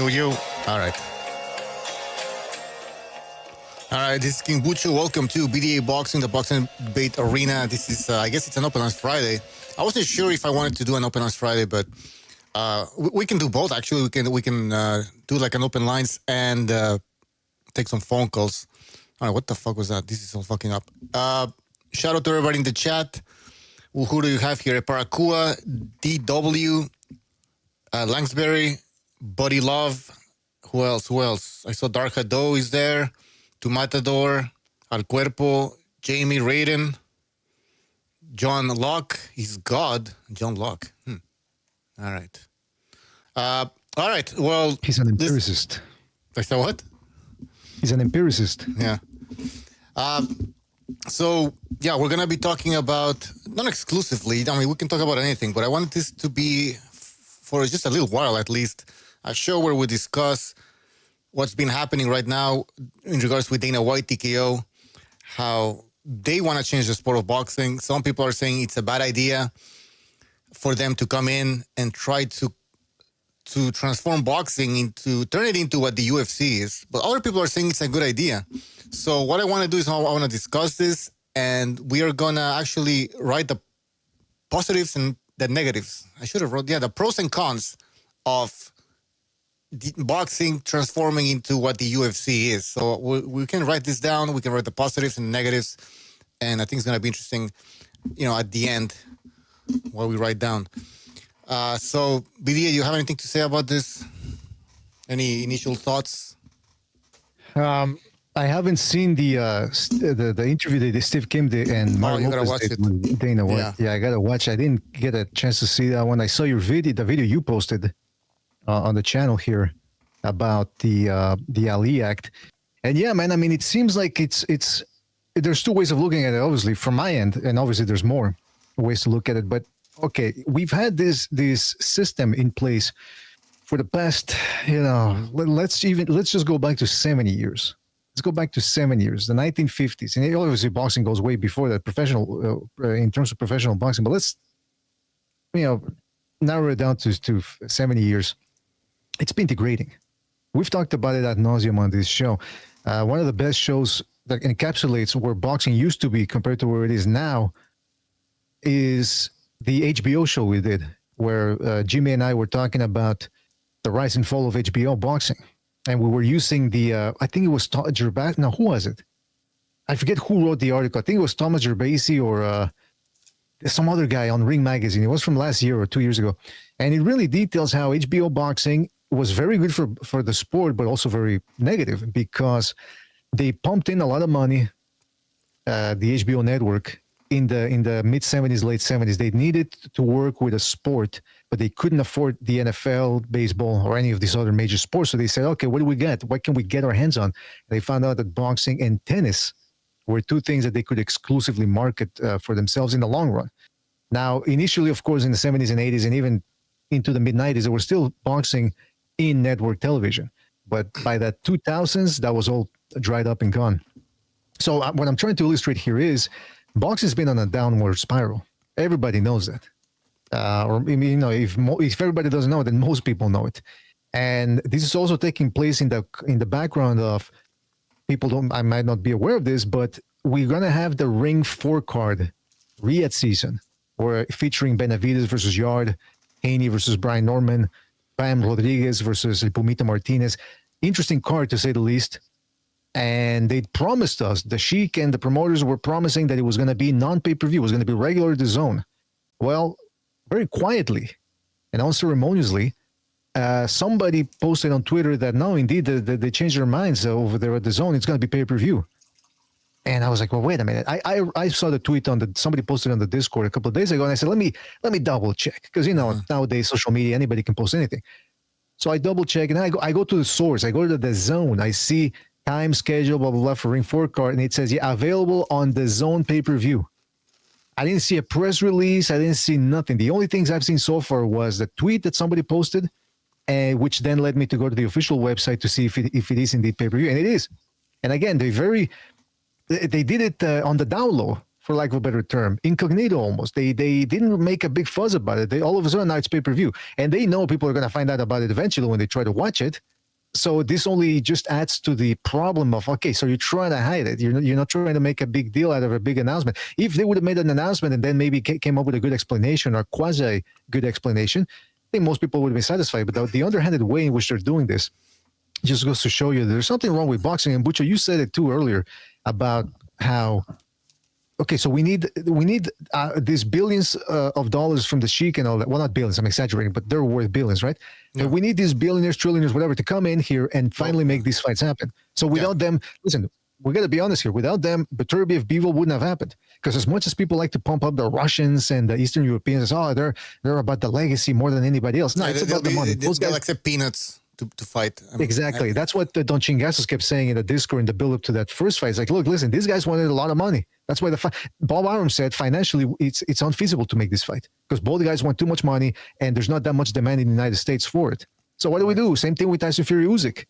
Yo. All right. All right, this is King Bucho. Welcome to BDA Boxing, the Boxing Debate Arena. This is, I guess it's an Open Arms Friday. I wasn't sure if I wanted to do an Open Arms Friday, but we can do both, actually. We can do like an open lines and take some phone calls. All right, what the fuck was that? This is all fucking up. Shout out to everybody in the chat. Who do you have here? Paracua, DW, Langsbury, Buddy Love. Who else? I saw Dark Hado is there. To Matador, Al Cuerpo, Jamie Raiden, John Locke. He's God. John Locke. All right. All right. Well, he's an empiricist. I said what? He's an empiricist. Yeah. So, yeah, we're going to be talking about, not exclusively, I mean, we can talk about anything, but I wanted this to be, for just a little while at least, a show where we discuss what's been happening right now in regards with Dana White, TKO, how they want to change the sport of boxing. Some people are saying it's a bad idea for them to come in and try to transform boxing turn it into what the UFC is. But other people are saying it's a good idea. So what I want to do is I want to discuss this, and we are going to actually write the positives and the negatives. I should have wrote, the pros and cons of boxing transforming into what the UFC is. So we can write this down. We can write the positives and negatives. And I think it's going to be interesting, at the end, what we write down. So, BDA, you have anything to say about this? Any initial thoughts? I haven't seen the interview that Steve Kim did and Mario Lopez did with Dana White. Yeah, I got to watch. I didn't get a chance to see that one. I saw your video, the video you posted on the channel here about the Ali Act. And yeah, man, I mean, it seems like it's there's two ways of looking at it, obviously, from my end, and obviously there's more ways to look at it. But okay, we've had this system in place for the past, let's just go back to 70 years. Let's go back to 7 years, the 1950s. And obviously boxing goes way before that, professional, in terms of professional boxing. But let's, narrow it down to 70 years. It's been degrading. We've talked about it ad nauseum on this show. One of the best shows that encapsulates where boxing used to be compared to where it is now is the HBO show we did, where Jimmy and I were talking about the rise and fall of HBO boxing. And we were using I think it was Gervais. No, who was it? I forget who wrote the article. I think it was Thomas Gervais or some other guy on Ring Magazine. It was from last year or 2 years ago. And it really details how HBO boxing was very good for the sport, but also very negative because they pumped in a lot of money, the HBO network, in the mid-70s, late 70s. They needed to work with a sport, but they couldn't afford the NFL, baseball, or any of these other major sports. So they said, okay, what do we get? What can we get our hands on? And they found out that boxing and tennis were two things that they could exclusively market for themselves in the long run. Now, initially, of course, in the 70s and 80s and even into the mid-90s, there was still boxing in network television. But by the 2000s, that was all dried up and gone. So what I'm trying to illustrate here is boxing's been on a downward spiral. Everybody knows that. If everybody doesn't know it, then most people know it. And this is also taking place in the background of I might not be aware of this, but we're going to have the Ring 4 card Riyadh season, where featuring Benavidez versus Yard, Haney versus Brian Norman, Bam Rodriguez versus Pumita Martinez. Interesting card, to say the least. And they promised us, the Sheik and the promoters were promising that it was going to be non-pay-per-view, it was going to be regular DAZN. Well, very quietly and unceremoniously, somebody posted on Twitter that no, indeed, they changed their minds over there at DAZN. It's going to be pay-per-view. And I was like, well, wait a minute. I saw the tweet somebody posted on the Discord a couple of days ago, and I said, let me double check, because nowadays social media, anybody can post anything. So I double check, and I go to the source. I go to the DAZN. I see time, schedule, blah blah blah for Ring 4 card, and it says available on DAZN pay-per-view. I didn't see a press release. I didn't see nothing. The only things I've seen so far was the tweet that somebody posted, which then led me to go to the official website to see if it is indeed pay-per-view, and it is. And again, they did it on the down low, for lack of a better term, incognito almost. They didn't make a big fuss about it. All of a sudden now it's pay-per-view, and they know people are going to find out about it eventually when they try to watch it. So this only just adds to the problem of, okay, so you're trying to hide it. You're not trying to make a big deal out of a big announcement. If they would have made an announcement and then maybe came up with a good explanation or quasi good explanation, I think most people would have been satisfied. But the underhanded way in which they're doing this just goes to show you there's something wrong with boxing. And Butcher, you said it too earlier about how, okay, so we need these billions of dollars from the Sheik and all that. Well, not billions, I'm exaggerating, but they're worth billions, right? Yeah. But we need these billionaires, trillionaires, whatever, to come in here and finally make these fights happen. So without them, listen, we got to be honest here. Without them, Beterbiev, Bivol wouldn't have happened. Because as much as people like to pump up the Russians and the Eastern Europeans, they're about the legacy more than anybody else. No, it's about the money. They'll accept peanuts to fight. I mean, exactly. That's what Don Chingasos kept saying in the Discord in the build-up to that first fight. It's like, look, listen, these guys wanted a lot of money. That's why Bob Arum said financially it's unfeasible to make this fight because both guys want too much money and there's not that much demand in the United States for it. So what do we do? Same thing with Tyson Fury Usyk.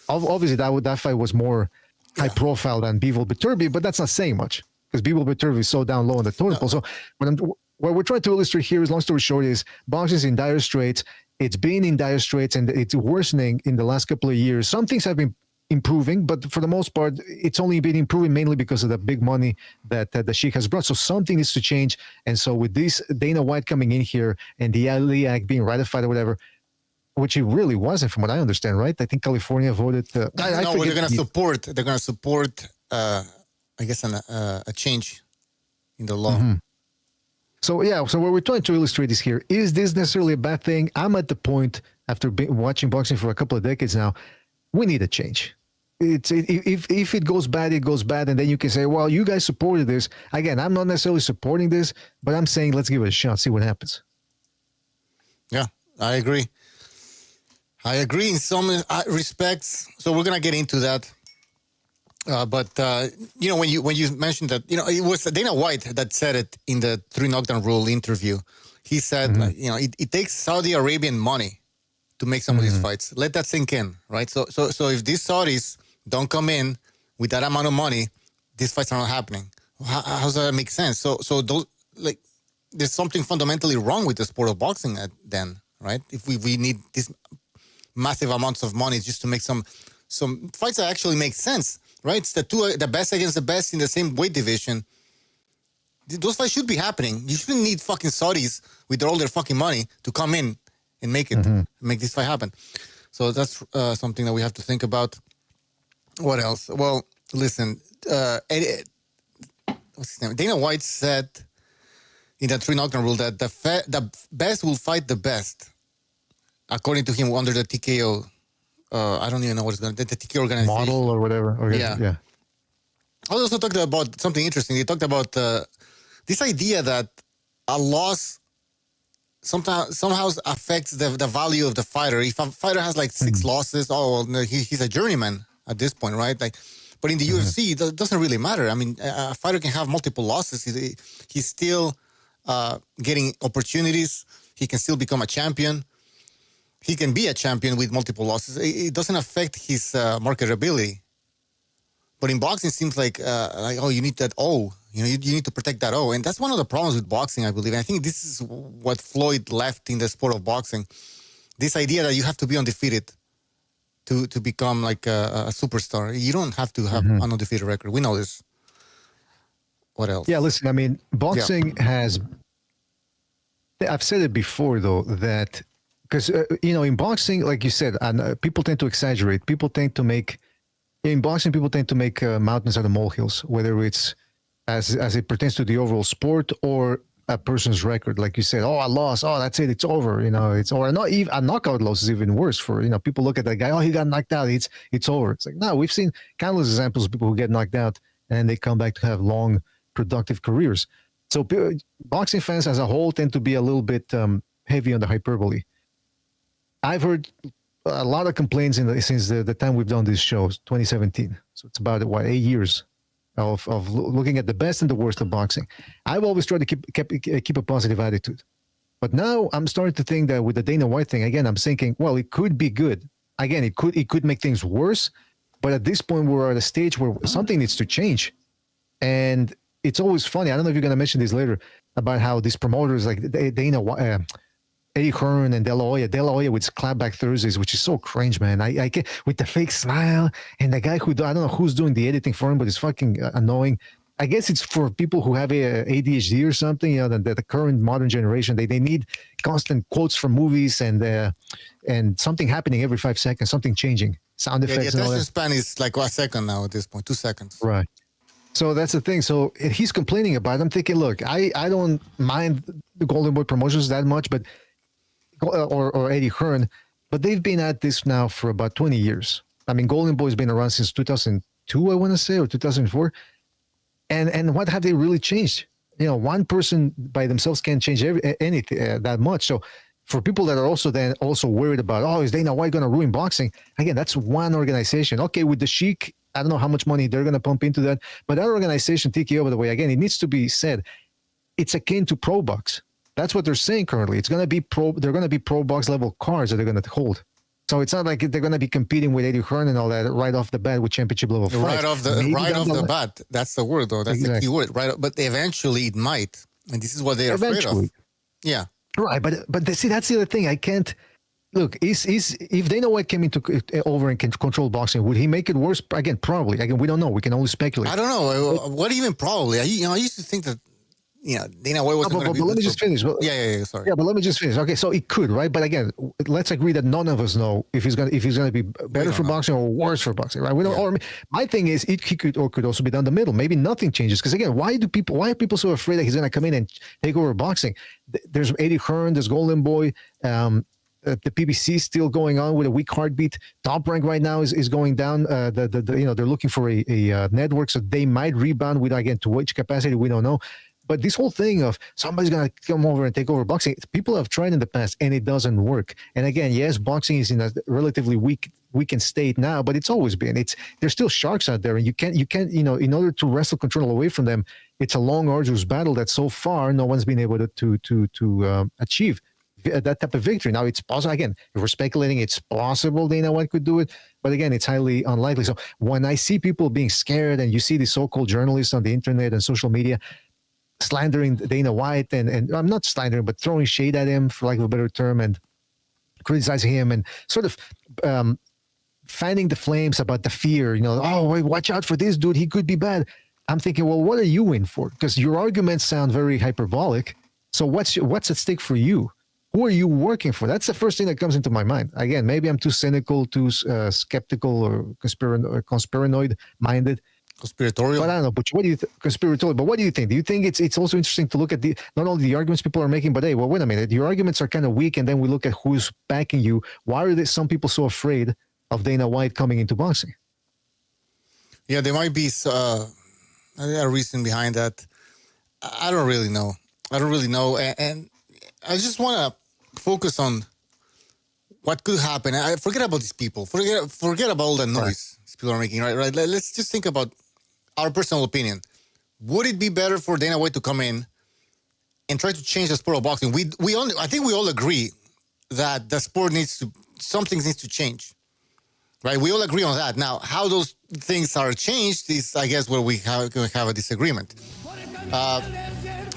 Obviously, that fight was more high profile than Bivol Beterbiev, but that's not saying much because Bivol Beterbiev is so down low on the totem pole. So what we're trying to illustrate here is, long story short, is boxing's in dire straits. It's been in dire straits and it's worsening in the last couple of years. Some things have been improving, but for the most part, it's only been improving mainly because of the big money that the Sheik has brought. So something needs to change. And so with this Dana White coming in here and the Ali Act being ratified or whatever, which it really wasn't from what I understand, right? I think California voted. They're going to support. They're going to support. I guess a change in the law. Mm-hmm. So what we're trying to illustrate is here. Is this necessarily a bad thing? I'm at the point after watching boxing for a couple of decades now. We need a change. If it goes bad, it goes bad, and then you can say, well, you guys supported this. Again, I'm not necessarily supporting this, but I'm saying let's give it a shot, see what happens. Yeah, I agree. I agree in some respects. So we're gonna get into that. But when you mentioned that, it was Dana White that said it in the 3 knockdown rule interview. He said, it takes Saudi Arabian money to make some of these fights. Let that sink in, right? So if these Saudis don't come in with that amount of money, these fights are not happening. How does that make sense? So those, like, there's something fundamentally wrong with the sport of boxing then, right? If we need these massive amounts of money just to make some fights that actually make sense, right? It's the best against the best in the same weight division. Those fights should be happening. You shouldn't need fucking Saudis with all their fucking money to come in and make this fight happen. So that's something that we have to think about. What else? Well, listen, what's his name? Dana White said in that 3 knockdown rule that the best will fight the best, according to him, under the TKO. I don't even know what it's going to be. The TKO organization. Model or whatever. Yeah. I also talked about something interesting. He talked about this idea that a loss somehow affects the value of the fighter. If a fighter has like 6 losses, he's a journeyman at this point, right? Like, but in the UFC, it doesn't really matter. I mean, a fighter can have multiple losses. He's still getting opportunities. He can still become a champion. He can be a champion with multiple losses. It doesn't affect his marketability. But in boxing, it seems like you need that O. You need to protect that O. And that's one of the problems with boxing, I believe. And I think this is what Floyd left in the sport of boxing. This idea that you have to be undefeated to become like a superstar. You don't have to have an undefeated record. We know this. What else? Yeah, listen, I mean, boxing has... I've said it before, though, that... Because, in boxing, like you said, and people tend to exaggerate. People tend to make... In boxing, people tend to make mountains out of molehills, whether it's as it pertains to the overall sport or a person's record. Like you said, I lost. Oh, that's it. It's over. It's or not even a knockout loss is even worse for, people look at that guy. Oh, he got knocked out. It's over. It's like, no, we've seen countless examples of people who get knocked out and then they come back to have long, productive careers. So boxing fans as a whole tend to be a little bit heavy on the hyperbole. I've heard a lot of complaints since the time we've done these shows, 2017. So it's about 8 years of looking at the best and the worst of boxing. I've always tried to keep a positive attitude, but now I'm starting to think that with the Dana White thing, again, I'm thinking, well, it could be good. Again, it could make things worse, but at this point, we're at a stage where something needs to change, and it's always funny. I don't know if you're going to mention this later about how these promoters like Dana. Eddie Hearn and De La Hoya. De La Hoya with clapback Thursdays, which is so cringe, man. I can't, with the fake smile and the guy who, I don't know who's doing the editing for him, but it's fucking annoying. I guess it's for people who have ADHD or something. You know, the current modern generation, they need constant quotes from movies and something happening every 5 seconds, something changing, sound effects. The attention span is like a second now at this point, 2 seconds. Right. So that's the thing. So he's complaining about it. I'm thinking, look, I don't mind the Golden Boy promotions that much, but or Eddie Hearn, but they've been at this now for about 20 years. I mean, Golden Boy's been around since 2002, I want to say, or 2004. And what have they really changed? You know, one person by themselves can't change anything that much. So for people that are also worried about, oh, is Dana White going to ruin boxing? Again, that's one organization. Okay, with the Sheik, I don't know how much money they're going to pump into that. But that organization, TKO, by the way, again, it needs to be said, it's akin to Pro Box. That's what they're saying currently. It's going to be they're going to be Pro Box level cards that they're going to hold. So it's not like they're going to be competing with Eddie Hearn and all that right off the bat with championship level fights. Right off the bat. That's the word, though. That's exactly the key word. Right, but eventually it might, and this is what they're afraid of. Yeah. Right, but see, that's the other thing. I can't look. If Dana White came over and can control boxing, would he make it worse? Again, probably. Again, we don't know. We can only speculate. I don't know. What even probably? I used to think that. Dana White wasn't going to be. But let me just finish. Yeah. Sorry. Yeah, but let me just finish. Okay, so it could, right? But again, let's agree that none of us know if he's going to be better for boxing or worse for boxing, right? We don't. Yeah. Or my thing is, he could also be down the middle. Maybe nothing changes because again, why are people so afraid that he's going to come in and take over boxing? There's Eddie Hearn, there's Golden Boy. The PBC is still going on with a weak heartbeat. Top Rank right now is going down. They're looking for a network, so they might rebound with, again, to which capacity we don't know. But this whole thing of somebody's going to come over and take over boxing, people have tried in the past and it doesn't work. And again, yes, boxing is in a relatively weakened state now, but it's always been. There's still sharks out there, and you can't, in order to wrestle control away from them, it's a long, arduous battle that so far no one's been able to achieve that type of victory. Now it's possible. Again, if we're speculating, it's possible Dana White could do it, but again, it's highly unlikely. So when I see people being scared, and you see the so-called journalists on the internet and social media slandering Dana White, and I'm not slandering, but throwing shade at him, for lack of a better term, and criticizing him, and sort of fanning the flames about the fear, oh, wait, watch out for this dude, he could be bad. I'm thinking, well, what are you in for? Because your arguments sound very hyperbolic. So what's at stake for you? Who are you working for? That's the first thing that comes into my mind. Again, maybe I'm too cynical, too skeptical, or conspiranoid-minded. Conspiratorial. But I don't know. But what do you conspiratorial? But what do you think? Do you think it's also interesting to look at not only the arguments people are making, but hey, well, wait a minute, your arguments are kind of weak, and then we look at who's backing you. Why are some people so afraid of Dana White coming into boxing? Yeah, there might be a reason behind that. I don't really know. And I just want to focus on what could happen. I forget about these people. Forget about all the noise these people are making. Right. Let's just think about our personal opinion. Would it be better for Dana White to come in and try to change the sport of boxing? I think we all agree that the sport something needs to change, right? We all agree on that. Now, how those things are changed is, I guess, where we have a disagreement.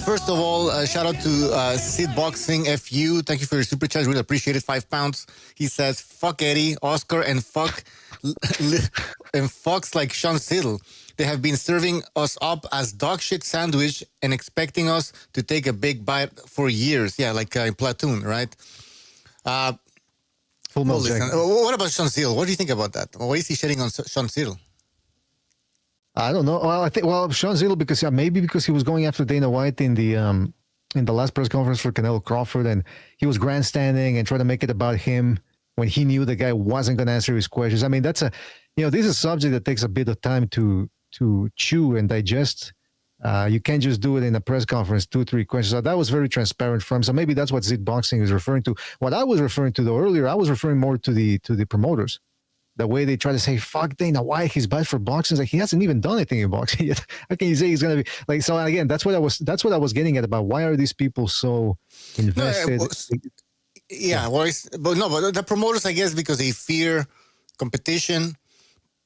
First of all, shout out to Sid Boxing FU. Thank you for your super chat. Really appreciate it. £5. He says, "Fuck Eddie, Oscar, and fuck and fucks like Sean Siddle. They have been serving us up as dog shit sandwich and expecting us to take a big bite for years." Yeah, like in Platoon, right? Full what about Sean Siddle? What do you think about that? Why is he shitting on Sean Siddle? I don't know. Well, I think Sean Siddle because he was going after Dana White in the last press conference for Canelo Crawford, and he was grandstanding and trying to make it about him when he knew the guy wasn't going to answer his questions. I mean, that's this is a subject that takes a bit of time to chew and digest. You can't just do it in a press conference, 2-3 questions. So that was very transparent from him. So maybe that's what Zid Boxing is referring to. What I was referring to though earlier, I was referring more to the promoters. The way they try to say, fuck Dana White, he's bad for boxing. It's like, he hasn't even done anything in boxing yet. How can you say he's going to be like, so again, that's what I was getting at about why are these people so invested? But the promoters, I guess, because they fear competition.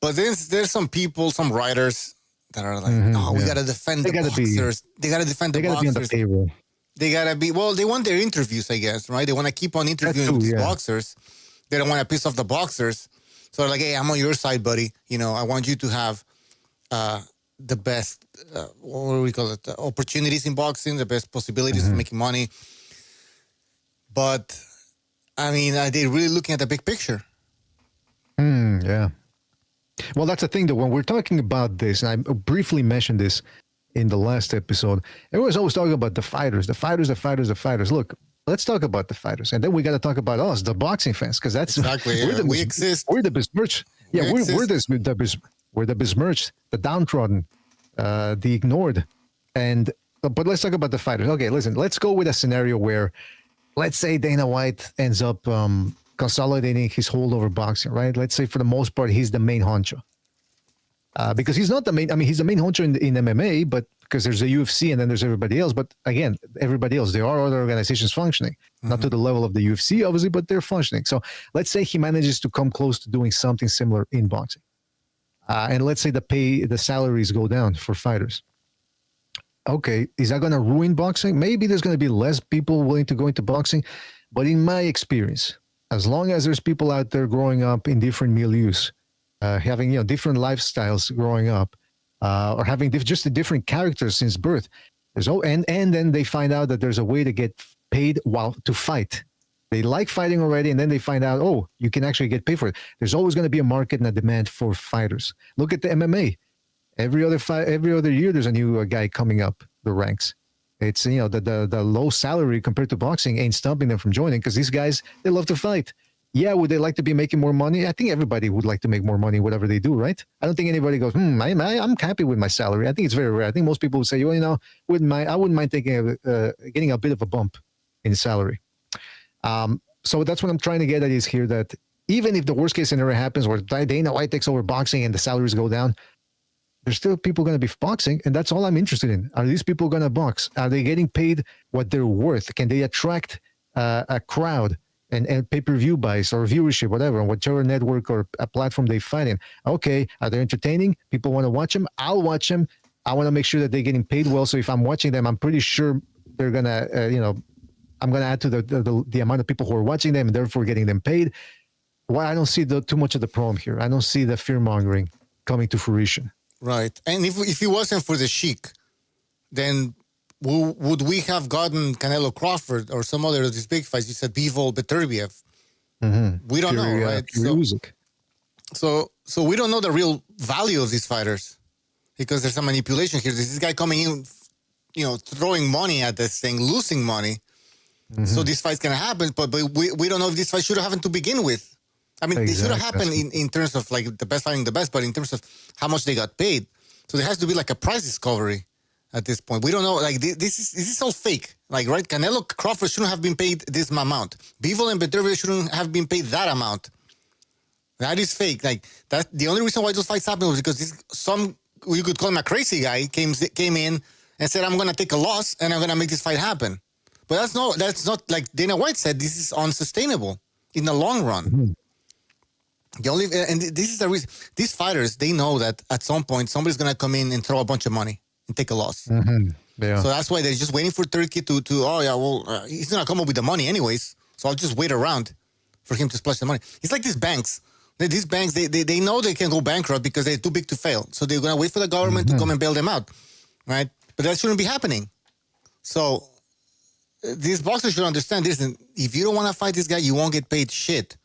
But then there's some people, some writers that are like, we got to defend the boxers. They got to defend the boxers. Be on the payroll. they gotta be. Well, they want their interviews, I guess, right? They want to keep on interviewing too, these yeah. boxers. They don't want to piss off the boxers. So they're like, hey, I'm on your side, buddy. You know, I want you to have the best, what do we call it? Opportunities in boxing, the best possibilities of making money. But I mean, they're really looking at the big picture. Yeah. Well, that's the thing, though. When we're talking about this, and I briefly mentioned this in the last episode, everyone's always talking about the fighters, the fighters, the fighters, the fighters. Look, let's talk about the fighters, and then we got to talk about us, the boxing fans, because that's exactly we exist. We're the besmirched. Yeah, we're the besmirched, the downtrodden, the ignored, and but let's talk about the fighters. Okay, listen, let's go with a scenario where, let's say Dana White ends up consolidating his hold over boxing, right? Let's say for the most part, he's the main honcho. Because he's not the main, I mean, he's the main honcho in MMA, but because there's the UFC and then there's everybody else. But again, everybody else, there are other organizations functioning, not to the level of the UFC, obviously, but they're functioning. So let's say he manages to come close to doing something similar in boxing. And let's say the salaries go down for fighters. Okay, is that going to ruin boxing? Maybe there's going to be less people willing to go into boxing. But in my experience, as long as there's people out there growing up in different milieus, having different lifestyles growing up, or having just different characters since birth, and then they find out that there's a way to get paid while to fight. They like fighting already, and then they find out, oh, you can actually get paid for it. There's always going to be a market and a demand for fighters. Look at the MMA. Every other year, there's a new guy coming up the ranks. It's the low salary compared to boxing ain't stopping them from joining, because these guys, they love to fight. Yeah, would they like to be making more money? I think everybody would like to make more money, whatever they do, right? I don't think anybody goes, I'm happy with my salary. I think it's very rare. I think most people would say, I wouldn't mind taking getting a bit of a bump in salary. So that's what I'm trying to get at is here, that even if the worst case scenario happens where Dana White takes over boxing and the salaries go down, there's still people going to be boxing, and that's all I'm interested in. Are these people going to box? Are they getting paid what they're worth? Can they attract a crowd and pay-per-view buys or viewership, whatever, on whichever network or a platform they fight in? Okay, are they entertaining? People want to watch them? I'll watch them. I want to make sure that they're getting paid well. So if I'm watching them, I'm pretty sure they're going to, I'm going to add to the amount of people who are watching them and therefore getting them paid. Well, I don't see too much of the problem here. I don't see the fear-mongering coming to fruition. Right. And if it wasn't for the Sheik, then would we have gotten Canelo Crawford or some other of these big fights? You said Bivol, Beterbiev. We don't know, right? So we don't know the real value of these fighters because there's some manipulation here. There's this guy coming in, throwing money at this thing, losing money. So these fights can happen, but we don't know if this fight should have happened to begin with. I mean, it should have happened in terms of like the best fighting the best, but in terms of how much they got paid. So there has to be like a price discovery at this point. We don't know. Like this is all fake. Like, right? Canelo Crawford shouldn't have been paid this amount. Bivol and Beterbiev shouldn't have been paid that amount. That is fake. Like that. The only reason why those fights happened was because you could call him a crazy guy came in and said, I'm going to take a loss and I'm going to make this fight happen. But that's not like Dana White said. This is unsustainable in the long run. And this is the reason. These fighters, they know that at some point somebody's gonna come in and throw a bunch of money and take a loss. Yeah. So that's why they're just waiting for Turkey to he's gonna come up with the money anyways. So I'll just wait around for him to splash the money. It's like these banks. These banks, they know they can go bankrupt because they're too big to fail. So they're gonna wait for the government to come and bail them out, right? But that shouldn't be happening. So these boxers should understand this. And if you don't want to fight this guy, you won't get paid shit.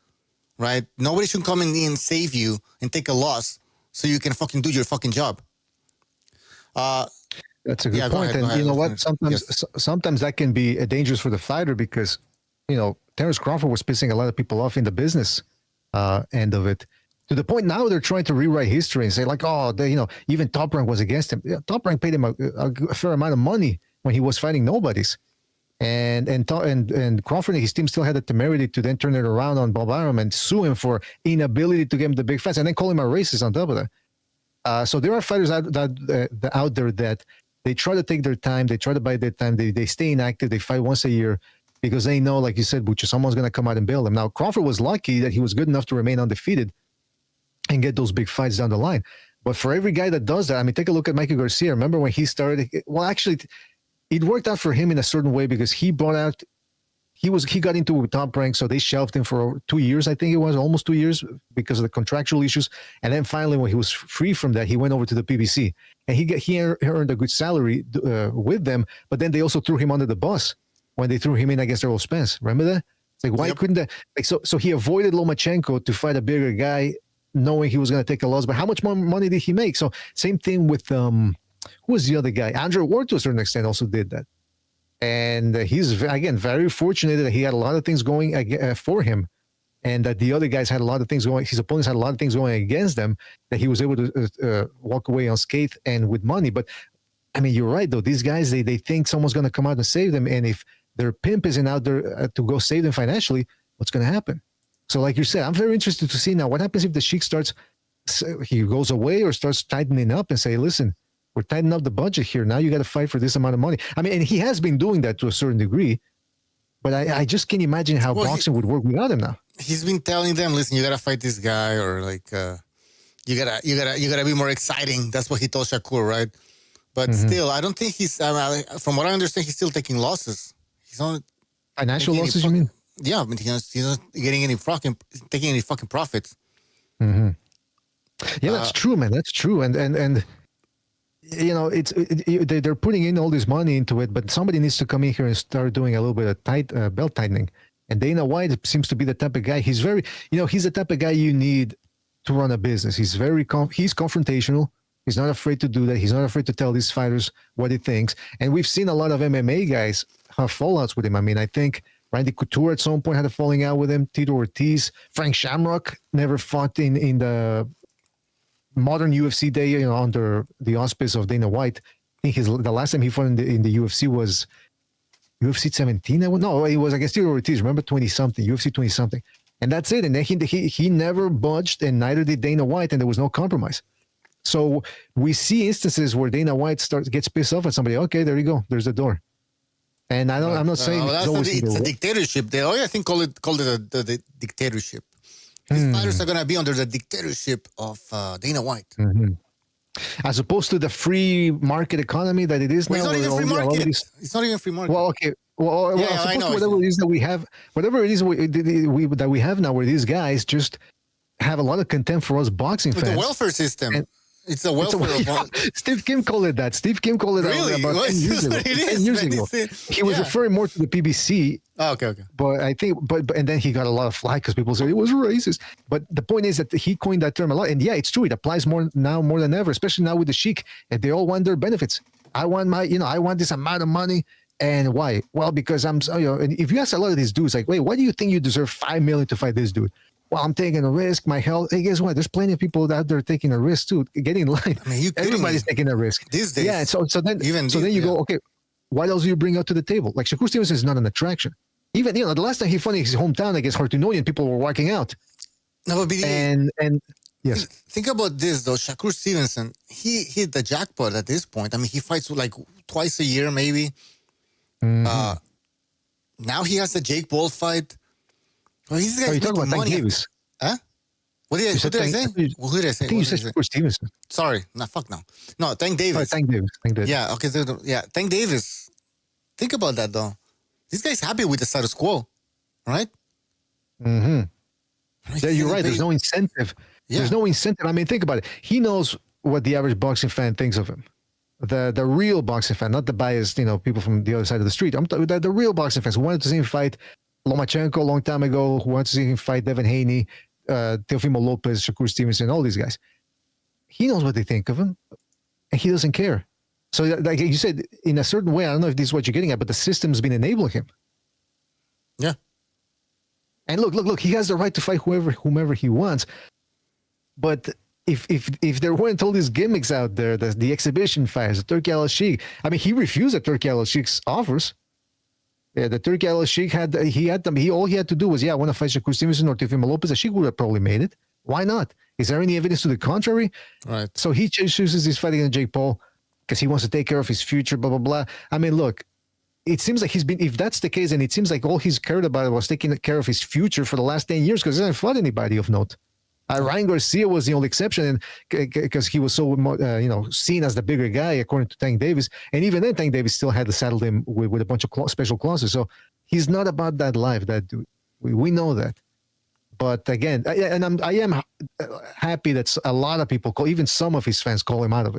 Right? Nobody should come in and save you and take a loss so you can fucking do your fucking job. That's a good point. And you know what? Sometimes that can be dangerous for the fighter because, Terence Crawford was pissing a lot of people off in the business end of it. To the point now they're trying to rewrite history and say like, even Top Rank was against him. Yeah, Top Rank paid him a fair amount of money when he was fighting nobodies. And Crawford and his team still had the temerity to then turn it around on Bob Arum and sue him for inability to get him the big fights and then call him a racist on top of that. So there are fighters out there that they try to take their time. They try to bide their time. They stay inactive. They fight once a year because they know, like you said, Bucha, someone's going to come out and bail them. Now, Crawford was lucky that he was good enough to remain undefeated and get those big fights down the line. But for every guy that does that, I mean, take a look at Mikey Garcia. Remember when he started? Well, actually, it worked out for him in a certain way because he brought out. He got into Top Rank, so they shelved him for 2 years. I think it was almost 2 years because of the contractual issues. And then finally, when he was free from that, he went over to the PBC, and he earned a good salary with them. But then they also threw him under the bus when they threw him in against Errol Spence. Remember that? It's like, why couldn't that? Like, so he avoided Lomachenko to fight a bigger guy, knowing he was going to take a loss. But how much more money did he make? So same thing with who was the other guy? Andrew Ward, to a certain extent, also did that. And he's, again, very fortunate that he had a lot of things going for him, and that the other guys had a lot of things going, his opponents had a lot of things going against them, that he was able to walk away unscathed and with money. But, I mean, you're right, though. These guys, they think someone's going to come out and save them. And if their pimp isn't out there to go save them financially, what's going to happen? So like you said, I'm very interested to see now what happens if the Sheik he goes away or starts tightening up and say, listen, we're tightening up the budget here. Now you got to fight for this amount of money. I mean, and he has been doing that to a certain degree, but I just can't imagine how boxing would work without him now. He's been telling them, listen, you got to fight this guy, or like, you gotta be more exciting. That's what he told Shakur, right? But still, I don't think he's, from what I understand, he's still taking losses. He's not financial losses, you mean? Yeah, I mean, he's not getting taking any fucking profits. Yeah, that's true, man. That's true. And you know, they're putting in all this money into it, but somebody needs to come in here and start doing a little bit of belt tightening. And Dana White seems to be the type of guy. He's very, he's the type of guy you need to run a business. He's he's confrontational. He's not afraid to do that. He's not afraid to tell these fighters what he thinks. And we've seen a lot of MMA guys have fallouts with him. I mean, I think Randy Couture at some point had a falling out with him. Tito Ortiz, Frank Shamrock never fought in the modern UFC day, under the auspice of Dana White. I think the last time he fought in the UFC was UFC 17. No, it was against Tito Ortiz. Remember, 20-something, UFC 20-something. And that's it. And then he never budged, and neither did Dana White, and there was no compromise. So we see instances where Dana White gets pissed off at somebody. Okay, there you go. There's the door. And I'm not saying it's a dictatorship. They I think called it the dictatorship. These fighters are going to be under the dictatorship of Dana White. As opposed to the free market economy that it is now. It's not even free market. It's not even free market. Well, okay. Well, I know. Whatever it is that we have, that we have now, where these guys just have a lot of contempt for us boxing fans. The welfare system. It's a welfare. Steve Kim called it that. Steve Kim called it really? about 10 years ago. 10 years ago. He was referring more to the PBC. Oh, okay. But I think, and then he got a lot of flack because people said it was racist. But the point is that he coined that term a lot. And yeah, it's true. It applies more than ever, especially now with the Sheik. And they all want their benefits. I want I want this amount of money. And why? Well, because and if you ask a lot of these dudes, like, wait, why do you think you deserve $5 million to fight this dude? Well, I'm taking a risk, my health. Hey, guess what? There's plenty of people out there taking a risk too, getting in line. I mean, everybody's taking a risk these days. Yeah, so then you go, okay, what else do you bring out to the table? Like Shakur Stevenson is not an attraction. Even the last time he fought in his hometown against Hartunorian, people were walking out. No, but and yes, think about this though. Shakur Stevenson, he hit the jackpot at this point. I mean, he fights like twice a year, maybe. Now he has the Jake Paul fight. Well, he's you talking about Tank Davis? Huh? What did I say? Who did I say? I think you said Shakur Stevenson. Sorry, fuck no. No, Tank Davis. Tank Davis. Yeah, okay. Tank Davis. Think about that though. This guy's happy with the status quo, right? Yeah, you're right. There's no incentive. Yeah. There's no incentive. I mean, think about it. He knows what the average boxing fan thinks of him. The real boxing fan, not the biased, people from the other side of the street. I'm talking about the real boxing fans who wanted to see him fight Lomachenko a long time ago, who wanted to see him fight Devin Haney, Teofimo Lopez, Shakur Stevenson, all these guys. He knows what they think of him, and he doesn't care. So, like you said, in a certain way, I don't know if this is what you're getting at, but the system's been enabling him. Yeah. And look, he has the right to fight whomever he wants. But if there weren't all these gimmicks out there, the exhibition fights, the Turki Al-Sheikh, I mean, he refused the Turki Al-Sheikh's offers. Yeah, the Turki Al-Sheikh all he had to do was, I want to fight Shakur Stevenson or Teofimo Lopez. The Sheikh would have probably made it. Why not? Is there any evidence to the contrary? Right. So he chooses this fight against Jake Paul because he wants to take care of his future, blah, blah, blah. I mean, look, it seems like if that's the case, and it seems like all he's cared about was taking care of his future for the last 10 years because he hasn't fought anybody of note. Ryan Garcia was the only exception, and because he was so seen as the bigger guy according to Tank Davis, and even then Tank Davis still had to saddle him with a bunch of special clauses. So he's not about that life. That dude, we know that. But again, I am happy that a lot of people even some of his fans call him out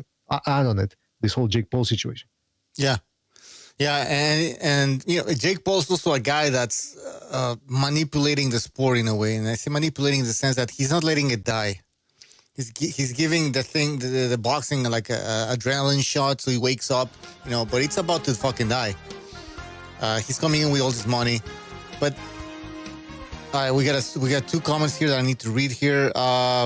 on it. This whole Jake Paul situation. Yeah. Yeah, and Jake Paul's also a guy that's manipulating the sport in a way, and I say manipulating in the sense that he's not letting it die. He's giving the boxing like a adrenaline shot, so he wakes up, but it's about to fucking die. He's coming in with all this money, but all right, we got two comments here that I need to read here.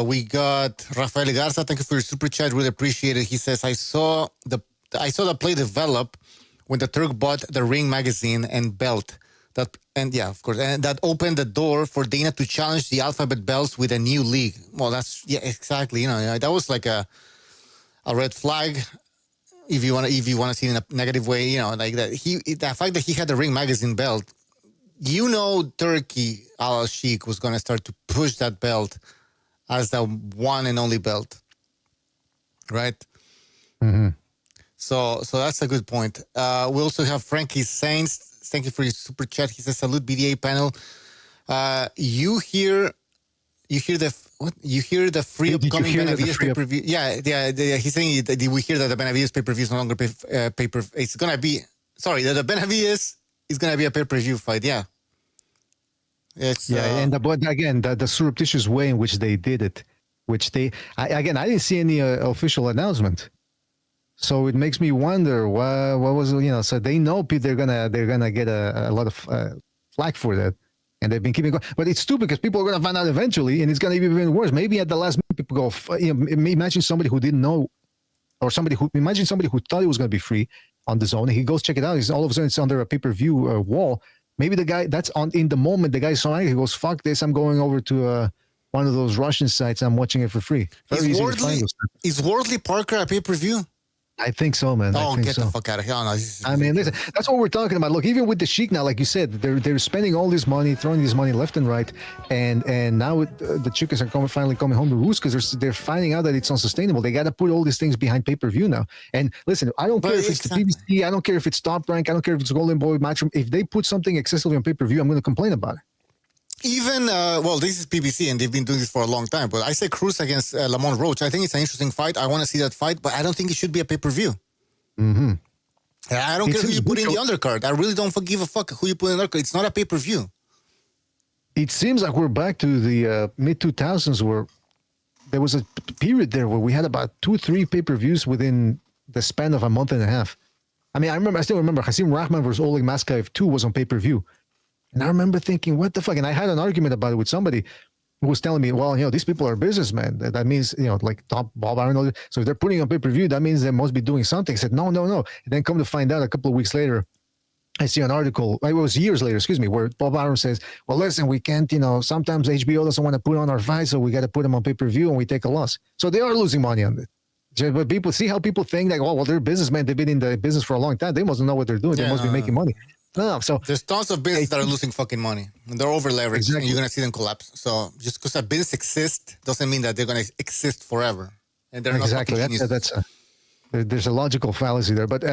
We got Rafael Garza. Thank you for your super chat. Really appreciate it. He says, I saw the play develop when the Turk bought the Ring magazine and belt. Of course. And that opened the door for Dana to challenge the Alphabet belts with a new league. Well, exactly. That was like a red flag. If you want to see it in a negative way, like that. The fact that he had the Ring magazine belt, Turkey Al Sheikh was going to start to push that belt as the one and only belt, right? Mm-hmm. So that's a good point. We also have Frankie Saints. Thank you for your super chat. He says, "Salute BDA panel. You hear the free upcoming Benavides pay per view? Yeah. He's saying that we hear that the Benavides pay per view is no longer pay per. It's gonna be that the Benavides is gonna be a pay per view fight. Yeah. But again, the surreptitious way in which they did it, I didn't see any official announcement. So it makes me wonder what was So they know they're gonna get a lot of flack for that, and they've been keeping going. But it's stupid because people are gonna find out eventually, and it's gonna be even worse. Maybe at the last minute, people go. Imagine somebody who didn't know, or imagine somebody who thought it was gonna be free on the zone, and he goes check it out. All of a sudden it's under a pay-per-view wall. Maybe the guy that's on in the moment, the guy saw it. He goes, "Fuck this! I'm going over to one of those Russian sites. I'm watching it for free." Is Wardley Parker a pay-per-view? I think so, man. Get the fuck out of here! No, listen, that's what we're talking about. Look, even with the Sheik now, like you said, they're spending all this money, throwing this money left and right, and now the Chicas are finally coming home to roost because they're finding out that it's unsustainable. They got to put all these things behind pay-per-view now. And listen, I don't care if it's the PBC, I don't care if it's Top Rank, I don't care if it's Golden Boy Matchroom. If they put something excessively on pay-per-view, I'm going to complain about it. Even, this is PBC and they've been doing this for a long time, but I say Cruz against Lamont Roach. I think it's an interesting fight. I want to see that fight, but I don't think it should be a pay-per-view. Mm-hmm. I don't care who you put in the undercard. I really don't give a fuck who you put in the undercard. It's not a pay-per-view. It seems like we're back to the mid-2000s where there was a period there where we had about 2-3 pay-per-views within the span of a month and a half. I mean, I still remember Hasim Rahman versus Oleg Maskaev 2 was on pay-per-view. And I remember thinking, what the fuck? And I had an argument about it with somebody who was telling me, well, these people are businessmen. That means, like Bob Arum. So if they're putting on pay-per-view, that means they must be doing something. I said, no. And then come to find out a couple of weeks later, I see an article, it was years later, where Bob Arum says, well, listen, we can't, sometimes HBO doesn't want to put on our fights, so we got to put them on pay-per-view and we take a loss. So they are losing money on it. But people see how people think like, oh, well, they're businessmen. They've been in the business for a long time. They must know what they're doing. They must be making money. No, so there's tons of businesses that are losing fucking money. And they're over leveraged. Exactly. And you're gonna see them collapse. So just because a business exists doesn't mean that they're gonna exist forever. And they're exactly. There's a logical fallacy there. But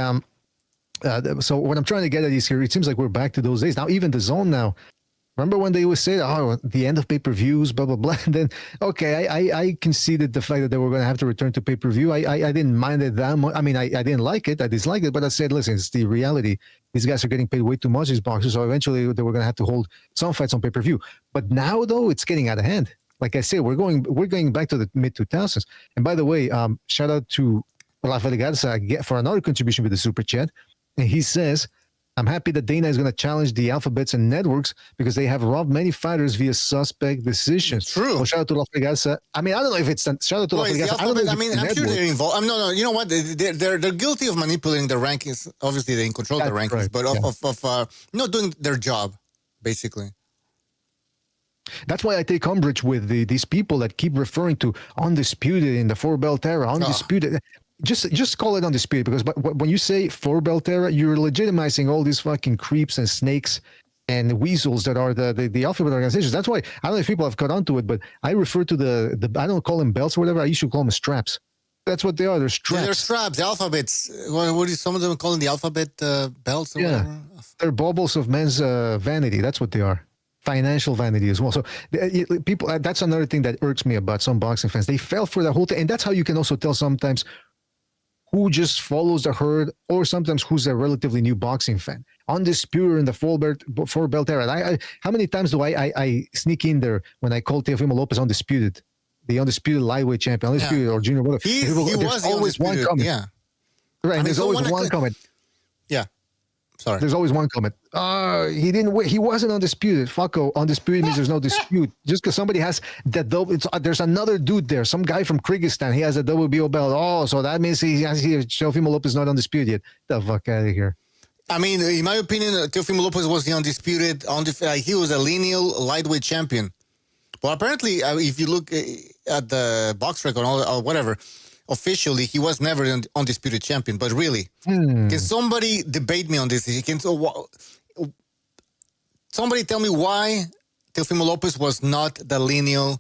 so what I'm trying to get at is here, it seems like we're back to those days now. Even the zone now. Remember when they would say, "Oh, the end of pay-per-views," blah blah blah. And then, okay, I conceded the fact that they were going to have to return to pay-per-view. I didn't mind it that much. I mean, I didn't like it. I disliked it, but I said, listen, it's the reality. These guys are getting paid way too much. These boxers, so eventually they were going to have to hold some fights on pay-per-view. But now, though, it's getting out of hand. Like I said, we're going back to the mid-2000s. And by the way, shout out to Rafael Garza for another contribution with the super chat. And he says, I'm happy that Dana is going to challenge the alphabets and networks because they have robbed many fighters via suspect decisions. True. Well, shout out to Rafael Garza. I mean, I don't know if it's shout out to Rafael Garza. I'm sure they're involved. No. You know what? They're guilty of manipulating the rankings. Obviously, they control the rankings, right. But of not doing their job, basically. That's why I take umbrage with these people that keep referring to undisputed in the 4-belt era, undisputed. Just call it undisputed because when you say 4-belt era, you're legitimizing all these fucking creeps and snakes and weasels that are the alphabet organizations. That's why I don't know if people have caught on to it, but I refer to the I don't call them belts or whatever. I used to call them straps. That's what they are. They're straps. Yeah, they're straps, the alphabets. What is some of them calling the alphabet belts or whatever? They're baubles of men's vanity. That's what they are. Financial vanity as well. So people, that's another thing that irks me about some boxing fans. They fell for the whole thing. And that's how you can also tell sometimes who just follows the herd or sometimes who's a relatively new boxing fan. Undisputed in the four belt era. How many times do I sneak in there when I call Teofimo Lopez undisputed? The undisputed lightweight champion, undisputed or junior, whatever. He there's was always one comment. Yeah. Right. There's always one comment. Yeah. Sorry. There's always one comment. He didn't win. He wasn't undisputed. Fucko. Undisputed means there's no dispute. Just because somebody has that double, there's another dude there, some guy from Kyrgyzstan. He has a WBO belt. Oh, so that means Teofimo Lopez is not undisputed yet. Get the fuck out of here. I mean, in my opinion, Teofimo Lopez was the undisputed. He was a lineal lightweight champion. Well, apparently, if you look at the box record or whatever, officially, he was never an undisputed champion. But really, can somebody debate me on this? Somebody tell me why Teofimo Lopez was not the lineal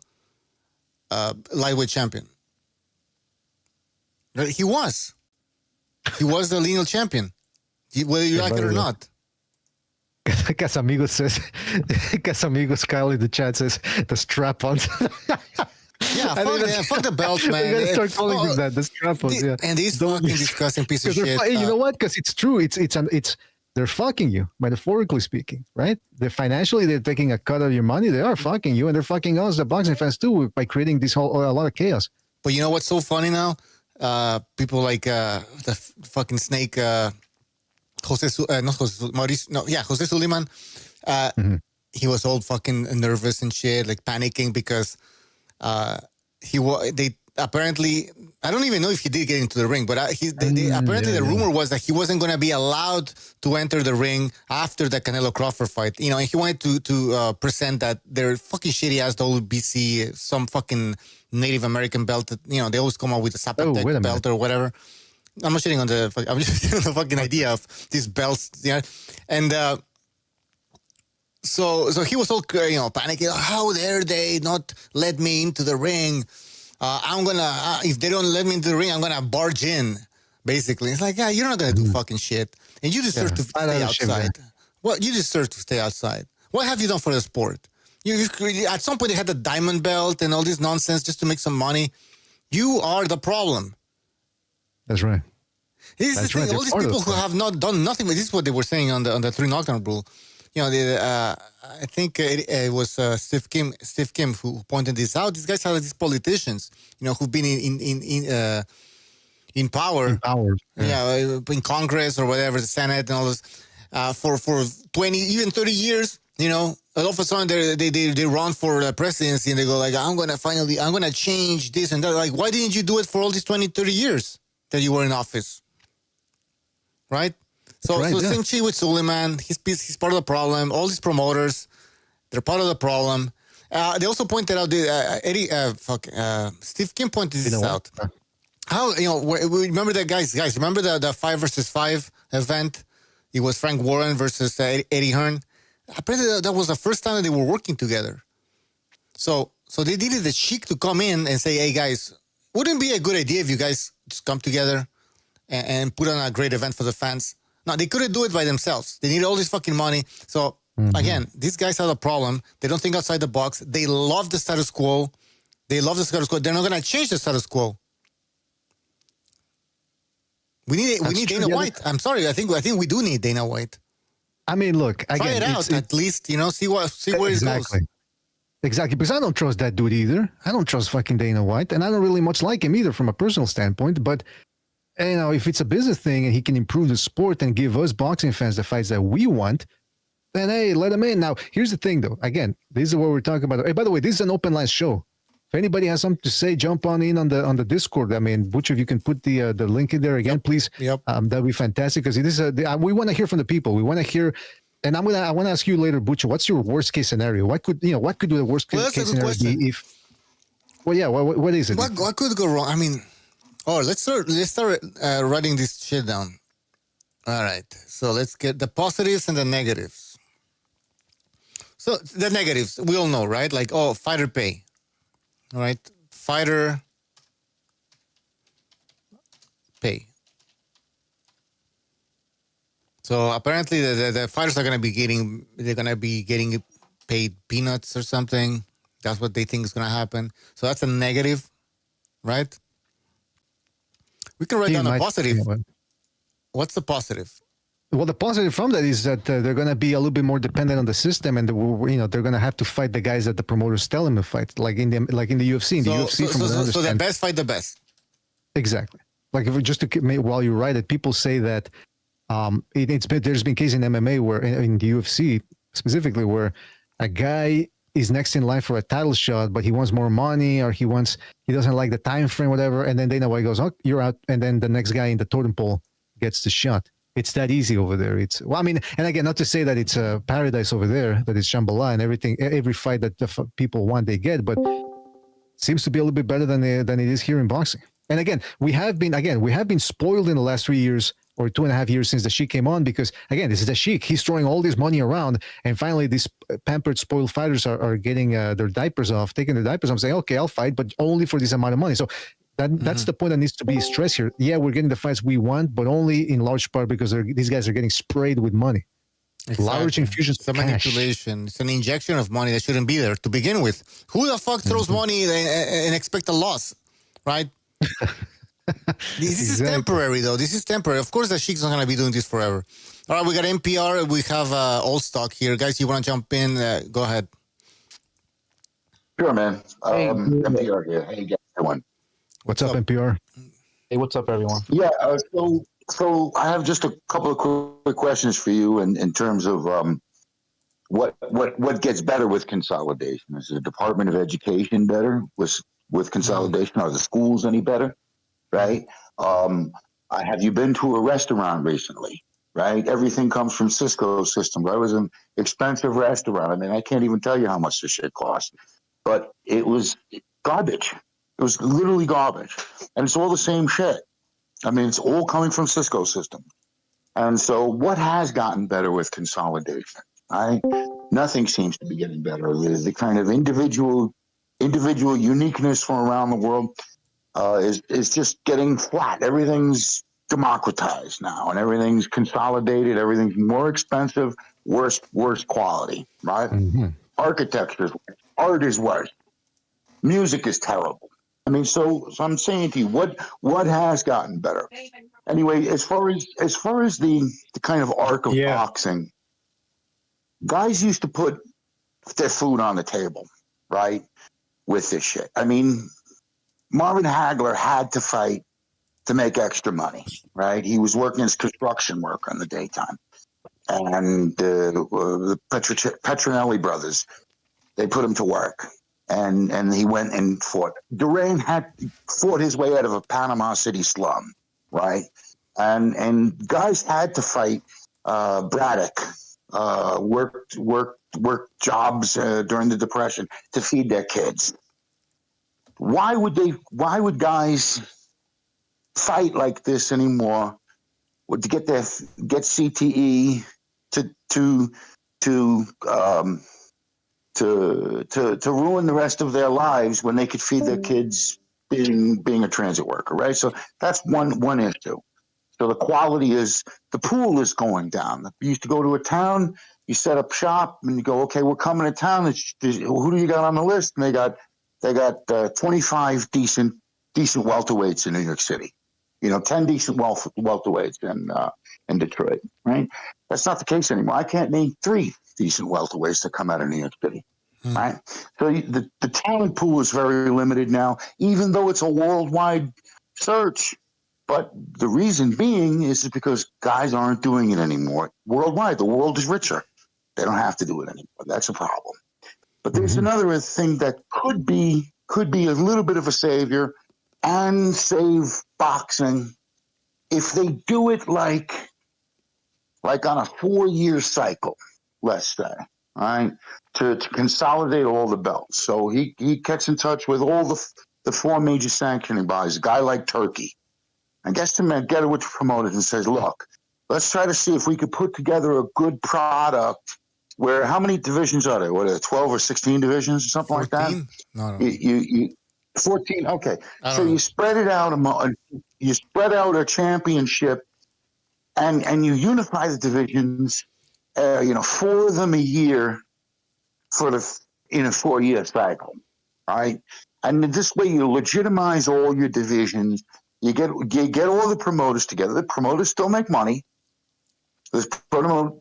lightweight champion? He was. He was the lineal champion, whether you like it or not. Casamigos says, Casamigos Kyle in the chat says, the strap-ons. Yeah, fuck the belt, man. We're gonna start calling them that, the strap-ons. Yeah, and these fucking disgusting piece of shit. You know what? Because it's true. It's they're fucking you, metaphorically speaking, right? They're taking a cut of your money. They are fucking you, and they're fucking us, the boxing fans too, by creating this a lot of chaos. But you know what's so funny now? People like the fucking snake. Jose Suleiman, he was all fucking nervous and shit, like panicking because they apparently, I don't even know if he did get into the ring, but apparently the rumor was that he wasn't going to be allowed to enter the ring after the Canelo Crawford fight. You know, and he wanted to present that their fucking shitty ass WBC, some fucking Native American belt. That, you know, they always come out with a Zapatec belt or whatever. I'm not shitting on I'm just shitting on the fucking idea of these belts, yeah. And so he was all panicking. How dare they not let me into the ring? I'm gonna if they don't let me into the ring, I'm gonna barge in. Basically, it's like, yeah, you're not gonna do fucking shit, and you deserve to stay outside. Well, you deserve to stay outside. What have you done for the sport? You at some point they had the diamond belt and all this nonsense just to make some money. You are the problem. That's right. This is the thing. All these people who have not done nothing. This is what they were saying on the 3 knockdown rule. You know, I think it was Steve Kim who pointed this out. These guys are these politicians, you know, who've been in power. In Congress or whatever, the Senate and all this, for 20, even 30 years. You know, all of a sudden they run for the presidency and they go like, I'm gonna change this and that. Like, why didn't you do it for all these 20, 30 years that you were in office? Right? So same shit with Suleiman. He's part of the problem. All these promoters, they're part of the problem. They also pointed out Steve Kim pointed this out. How, we remember that guys, remember the 5 versus 5 event? It was Frank Warren versus Eddie Hearn. Apparently that was the first time that they were working together. So they needed the Sheik to come in and say, hey guys, wouldn't it be a good idea if you guys just come together and put on a great event for the fans? No, they couldn't do it by themselves. They needed all this fucking money. So again, these guys have a problem. They don't think outside the box. They love the status quo. They're not going to change the status quo. We need Dana White. I'm sorry. I think we do need Dana White. I mean, look, try it out at least. See where it goes. Exactly, because I don't trust that dude either. I don't trust fucking Dana White, and I don't really much like him either from a personal standpoint. But if it's a business thing and he can improve the sport and give us boxing fans the fights that we want, then hey, let him in. Now, here's the thing, though. Again, this is what we're talking about. Hey, by the way, this is an open line show. If anybody has something to say, jump on in on the Discord. I mean, Butcher, if you can put the link in there again, please. Yep. That'd be fantastic because this is we want to hear from the people. We want to hear. And I want to ask you later, Butcher, what's your worst case scenario? What could the worst case scenario be if? Well, yeah. What is it? What could go wrong? I mean, let's start writing this shit down. All right. So let's get the positives and the negatives. So the negatives, we all know, right? Like, oh, fighter pay, right? Fighter pay. So apparently the fighters are going to be getting paid peanuts or something. That's what they think is going to happen. So that's a negative, right? We can write He down a might, positive. you know, What's the positive? well, the positive from that is that they're going to be a little bit more dependent on the system, and they're going to have to fight the guys that the promoters tell them to fight, like in the UFC. In the UFC, from what I So the understand, best fight the best. exactly. Like if we just to while you write it, people say that there's been cases in MMA where in the UFC specifically where a guy is next in line for a title shot, but he wants more money or he doesn't like the time frame, whatever, and then Dana White goes, "Oh, you're out," and then the next guy in the totem pole gets the shot. It's that easy over there. I mean, and again, not to say that it's a paradise over there, that it's Shambhala and everything, every fight that the people want, they get, but seems to be a little bit better than it is here in boxing. And again, we have been spoiled in the last 3 years or 2.5 years since the Sheik came on, because again, this is the Sheik. He's throwing all this money around, and finally, these pampered, spoiled fighters are getting their diapers off, taking their diapers off, saying, "Okay, I'll fight, but only for this amount of money." So that's the point that needs to be stressed here. Yeah, we're getting the fights we want, but only in large part because these guys are getting sprayed with money. Exactly. Large infusions of cash. Manipulation. It's an injection of money that shouldn't be there to begin with. Who the fuck throws money and expect a loss, right? This is temporary, though. This is temporary. Of course, the Sheik's not going to be doing this forever. All right, we got NPR. We have All Stock here. Guys, you want to jump in? Go ahead. Sure, man. NPR here. Hey, everyone. What's up, NPR? Hey, what's up, everyone? Yeah, so I have just a couple of quick questions for you in terms of what gets better with consolidation. Is the Department of Education better with consolidation? Are the schools any better? Right? Have you been to a restaurant recently? Right? Everything comes from Cisco's system. Right? It was an expensive restaurant. I mean, I can't even tell you how much this shit cost. But it was garbage. It was literally garbage. And it's all the same shit. I mean, it's all coming from Cisco's system. And so what has gotten better with consolidation? Nothing seems to be getting better. The kind of individual uniqueness from around the world is just getting flat. Everything's democratized now, and everything's consolidated. Everything's more expensive, worse quality, right? Mm-hmm. Architecture, art is worse. Music is terrible. I mean, so I'm saying to you, what has gotten better? Anyway, as far as the kind of arc of boxing, guys used to put their food on the table, right? With this shit. I mean, Marvin Hagler had to fight to make extra money, right? He was working as construction worker in the daytime. And the Petronelli brothers, they put him to work. And he went and fought. Duran had fought his way out of a Panama City slum, right? And guys had to fight. Braddock worked jobs during the Depression to feed their kids. Why would guys fight like this anymore? To get CTE to ruin the rest of their lives when they could feed their kids being a transit worker, right? So that's one issue. So the quality is, the pool is going down. You used to go to a town, you set up shop, and you go, okay, we're coming to town. Who do you got on the list? And they got 25 decent welterweights in New York City. 10 decent welterweights in Detroit, right? That's not the case anymore. I can't name 3 decent welterweights that come out of New York City, right? So the talent pool is very limited now, even though it's a worldwide search. But the reason being is because guys aren't doing it anymore worldwide. The world is richer. They don't have to do it anymore. That's a problem. But there's another thing that could be a little bit of a savior and save boxing if they do it like on a 4-year cycle, let's say, all right, to consolidate all the belts. So he gets in touch with all the 4 major sanctioning bodies, a guy like Turkey, and gets them together with the promoters and says, look, let's try to see if we could put together a good product where how many divisions are there? What are there, 12 or 16 divisions or something like that? 14? No. You 14. Okay, I so don't you know. spread it out you spread out a championship, and you unify the divisions. 4 of them a year for the in a 4-year cycle, right? And this way you legitimize all your divisions. You get all the promoters together. The promoters still make money. The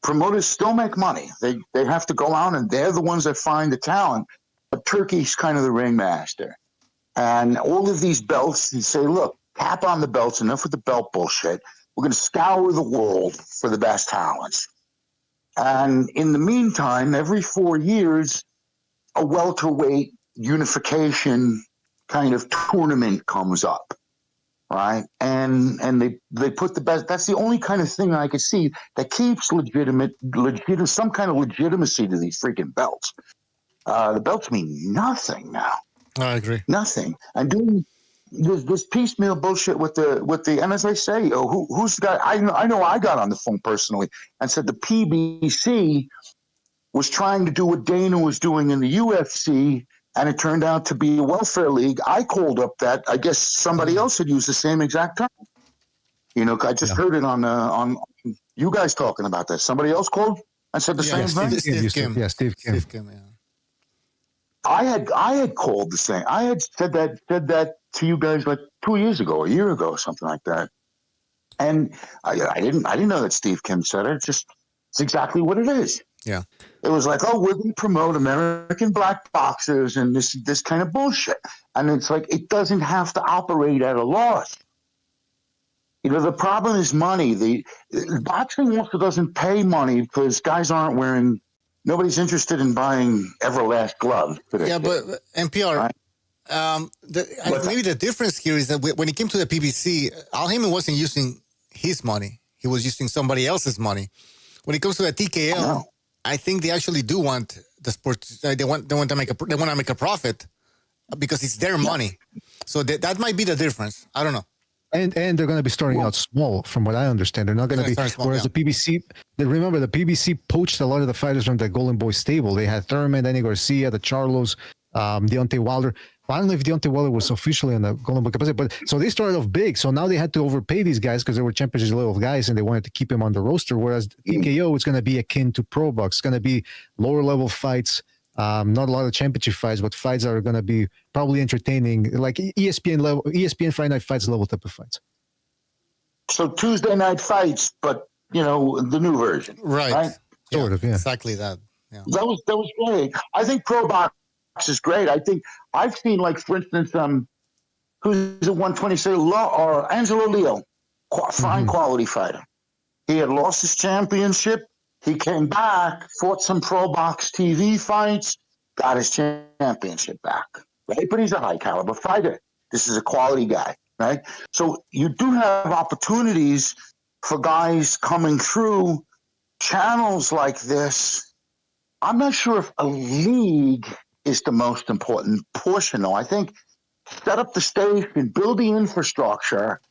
promoters still make money. They have to go out and they're the ones that find the talent. But Turkey's kind of the ringmaster. And all of these belts, you say, look, tap on the belts, enough with the belt bullshit. We're going to scour the world for the best talents. And in the meantime, every 4 years, a welterweight unification kind of tournament comes up, right? And they put the best. That's the only kind of thing I could see that keeps some kind of legitimacy to these freaking belts. The belts mean nothing now. I agree. Nothing. And doing this piecemeal bullshit with the and as I say, who's the guy? I know I got on the phone personally and said the PBC was trying to do what Dana was doing in the UFC, and it turned out to be a welfare league. I called up that. I guess somebody else had used the same exact term. I just heard it on you guys talking about that. Somebody else called and said the same thing. Steve Kim. Yeah, Steve Kim. Steve Kim, yeah. I had called the same. I had said that to you guys like 2 years ago, a year ago, something like that. And I didn't know that Steve Kim said it. It's exactly what it is. Yeah. It was like, oh, we're going to promote American black boxers and this kind of bullshit. And it's like, it doesn't have to operate at a loss. The problem is money. The boxing also doesn't pay money because guys aren't wearing. Nobody's interested in buying Everlast gloves. Yeah, but NPR. Right? Maybe the difference here is that when it came to the PBC, Al Heyman wasn't using his money; he was using somebody else's money. When it comes to the TKO, I think they actually do want the sport. They want to make a profit because it's their money. So that might be the difference. I don't know. And they're going to be starting out small, from what I understand. They're not going to be. Whereas the PBC, remember the PBC poached a lot of the fighters from the Golden Boy stable. They had Thurman, Danny Garcia, the Charlos, Deontay Wilder. I don't know if Deontay Wilder was officially on the Golden Boy capacity, but so they started off big. So now they had to overpay these guys because they were championship level guys, and they wanted to keep him on the roster. Whereas TKO is going to be akin to Pro Box. It's going to be lower level fights. Not a lot of championship fights, but fights that are going to be probably entertaining, like ESPN Friday Night Fights level type of fights. So Tuesday night fights, but the new version, right? Sort of, yeah. Exactly that. Yeah. That was great. I think Pro Box is great. I think I've seen, like, for instance, who's a 126 or Angelo Leo, fine quality fighter. He had lost his championship. He came back, fought some Pro Box TV fights, got his championship back, right? But he's a high caliber fighter. This is a quality guy, right? So you do have opportunities for guys coming through channels like this. I'm not sure if a league is the most important portion, though. I think set up the stage and build the infrastructure.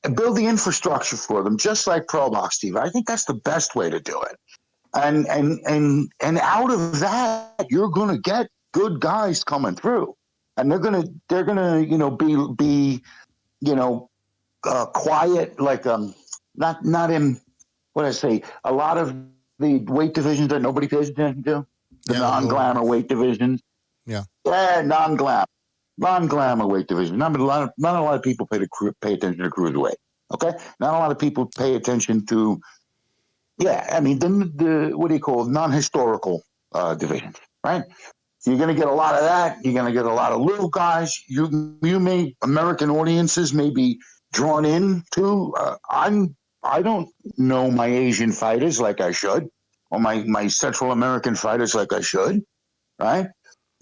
And build the infrastructure for them, just like Pro Box TV. I think that's the best way to do it. And out of that, you're going to get good guys coming through, and they're gonna be quiet, like not in what I say. A lot of the weight divisions that nobody pays attention to, the non-glamour weight divisions. Yeah, non-glamour weight division. Not a lot of people pay attention to cruiserweight. Okay, not a lot of people pay attention to. Yeah, I mean the what do you call it? Non-historical divisions, right? You're going to get a lot of that. You're going to get a lot of little guys. You may American audiences may be drawn into. I don't know my Asian fighters like I should, or my Central American fighters like I should, right?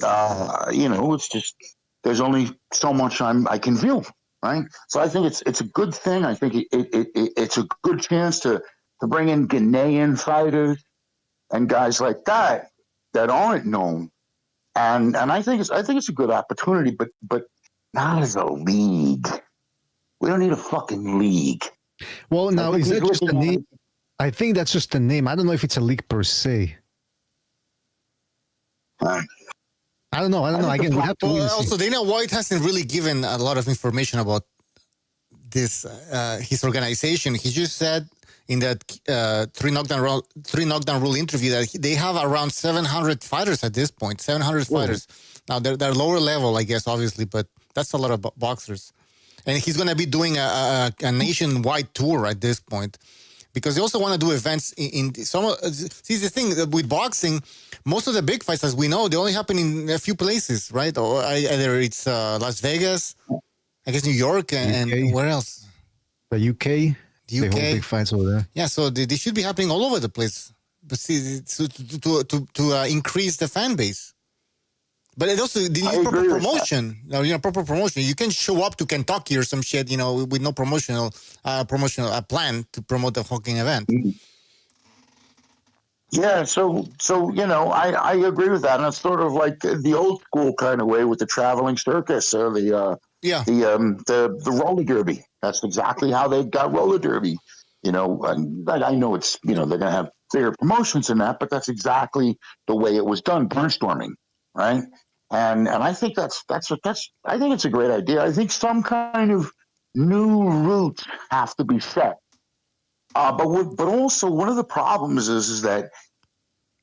It's just. There's only so much I can view, right? So I think it's a good thing. I think it's a good chance to bring in Ghanaian fighters and guys like that aren't known, and I think it's a good opportunity, but not as a league. We don't need a fucking league. Well, now is that just a name? I think that's just a name. I don't know if it's a league per se. Uh, I don't know. think Again, we have to wait Well, and see. also Dana White hasn't really given a lot of information about this his organization. He just said in that three knockdown rule interview that they have around 700 fighters at this point. 700 fighters. Now they're lower level, I guess, obviously, but that's a lot of boxers. And he's going to be doing a nationwide tour at this point, because they also want to do events in some. See, the thing with boxing, most of the big fights, as we know, they only happen in a few places, right? Or either it's Las Vegas, I guess New York, and UK. where else? The UK, The they hold UK. big fights over there. Yeah, so they should be happening all over the place. But see, to increase the fan base. But it also they I need proper agree with that. promotion. Proper promotion. You can show up to Kentucky or some shit, with no promotional plan to promote the fucking event. Yeah, so I agree with that, and it's sort of like the old school kind of way with the traveling circus or Yeah, the roller derby. That's exactly how they got roller derby. And I know it's they're gonna have bigger promotions in that, but that's exactly the way it was done, barnstorming, right? And I think that's I think it's a great idea. I think some kind of new routes have to be set. But also one of the problems is that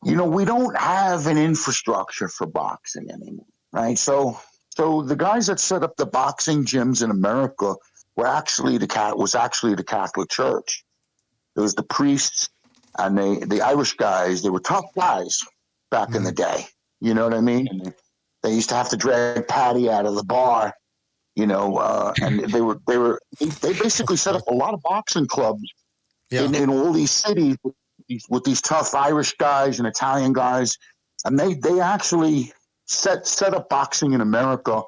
we don't have an infrastructure for boxing anymore, right? So the guys that set up the boxing gyms in America was actually the Catholic Church. It was the priests and the Irish guys. They were tough guys back in the day. You know what I mean? And they used to have to drag Patty out of the bar. And they basically set up a lot of boxing clubs yeah. in all these cities with these tough Irish guys and Italian guys, and they actually set up boxing in America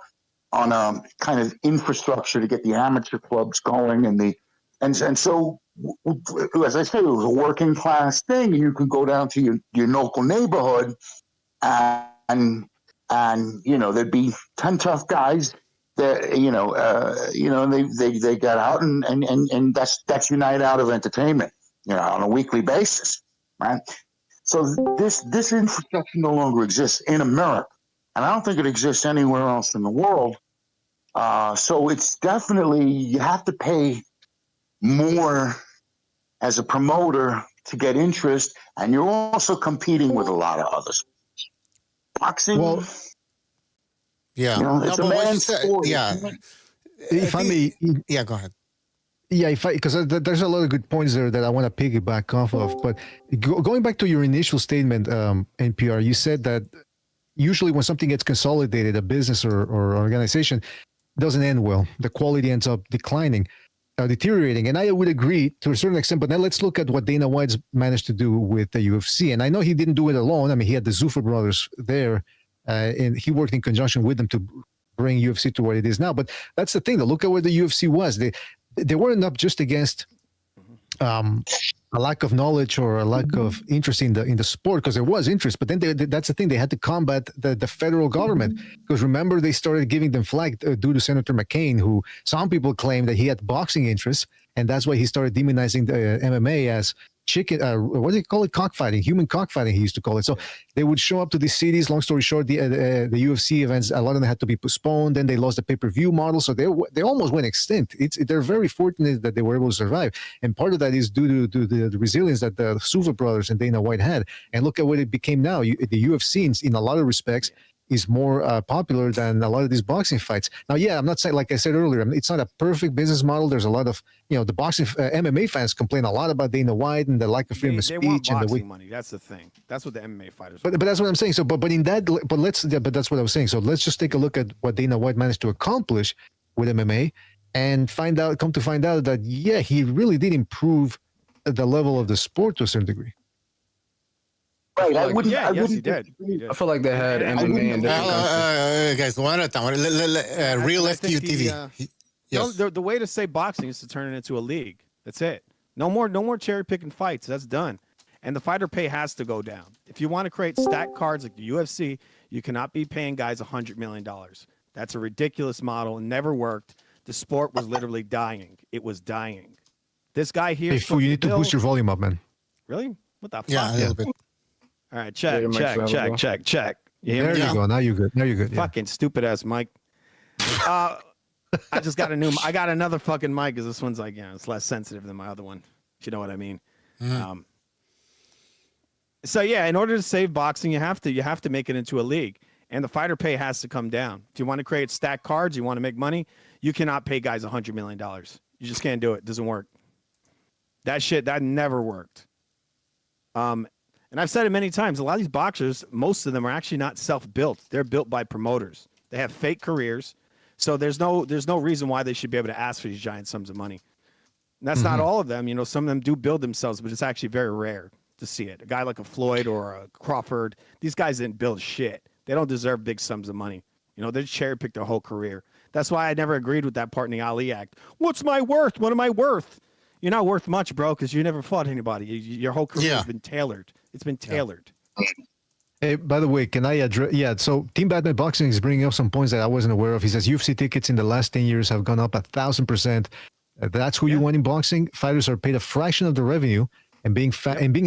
on a kind of infrastructure to get the amateur clubs going, and so as I said, it was a working class thing. You could go down to your local neighborhood, and there'd be 10 tough guys that they got out and that's your night out of entertainment, on a weekly basis, right? So this infrastructure no longer exists in America, and I don't think it exists anywhere else in the world. So it's definitely, you have to pay more as a promoter to get interest, and you're also competing with a lot of others. Boxing, Well, Yeah. it's No, a but what you man's said, sport. yeah. if I may, Yeah, go ahead. yeah, because there's a lot of good points there that I want to piggyback off of. But going back to your initial statement, NPR, you said that usually when something gets consolidated, a business or organization doesn't end well. The quality ends up declining, deteriorating. And I would agree to a certain extent. But now let's look at what Dana White's managed to do with the UFC. And I know he didn't do it alone. I mean, he had the Zuffa brothers there, and he worked in conjunction with them to bring UFC to what it is now. But that's the thing, though. Look at where the UFC was. They weren't up just against a lack of knowledge or a lack of interest in the sport, because there was interest. But then that's the thing, they had to combat the federal government, because remember, they started giving them flack due to Senator McCain, who some people claim that he had boxing interests, and that's why he started demonizing the MMA as chicken, what do you call it, cockfighting, human cockfighting, he used to call it. So they would show up to these cities. Long story short, the UFC events, a lot of them had to be postponed. Then they lost the pay-per-view model, so they almost went extinct. They're very fortunate that they were able to survive, and part of that is due to the resilience that the Zuffa brothers and Dana White had. And look at what it became now. The UFC, in a lot of respects, is more popular than a lot of these boxing fights. Now, yeah, I'm not saying, like I said earlier, it's not a perfect business model. There's a lot of, the boxing MMA fans complain a lot about Dana White and the lack of freedom of They want speech and the way. boxing money. That's the thing. That's what the MMA fighters. But that's what I'm saying. So, but in that, but that's what I was saying. So let's just take a look at what Dana White managed to accomplish with MMA, and come to find out that he really did improve the level of the sport to a certain degrty. Right, I Like- wouldn't. Yeah, I yes, wouldn't he did. disagree. He did. I feel like they had MMA in different countries. Guys, one at a time. Real I think FTU No, Yes. the way to say boxing is to turn it into a league. That's it. No more cherry picking fights. That's done. And the fighter pay has to go down. If you want to create stack cards like the UFC, you cannot be paying guys $100 million. That's a ridiculous model. It never worked. The sport was literally dying. It was dying. This guy here. Hey, Fu, you need to boost your volume up, man. Really? What the fuck? Yeah, a little bit. All right, Yeah, check, your mic's check, level, check, bro. check, check. You hear There me? you go. Now you're good. Now you're good. Yeah. Fucking stupid ass mic. I just got I got another fucking mic because this one's like, it's less sensitive than my other one. If you know what I mean. So yeah, in order to save boxing, you have to make it into a league, and the fighter pay has to come down. If you want to create stack cards, you want to make money, you cannot pay guys $100 million. You just can't do it. It doesn't work. That never worked. And I've said it many times. A lot of these boxers, most of them are actually not self-built. They're built by promoters. They have fake careers. So there's no reason why they should be able to ask for these giant sums of money. And that's not all of them. Some of them do build themselves, but it's actually very rare to see it. A guy like a Floyd or a Crawford, these guys didn't build shit. They don't deserve big sums of money. They cherry-picked their whole career. That's why I never agreed with that part in the Ali Act. What's my worth? What am I worth? You're not worth much, bro, because you never fought anybody. Your whole career has been tailored. It's been tailored. Hey, by the way, can I address? Yeah, so Team Batman Boxing is bringing up some points that I wasn't aware of. He says UFC tickets in the last 10 years have gone up 1,000%. That's who you want in boxing. Fighters are paid a fraction of the revenue, and being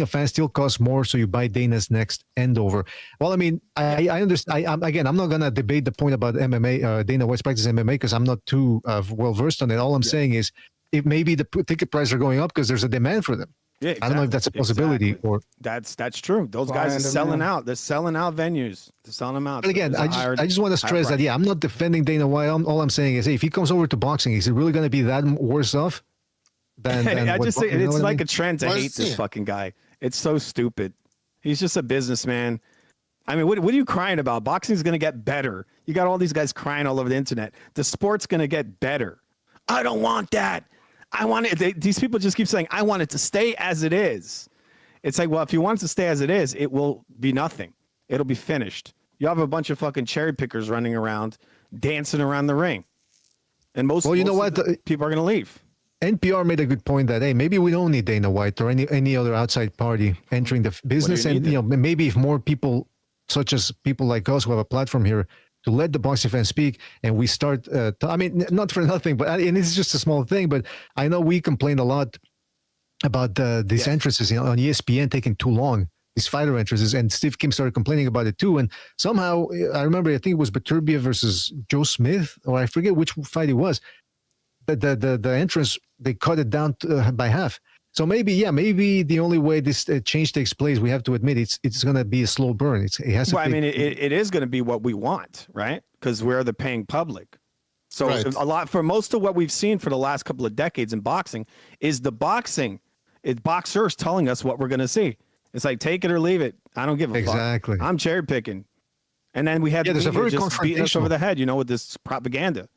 a fan still costs more. So you buy Dana's next end over. Well, I mean, I understand. I'm not gonna debate the point about MMA, Dana White's practice MMA, because I'm not too well versed on it. All I'm saying is, if maybe the ticket prices are going up because there's a demand for them. Yeah, exactly. I don't know if that's a possibility or that's true. Those guys are selling out. They're selling out venues. They're selling them out. But again, I just want to stress that I'm not defending Dana White. All I'm saying is, hey, if he comes over to boxing, is it really going to be that worse off? I just say it's like a trend to hate this fucking guy. It's so stupid. He's just a businessman. I mean, what are you crying about? Boxing's going to get better. You got all these guys crying all over the internet. The sport's going to get better. I don't want that. I want it. These people just keep saying, I want it to stay as it is. It's like, well, if you want it to stay as it is, it will be nothing. It'll be finished. You have a bunch of fucking cherry pickers running around, dancing around the ring. And most people are going to leave. NPR made a good point that, hey, maybe we don't need Dana White or any other outside party entering the business. And, maybe if more people, such as people like us who have a platform here, to let the boxing fans speak, and we start, not for nothing, but and it's just a small thing, but I know we complained a lot about these entrances on ESPN taking too long, these fighter entrances, and Steve Kim started complaining about it too. And somehow, I remember, I think it was Baturbia versus Joe Smith, or I forget which fight it was, the entrance, they cut it down by half. So maybe the only way this change takes place, we have to admit, it's going to be a slow burn. It has to. Well, it is going to be what we want, right? Because we're the paying public. So for most of what we've seen for the last couple of decades in boxing is it's boxers telling us what we're going to see. It's like, take it or leave it. I don't give a fuck. Exactly. I'm cherry picking. And then we have there's a very just beating us over the head, with this propaganda.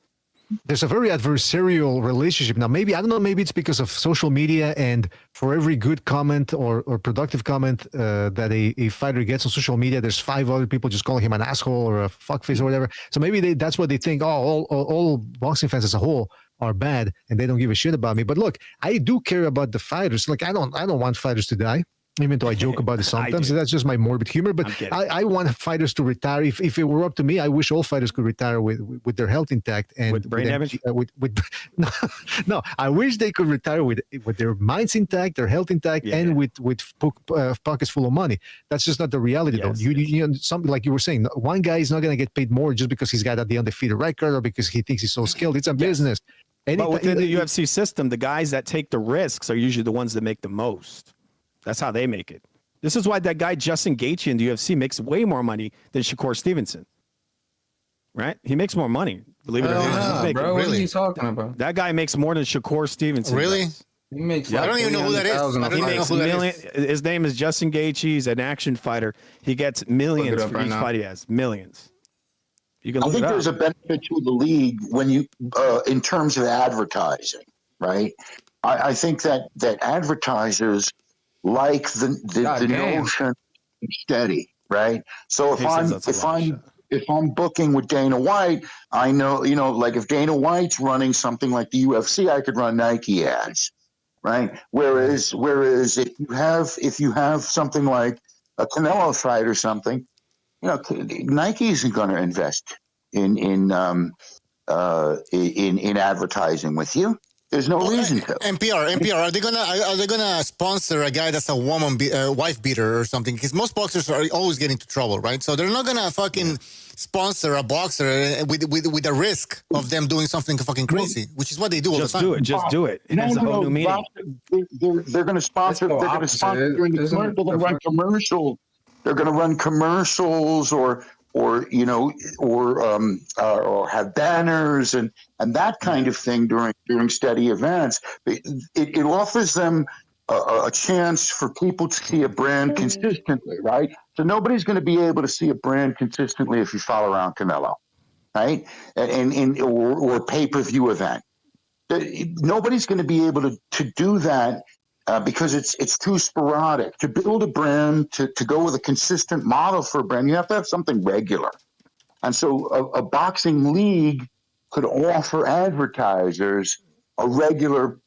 There's a very adversarial relationship now. Maybe, I don't know, maybe it's because of social media, and for every good comment or productive comment that a fighter gets on social media, there's 5 other people just calling him an asshole or a fuckface or whatever. So maybe that's what they think. Oh, all boxing fans as a whole are bad, and they don't give a shit about me. But look, I do care about the fighters. Like, I don't want fighters to die. Even though I joke about it sometimes, that's just my morbid humor. But I want fighters to retire. If it were up to me, I wish all fighters could retire with their health intact and with brain damage. No, I wish they could retire with their minds intact, their health intact, and with pockets full of money. That's just not the reality, though. Something like you were saying, one guy is not going to get paid more just because he's got the undefeated record or because he thinks he's so skilled. It's a business. But within the UFC system, the guys that take the risks are usually the ones that make the most. That's how they make it. This is why that guy Justin Gaethje in the UFC makes way more money than Shakur Stevenson. Right? He makes more money. Believe it or not. Bro, what are you talking about? That guy makes more than Shakur Stevenson. Really? Does. He makes. I don't even know who that is. He makes millions. His name is Justin Gaethje. He's an action fighter. He gets millions for each fight he has. Millions. You can. I think there's a benefit to the league when you, in terms of advertising, right? I think that advertisers like the notion of steady, right? So if I'm booking with Dana White, I know, like if Dana White's running something like the UFC, I could run Nike ads, right? Whereas if you have something like a Canelo fight or something, Nike isn't going to invest in advertising with you. There's no reason to. NPR, are they gonna sponsor a guy that's a wife beater or something? Because most boxers are always getting into trouble, right? So they're not gonna fucking sponsor a boxer with the risk of them doing something fucking crazy, which is what they do all the time. Just do it. It has a whole new meaning. They're going to sponsor. They're going to sponsor during the commercial. They're going to run commercials. They're going to run commercials, or have banners and that kind of thing during steady events. It offers them a chance for people to see a brand consistently, right? So nobody's going to be able to see a brand consistently if you follow around Canelo, right? Or pay-per-view event. Nobody's going to be able to do that because it's too sporadic. To build a brand, to go with a consistent model for a brand, you have to have something regular. And so a boxing league could offer advertisers a regular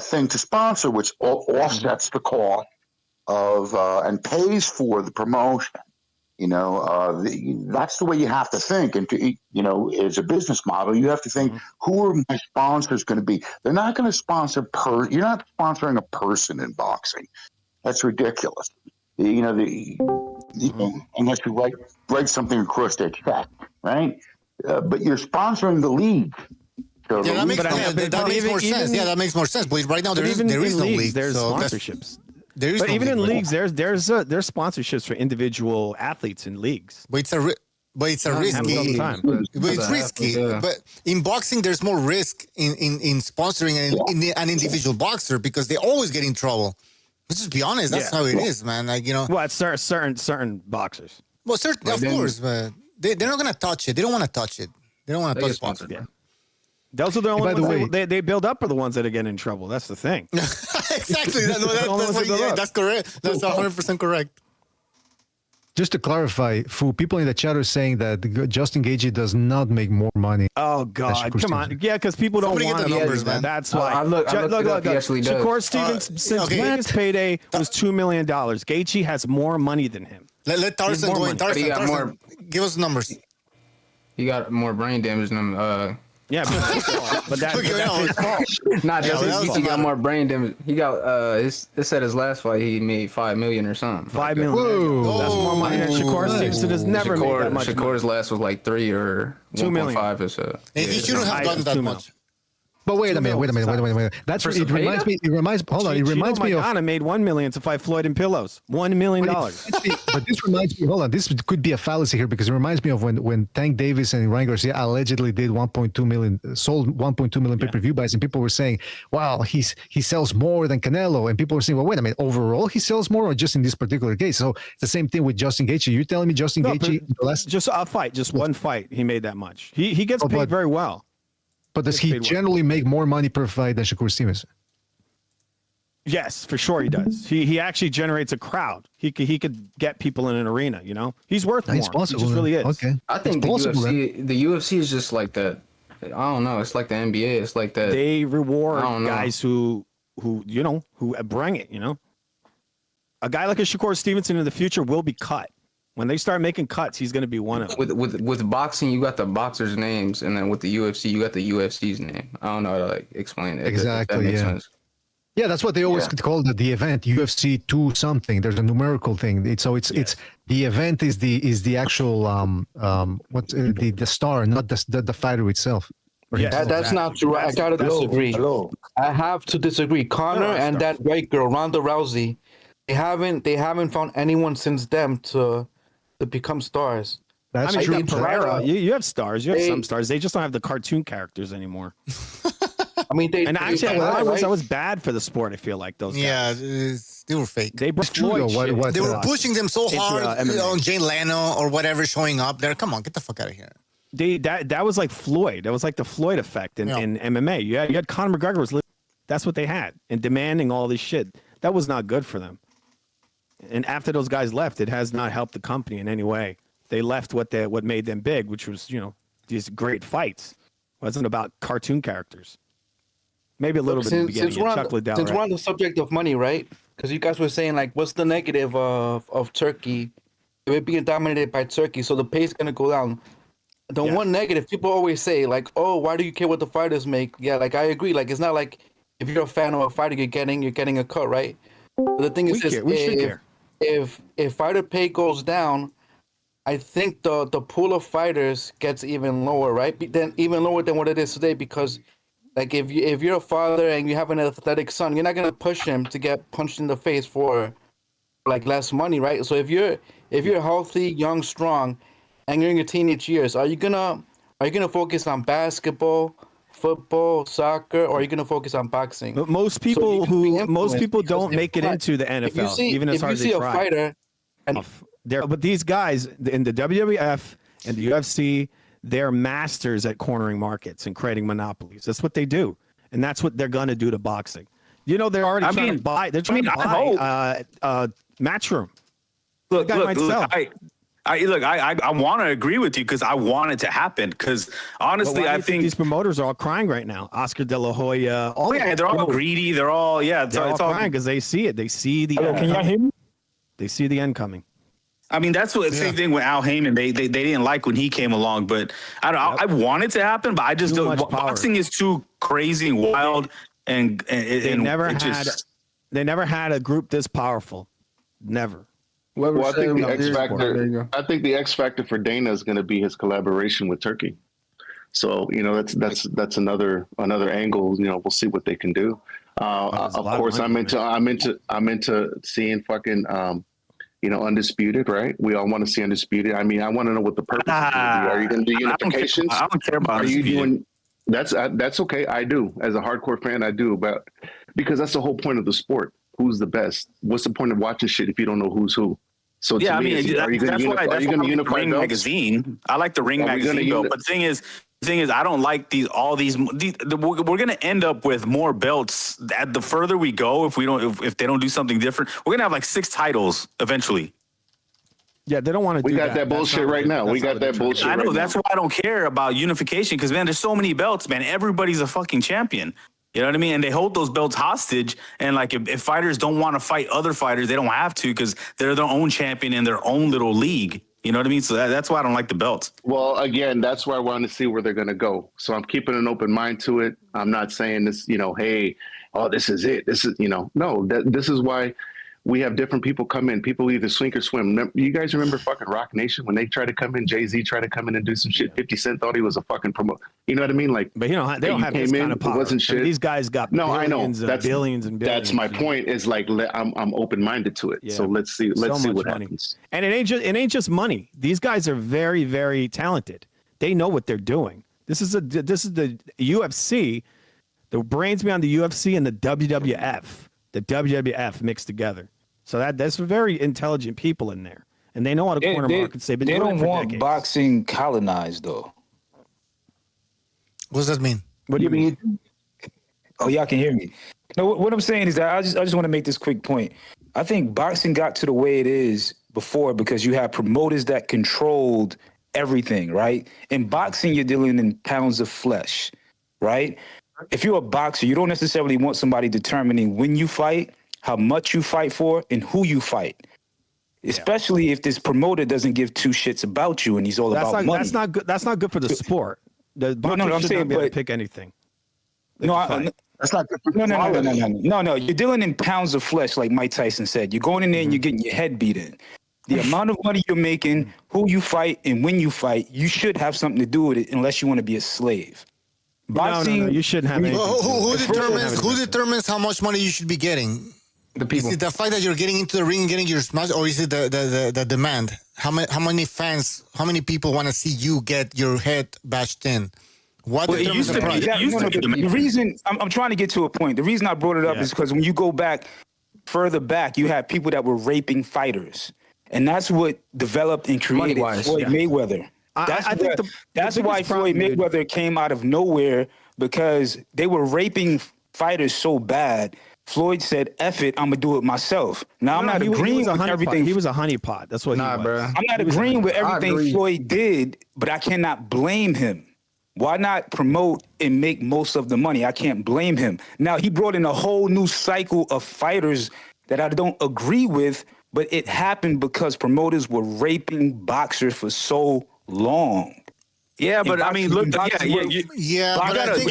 thing to sponsor, which offsets the cost of and pays for the promotion. That's the way you have to think. And as a business model, you have to think, who are my sponsors going to be? They're not going to sponsor you're not sponsoring a person in boxing. That's ridiculous. Unless you write something across their check, right? But you're sponsoring the league. So that makes more sense. Yeah, that makes more sense. But right now there is no league. There's so sponsorships. But even in leagues, there's sponsorships for individual athletes in leagues. But it's risky. But it's risky. Yeah. But in boxing, there's more risk in sponsoring an individual boxer because they always get in trouble. Let's just be honest. That's how it is, man. Well, it's certain boxers. Well, of course, but they're not gonna touch it. They don't want to touch it. They don't want to touch sponsored. it. Yeah. Those are the only by the ones way- they build up are the ones that are getting in trouble. That's the thing. Exactly. That's correct. That's 100% correct. Just to clarify, Fu, people in the chat are saying that Justin Gaethje does not make more money. Oh God, come on. Yeah, because people don't Somebody get want the him. numbers, man. That's why. I looked it up. He actually does. Shakur Stevens, since biggest payday was $2 million. Gaethje has more money than him. Let Tarzan go in. Tarzan, give us the numbers. He got more brain damage than Yeah, but that's his fault. not just that was he got more brain damage. He got it said his last fight he made $5 million or something. $5 million. Whoa. That's more money than Shakur Stevenson has never made that much. Shakur's last was like 3 or 2 million. 1.5 or so. And he shouldn't have gotten that much. But wait a minute. That's For it. Reminds me. It reminds. Hold on. It reminds me of. Magana made $1 million to fight Floyd in pillows. $1 million. But this reminds me. Hold on. This could be a fallacy here because it reminds me of when Tank Davis and Ryan Garcia allegedly did 1.2 million, sold 1.2 million pay-per-view buys, and people were saying, "Wow, he sells more than Canelo," and people were saying, "Well, wait a minute. Overall, he sells more, or just in this particular case?" So it's the same thing with Justin Gaethje. You're telling me Justin Gaethje, Just a fight, just one fight, he made that much. He gets paid very well. but does he generally make more money per fight than Shakur Stevenson? Yes, for sure he does. He actually generates a crowd. He could get people in an arena. He's worth more. He just really is. Okay. I think the UFC is just like that. I don't know. It's like the NBA. It's like that. They reward guys who bring it. A guy like a Shakur Stevenson in the future will be cut. When they start making cuts, he's going to be one of them. With boxing, you got the boxers' names, and then with the UFC, you got the UFC's name. I don't know how to explain it. Exactly. If that makes sense. Yeah, that's what they always call the event, UFC 2 something. There's a numerical thing. It's the event is the actual the star, not the fighter itself. That's not true. I gotta disagree. I have to disagree. Conor and that white girl, Ronda Rousey, they haven't found anyone since them to become stars. That's I mean, true. Pereira, you have stars. You have some stars. They just don't have the cartoon characters anymore. I mean, that was bad for the sport. I feel like those guys. Yeah, they were fake. They brought true, Floyd though. shit. They were pushing them so hard on Jay Leno or whatever showing up there. Come on, get the fuck out of here. That was like Floyd. That was like the Floyd effect in MMA. You had Conor McGregor that's what they had, and demanding all this shit. That was not good for them. And after those guys left, it has not helped the company in any way. They left what made them big, which was these great fights. It wasn't about cartoon characters. Maybe a little bit in the beginning. Since we're on the subject of money, right? Because you guys were saying like, what's the negative of Turkey? It being dominated by Turkey, so the pay's gonna go down. the Yeah. one negative people always say, like, "Oh, why do you care what the fighters make?" Yeah, like I agree. Like it's not like if you're a fan of a fighter, you're getting a cut, right? But the thing is, We care. We should care. if fighter pay goes down, I think the pool of fighters gets even lower, right? Then even lower than what it is today, because like if you're a father and you have an athletic son, you're not gonna push him to get punched in the face for like less money, right? So if you're healthy, young, strong, and you're in your teenage years, are you gonna focus on basketball, football, soccer, or are you gonna focus on boxing? But most So you're people gonna be most influenced people because don't make it into the NFL, even as if hard you as see they a try. fighter, and But these guys in the WWF and the UFC, they're masters at cornering markets and creating monopolies. That's what they do, and that's what they're gonna do to boxing. You know, they're already trying to buy. They're trying to buy Matchroom. Look, guy look, might look. sell. I want to agree with you because I want it to happen. Because But honestly, why do I you think these promoters are all crying right now. Oscar De La Hoya. All they're all greedy. They're all it's they're all all. crying because they see it. They see the. Hello, end can y'all coming. hear me? They see the end coming. I mean, that's what same thing with Al Heyman. They didn't like when he came along, but I don't. I want it to happen, but I just Too don't. much power. Boxing is too crazy and wild, and They and never it had. just- They never had a group this powerful. Never. Whoever Well, I think the said- X There you factor. go. I think the X factor for Dana is going to be his collaboration with Turkey. So that's another angle. We'll see what they can do. there's a Of lot of course, money I'm into seeing fucking Undisputed, right? We all want to see Undisputed. I mean, I want to know what the purpose is going to be. Are you going to do unifications? I don't care about Are you Undisputed. doing? That's okay. I do, as a hardcore fan, I do, but because that's the whole point of the sport. Who's the best? What's the point of watching shit if you don't know who's who? So to Yeah, I me, mean, are you going that's to why I like unify Ring belts? Magazine. I like the Ring Are we gonna Magazine belt, uni- but the thing is, I don't like we're going to end up with more belts. At the further we go, if they don't do something different, we're going to have like 6 titles eventually. Yeah, they don't want to. We do got that. that That's bullshit not what right they- now. that's We not got what they're that trying to bullshit I know right that's now. why I don't care about unification because man, there's so many belts, man. Everybody's a fucking champion. You know what I mean? And they hold those belts hostage. And like if fighters don't want to fight other fighters, they don't have to because they're their own champion in their own little league. You know what I mean? So that's why I don't like the belts. Well, again, that's where I want to see where they're going to go. So I'm keeping an open mind to it. I'm not saying this, hey, this is it. This is, no, this is why we have different people come in. People either sink or swim. You guys remember fucking Rock Nation when they tried to come in? Jay-Z tried to come in and do some shit. 50 Cent thought he was a fucking promoter. You know what I mean? Like, But they don't you have this came kind in, of power. it wasn't I mean, shit. these guys got No, I know. billions and billions and billions. That's my point. Is like I'm open minded to it. Yeah. So let's see. So Let's see much what money. happens. And it ain't just money. These guys are very, very talented. They know what they're doing. This is the UFC, the brains behind the UFC and the WWF. The WWF mixed together. So that's very intelligent people in there, and they know how to corner markets. They've been They doing don't it for want decades. boxing colonized though. What does that mean? What do you mean? Oh, y'all can hear me. No, what I'm saying is that I just want to make this quick point. I think boxing got to the way it is before because you have promoters that controlled everything, right? In boxing, you're dealing in pounds of flesh, right? If you're a boxer, you don't necessarily want somebody determining when you fight, how much you fight for, and who you fight. Especially if this promoter doesn't give 2 shits about you and he's all about money. That's not good. That's not good for the sport. The boxers I'm should saying, not be able to but- pick anything. That's not good for No. You're dealing in pounds of flesh, like Mike Tyson said. You're going in there and you're getting your head beat in. The amount of money you're making, who you fight, and when you fight, you should have something to do with it, unless you want to be a slave. No, you shouldn't have anything. Well, who to do with it. determines how much money you should be getting? The Is people. it the fact that you're getting into the ring and getting your smash, or is it the demand? How many fans? How many people want to see you get your head bashed in? What Well, it determines used the to be- price? it used to be the reason I'm trying to get to a point. The reason I brought it up Yeah. is because when you go back further back, you had people that were raping fighters, and that's what developed and created Money-wise, Floyd yeah. Mayweather. I think That's the why biggest Floyd problem, dude- Mayweather came out of nowhere, because they were raping fighters so bad. Floyd said, "F it, I'm gonna do it myself." Now I'm not agreeing with everything. He was a honeypot. That's what he was. Bruh. I'm not agreeing with everything agree. Floyd did, but I cannot blame him. Why not promote and make most of the money? I can't blame him. Now, he brought in a whole new cycle of fighters that I don't agree with, but it happened because promoters were raping boxers for so long. Yeah, but I mean, look, Yeah, Box- but I think,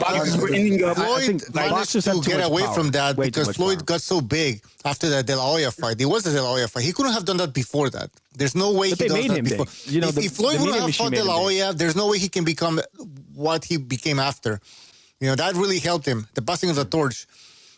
Boxers were ending up. Floyd managed boxers have to too get much away power. from that Way too because much Floyd power. got so big after the De La Hoya fight. It was the De La Hoya fight. He couldn't have done that before that. There's no way But he they does made that him before. big. You know, if Floyd the wouldn't media have machine fought made De La him big. Hoya, there's no way he can become what he became after. You know, that really helped him, the passing of the torch.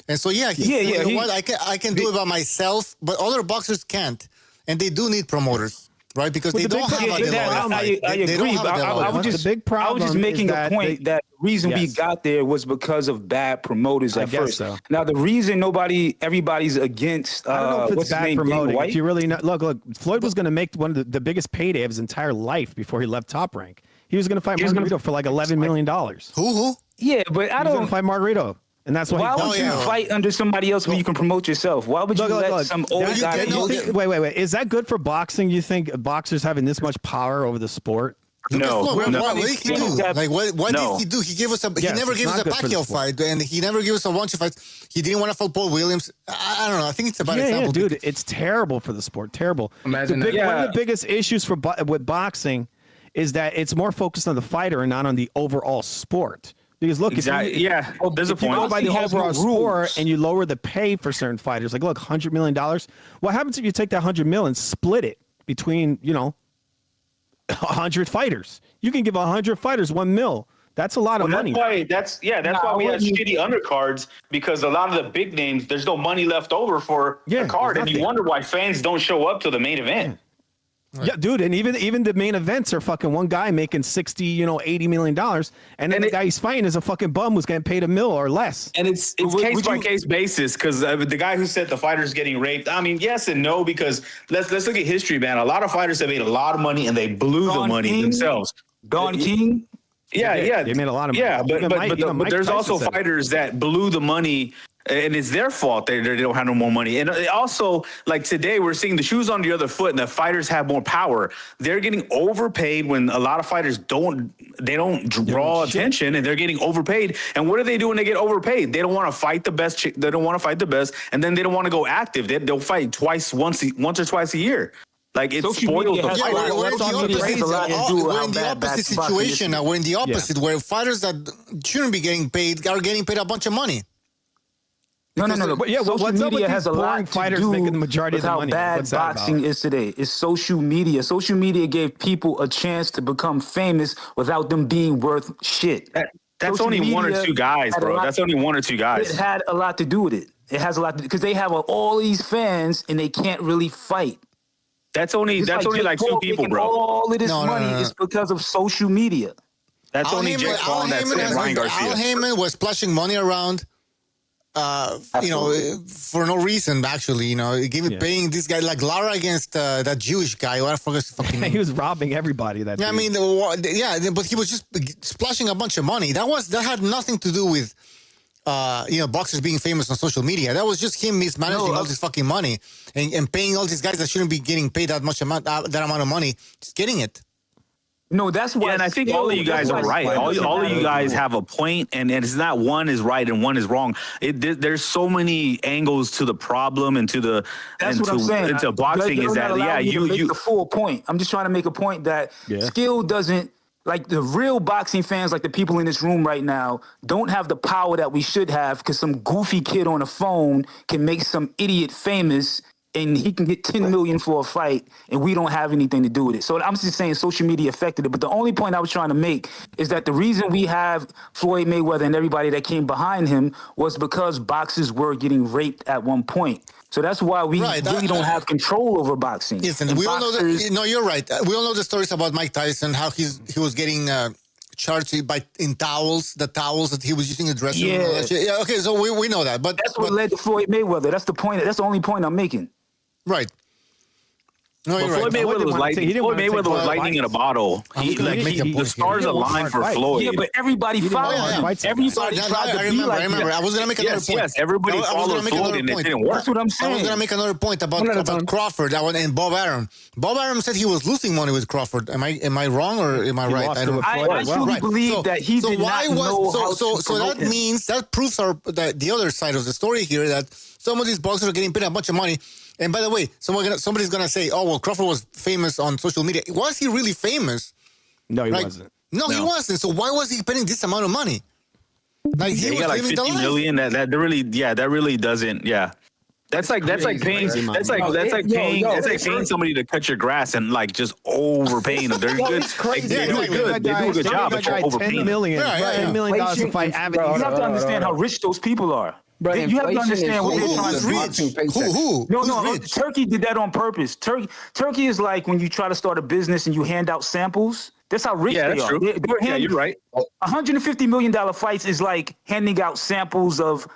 And so, you know what? I can do it by myself, but other boxers can't. And they do need promoters, right? Because they the don't big have a thing- De La Hoya fight. I They don't agree, have a but De La I Hoya. was just The big I was just problem making is a that point that the reason we Yes. got there was because of bad promoters I at guess first. so. Now the reason everybody's against I don't know if what's it's his bad name, Dana promoting. White. If you really know, look, Floyd was going to make one of the biggest payday of his entire life before he left Top Rank. He was going to fight Margarito for like $11 million. Who? Yeah, but I He was going don't. to fight Margarito, and that's why. Why he would you yeah. fight under somebody else when you can promote yourself? Why would you let some old you guy? can- You no, think- wait. Is that good for boxing? You think boxers having this much power over the sport? Look at No, Floyd. no. What did he do? that- Like, what No. did he do? He gave us a. Yes, he never it's gave us not a good for the Pacquiao sport. fight, and he never gave us a bunch of fights. He didn't want to fight Paul Williams. I don't know. I think it's a bad Yeah, example. dude, it's terrible for the sport. Terrible. Imagine One that. of the biggest issues with boxing is that it's more focused on the fighter and not on the overall sport. Because look, Exactly. Yeah, there's a if you go point. by the Boxing has overall no sport rules. and you lower the pay for certain fighters, like look, $100 million. What happens if you take that $100 million and split it between 100 fighters? You can give 100 fighters $1 million. That's a lot of money. That's why we have shitty undercards, because a lot of the big names, there's no money left over for Yeah, the card, and you nothing. wonder why fans don't show up to the main event. Yeah, dude, and even the main events are fucking one guy making $60 million, and then the guy he's fighting is a fucking bum who's getting paid $1 million or less. And it's case by case basis, because the guy who said the fighter's getting raped, I mean, yes and no, because let's look at history, man. A lot of fighters have made a lot of money and they blew the Don money King? themselves. Don King. Yeah, They made a lot of money. Yeah, Even but Mike there's Tyson also said it. fighters that blew the money, and it's their fault they don't have no more money. And also, like today, we're seeing the shoes on the other foot, and the fighters have more power. They're getting overpaid when a lot of fighters don't draw attention, and they're getting overpaid. And what do they do when they get overpaid? They don't want to fight the best. They don't want to fight the best, and then they don't want to go active. They'll fight once or twice a year. Like it's Social spoiled media the has Yeah, a lot- fighter. we're in the social media opposite, has a lot to do with we're how in the bad opposite boxing is. situation now. We're in the opposite where fighters that shouldn't be getting paid are getting paid a bunch of money. No. But yeah, social what's up with media these has a boring lot to fighters do making the majority with of the how money? bad What's that boxing about? is today. It's social media. Social media gave people a chance to become famous without them being worth shit. That's Social only one or media two guys, had a bro. lot- That's only one or two It guys. had a lot to do with it. It has a lot to because they have all these fans and they can't really fight. That's only It's like Jake two Paul people, making bro. All of this No, money no. is because of social media. That's only Jake Paul and that's it, Ryan Al Garcia. Heyman was splashing money around, for no reason, actually. Paying this guy, like Lara against that Jewish guy. I forgot his fucking name. He was robbing everybody. That Yeah, I dude. mean, but he was just splashing a bunch of money. That had nothing to do with, boxers being famous on social media. That was just him mismanaging all this fucking money and paying all these guys that shouldn't be getting paid that amount of money, just getting it. No, that's why. Yeah, and I think all of you guys are right. All of you guys have a point, and it's not one is right and one is wrong. There's so many angles to the problem and to the That's what I'm saying. into boxing You're is not that allowing me to make you the full point. I'm just trying to make a point that skill doesn't like the real boxing fans, like the people in this room right now, don't have the power that we should have because some goofy kid on a phone can make some idiot famous. And he can get 10 million for a fight, and we don't have anything to do with it. So I'm just saying social media affected it. But the only point I was trying to make is that the reason we have Floyd Mayweather and everybody that came behind him was because boxers were getting raped at one point. So that's why we really don't have control over boxing. Listen, we all know that. No, you're right. We all know the stories about Mike Tyson, how he was getting charged in towels, the towels that he was using in the dressing room. Yeah. Yeah. Okay, so we know that. But That's what led to Floyd Mayweather. That's the point. That's the only point I'm making. Right. No, But you're Floyd right. Mayweather was lightning in a bottle. The stars aligned for Floyd. Yeah, but everybody followed him. Everybody tried to be I like remember. him. I was going to make another point. Yes, everybody I was followed gonna make Floyd another and it point. didn't work. That's what I'm I was saying. going to make another point about Crawford and Bob Arum. Bob Arum said he was losing money with Crawford. Am I wrong or am I right? lost I to don't know. I truly believe that he did not know how to promote that him. means that proves the other side of the story here, that some of these boxers are getting paid a bunch of money. And by the way, somebody's gonna say, "Oh, well, Crawford was famous on social media." Was he really famous? No, he Right? wasn't. No, he No. wasn't. So why was he spending this amount of money? Like he He was got like living the 50 life. million. That really, yeah, that really doesn't. Yeah. That's like crazy, paying crazy amount of that's like money. that's like Yo, paying yo, it's like it's paying crazy. somebody to cut your grass and like just overpaying them. They're Yo, good. it's crazy. They Yeah, do it exactly. good. They do a good job, but you're $10 overpaying them. million, Yeah, yeah, $10 million dollars to Inflation- fight avid. Bro, you East. have to understand how rich those people are. Bro, you have to inflation is understand what they're trying Who's to do. boxing rich? paychecks. Who? No, Who's no, rich? Turkey did that on purpose. Turkey is like when you try to start a business and you hand out samples. That's how rich Yeah, they that's are. true. They're Yeah, you're right. $150 million fights is like handing out samples of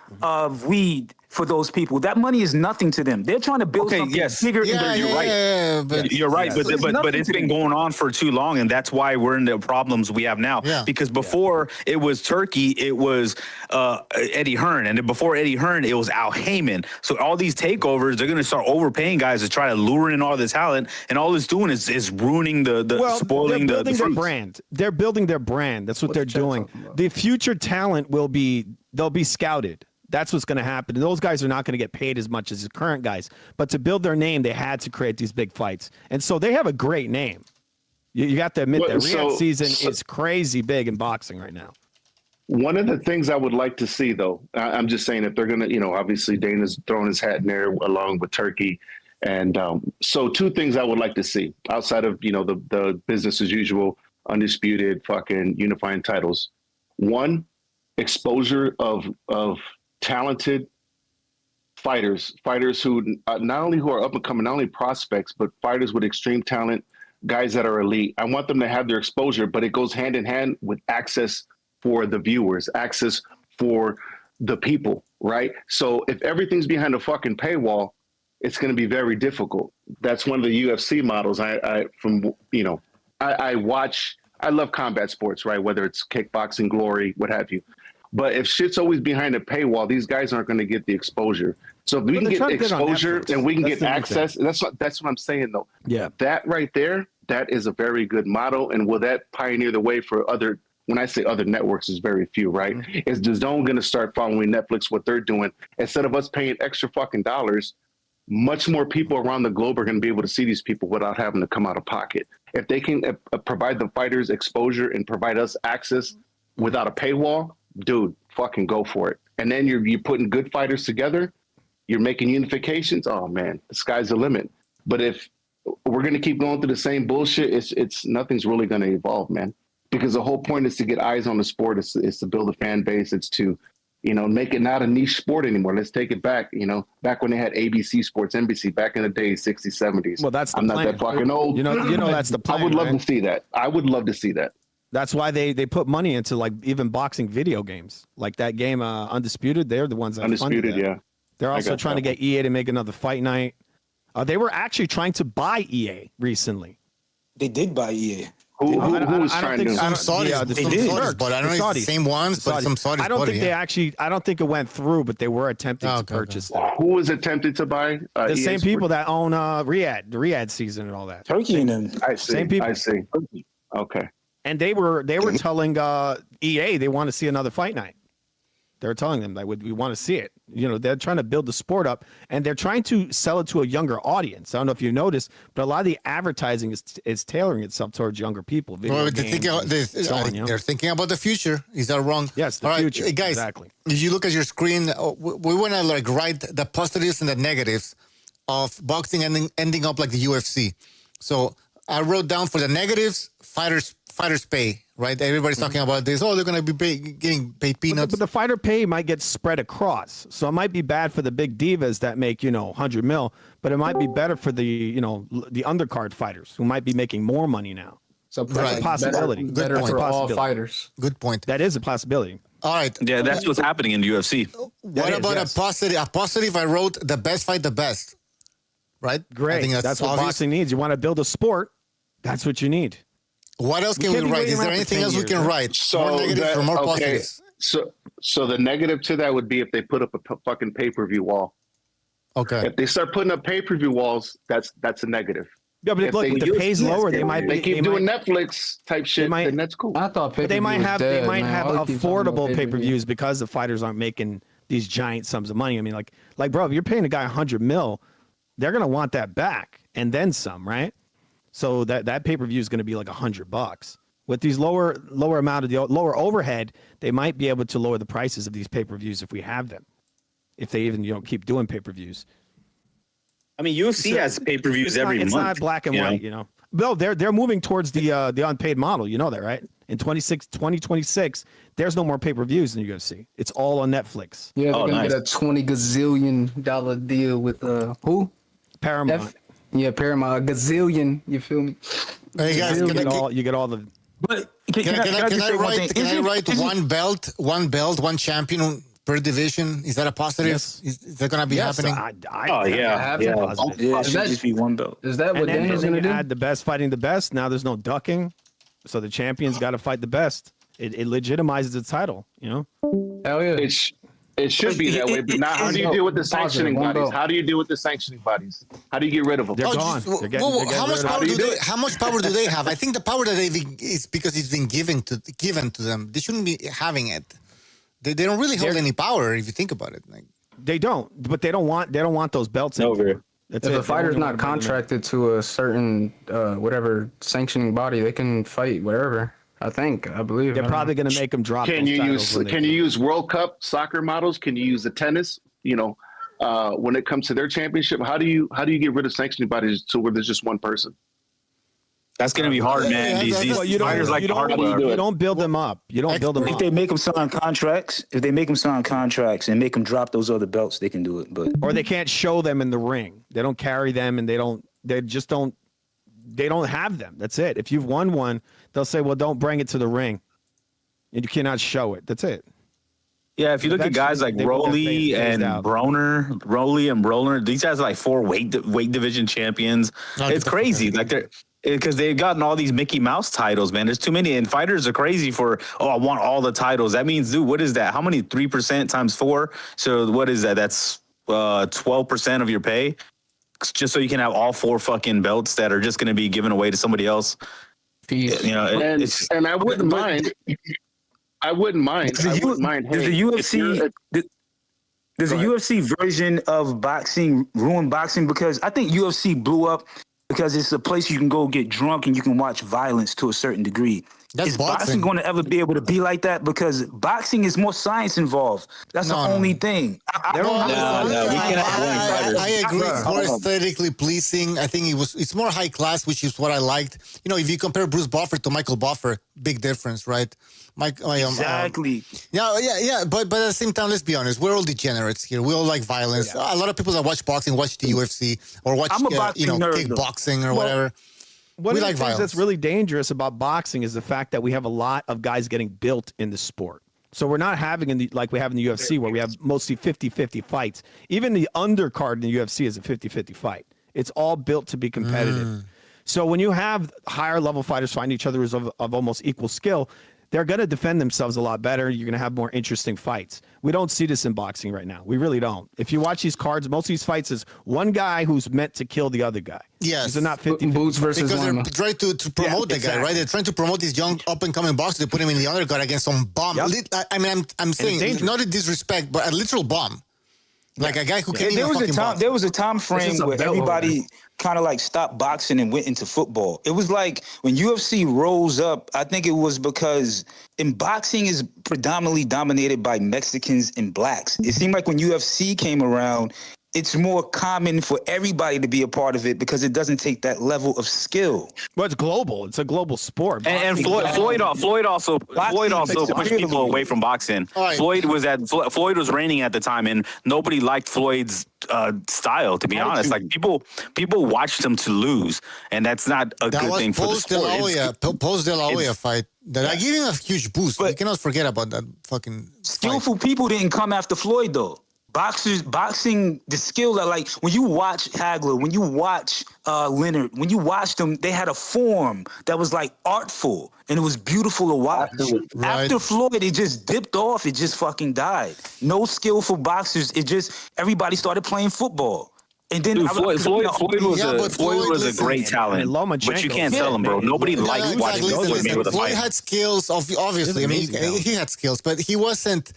weed for those people. That money is nothing to them. They're trying to build Okay, something yes. bigger. Yeah, You're right. but You're right, So it's but nothing it's to been them. going on for too long, and that's why we're in the problems we have now. Yeah. Because before it was Turkey, it was Eddie Hearn, and then before Eddie Hearn, it was Al Heyman. So all these takeovers, they're going to start overpaying guys to try to lure in all the talent, and all it's doing is ruining the spoiling they're the building their fruits. brand. They're building their brand. That's what they're doing. The future talent they'll be scouted. That's what's going to happen. Those guys are not going to get paid as much as the current guys. But to build their name, they had to create these big fights. And so they have a great name. You got to admit Well, that Riyadh season so- is crazy big in boxing right now. One of the things I would like to see, though, I'm just saying if they're going to, obviously Dana's throwing his hat in there along with Turkey. And so two things I would like to see outside of, the business as usual, undisputed fucking unifying titles. One, exposure of talented fighters who not only who are up and coming, not only prospects, but fighters with extreme talent, guys that are elite. I want them to have their exposure, but it goes hand in hand with access for the viewers, access for the people, right? So if everything's behind a fucking paywall, it's going to be very difficult. That's one of the UFC models. I love combat sports, right? Whether it's kickboxing, glory, what have you. But if shit's always behind a paywall, these guys aren't going to get the exposure. So if we can get exposure and we can get access, that's what I'm saying though. Yeah. That right there, that is a very good model. And will that pioneer the way for other, when I say other networks, is very few, right? Is the Zone going to start following Netflix, what they're doing? Instead of us paying extra fucking dollars, much more people around the globe are going to be able to see these people without having to come out of pocket. If they can provide the fighters exposure and provide us access without a paywall, dude, fucking go for it. And then you're putting good fighters together. You're making unifications. Oh man, the sky's the limit. But if we're going to keep going through the same bullshit, it's nothing's really going to evolve, man. Because the whole point is to get eyes on the sport. It's to build a fan base. It's to, make it not a niche sport anymore. Let's take it back. Back when they had ABC Sports, NBC, back in the days, 60s, 70s. Well, that's the I'm plan. not that fucking old. You know that's the plan. I would love right? to see that. I would love to see that. That's why they put money into like even boxing video games, like that game Undisputed. They're the ones that Undisputed, funded that. yeah. They're I also got trying to that get EA to make another fight night. They were actually trying to buy EA recently. They did buy EA. Who I don't was think- trying I to? don't- Some Saudis, yeah, some they did. Saudis, but I don't know if it's the same ones, but some Saudis. I don't bought think it, they yeah. actually. I don't think it went through, but they were attempting Oh, to okay, purchase them. Who was attempted to buy? The EA same Sports? people that own the Riyadh season and all that. Turkey and them. I see. same people. I see. Okay. And they were telling EA they want to see another fight night. They're telling them that we want to see it. They're trying to build the sport up, and they're trying to sell it to a younger audience. I don't know if you noticed, but a lot of the advertising is tailoring itself towards younger people. Video Well, games, so on, they're thinking about the future. Is that wrong? Yes, the All right, future. guys. Exactly. If you look at your screen, we want to write the positives and the negatives of boxing ending up like the UFC. So I wrote down for the negatives, fighters pay. Right, everybody's talking about this. Oh, they're going to be getting paid peanuts. But the fighter pay might get spread across, so it might be bad for the big divas that make 100 mil, but it might be better for the the undercard fighters who might be making more money now. So That's a possibility. Better That's a for all possibility. fighters. Good point. That is a possibility. All right. Yeah, that's what's happening in the UFC. What is, about yes. a positive? A positive. I wrote the best fight the best. Right. I Great. think That's what obvious. boxing needs. You want to build a sport. That's what you need. What else We can can't we be write? waiting Is there around for anything 10 else we years, can right? write? So More negatives or more positives? So the negative to that would be if they put up a fucking pay-per-view wall. Okay. If they start putting up pay-per-view walls, that's a negative. Yeah, but If look, they if the use- pay's lower, they might They be. keep doing Netflix type shit, might- then that's cool. I thought But they might have dead, man. have All keep talking about affordable pay-per-views because the fighters aren't making these giant sums of money. I mean, like bro, if you're paying a guy 100 mil, they're gonna want that back and then some, right? So that pay-per-view is gonna be like $100. With these lower amount of the lower overhead, they might be able to lower the prices of these pay-per-views if we have them. If they even keep doing pay-per-views. I mean, UFC has pay-per-views every month. It's not black and white, No, they're moving towards the unpaid model. You know that, right? In 2026, there's no more pay-per-views in the UFC. It's all on Netflix. Yeah, they're gonna get a $20 gazillion deal with who? Paramount. Paramount. A gazillion. You feel me? Hey guys, you get all the. But can I write one belt, one champion per division? Is that a positive? Yes. Is that going to be happening? Yeah. It should just be one belt. Is that what And Daniel's then gonna do? add the best fighting the best. Now there's no ducking, so the champion's got to fight the best. It legitimizes the title. Hell yeah. It should be that way, but now how do you deal with the sanctioning One bodies? belt. How do you deal with the sanctioning bodies? How do you get rid of them? They're gone. They're getting How much rid of power them. how much power do they have? I think the power that is because it's been given to them. They shouldn't be having it. They don't really hold any power if you think about it. Like They don't, but they don't want those belts. Over. That's If it. a fighter's not contracted to a certain whatever sanctioning body, they can fight wherever. I believe. They're probably going to make them drop. Can those you titles use when they can you use World Cup soccer models? Can you use the tennis? When it comes to their championship, how do you get rid of sanctioning bodies to where there's just one person? That's going to be hard, man. These fighters like the hard you don't build them up. You don't build them If up. they make them sign contracts, and make them drop those other belts, they can do it. But Or they can't show them in the ring. They don't carry them, and they don't have them. That's it. If you've won one, they'll say, well, don't bring it to the ring. And you cannot show it. That's it. Yeah, if you look at guys like Eventually, Rolly they will get and phased out. Broner, these guys are like 4 weight division champions. It's crazy. Like because they've gotten all these Mickey Mouse titles, man. There's too many, and fighters are crazy for. Oh, I want all the titles. That means, dude, what is that? How many 3% times 4? So what is that? That's 12% of your pay, just so you can have all 4 fucking belts that are just going to be given away to somebody else. And I wouldn't mind. I wouldn't mind. There's a UFC version of boxing ruin boxing? Because I think UFC blew up because it's a place you can go get drunk and you can watch violence to a certain degree. Is boxing going to ever be able to be like that? Because boxing is more science involved. That's the only thing. We can have winning fighters. I agree. It's more aesthetically pleasing. I think it's more high class, which is what I liked. If you compare Bruce Buffer to Michael Buffer, big difference, right? Exactly. Yeah. But at the same time, let's be honest. We're all degenerates here. We all like violence. Yeah. A lot of people that watch boxing watch the UFC or watch kickboxing or whatever. One of the things that's really dangerous about boxing is the fact that we have a lot of guys getting built in the sport. So we're not having like we have in the UFC where we have mostly 50-50 fights. Even the undercard in the UFC is a 50-50 fight. It's all built to be competitive. So when you have higher level fighters fighting each other of almost equal skill, they're going to defend themselves a lot better. You're going to have more interesting fights. We don't see this in boxing right now. We really don't. If you watch these cards, most of these fights is one guy who's meant to kill the other guy. Yes. These are not 50 Boots versus because Lima. they're trying to promote the guy, right? They're trying to promote this young up-and-coming boxer. They put him in the undercard against some bomb. Yep. I'm saying, not a disrespect, but a literal bomb. Like a guy who can't even fucking box. There was a time frame where everybody kind of like stopped boxing and went into football. It was like when UFC rose up, I think it was because in boxing is predominantly dominated by Mexicans and blacks. It seemed like when UFC came around, it's more common for everybody to be a part of it because it doesn't take that level of skill. Well, it's global. It's a global sport. And Floyd also pushed people away from boxing. Right. Floyd was reigning at the time, and nobody liked Floyd's style. To be honest, like people watched him to lose, and that's not a good thing for the sport. Post De La Hoya fight. I give him a huge boost. But you cannot forget about that fucking skillful people didn't come after Floyd though. Boxing, the skill that, like, when you watch Hagler, when you watch Leonard, when you watch them, they had a form that was like artful and it was beautiful to watch. Right. After Floyd, it just dipped off. It just fucking died. No skillful boxers. Everybody started playing football. And then Dude, Floyd was a great talent, but you can't tell him, bro. Nobody liked watching Floyd with a fight. Floyd had skills, obviously. I mean, he had skills, but he wasn't.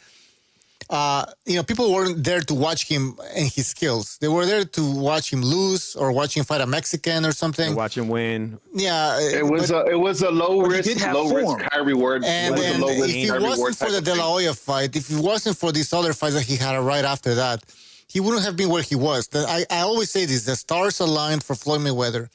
people weren't there to watch him and his skills. They were there to watch him lose or watch him fight a Mexican or something. Watch him win. Yeah, It was a low risk, high reward. And it was a low if risk, it high wasn't reward for type the of De thing. La Hoya fight, if it wasn't for these other fights that he had right after that, he wouldn't have been where he was. I always say this: the stars aligned for Floyd Mayweather.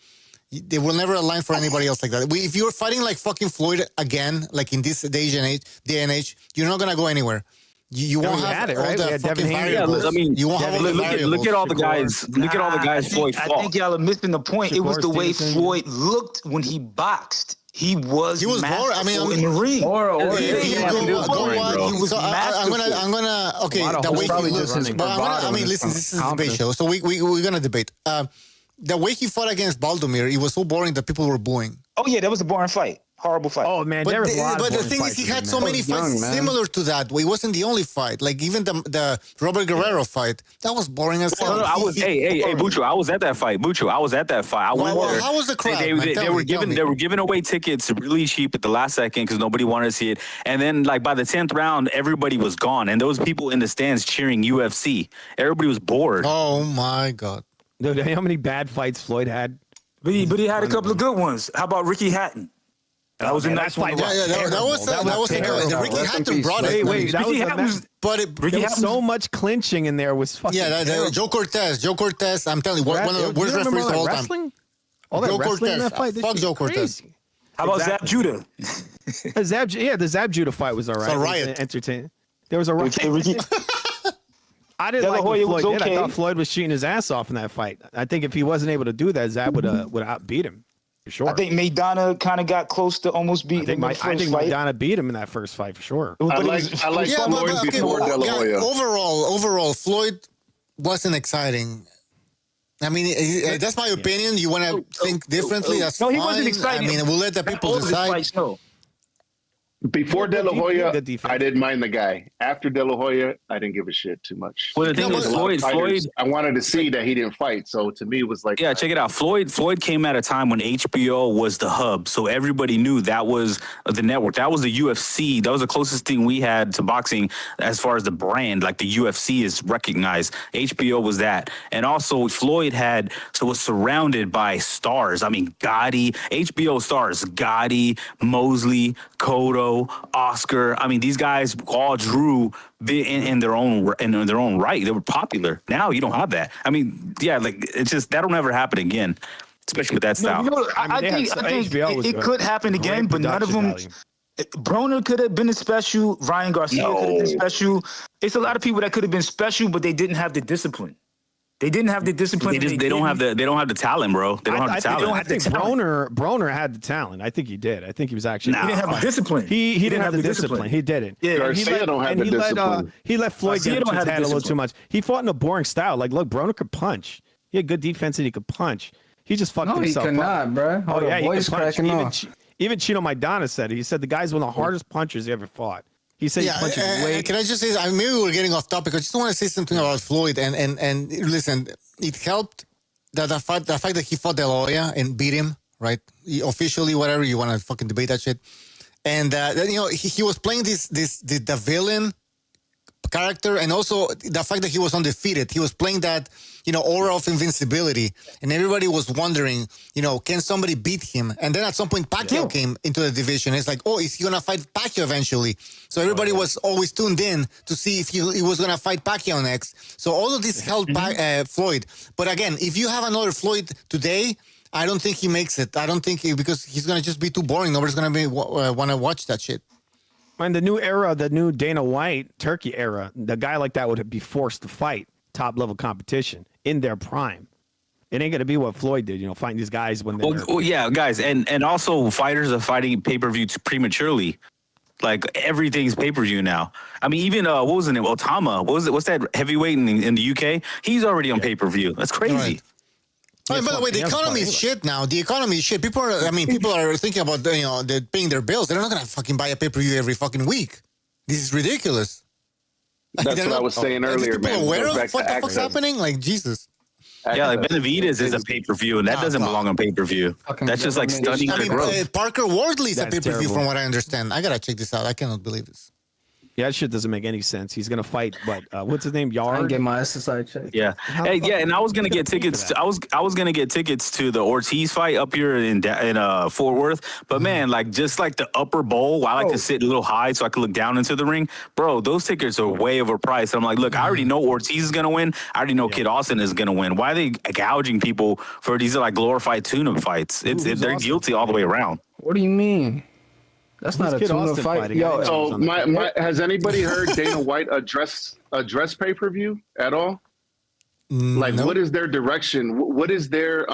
They will never align for anybody else like that. If you're fighting like fucking Floyd again, like in this day and age, you're not gonna go anywhere. You won't we have had it, all right? the We had fucking Devin Haney. variables. Yeah, I mean, you won't have all the variables. look at all the guys. Look at all the guys Floyd I fought. think y'all are missing the point. It was the way Stevenson. Floyd looked when he boxed. He was boring. I mean, masterful in the ring. If you go watch, He was I'm gonna. Okay, A lot of the way probably he just looks. running. But I mean, listen, this is a debate show, so we're gonna debate. The way he fought against Baldomir, it was so boring that people were booing. Oh yeah, that was a boring fight. Horrible fight. Oh man, But there was a lot of the boring thing is, fights he in had there, so man. many fights young, man. similar to that. It wasn't the only fight. Like even the Robert Guerrero fight, that was boring as hell. No, I was. Hey, Bucho, I was at that fight. Bucho, I was at that fight. I went there. How was the crowd? They, man? they, Tell they me, were tell me. giving away tickets really cheap at the last second because nobody wanted to see it. And then like by the 10th round, everybody was gone, and those people in the stands cheering UFC. Everybody was bored. Oh my god! Dude, how many bad fights Floyd had? But he had a couple of good ones. How about Ricky Hatton? That was a man, nice that one. fight to was watch. That was terrible. the Ricky Rest in Hatton peace. brought it. Wait, that Ricky was a Hatton was- But Ricky there was Hatton so much clinching in there was fucking. Joe Cortez. I'm telling you, one of the You worst remember referees all of that all time. wrestling? All that Joe wrestling in Cortez. that fight. This Fuck shit's Joe Cortez. crazy. How about Exactly. Zab Judah? The Zab Judah fight was all right. It's a It was riot. entertaining. There was a riot. Okay, Ricky. I didn't De La like what Hoya Floyd was did. I okay. thought Floyd was cheating his ass off in that fight. I think if he wasn't able to do that, Zab would outbeat him for sure. I think Maidana kind of got close to almost beating him in the I first think fight. Maidana beat him in that first fight for sure. But I it like Yeah, Floyd but before De La Hoya. overall, Floyd wasn't exciting. I mean, that's my opinion. You want to think differently? That's No, fine. he wasn't exciting. I mean, we'll let the people All of his decide. fights, no. Before De La Hoya, Good defense. I didn't mind the guy. After De La Hoya, I didn't give a shit too much. Well, the thing Because is, a lot of Floyd, fighters, I wanted to see that he didn't fight. So to me, it was like, yeah, check it out. Floyd came at a time when HBO was the hub, so everybody knew that was the network. That was the UFC. That was the closest thing we had to boxing as far as the brand. Like the UFC is recognized. HBO was that, and also Floyd was surrounded by stars. I mean, Gotti, HBO stars, Gotti, Mosley, Cotto, Oscar. I mean, these guys all drew in their own right. They were popular. Now you don't have that. I mean, yeah, like it's just that'll never happen again, especially with that style. I mean, I think HBO was it good. could happen Great again, but none of them. production Broner could have been a special. Ryan Garcia could have been special. It's a lot of people that could have been special, but they didn't have the discipline. They didn't have the discipline. They don't have the talent, bro. They don't have the talent. I think Broner had the talent. I think he did. I think he was actually. He didn't have the discipline. He didn't have the discipline. He didn't. Yeah, Garcia don't have the discipline. He let Floyd Garcia get don't his have the head a little too discipline. much. He fought in a boring style. Like, look, Broner could punch. He had good defense and he could punch. He just fucked No, he himself up. cannot, bro. Oh yeah, he voice could punch. cracking off. Even Chino Maidana said it. He said the guy's one of the hardest punchers he ever fought. He said he punches way. Can I just say? Maybe we're getting off topic. I just want to say something about Floyd. And listen, it helped that the fact that he fought De La Hoya and beat him, right? Officially, whatever you want to fucking debate that shit. And he was playing the villain character, and also the fact that he was undefeated. He was playing that aura of invincibility, and everybody was wondering, can somebody beat him? And then at some point Pacquiao came into the division. It's like, oh, is he gonna fight Pacquiao eventually? So everybody was always tuned in to see if he was gonna fight Pacquiao next. So all of this helped Floyd. But again, if you have another Floyd today, I don't think he makes it. I don't think because he's gonna just be too boring. Nobody's gonna want to watch that shit. And the new era, the new Dana White Turkey era, the guy like that would be forced to fight top level competition in their prime. It ain't gonna be what Floyd did, fighting these guys when they're. Well, yeah, guys, and also fighters are fighting pay-per-view prematurely. Like everything's pay-per-view now. I mean, even what was the name? Otama. What's that heavyweight in the UK? He's already on pay-per-view. That's crazy. Right. Oh, by the way, the economy is shit now. The economy is shit. People are thinking about they're paying their bills. They're not gonna fucking buy a pay-per-view every fucking week. This is ridiculous. That's what I was saying earlier, people man. aware Goes of back what to the fuck's access. happening? Like Jesus. Yeah, like Benavidez is a pay-per-view, and that doesn't belong on pay-per-view. That's just like stunning I mean, growth. Parker Wardley is a That's pay-per-view terrible. from what I understand. I gotta check this out. I cannot believe this. Yeah, that shit doesn't make any sense. He's gonna fight, what's his name? I Yard. can get my SSI check. Yeah. How Hey, the fuck yeah, is and I was gonna he get pay for tickets. that? I was gonna get tickets to the Ortiz fight up here in Fort Worth. But man, like just like the upper bowl, I like to sit a little high so I can look down into the ring. Bro, those tickets are way overpriced. I'm like, look, I already know Ortiz is gonna win. I already know Kid Austin is gonna win. Why are they gouging people for these like glorified tune-up fights? Who's They're Austin? guilty all the way around. What do you mean? That's Who's not a Kid tune-up Austin fight. fighting? Yo, I didn't know. So on the has anybody heard Dana White address pay-per-view at all? Like, Nope. what is their direction? What is their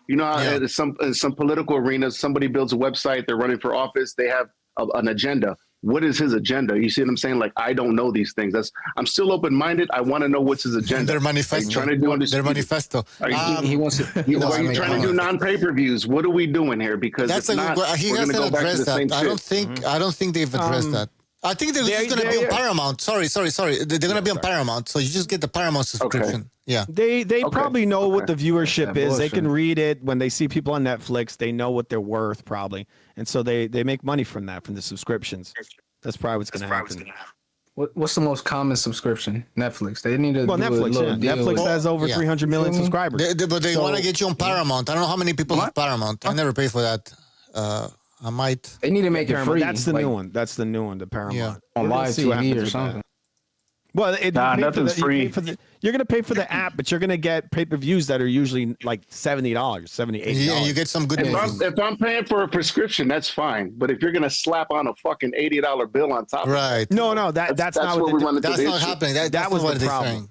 you know, how Yeah. in some political arenas, somebody builds a website, they're running for office, they have an agenda. What is his agenda? You see what I'm saying? Like, I don't know these things. I'm still open-minded. I want to know what's his agenda. Their Are you manifesto. trying to do Their manifesto. Are you, he wants to. are He wants you to make trying to do money. non-pay-per-views? What are we doing here? Because That's if a not, good. He we're going to hasn't go back to addressed the same that. shit. I don't think they've addressed that. I think they're just going to be on Paramount. Sorry. They're going to be on Paramount. So you just get the Paramount subscription. Yeah. They probably know what the viewership is. They bullshit. can read it when they see people on Netflix. They know what they're worth probably, and so they make money from that, from the subscriptions. That's probably what's going to happen. What's the most common subscription? Netflix. They need to Well, do a Netflix. little Yeah. deal Netflix with- has over Yeah. 300 million You feel me? subscribers. But they want to get you on Paramount. I don't know how many people have Paramount. I never pay for that. I might. They need to make it Paramount. free. That's the like, new one. That's the new one. The Paramount. Yeah. on We're gonna live see what TV happens or with that. something. Well, Nah, nothing's free. You're going to pay for the app, but you're going to get pay-per-views that are usually like $70, $70, $80. Yeah, you get some good movies. If I'm paying for a prescription, that's fine. But if you're going to slap on a fucking $80 bill on top, Right. No, that's that's not where what we they run into That's the not issue. happening. That's That was not what the they're problem. saying.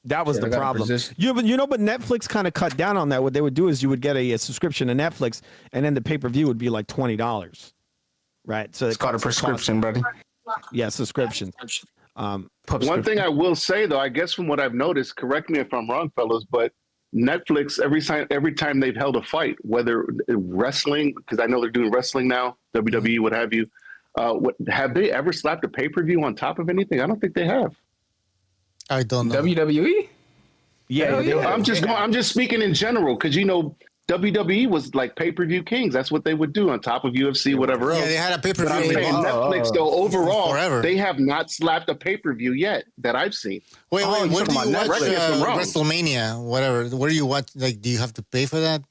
That was Yeah, the they got a problem. position. But Netflix kind of cut down on that. What they would do is you would get a subscription to Netflix, and then the pay-per-view would be like $20, right? So It's called a prescription, buddy. Yeah, subscription. One thing I will say, though, I guess from what I've noticed, correct me if I'm wrong, fellas, but Netflix, every time they've held a fight, whether wrestling, because I know they're doing wrestling now, WWE, what have you, have they ever slapped a pay-per-view on top of anything? I don't think they have. I don't know. WWE? Yeah, I'm just speaking in general, because WWE was like pay-per-view kings. That's what they would do on top of UFC, whatever else. Yeah, they had a But I'm pay-per-view. saying Netflix, though, overall, Forever. they have not slapped a pay-per-view yet that I've seen. Wait, you're where do talking you about watch Netflix, if I'm wrong. WrestleMania? Whatever. Where do you watch? Like, do you have to pay for that?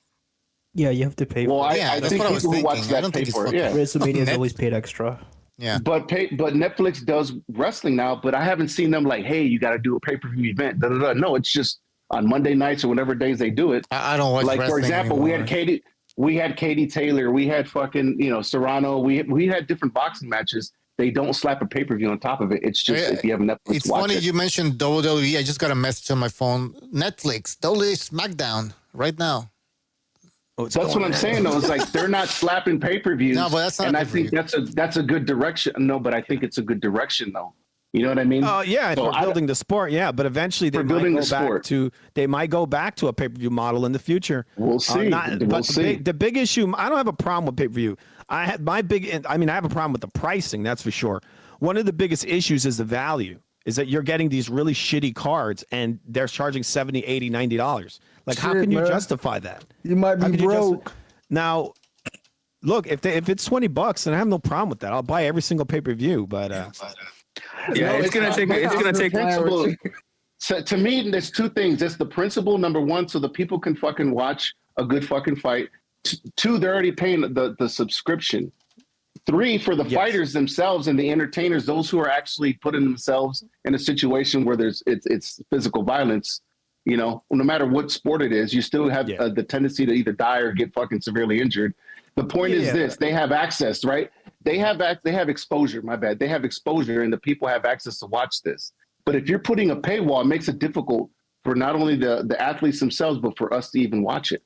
Yeah, you have to pay Well, for it. Yeah, I that's think what I was people who watch thinking. I that don't pay think it's for it. fucking- Yeah. WrestleMania is Net- always paid extra. Yeah. But Netflix does wrestling now, but I haven't seen them like, hey, you got to do a pay-per-view event. Da, da, da. No, it's just on Monday nights or whatever days they do it. I don't watch Like, for wrestling example, anymore. we had Katie Taylor, we had fucking, Serrano, we had different boxing matches. They don't slap a pay-per-view on top of it. It's just if you have Netflix, It's watch funny it. you mentioned WWE. I just got a message on my phone. Netflix, WWE SmackDown right now. That's what I'm saying, though. It's like they're not slapping pay-per-views. No, but that's not and a I think that's a good direction. No, but I think it's a good direction, though. You know what I mean? Yeah, So for building the sport, yeah. But eventually they For might building go the back sport. to a pay-per-view model in the future. We'll see. But We'll see. the big issue, I don't have a problem with pay-per-view. I have a problem with the pricing, that's for sure. One of the biggest issues is the value. Is that you're getting these really shitty cards and they're charging $70, $80, $90. Like, how Shit, can you man. justify that? You might How be could you broke. Now, look, if it's $20, then I have no problem with that. I'll buy every single pay-per-view, but Yeah, it's gonna take. principle. So to me, there's two things. It's the principle, number one, so the people can fucking watch a good fucking fight. Two, they're already paying the subscription. Three, for the fighters themselves and the entertainers, those who are actually putting themselves in a situation where it's physical violence. No matter what sport it is, you still have the tendency to either die or get fucking severely injured. The point is this: they have access, right? They have exposure. My bad. They have exposure, and the people have access to watch this. But if you're putting a paywall, it makes it difficult for not only the athletes themselves, but for us to even watch it.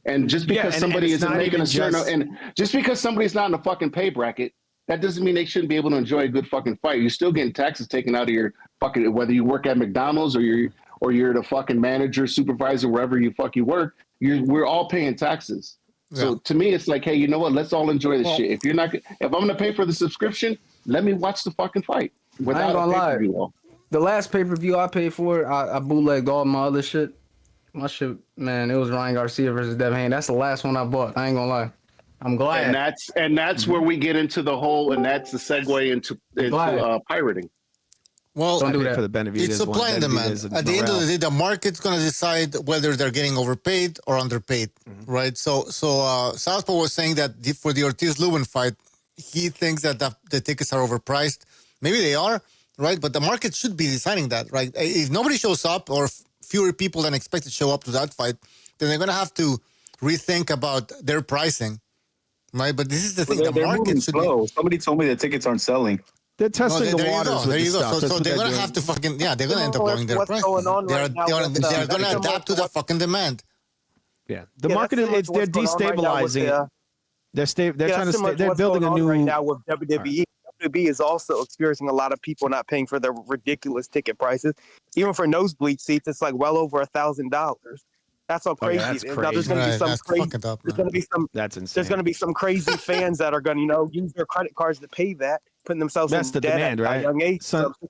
And just because somebody isn't making a certain, and just because somebody's not in a fucking pay bracket, that doesn't mean they shouldn't be able to enjoy a good fucking fight. You're still getting taxes taken out of your fucking, whether you work at McDonald's or you're the fucking manager, supervisor, wherever you work. We're all paying taxes. So to me, it's like, hey, you know what? Let's all enjoy this shit. If I'm gonna pay for the subscription, let me watch the fucking fight without a pay-per-view wall. The last pay-per-view I paid for, I bootlegged all my other shit. My shit, man, it was Ryan Garcia versus Devin Haney. That's the last one I bought. I ain't gonna lie. I'm glad. And that's where we get into the whole, and that's the segue into pirating. Well, Don't do that. For the Benavides it's supply and demand. At the end of the day, the market's going to decide whether they're getting overpaid or underpaid, right? So Southpaw was saying that for the Ortiz-Lubin fight, he thinks that the tickets are overpriced. Maybe they are, right? But the market should be deciding that, right? If nobody shows up or fewer people than expected show up to that fight, then they're going to have to rethink about their pricing, right? But this is the thing. They're The market moving should slow. Somebody told me the tickets aren't selling. They're testing the waters. There with you the go. stuff. That's So what they're going to doing. have to fucking, they're going to end up Well, lowering their what's price. going on They're right now going with, to that's adapt to the fucking demand. Yeah, the Yeah, market that's is similar to they're what's going on right now with destabilizing. the, They're trying to similar they're what's building going a on new right now with WWE. WWE is also experiencing a lot of people not paying for their ridiculous ticket prices. Even for nosebleed seats, it's like well over $1,000. That's how crazy that's it is. Now, there's crazy. going to be Right, some that's crazy. fucking up, There's man. going to be some. That's insane. There's going to be some crazy fans that are going to, use their credit cards to pay that, putting themselves That's in the debt demand, at right? a young age.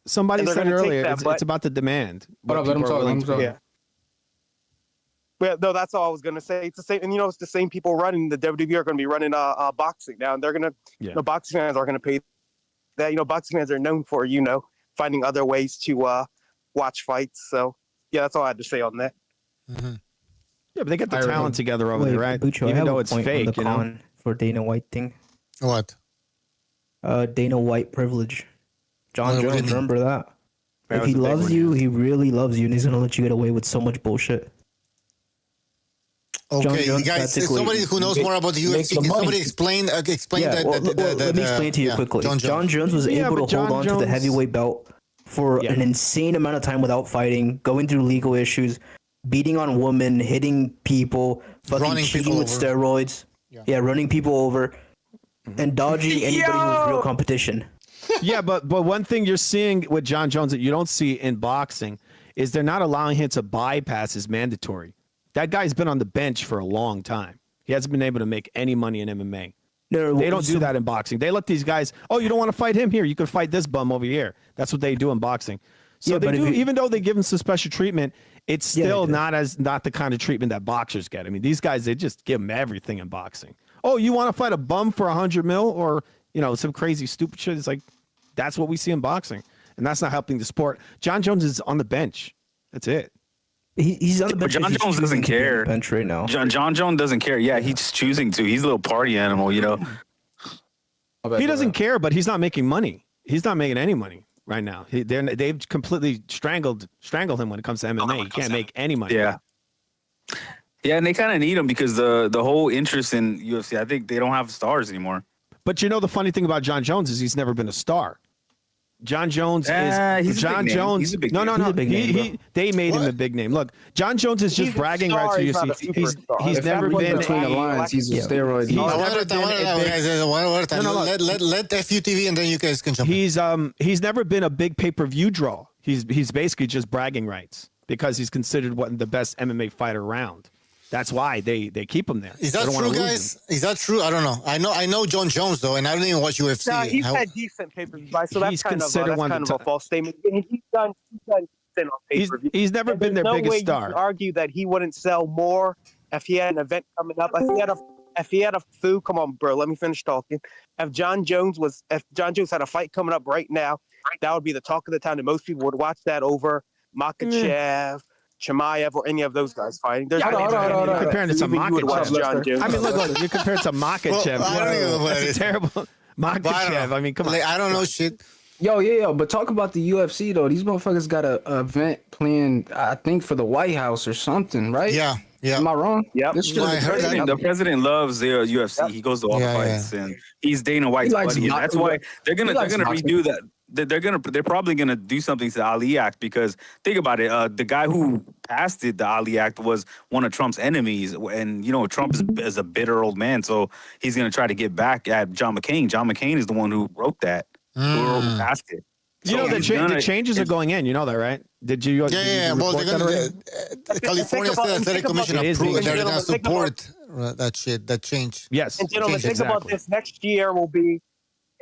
Somebody and they're said gonna take earlier, that, it's but- about the demand. Hold up, let him people are talk. willing Let him to talk. pay. Yeah, no, that's all I was gonna say. It's the same, and it's the same people running the WWE are going to be running boxing now, and they're gonna, boxing fans are going to pay that. Boxing fans are known for finding other ways to watch fights. So yeah, that's all I had to say on that. Mm-hmm. Yeah, but they get the talent together over there, right? Bucho, I Even have though a it's point on fake, the con for Dana White thing. What? Dana White privilege. John What do you Jones, mean? remember that? That If was he a big loves one, you, yeah. he really loves you, and he's gonna let you get away with so much bullshit. John Okay, Jones guys, practically somebody who knows more about the make UFC, the can money. somebody explain Yeah, that? let me explain to you quickly. John Jones was Yeah, able but to John hold on to the Jones- heavyweight belt for Yeah. an insane amount of time without fighting, going through legal issues, beating on women, hitting people, fucking Running cheating people with over. steroids. Yeah, running people over, and dodging anybody who's real competition. Yeah, but one thing you're seeing with John Jones that you don't see in boxing is they're not allowing him to bypass his mandatory. That guy's been on the bench for a long time. He hasn't been able to make any money in MMA. No, They don't do that in boxing. They let these guys, you don't want to fight him here. You can fight this bum over here. That's what they do in boxing. So Yeah, they but if do, you- even though they give him some special treatment, it's Yeah, still they do. not the kind of treatment that boxers get. I mean, these guys, they just give them everything in boxing. Oh, you want to fight a bum for $100 million or, some crazy stupid shit? It's like, that's what we see in boxing. And that's not helping the sport. John Jones is on the bench. That's it. He's on the But bench. John because he's Jones doesn't choosing to be on the care. bench right now. John Jones doesn't care. Yeah, he's choosing to. He's a little party animal, He doesn't care, but he's not making money. He's not making any money right now. They've completely strangled him when it comes to MMA. He can't make any money. Yeah. Yeah, and they kind of need him because the whole interest in UFC, I think they don't have stars anymore. But the funny thing about John Jones is he's never been a star. John Jones he's a is John big name. Jones. He's a big No, name. He's a big name, bro. They made him a big name. Look, John Jones is just He's a bragging star, rights for he's not a UFC. superstar. He's If never that been was Between the Yeah. lines, he's a Yeah. steroid. He's dog. never been a big- No, Let FUTV and then you guys can jump in. He's never been a big pay-per-view draw. He's basically just bragging rights because he's considered the best MMA fighter around. That's why they keep him there. Is They that don't wanna true, lose guys? him. Is that true? I don't know. I know John Jones though, and I don't even watch UFC. No, he's How- had decent pay-per-view fights, so that's He's kind of considered one of the a false statement. He's done decent on pay-per-view. He's never And been their there's no biggest way you star. can argue that he wouldn't sell more if he had an event coming up. If he had a food, come on, bro, let me finish talking. If John Jones had a fight coming up right now, that would be the talk of the town, and most people would watch that over Makachev, Chimaev, or any of those guys fighting. There's Hold on, no hold on, hold on. way Comparing it to even you would watch Makachev. John Jones. I mean, look, you compare it to Makachev. Well, I don't even know what it That's a is. terrible But I don't Makachev. know. I mean, come on. Like, I don't know shit. Yo, but talk about the UFC though. These motherfuckers got a event planned, I think, for the White House or something, right? Yeah. Am I wrong? Yep. This shit Well, I is heard crazy. that. The president loves the UFC. He goes to all Yeah, the fights, and he's Dana White's He likes buddy. And that's boxing. why they're gonna He likes boxing. redo that. They're probably gonna do something to the Ali Act because think about it. The guy who passed the Ali Act was one of Trump's enemies, and Trump is a bitter old man, so he's gonna try to get back at John McCain. John McCain is the one who wrote that, who passed it. You know, the changes are going in. You know that, right? Did you? Yeah. Well, they're gonna. California State Athletic Commission It is approved. being They're gonna changed. support that shit. That change. Yes. And gentlemen, Change, think about this. Next year will be.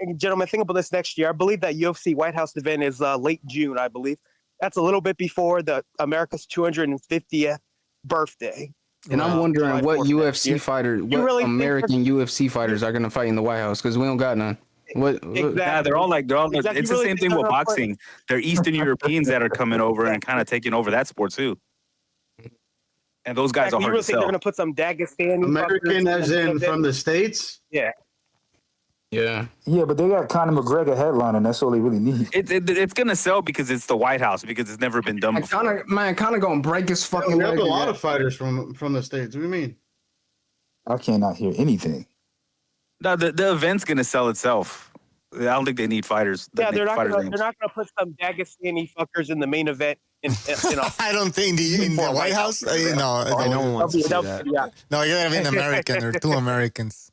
And gentlemen, think about this next year. I believe that UFC White House event is late June. I believe that's a little bit before the America's 250th birthday. And I'm wondering what UFC fighter, what really think American UFC fighters are gonna fight in the White House because we don't got none. What? Yeah, they're all Exactly, it's you the really same think thing they're with gonna put- boxing. They're Eastern Europeans that are coming over and kind of taking over that sport too. And those guys Exactly, are you hard really to think they're sell. gonna put some Dagestani American, fuckers as in from the States? Yeah. Yeah. Yeah, but they got Conor McGregor headlining. That's all they really need. It's gonna sell because it's the White House because it's never been done And before. Conor gonna break his fucking We have leg a lot again. of fighters from the States. What do you mean? I cannot hear anything. No, the event's gonna sell itself. I don't think they need fighters. Yeah, they're not fighters gonna names. put some Dagestani fuckers in the main event in I don't think in the White House. No, no one wants to see that. Yeah. no, you gotta be an American or two Americans.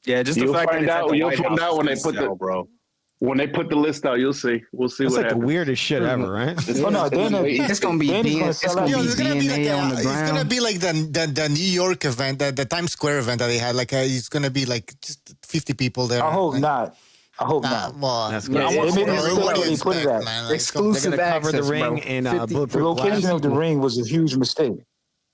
Yeah, just the You'll fact that find it's at out. the You'll White find House out when is they put gonna sell, the bro. when they put the list out. You'll see. We'll see That's what like the happens. weirdest shit ever, right? Oh no, It's gonna be Danny's DNA. gonna It's sell gonna out. be It's gonna be like DNA on the it's gonna ground. be like the New York event, the Times Square event that they had. Like it's gonna be like just 50 people there. I hope Like, not. I hope Nah, not. well, That's Yeah, good. it made me what feel do like you they put it expect, at. man? Like, Exclusive They're gonna cover the access, ring bro. in 50 The bulletproof location glass. of the ring was a huge mistake.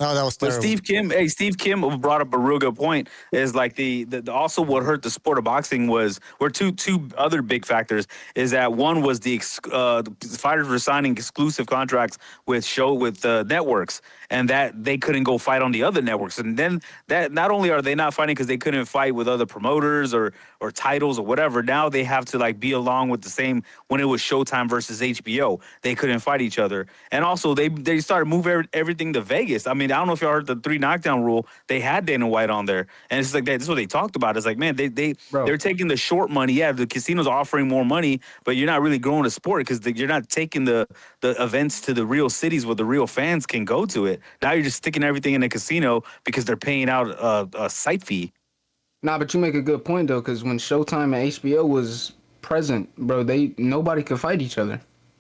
no, that was But terrible. Steve Kim brought up a real good point. Is like the also what hurt the sport of boxing were two other big factors. Is that one was the fighters were signing exclusive contracts with networks, and that they couldn't go fight on the other networks. And then that not only are they not fighting because they couldn't fight with other promoters or titles or whatever. Now they have to like be along with the same when it was Showtime versus HBO. They couldn't fight each other, and also they started moving everything to Vegas. I mean, I don't know if y'all heard the 3 knockdown rule. They had Dana White on there, and it's like that. This is what they talked about. It's like, man, they're taking the short money. Yeah, the casinos are offering more money, but you're not really growing the sport because you're not taking the events to the real cities where the real fans can go to it. Now you're just sticking everything in a casino because they're paying out a site fee. Nah, but you make a good point though, because when Showtime and HBO was present, bro, nobody could fight each other.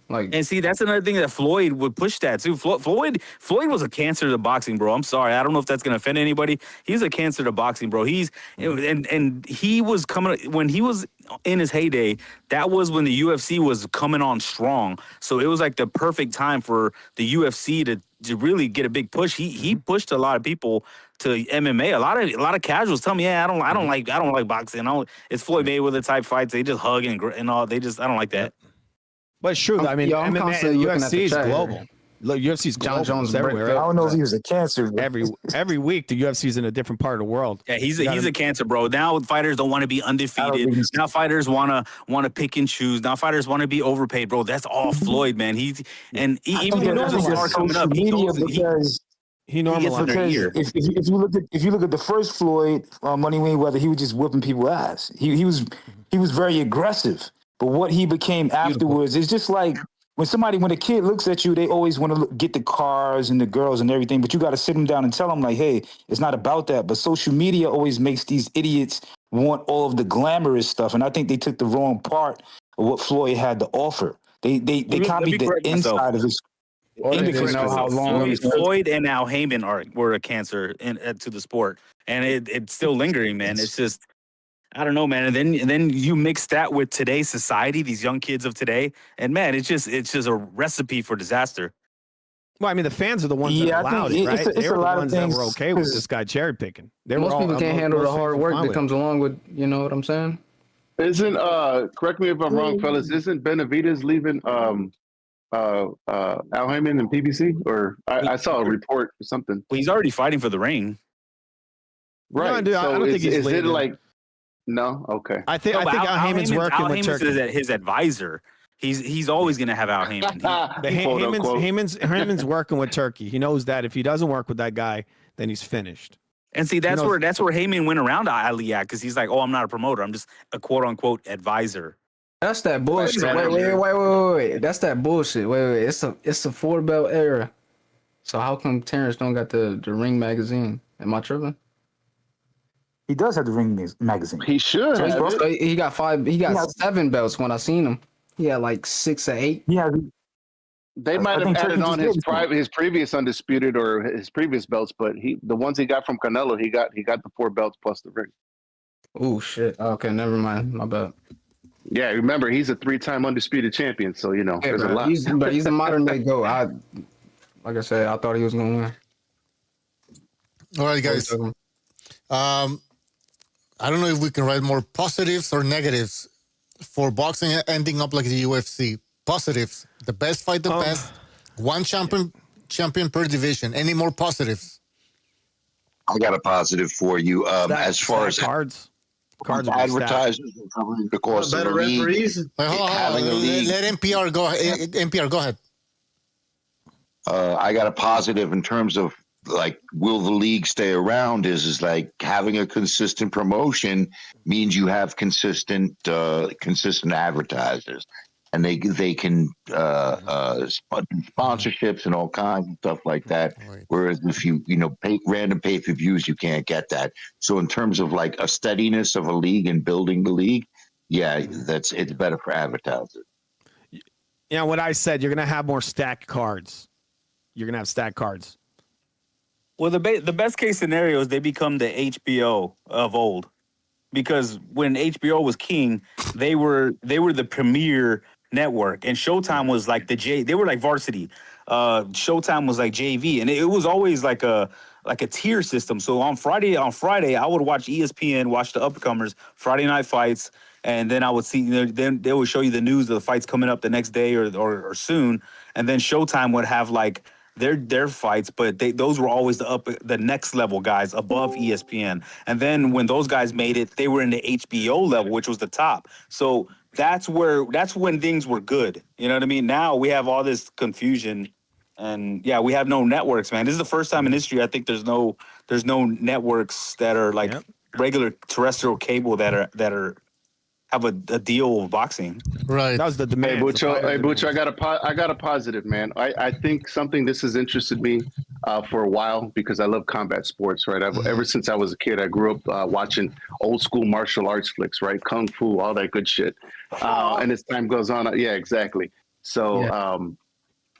Like, And see, that's another thing that Floyd would push that too. Floyd was a cancer to boxing, bro. I'm sorry, I don't know if that's gonna offend anybody. He's a cancer to boxing, bro. And he was coming when he was in his heyday. That was when the UFC was coming on strong. So it was like the perfect time for the UFC to really get a big push. He pushed a lot of people to MMA. A lot of casuals tell me, yeah, I don't like boxing. It's Floyd Mayweather type fights. They just hug and all. I don't like that. But it's true. I mean, I'm MMA, constantly looking at UFC the is chat here. global. Look, UFC's global. John Jones It's everywhere. break I don't know if he was a cancer. But Every week, the UFC's in a different part of the world. Yeah, he's a cancer, bro. Now fighters don't want to be I don't undefeated. think he's- Now fighters want to pick and choose. Now fighters want to be overpaid, bro. That's all Floyd, man. Even I when think there's a that's star coming social up, media because He gets normalized. under because ear. if you look at the first Floyd Money Mayweather, he was just whipping people's ass. He was very aggressive. But what he became afterwards is just like when a kid looks at you, they always want to get the cars and the girls and everything. But you got to sit them down and tell them like, hey, it's not about that. But social media always makes these idiots want all of the glamorous stuff, and I think they took the wrong part of what Floyd had to offer. They Let me copied the correct myself. inside of his. or they didn't know how long. Floyd and Al Heyman were a cancer to the sport, and it's still lingering, man. It's just I don't know, man. And then you mix that with today's society, these young kids of today, and man, it's just a recipe for disaster. Well, I mean, the fans are the ones Yeah, that I allowed think it, right? it's They a were the lot of ones that were things, okay with 'cause this guy cherry picking. They Most were people can't handle the most hard fans were work fine that with comes along with, you know what I'm saying? Isn't correct me if I'm wrong, fellas? Isn't Benavidez leaving Al Heyman and PBC? Or I saw a report or something. Well, he's already fighting for the ring. Right. dude, I don't think he's is it leaving. like no? Okay. I think No, but Al Heyman's working Al with Heyman's Turkey. his advisor. He's always gonna have Al Heyman. But Quote, unquote. Heyman's working with Turkey. He knows that if he doesn't work with that guy, then he's finished. And see, that's You know- where Heyman went around Ali at because he's like, oh, I'm not a promoter. I'm just a quote unquote advisor. That's that bullshit. Right. Wait. That's that bullshit. Wait. It's a 4-belt era. So how come Terrence don't got the Ring magazine? Am I tripping? He does have the Ring magazine. He should. So have it. he got 5. He got 7 belts when I seen him. He had like 6 or 8. Yeah, They I might have think added Turkey on just did. his previous undisputed or his previous belts, but the ones he got from Canelo, he got the 4 belts plus the ring. Oh shit. Okay, never mind. My bad. Yeah, remember he's a 3-time undisputed champion, so you know Yeah, there's a bro. lot. He's a modern day GOAT. Like I said, I thought he was gonna win. All right, guys. I don't know if we can write more positives or negatives for boxing ending up like the UFC. Positives, the best fight, the best. One champion per division. Any more positives? I got a positive for you. As far as cards advertisers, and covering the cost of better the league, referees. Wait, hold on. having a league. Let NPR go ahead. NPR, go ahead. I got a positive in terms of like, will the league stay around? Is like having a consistent promotion means you have consistent advertisers, and they can sponsorships and all kinds of stuff like that. Right. Whereas if you pay random pay-per-views, you can't get that. So in terms of like a steadiness of a league and building the league, yeah, it's better for advertisers. Yeah, what I said, you're gonna have more stacked cards. You're gonna have stacked cards. Well, the best case scenario is they become the HBO of old, because when HBO was king, they were the premier network, and Showtime was like they were like varsity. Showtime was like JV, and it was always like a tier system. So on Friday, I would watch ESPN, watch the upcomers, Friday night fights, and then I would see, then they would show you the news of the fights coming up the next day or soon, and then Showtime would have like their fights, but those were always the next level guys above ESPN. And then when those guys made it, they were in the HBO level, which was the top. So that's when things were good. You know what I mean? Now we have all this confusion, and yeah, we have no networks, man. This is the first time in history I think there's no networks that are like regular terrestrial cable that are have a deal with boxing. Right. That was the demand. Hey, Butch, I got a positive, man. I think something this has interested me for a while, because I love combat sports, right? Ever since I was a kid, I grew up watching old school martial arts flicks, right? Kung Fu, all that good shit. And as time goes on, yeah, exactly. So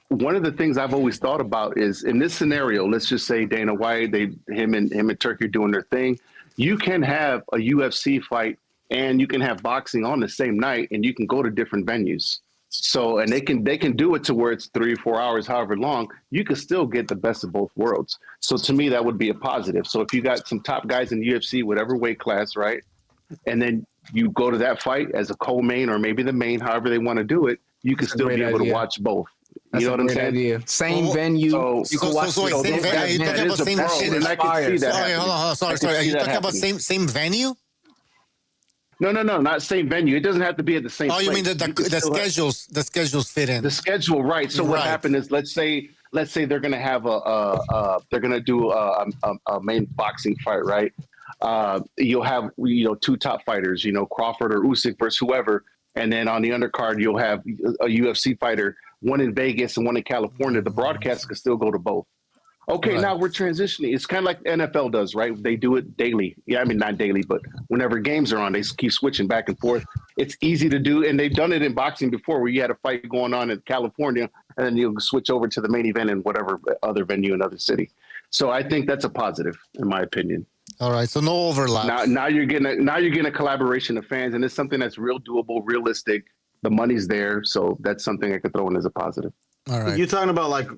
one of the things I've always thought about is, in this scenario, let's just say Dana White, him and Turkey are doing their thing. You can have a UFC fight and you can have boxing on the same night, and you can go to different venues. So, and they can do it to where it's 3 or 4 hours, however long. You can still get the best of both worlds. So to me, that would be a positive. So if you got some top guys in the UFC, whatever weight class, right, and then you go to that fight as a co-main or maybe the main, however they want to do it, you can still be able to watch both. You know what I'm saying? Idea. Same venue. You can watch. Are you talking about same venue? And I can see that. Okay, hold on. Sorry. Are you talking about same venue? No, not same venue. It doesn't have to be at the same place. You mean the schedules fit in? The schedule, right. So what happened is, let's say they're going to have they're going to do a main boxing fight, right? You'll have, two top fighters, Crawford or Usyk versus whoever. And then on the undercard, you'll have a UFC fighter, one in Vegas and one in California. The broadcast can still go to both. Okay, now we're transitioning. It's kind of like NFL does, right? They do it daily. Yeah, I mean, not daily, but whenever games are on, they keep switching back and forth. It's easy to do, and they've done it in boxing before, where you had a fight going on in California, and then you'll switch over to the main event in whatever other venue in another city. So I think that's a positive, in my opinion. All right, so no overlap. Now you're getting a collaboration of fans, and it's something that's real doable, realistic. The money's there, so that's something I could throw in as a positive. All right, You're talking about like,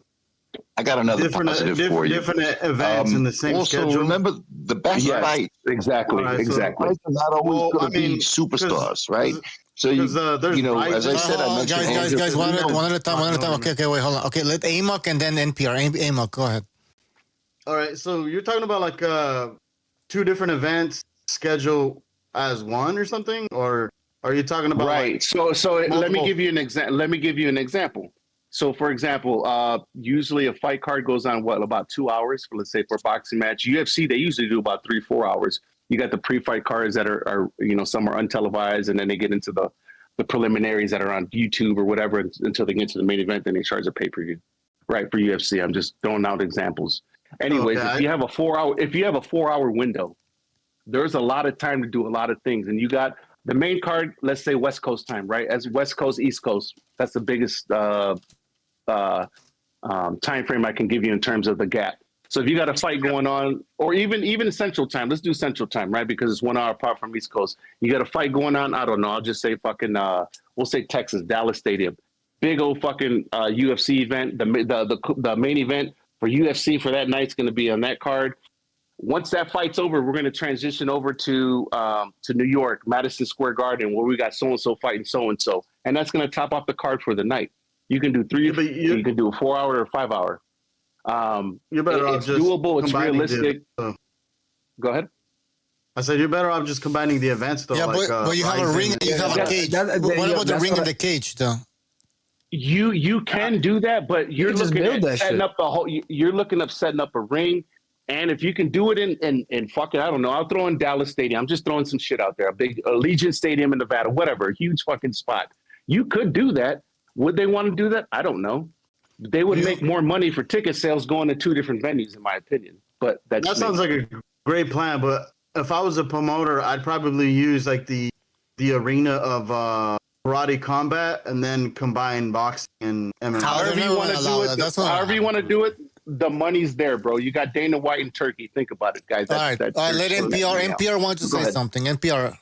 I got another positive for you. Different events in the same also, schedule. Remember the best fight. Exactly. Exactly. Not always going to be superstars, right? So as I said, I mentioned guys, one at a time. Okay, wait, hold on. Okay, let Amok and then NPR. Amok, go ahead. All right, so you're talking about like two different events scheduled as one or something, or are you talking about right? So let me give you an example. So, for example, usually a fight card goes on, about 2 hours, let's say, for a boxing match. UFC, they usually do about 3-4 hours. You got the pre-fight cards that are some are untelevised, and then they get into the preliminaries that are on YouTube or whatever until they get to the main event, then they charge a pay-per-view, right, for UFC. I'm just throwing out examples. Anyways, if you have a 4-hour window, there's a lot of time to do a lot of things. And you got the main card, let's say West Coast time, right? As West Coast, East Coast, that's the biggest time frame I can give you in terms of the gap. So if you got a fight going on, or even Central time, let's do Central time, right? Because it's 1 hour apart from East Coast. You got a fight going on, I don't know, I'll just say we'll say Texas, Dallas Stadium. Big old fucking UFC event. The main event for UFC for that night's going to be on that card. Once that fight's over, we're going to transition over to New York, Madison Square Garden, where we got so and so fighting so and so, and that's going to top off the card for the night. You can do three. You can do a 4 hour or 5 hour. You're better off it's just doable. It's realistic. Go ahead. I said you're better off just combining the events, though. Yeah, like, but you have a ring and you have a cage. What about the ring and the cage, though? You can do that, but you're looking at setting up the whole. You're looking up setting up a ring, and if you can do it in fucking, I don't know, I'll throw in Dallas Stadium. I'm just throwing some shit out there. A big Allegiant Stadium in Nevada, whatever, huge fucking spot. You could do that. Would they want to do that? I don't know. They would make more money for ticket sales going to two different venues, in my opinion. But that sounds like a great plan. But if I was a promoter, I'd probably use like the arena of karate combat and then combine boxing and MMA. However you want to do it. However you want to do it. The money's there, bro. You got Dana White and Turkey. Think about it, guys. All right. Let NPR wants to say something. NPR.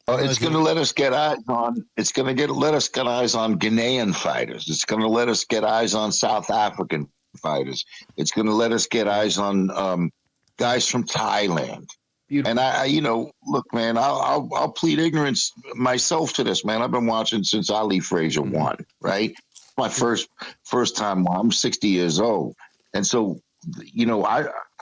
Oh, it's going to let us get eyes on. It's going to let us get eyes on Ghanaian fighters. It's going to let us get eyes on South African fighters. It's going to let us get eyes on guys from Thailand. Beautiful. And look, man, I'll plead ignorance myself to this, man. I've been watching since Ali Frazier won, right? My first time. I'm 60 years old, and so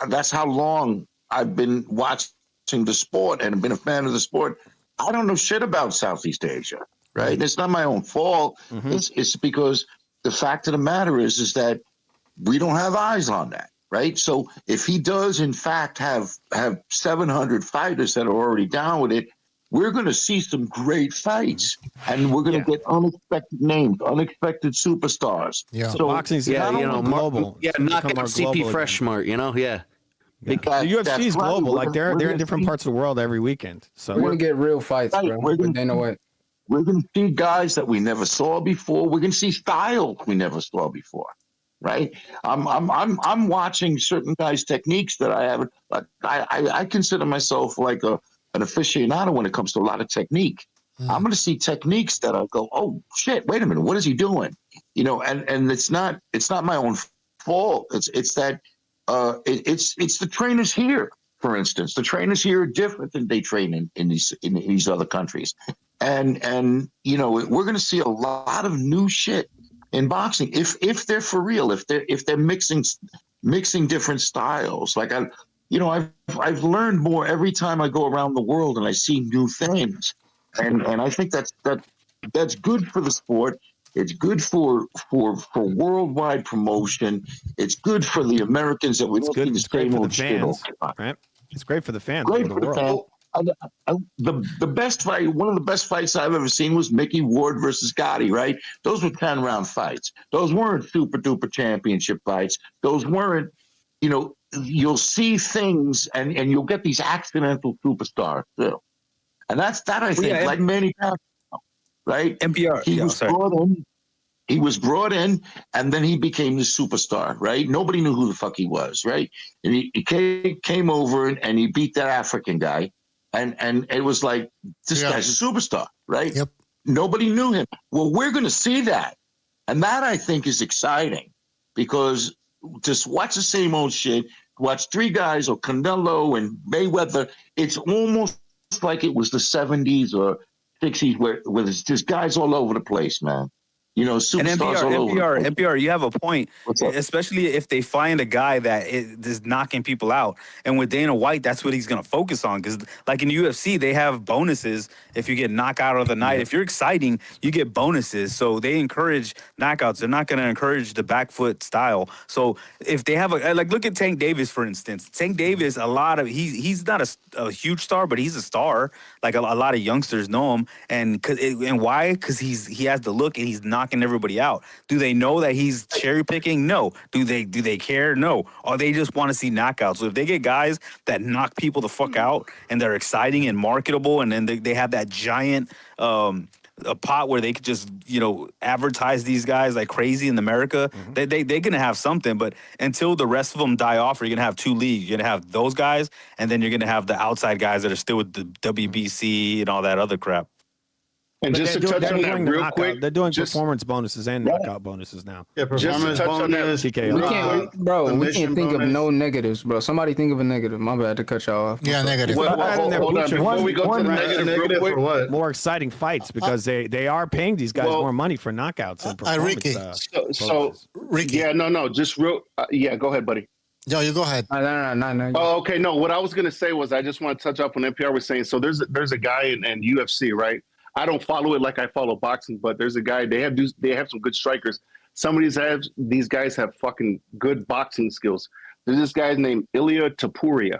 that's how long I've been watching the sport and been a fan of the sport. I don't know shit about Southeast Asia, right? And it's not my own fault. Mm-hmm. It's because the fact of the matter is that we don't have eyes on that, right? So if he does, in fact, have 700 fighters that are already down with it, we're going to see some great fights, and we're going to get unexpected names, unexpected superstars. Yeah. So boxing's global. Yeah, knock out CP Freshmart, The UFC is global. Like they're in different parts of the world every weekend. So we're gonna get real fights, bro. We're going to see guys that we never saw before. We're going to see styles we never saw before, right? I'm watching certain guys' techniques that I haven't. I consider myself like an aficionado when it comes to a lot of technique. I'm going to see techniques that I go, oh shit, wait a minute, what is he doing? And it's not my own fault. It's that. It's the trainers here, for instance. The trainers here are different than they train in these other countries, and we're going to see a lot of new shit in boxing if they're for real, if they're mixing different styles. Like I've learned more every time I go around the world and I see new things, and I think that's good for the sport. It's good for worldwide promotion. It's good for the Americans that we don't see the same old shit. Right? It's great for the fans. Great for the fans. The best fight, one of the best fights I've ever seen was Mickey Ward versus Gotti, right? Those were 10-round fights. Those weren't super duper championship fights. Those weren't, you'll see things and you'll get these accidental superstars too. And that I think, like Manny Pacquiao. Right? NPR. He was brought in, and then he became the superstar, right? Nobody knew who the fuck he was, right? And he came over and he beat that African guy, and it was like, this guy's a superstar, right? Yep. Nobody knew him. Well, we're going to see that. And that, I think, is exciting because just watch the same old shit, watch three guys or Canelo and Mayweather, it's almost like it was the 70s or 60s where there's just guys all over the place, man. Superstars all over. NPR, you have a point, especially if they find a guy that is knocking people out. And with Dana White, that's what he's going to focus on. Because like in the UFC, they have bonuses if you get knocked out of the night. If you're exciting, you get bonuses. So they encourage knockouts. They're not going to encourage the back foot style. So if they have look at Tank Davis, for instance. Tank Davis, he's not a huge star, but he's a star. Like a lot of youngsters know him. And why? Because he has the look and he's knocking everybody out. Do they know that he's cherry picking? No. Do they care? No. Or they just want to see knockouts. So if they get guys that knock people the fuck out and they're exciting and marketable, and then they have that giant a pot where they could just advertise these guys like crazy in America, they're gonna have something. But until the rest of them die off, you're gonna have two leagues. You're gonna have those guys, and then you're gonna have the outside guys that are still with the WBC and all that other crap. And But just to they're touch on doing that the real knockout. quick, They're doing just performance bonuses and knockout bonuses now. Yeah, just to performance touch on that, bonus. TKO. We can't, bro. We submission can't think of bonus. no negatives, bro. Somebody think of a negative. My bad to cut y'all off. Yeah, negative. Well, Add in their hold on. butcher. Before we go to the One negative, real Negative quick. for what? more exciting fights because they are paying these guys Well, more money for knockouts and performance. Ricky. So bonuses. Ricky. yeah, no, just real. Yeah, go ahead, buddy. Yo, you go ahead. No. Oh, okay. No, what I was gonna say was I just want to touch up on NPR was saying. So there's a guy in UFC, right? I don't follow it like I follow boxing, but there's a guy. They have some good strikers. Some of these guys have fucking good boxing skills. There's this guy named Ilya Tapuria.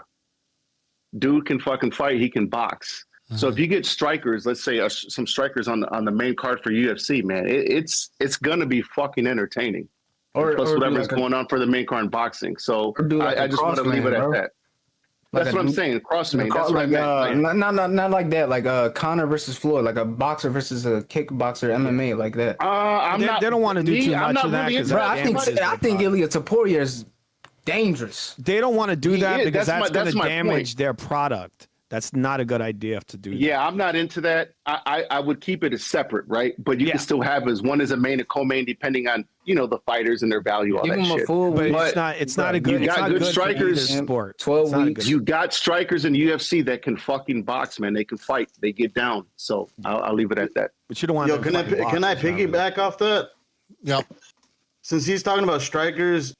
Dude can fucking fight. He can box. So if you get strikers, let's say some strikers on the main card for UFC, man, it's gonna be fucking entertaining. Plus whatever's going on for the main card in boxing. So I just want to leave it at that. That's what I'm saying. Crossman. That's what I meant. Not like that. Like Connor versus Floyd. Like a boxer versus a kickboxer, MMA, like that. They don't want to do too much of that because I think Ilya Taporia is dangerous. They don't want to do that because that's going to my damage point. their product. That's not a good idea to do. Yeah, I'm not into that. I would keep it as separate, right? But you can still have one as a main and co-main, depending on the fighters and their value, all Give that them a shit. full But week. it's not a good. You It's got not good good strikers. For either sport. 12 It's not a weeks. good- You got strikers in UFC that can fucking box, man. They can fight. They get down. So I'll leave it at that. But you don't want. Yo, them can I fighting can I boxers, not really. piggyback off that? Yep. Since he's talking about strikers,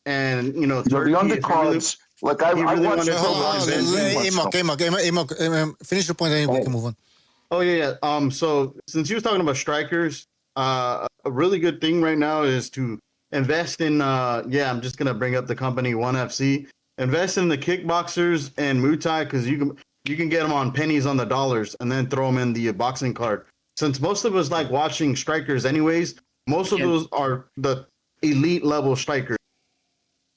and The Turkey, if you undercards, like I you really watched wanted to Hold on, watch Imok, finish your point, then we can move on. Oh yeah. So since he was talking about strikers, a really good thing right now is to invest in. I'm just gonna bring up the company One FC. Invest in the kickboxers and Muay Thai because you can get them on pennies on the dollars and then throw them in the boxing card. Since most of us like watching strikers anyways, most of those are the elite level strikers.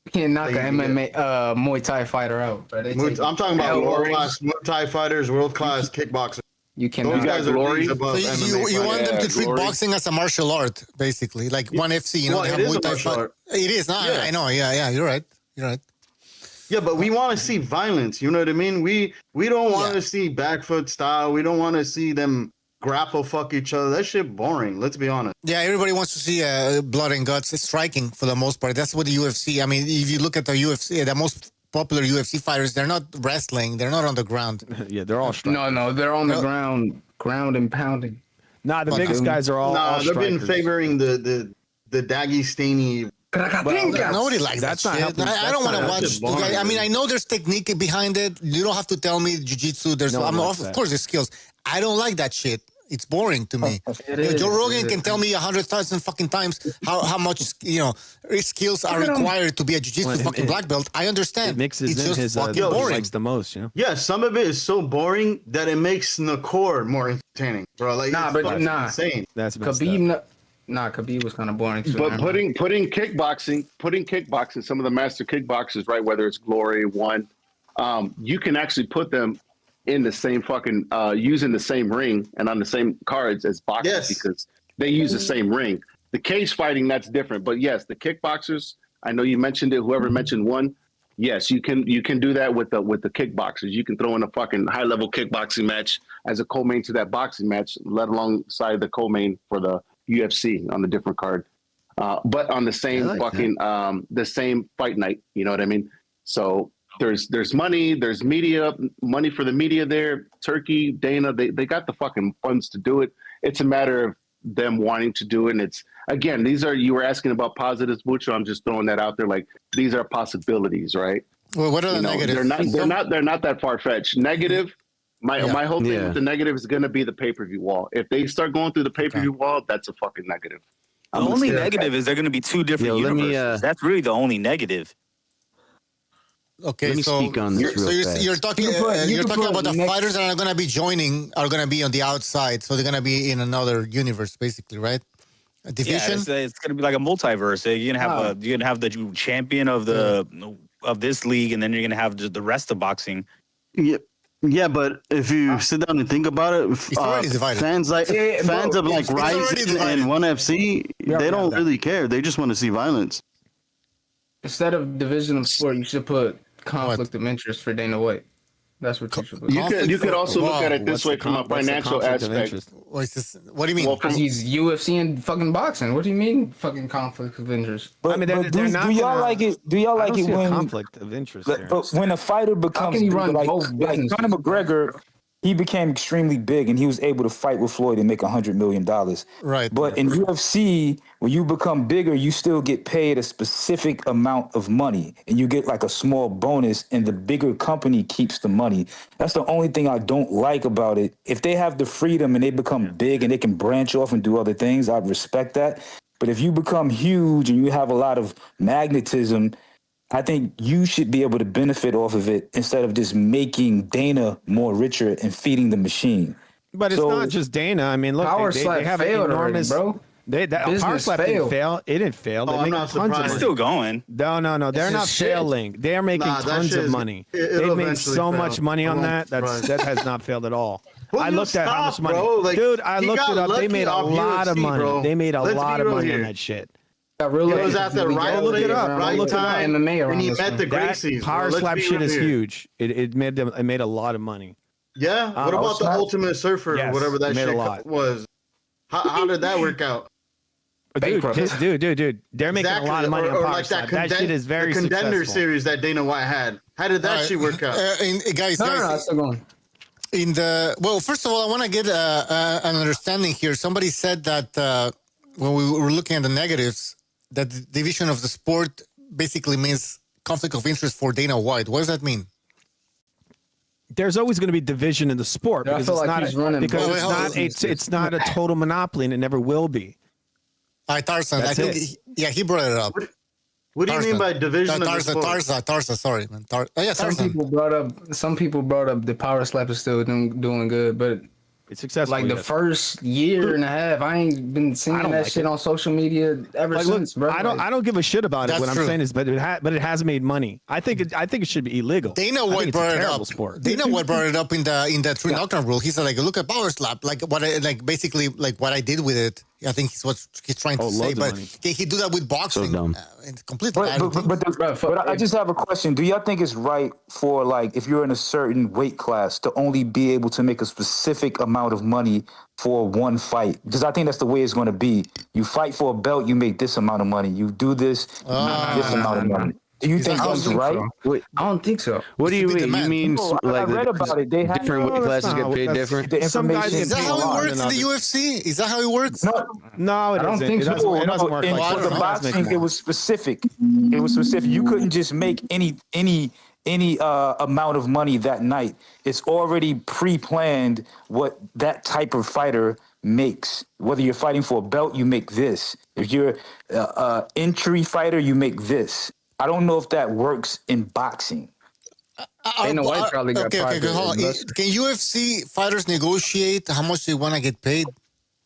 You can't knock an MMA Muay Thai fighter out. Bro. I'm talking about world class Muay Thai fighters, world class kickboxers. You can. Those guys are leagues So above you MMA want them to treat glory. boxing as a martial art, basically, like One FC. Well, they it have is a Muay Thai martial fight. art. It is. No, Yeah. I know. Yeah. You're right. Yeah, but we want to see violence. You know what I mean? We don't want to see back foot style. We don't want to see them grapple fuck each other. That shit boring. Let's be honest. Yeah, everybody wants to see blood and guts. It's striking for the most part. That's what the UFC. I mean, if you look at the UFC, the most popular UFC fighters, they're not wrestling. They're not on the ground. Yeah, they're all strikers. No, they're on the ground and pounding. Nah, the biggest guys are all. Nah, all they've been strikers. favoring the Dagestani. Nobody likes That's that not shit. helping. I don't want to watch. That's boring, I mean, I know there's technique behind it. You don't have to tell me jiu-jitsu. There's, No one likes of that. course, there's skills. I don't like that shit. It's boring to me. Joe Rogan can tell me 100,000 fucking times how much skills are required to be a jiu-jitsu fucking black belt. I understand. It mixes it's in just his fucking he boring. likes the most. Yeah, some of it is so boring that it makes Nakor more entertaining, bro. Like, Nah, it's but fucking nah. insane. That's messed Khabib, up. Khabib was kind of boring too. But putting kickboxing, some of the master kickboxers, right? Whether it's Glory, One, you can actually put them in the same fucking using the same ring and on the same cards as boxers because they use the same ring. The cage fighting, that's different. But yes, the kickboxers, I know you mentioned it. Whoever mentioned One, yes, you can do that with the kickboxers. You can throw in a fucking high level kickboxing match as a co-main to that boxing match, let alongside the co-main for the UFC on the different card. But on the same the same fight night, you know what I mean? So there's money, there's money for the media there. Turkey, Dana, they got the fucking funds to do it. It's a matter of them wanting to do it. And it's, again, you were asking about positives, Bucho. I'm just throwing that out there. Like, these are possibilities, right? Well, what are the negatives? They're not that far-fetched. Negative, my whole thing with the negative is going to be the pay-per-view wall. If they start going through the pay-per-view wall, that's a fucking negative. The only negative is they're going to be two different universes. That's really the only negative. Okay, Let me so speak on this real fast. you're talking about the fighters that are going to be joining are going to be on the outside, so they're going to be in another universe, basically, right? A division. Yeah, it's going to be like a multiverse. You're going to have the champion of this league, and then you're going to have the rest of boxing. Yeah, but if you sit down and think about it, fans of like Rise and One FC, they don't really care. They just want to see violence. Instead of division of sport, you should put conflict of interest for Dana White. That's what you should You believe. could also look at it What's this way the from a what's the financial conflict of aspect. interest? What do you mean? Well, Because he's UFC and fucking boxing. What do you mean fucking conflict of interest? But, I mean, they're do not y'all gonna- like it? Do y'all I like don't it see a when conflict of interest there. But when a fighter becomes can he run like both businesses? Conor McGregor, he became extremely big and he was able to fight with Floyd and make $100 million. Right. But in UFC, when you become bigger, you still get paid a specific amount of money and you get like a small bonus and the bigger company keeps the money. That's the only thing I don't like about it. If they have the freedom and they become big and they can branch off and do other things, I respect that. But if you become huge and you have a lot of magnetism, I think you should be able to benefit off of it instead of just making Dana more richer and feeding the machine. But it's So- not just Dana. I mean, look, Power they Slap have failed an enormous, already, bro. Power Business Slap didn't failed. fail. It didn't fail. They Oh, make I'm not tons of surprised. money. It's still going. No, they're It's not just shit. failing. They are making Nah, that tons shit of is- money. it'll They've made eventually so fail. much money I on won't that. surprise. That has not failed at all. Will I you looked at how much stop, money, bro? Like, dude. I he looked got it up. They lucky made a off lot of UFC, money. bro. They made a Let's lot be of real money on here. that shit. Got real It was lucky at the because we right got look it place, up, bro. right Look it up. time, MMA around and he this met one. the That Gracies. Power bro. Let's Slap be shit real is here. huge. It made a lot of money. Yeah. What Power about the Slap? Ultimate Surfer, Yes, or whatever that made a shit lot. was? How did that work out? Bankrupt. Dude, they're making a lot of money on or Power like Slap. that, That shit is very the Contender successful. series that Dana White had. How did that All right. shit work out? Guys, No, it's still going. in the well, first of all, I want to get an understanding here. Somebody said that when we were looking at the negatives, that the division of the sport basically means conflict of interest for Dana White. What does that mean? There's always going to be division in the sport Yeah, I because feel it's like not he's running because both it's not businesses. it's not a total monopoly and it never will be. Tarzan, That's I think, it. he brought it up. What do you mean by division of the Tarzan, sport? Tarzan, sorry, man. Yeah, Some Tarzan. people brought up the Power Slap is still doing good, but It's successful. like the yes. first year and a half, I ain't been seeing I don't that like shit it. on social media ever Like, look, since, bro. I don't give a shit about it. That's What I'm true. saying is, but it has made money. I think it should be illegal. Dana I think White it's a brought it terrible up. Sport. Dana White brought it up in the True Knockdown rule. He said, like, look at Power Slap, like basically what I did with it. I think he's what he's trying to say. loads of But money. can he do that with boxing? dumb. It's completely. I don't think- But I just have a question. Do y'all think it's right for, like, if you're in a certain weight class to only be able to make a specific amount of money for one fight? Because I think that's the way it's going to be. You fight for a belt, you make this amount of money. You do this, you make this amount of money. Do you think that that's how- right? I don't think so. What do you Stupid mean? You demand. mean No, I like read about it. They have different weight No, classes that's get not- paid that's- different? The Some guys information Is that pay a how lot it works in than the others. UFC? Is that how it works? No, No, it I don't doesn't. think It so. doesn't, it doesn't No, work in like for that. the Some guys make boxing, more. it was specific. It was specific. You couldn't just make any amount of money that night. It's already pre-planned what that type of fighter makes. Whether you're fighting for a belt, you make this. If you're a entry fighter, you make this. I don't know if that works in boxing. Dana White probably got okay, private hold on. investors. Can UFC fighters negotiate how much they want to get paid?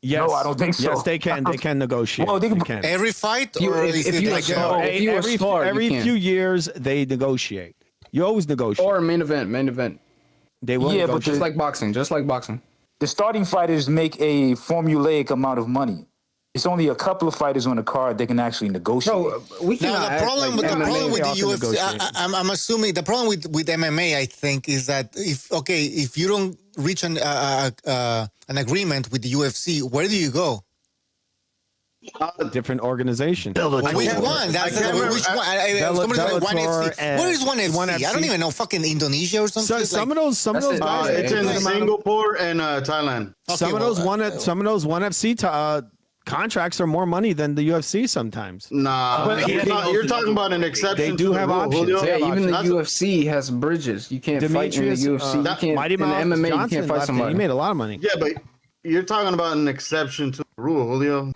Yes. No, I don't think so. Yes, they can. They can negotiate. Well, they can. Every fight, You- or if- is if it you like star- if you a star, you every can. few years they negotiate. You always negotiate. Or main event. They will. Yeah, but negotiate. Just like boxing. The starting fighters make a formulaic amount of money. It's only a couple of fighters on the card that can actually negotiate. No, we now cannot the act problem, like the MMA problem with they the often UFC, negotiate. I'm assuming the problem with MMA, I think, is that if you don't reach an agreement with the UFC, where do you go? different organization. Which one? That's which one? Somebody's like one Bellator FC. Where is one FC? One I don't FC. even know. Fucking Indonesia or something. Some of those guys. It's they in put them out of- Singapore and Thailand. Some of those one FC contracts are more money than the UFC sometimes. Nah, you're talking about an exception. They do to the have rule, options. Julio. They have Yeah, even the That's- UFC has bridges. You can't fight in the Demetrius, UFC. You can't Mighty in the Mouse MMA. Johnson You can't fight left it. somebody. He made a lot of money. Yeah, but you're talking about an exception to the rule, Julio.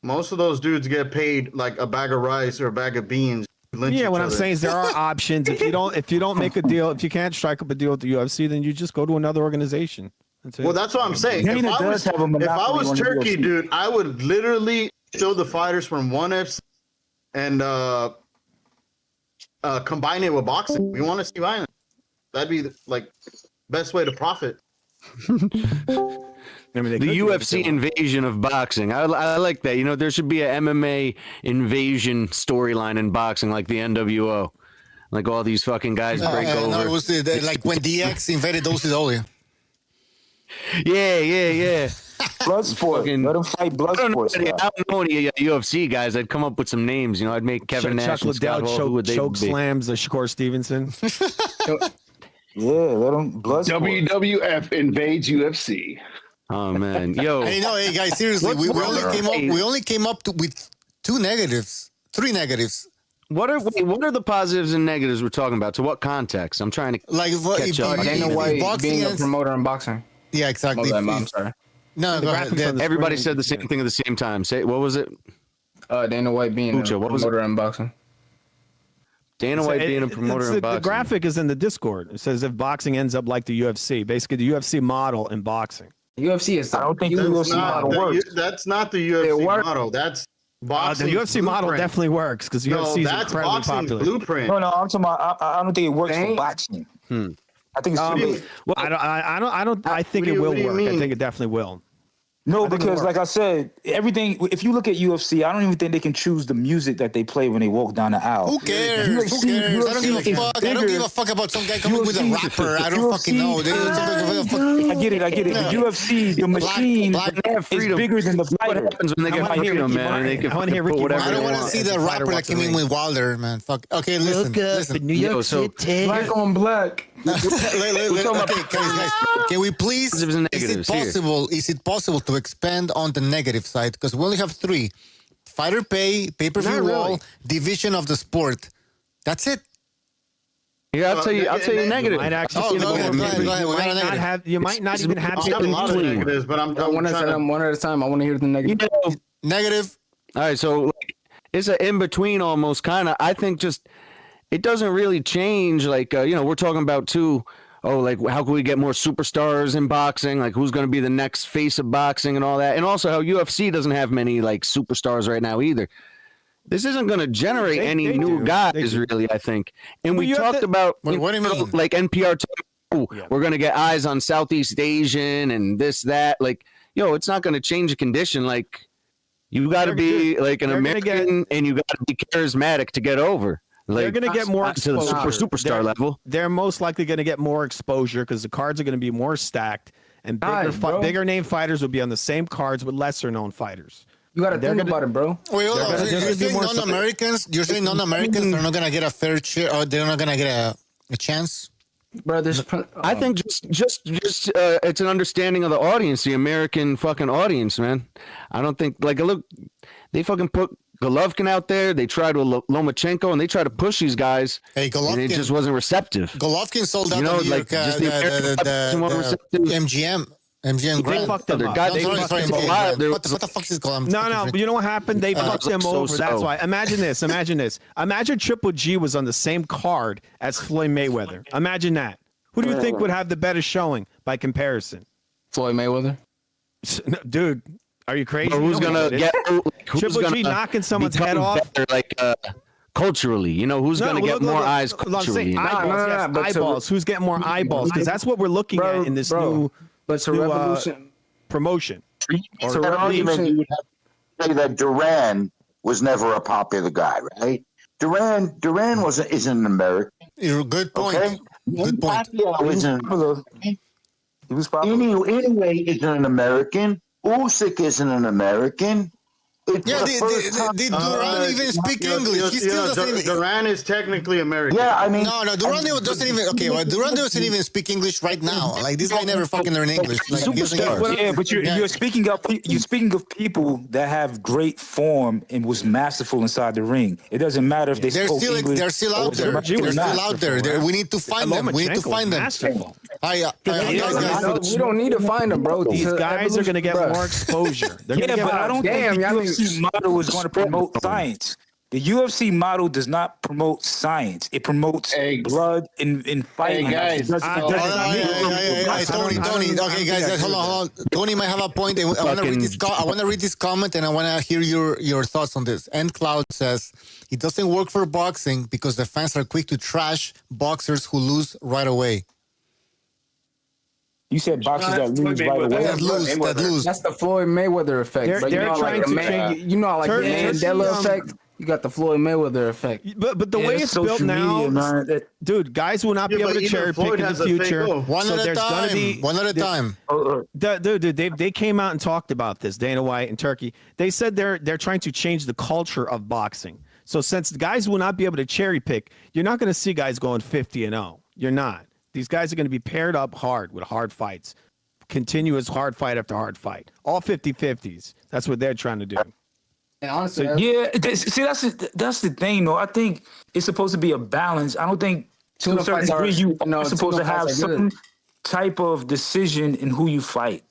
Most of those dudes get paid like a bag of rice or a bag of beans. Lynch Yeah, each what I'm other. saying is there are options. If you don't make a deal, if you can't strike up a deal with the UFC, then you just go to another organization. That's it. Well, that's what I'm saying. Dana If I does was, have a if I monopoly was on the Turkey, UFC. dude, I would literally show the fighters from one FC and combine it with boxing. We want to see violence. That'd be like best way to profit. I mean, they The could do it if UFC they want. invasion of boxing. I like that. You know, there should be a MMA invasion storyline in boxing, like the NWO. Like all these fucking guys break over. No, it was like when DX invaded OCW. Yeah. Bloodsport. Fucking- Let them fight I don't know Bloodsport. any UFC guys. I'd come up with some names. You know, I'd make Kevin Nash Chuck and Scott Liddell Hall. Who would they choke be? slams Shakur Stevenson. Yeah, let them Bloodsport. WWF invades UFC. Oh man, yo, Hey, no, hey guys, seriously, we only came up with three negatives. what are the positives and negatives we're talking about? To what context? I'm trying to Like what? catch up. Dana White boxing being a ends- promoter in boxing. Yeah, exactly. I'm sorry. No, go ahead. graphics on the Everybody screen. said the same thing at the same time. Say, what was it? Dana White being Pucha, a what was it? promoter in boxing. Dana White being a promoter in the boxing. graphic is in the Discord. It says if boxing ends up like the UFC, basically the UFC model in boxing. UFC is. I don't think the That's UFC not, model works. that's not the UFC model. That's boxing. The UFC model blueprint. definitely works because No, UFC is that's incredibly boxing popular. blueprint. No, I'm talking about. I don't think it works for boxing. I think it's Well, I think it will what do you work. I mean? think it definitely will. No, think because it'll like I said, everything. If you look at UFC, I don't even think they can choose the music that they play when they walk down the aisle. Who cares? Who cares? I don't give a fuck. I don't give a fuck about some guy coming with a rapper. I don't fucking know. I get it. The UFC, the machine is bigger than the fighter. What happens when they get freedom, man? They can I wanna hear put Ricky whatever I they don't want to want. see the rapper that came in with Wilder, man. Fuck. Okay, listen. New York City. Black on black. Okay, guys, can we please? Positives and negatives here. Is it possible to expand on the negative side? Because we only have three: fighter pay, pay-per-view Not really. wall, division of the sport. That's it. Yeah, I'll tell you negative. Might actually Oh, see go ahead. the- Go ahead. you We got a might not negative. have. You might not even have I got a lot of between. negatives, but I'm One at trying a time. One at a time. I want to hear the negative. Negative. All right, so like, it's an in between almost kind of. I think just it doesn't really change. Like we're talking about too. Oh, like how can we get more superstars in boxing? Like who's going to be the next face of boxing and all that, and also how UFC doesn't have many like superstars right now either. This isn't going to generate any they new do. guys, They do. really. I think, and Well, we you have talked to- about What do you mean? like NPR. We're going to get eyes on Southeast Asian and this that. Like, it's not going to change the condition. Like, you got to be like an they're gonna American, and you got to be charismatic to get over. Like, They're going to get more to the exposure. superstar level. They're most likely going to get more exposure because the cards are going to be more stacked, and bigger name fighters will be on the same cards with lesser known fighters. You got to think about it, bro. Wait, hold on. gonna- So they're you're gonna be saying more non-Americans? You're saying non-Americans are not gonna get a fair share, or they're not gonna get a chance? Bro, there's. I think just it's an understanding of the audience, the American fucking audience, man. I don't think look, they fucking put Golovkin out there. They tried with Lomachenko, and they try to push these guys. Hey, and it just wasn't receptive. Golovkin sold out You know, the New like, York, just the American wasn't receptive. MGM They Grand. fucked them up. Sorry, They sorry, fucked them MGM up. Grand. What the fuck is it called? No, but you know what happened? They fucked them so. over. That's why. Imagine this. Imagine Triple G was on the same card as Floyd Mayweather. Imagine that. Who do you think would have the better showing by comparison? Floyd Mayweather. Dude, are you crazy? Who's gonna get? Who's Triple G gonna knocking someone's become head off? better, like culturally, who's gonna get more eyes culturally? Eyeballs. Who's getting more eyeballs? Because that's what we're looking at in this new. But it's a revolution. Promotion. It's an argument you would have to say that Duran was never a popular guy, right? Duran isn't an American. Good point. Okay? Good point. Pacquiao isn't. He was popular. Anyway, isn't an American. Usyk isn't an American. It's Yeah, the first time- did Duran even speak English? He still doesn't even. Duran is technically American. Yeah, I mean, No, Duran doesn't even. Okay, well, Duran doesn't even speak English right now. Like this guy never fucking learned English. Like, he doesn't get- Yeah, but you're speaking of people that have great form and was masterful inside the ring. It doesn't matter if they spoke English. They're still or out was there. American They're or still not. out there. We need to find them. We need to find them. Masterful. Guys. We don't need to find them, bro. These guys are going to get more exposure. They're Yeah, gonna get but I don't think the y'all UFC model is going to promote science. The UFC model does not promote science. It promotes blood in fighting. Hey, guys. Tony. Okay, guys, hold on. Tony might have a point. And I want to read this comment, and I want to hear your thoughts on this. And Cloud says it doesn't work for boxing because the fans are quick to trash boxers who lose right away. You said boxers that lose right away. That lose. That's the Floyd Mayweather effect. They're But trying to change. you know, like the Mandela effect. You got the Floyd Mayweather effect. But the way it's built now, dude, guys will not be able to cherry pick in the future. One at a time. One at a time. Dude, they came out and talked about this. Dana White and Turkey. They said they're trying to change the culture of boxing. So since the guys will not be able to cherry pick, you're not going to see guys going 50-0. You're not. These guys are going to be paired up hard with hard fights, continuous hard fight after hard fight, all 50-50s. That's what they're trying to do. And honestly, see, that's the thing, though. I think it's supposed to be a balance. I don't think to a certain degree you are supposed to have some type of decision in who you fight.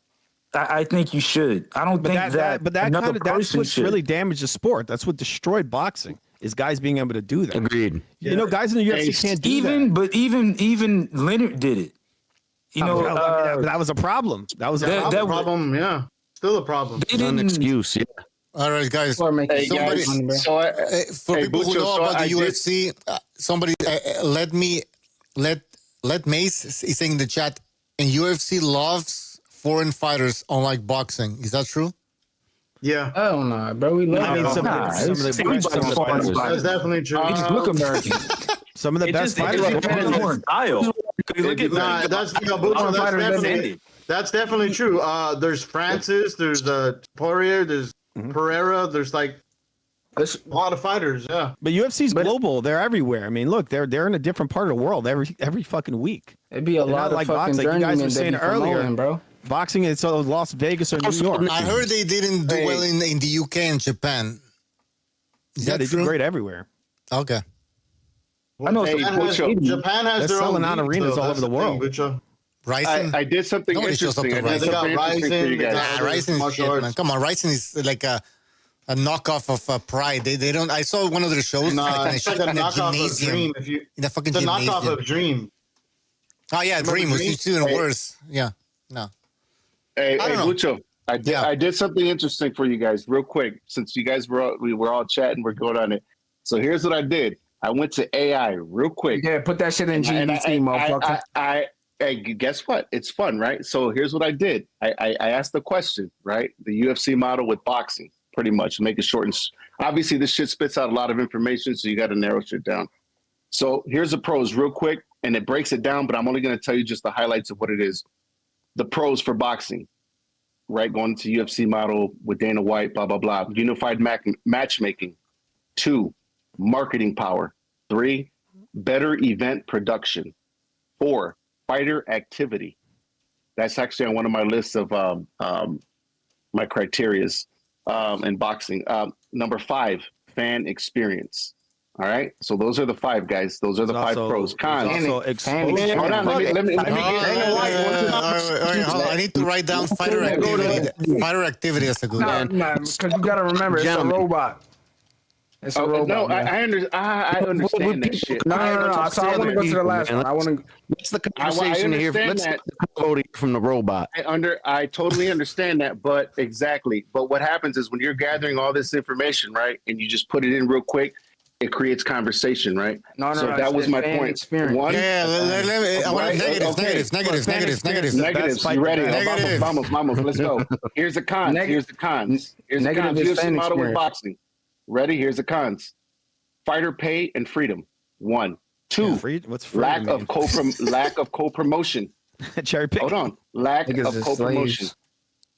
I think you should. I don't think that. But that's what's really damaged the sport. That's what destroyed boxing. Is guys being able to do that. Agreed. You know, guys in the UFC can't do that. But even Leonard did it. You know, that was a problem. That was a problem. Yeah, still a problem. An excuse. Yeah. All right, guys. Hey, guys. So for people who know about the UFC, somebody let Mace is saying in the chat, and UFC loves foreign fighters unlike boxing. Is that true? Yeah. I don't know, bro. We love That's definitely true. They just look American. Some of the best fighters more style. Look at that's definitely true. There's Francis, there's Poirier, there's Pereira, there's like a lot of fighters, yeah. But UFC's global. They're everywhere. I mean, look, they're in a different part of the world every fucking week. It'd be a lot of like fucking boxing. Like you guys were journeymen saying that be earlier, promoting, bro. Boxing is Las Vegas or New York. I heard they didn't do well in the UK and Japan. Is that they true? do great everywhere. Okay. I know Japan has their own out arenas all over the world. Ryzen? I did something interesting. They got Ryzen is shit, man. Come on, Ryzen is like a knockoff of Pride. They don't. I saw one of their shows. It's like a knockoff of Dream. In a fucking it's a knockoff of Dream. Oh yeah, Dream was even worse. Yeah, no. Hey, Lucho, I did something interesting for you guys, real quick. Since you guys we were all chatting, we're going on it. So here's what I did. I went to AI real quick. Yeah, put that shit in GBT, motherfucker. Hey, guess what? It's fun, right? So here's what I did. I asked the question, right? The UFC model with boxing, pretty much. Make it short and obviously this shit spits out a lot of information, so you got to narrow shit down. So here's the pros real quick, and it breaks it down, but I'm only going to tell you just the highlights of what it is. The pros for boxing, right? Going to UFC model with Dana White, blah, blah, blah. Unified matchmaking. 2, marketing power. 3, better event production. 4, fighter activity. That's actually on one of my lists of my criterias in boxing. Number 5, fan experience. All right, so those are the 5 guys. Those are the 5 pros. Cons. Also Hold on, let me get. I need to write down fighter activity. Fighter activity is a good one. Because you got to remember, it's a robot. It's a robot. No, I understand that shit. No. So I want to go to the last one. I want to. What's the conversation here? Let's go from the robot. I totally understand that, but exactly. But what happens is when you're gathering all this information, right, and you just put it in real quick, it creates conversation, right? No. So that was my point. Experience. One, I want negatives. You ready? Vamos. Let's go. Here's the cons. Here's the cons. UFC model with boxing. Ready? Here's the cons. Fighter pay and freedom. 1. 2. What's freedom? Lack of co-promotion. Cherry pick. Hold on. Lack of co-promotion.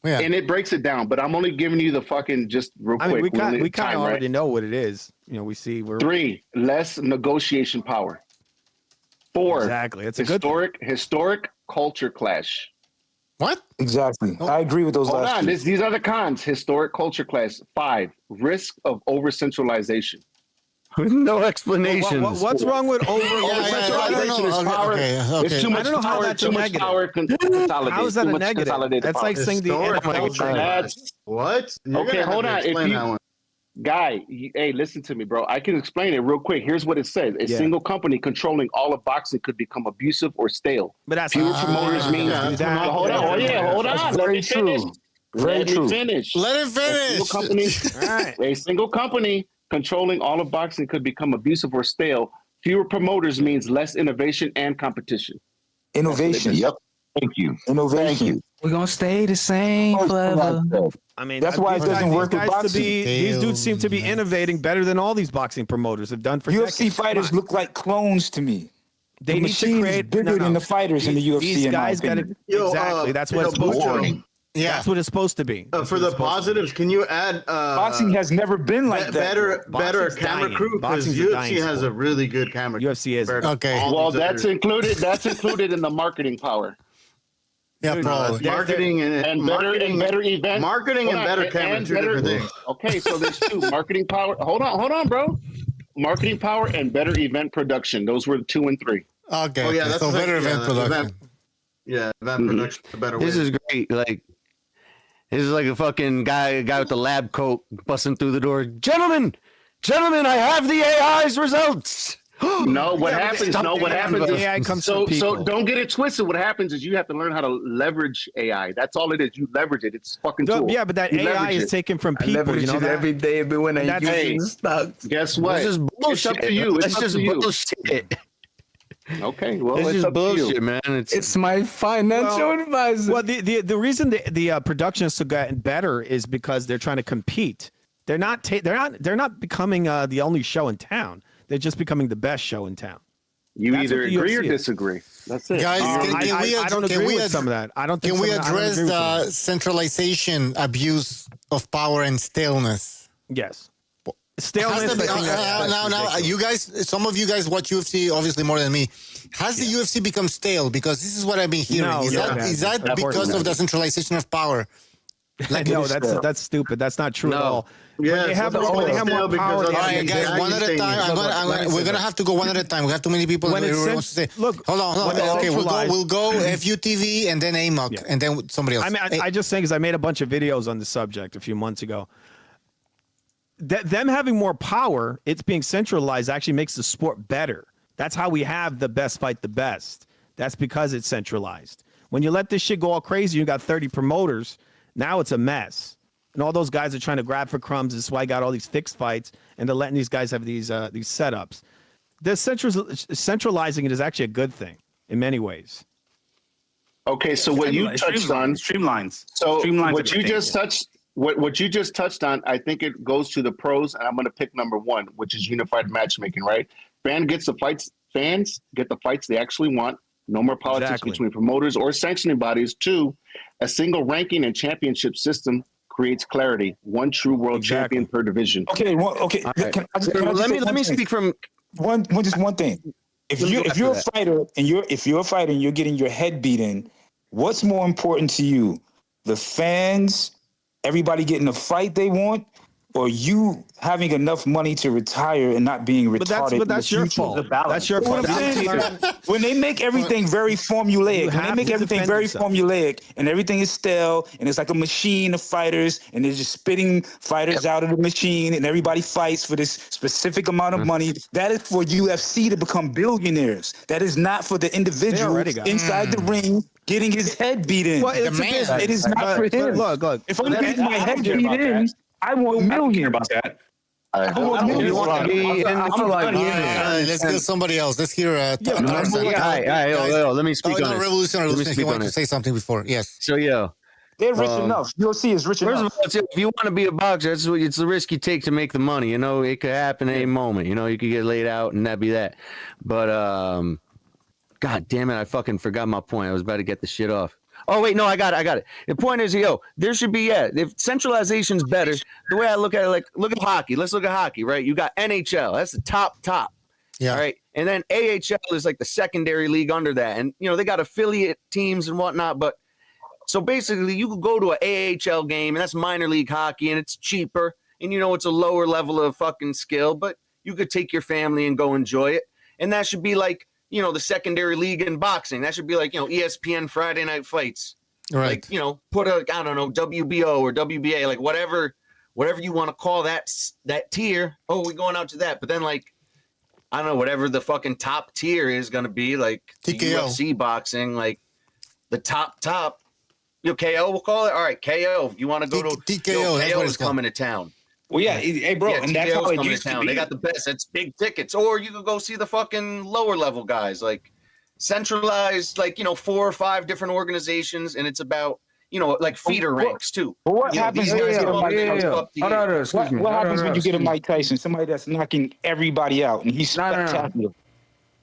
Yeah. And it breaks it down, but I'm only giving you the fucking just real quick. I mean, we kind of already know what it is. You know, we see. 3, less negotiation power. 4, exactly. It's a historic culture clash. What? Exactly. I agree with those. Hold on. These are the cons. Historic culture clash. 5, risk of over centralization. No explanation. What's wrong with over centralization? It's too much power. Too much power. How is that a negative? That's like saying the NFL. What? Okay, hold on. Guy, hey, listen to me, bro. I can explain it real quick. Here's what it says. A single company controlling all of boxing could become abusive or stale. But that's fewer promoters means hold on. Let me finish. Let it finish. A single company controlling all of boxing could become abusive or stale. Fewer promoters means less innovation and competition. Innovation. Yep. Thank you. Innovation. Thank you. We're gonna stay the same forever. I mean, That's why it doesn't work with boxing. These dudes seem to be innovating better than all these boxing promoters have done for UFC decades. fighters look like clones to me. They The need machine to is create bigger than the fighters in the UFC. These in my guys got to opinion. exactly. That's what it's supposed to be. Yeah. That's what it's supposed to be. That's For what the it's supposed to be. positives, can you add Boxing has never been like that. better Boxing's camera dying. crew? Because Boxing's a UFC dying has a sport. really good camera crew. UFC is. Okay. Well, that's included. That's included in the marketing power. Yeah, probably. Marketing and better event. Marketing and better camera, two different things. Okay, so there's two: marketing power. Hold on, bro. Marketing power and better event production. Those were 2 and 3. Okay. Oh, yeah, okay. that's So the- better yeah, event the production. event- Yeah, event production, a better way. This is great. Like, this is like a fucking guy with the lab coat busting through the door. Gentlemen, I have the AI's results. No, what happens? stop No, what the happens? Is, AI comes so from people. don't get it twisted. What happens is you have to learn how to leverage AI. That's all it is. You leverage it. It's fucking tool. Yeah, but that You AI leverage is it. taken from I people. leverage You know it that? every day, but when I That's- use Hey. it, stuck. Guess what? This is It's bullshit. up to you. It's That's up just to you. bullshit. Okay, well, This it's is up to you. bullshit, man. It's my financial advisor. Well, the reason the production have gotten better is because they're trying to compete. They're not becoming the only show in town. They're just becoming the best show in town. You That's either what the agree or UFC is. disagree. That's it. Guys, I don't agree with some of that. I don't think Can we some of that- I don't address agree with some of the that. centralization, abuse of power, and staleness? Yes. Has Staleness. the- I think that's now, ridiculous. you guys, some of you guys watch UFC obviously more than me. Has the UFC become stale? Because this is what I've been hearing. No, is no, that no, is that of course because not. of the centralization of power? Like no, that's stupid. That's not true at No. all. Yeah, When they have more power, All they right, have guys, one at a time. We're gonna have to go one at a time. We have too many people. When it's Everyone wants to say, look, hold on. when it's Okay, centralized- we'll go FUTV and then AMOC and then somebody else. I mean, I just think is I made a bunch of videos on the subject a few months ago. Them having more power, it's being centralized, actually makes the sport better. That's how we have the best fight the best. That's because it's centralized. When you let this shit go all crazy, you got 30 promoters. Now it's a mess. And all those guys are trying to grab for crumbs. This is why I got all these fixed fights, and they're letting these guys have these setups. Centralizing it is actually a good thing in many ways. Okay, so what you touched on, streamlines. so Streamlines what you everything. just touched, what you just touched on, I think it goes to the pros, and I'm going to pick number one, which is unified matchmaking. Right? Fans get the fights they actually want. No more politics Exactly. between promoters or sanctioning bodies. Two, a single ranking and championship system creates clarity. One true world champion per division. Okay, okay. All right. Can I just say Let one me thing? speak from. Just one thing. If Let me you go if you're a after fighter and you're getting your head beaten, what's more important to you? The fans, everybody getting the fight they want, or you having enough money to retire and not being retarded? But that's in the your future? fault. That's your You know fault. what I'm saying? When they make everything very formulaic, when they make everything very formulaic and everything is stale and it's like a machine of fighters and they're just spitting fighters out of the machine and everybody fights for this specific amount of money, that is for UFC to become billionaires. That is not for the individual already got it. inside the ring getting his head beat in. Well, it's It is not for him. Look. If I'm getting my head beat in, I want millions. about that. Let's get somebody else. Let's hear Tarzan. Let me speak on no, this. Revolutionary. Let me He speak wanted on to this. say something before. Yes. So yeah. They're rich enough. UFC is rich First enough. of all, if you want to be a boxer, it's the risk you take to make the money. You know, it could happen at any moment. You know, you could get laid out and that'd be that. But God damn it, I fucking forgot my point. I was about to get the shit off. Oh wait, no, I got it. The point is, there should be if centralization's better. The way I look at it, like look at hockey. Let's look at hockey, right? You got NHL. That's the top. Yeah. All right. And then AHL is like the secondary league under that. And they got affiliate teams and whatnot, but so basically, you could go to an AHL game, and that's minor league hockey, and it's cheaper, and it's a lower level of fucking skill, but you could take your family and go enjoy it. And that should be like, the secondary league in boxing. That should be like, ESPN Friday Night Fights. Right. Like, put a, I don't know, WBO or WBA, like whatever you want to call that tier. Oh, we're going out to that. But then, like, I don't know, whatever the fucking top tier is going to be, like the TKO. UFC boxing, like the top. KO, we'll call it. All right, KO. You want to go to TKO? That's KO what is it's called. coming to town. Well, yeah, hey, bro, Yeah, and that's TKO how is it coming used to to town. be. They got the best. That's big tickets. Or you could go see the fucking lower level guys. Like, centralized, like 4 or 5 different organizations, and it's about like feeder ranks too. But what happens? These guys get all Yeah. things up to you. What happens when you get a Mike Tyson, somebody that's knocking everybody out, and he's spectacular?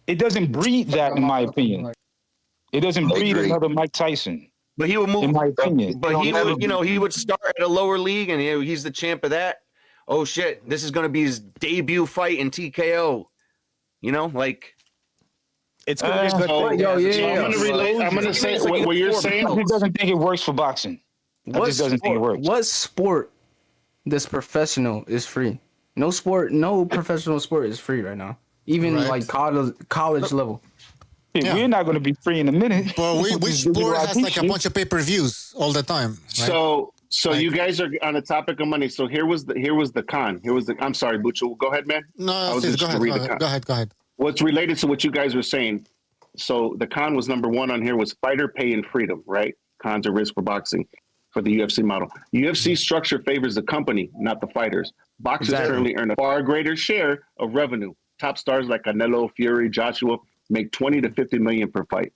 It doesn't breed that, in my opinion. It doesn't breed another Mike Tyson. But he would move, in my opinion. But he would, he would start at a lower league, and he's the champ of that. Oh shit, this is going to be his debut fight in TKO. Like it's going to be a good thing. I'm going to say what you're saying. He doesn't think it works for boxing. He just doesn't think it works. What sport that's professional is free? No professional sport is free right now. Even like college level. Yeah. We're not going to be free in a minute. But which sport has like a bunch of pay-per-views all the time? Right? So you guys are on the topic of money. So here was the con. I'm sorry, Bucho. Go ahead, man. No, go ahead. What's related to what you guys were saying? So the con was number 1 on here was fighter pay and freedom, right? Cons or risk for boxing for the UFC model. UFC structure favors the company, not the fighters. Boxers currently earn a far greater share of revenue. Top stars like Canelo, Fury, Joshua make 20 to 50 million per fight.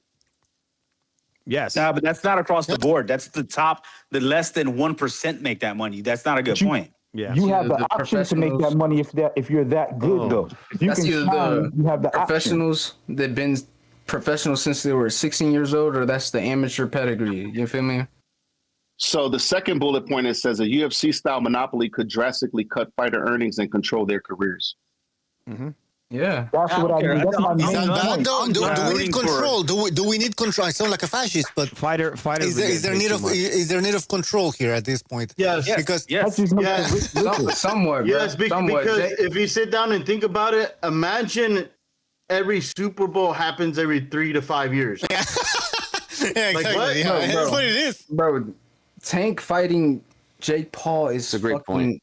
Yes. No, but that's not across the board. That's the top. The less than 1% make that money. That's not a good point. Yeah. You have the option to make that money if you're that good, though. If you That's can either sign, you have the professionals that been professionals since they were 16 years old, or that's the amateur pedigree. You feel me? So the second bullet point, it says a UFC style monopoly could drastically cut fighter earnings and control their careers. Mm-hmm. Yeah, that's what I mean. That's my main point. Do we need control? Do we need control? I sound like a fascist, but fighter. Is there need of control here at this point? Yes, because somewhat. Yes, because if you sit down and think about it, imagine every Super Bowl happens every 3 to 5 years. Yeah, exactly. Like what? Yeah, that's what it is, bro. Tank fighting Jake Paul is a great point.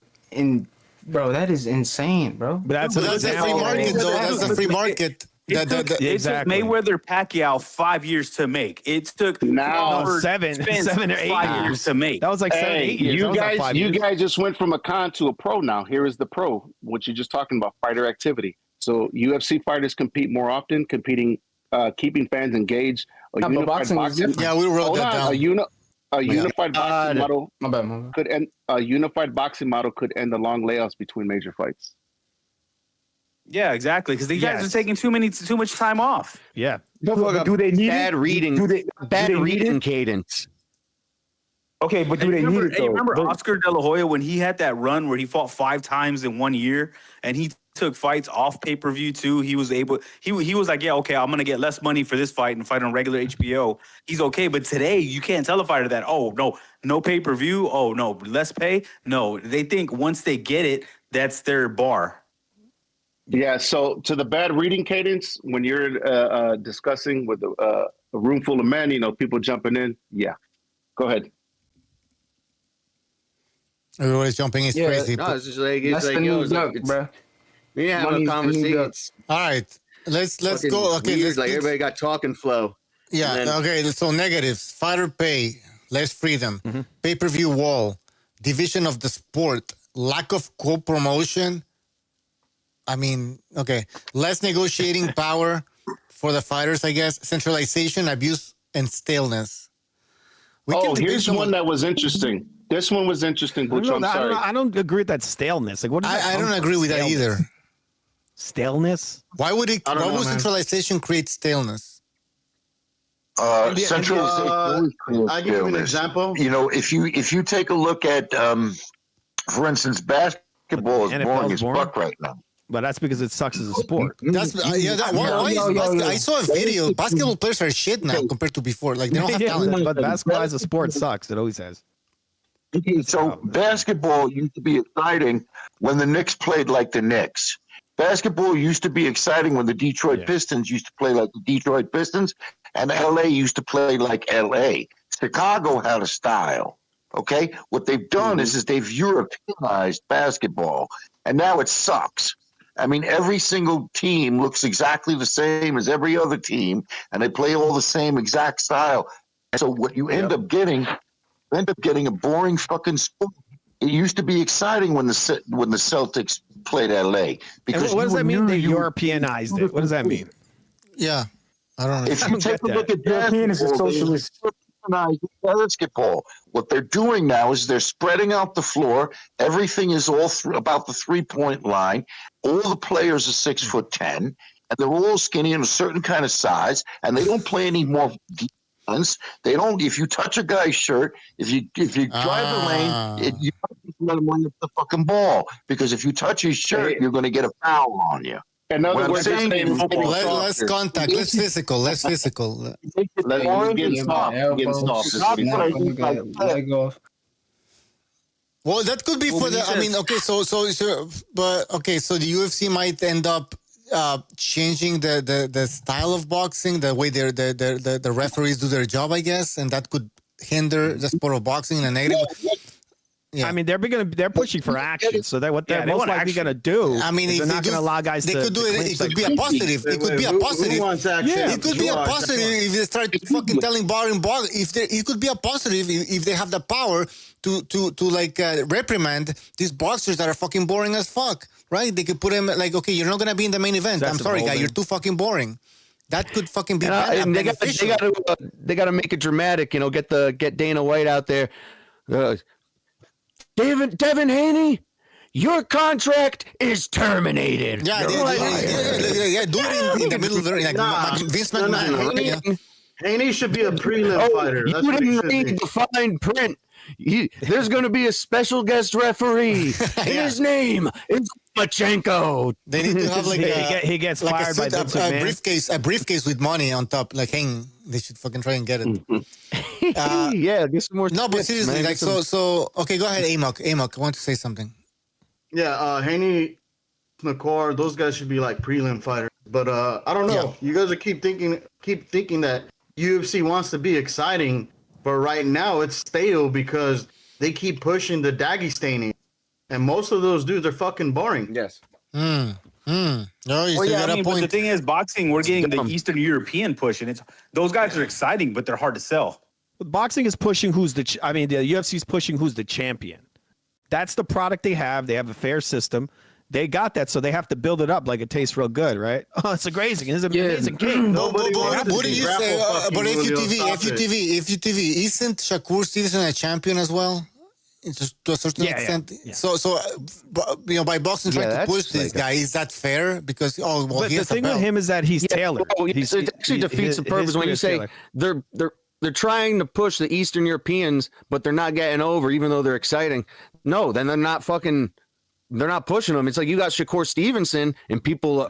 Bro, that is insane, bro. But that's a free market, though. That's a free market. It took Mayweather Pacquiao 5 years to make. It took seven or 8 years to make. That was like 7 8 years. You guys just went from a con to a pro now. Here is the pro, what you're just talking about, fighter activity. So UFC fighters compete more often, keeping fans engaged. Yeah, we wrote that down. A unified boxing model could end. A unified boxing model could end the long layoffs between major fights. Yeah, exactly. Because these guys are taking too much time off. Yeah. Do they need bad reading? Bad reading cadence. Okay, but do they need it though? You remember Oscar De La Hoya when he had that run where he fought 5 times in 1 year, and he took fights off pay-per-view too. He was able. He was like, yeah, okay, I'm gonna get less money for this fight and fight on regular HBO. He's okay, but today you can't tell a fighter that. Oh no pay-per-view. Oh no, less pay. No, they think once they get it, that's their bar. Yeah. So to the bad reading cadence, when you're discussing with a room full of men, people jumping in. Yeah. Go ahead. Everybody's jumping. It's crazy. No, it's just like bro. We have a conversation. All right, let's go. Okay, weird, like everybody got talking flow. Yeah. Okay. So negatives: fighter pay, less freedom, pay-per-view wall, division of the sport, lack of co-promotion. I mean, okay, less negotiating power for the fighters, I guess. Centralization, abuse, and staleness. Here's one that was interesting. This one was interesting, Butch. I'm sorry. I don't agree with that staleness. Like, what? I don't agree with that either. Staleness? Why would centralization create staleness? Centralization. I'll give you an example. If you take a look at, for instance, basketball is boring as fuck right now. But that's because it sucks as a sport. I saw a video. Basketball players are shit now compared to before. Like they don't have talent. But basketball as a sport sucks. It always has. So basketball used to be exciting when the Knicks played like the Knicks. Basketball used to be exciting when the Detroit Pistons used to play like the Detroit Pistons, and LA used to play like LA. Chicago had a style. Okay, what they've done is they've Europeanized basketball, and now it sucks. I mean, every single team looks exactly the same as every other team, and they play all the same exact style. And so what you end up getting a boring fucking sport. It used to be exciting when the Celtics played LA. Because what does that mean? They Europeanized it. What does that mean? Yeah. I don't know. If you take a look at European is a basketball, they socialist. recognize basketball. What they're doing now is they're spreading out the floor. Everything is all about the 3-point line. All the players are 6'10", and they're all skinny and a certain kind of size, and they don't play any more defense. They don't. If you touch a guy's shirt, if you drive the lane, you let him run up the fucking ball, because if you touch his shirt, you're going to get a foul on you. In other words, saying is Less contact, less physical. Let's get soft. Leg off. Well, that could be for the. I mean, okay, so the UFC might end up changing the style of boxing, the way the referees do their job, I guess, and that could hinder the sport of boxing in a negative. Yeah. I mean, they're pushing for action. So what they're most likely going to do. I mean, they're not going to allow guys. They could do it. It could be a positive. It could be a positive. It could be a positive if they start fucking telling boring box. It could be a positive if they have the power to reprimand these boxers that are fucking boring as fuck. Right? They could put them like, okay, you're not going to be in the main event. I'm sorry, guy. You're too fucking boring. That could fucking be beneficial. They got to make it dramatic. You know, get Dana White out there. Devin Haney, your contract is terminated. Yeah, do it in the middle there. Like Vince McMahon. Haney should be a prelim fighter. That's you what he didn't should read be. the fine print. There's going to be a special guest referee. And his name is Machenko. They need to have like he gets like fired by Vince McMahon. a briefcase with money on top. Like, hang, they should fucking try and get it. Yeah, get some more. No, but seriously, like so. Okay, go ahead, Amok. I want to say something. Yeah, Haney, McCord, those guys should be like prelim fighters. But I don't know. Yeah. You guys are keep thinking that UFC wants to be exciting, but right now it's stale because they keep pushing the Dagestani, and most of those dudes are fucking boring. Yes. No, you Well, yeah, got I mean, a but point. the thing is, boxing, we're getting the Eastern European push, and those guys are exciting, but they're hard to sell. Boxing is pushing the UFC is pushing who's the champion. That's the product they have. They have a fair system. They got that, so they have to build it up like it tastes real good, right? Oh, it's amazing. It's an amazing cake. What do you say? But FUTV, isn't Shakur Stevenson a champion as well? To a certain extent. Yeah. So by boxing trying to push this guy, is that fair? Because but the thing with him is that he's tailored. It actually defeats the purpose when you say they're trying to push the Eastern Europeans, but they're not getting over, even though they're exciting. No, then they're not pushing them. It's like you got Shakur Stevenson and people,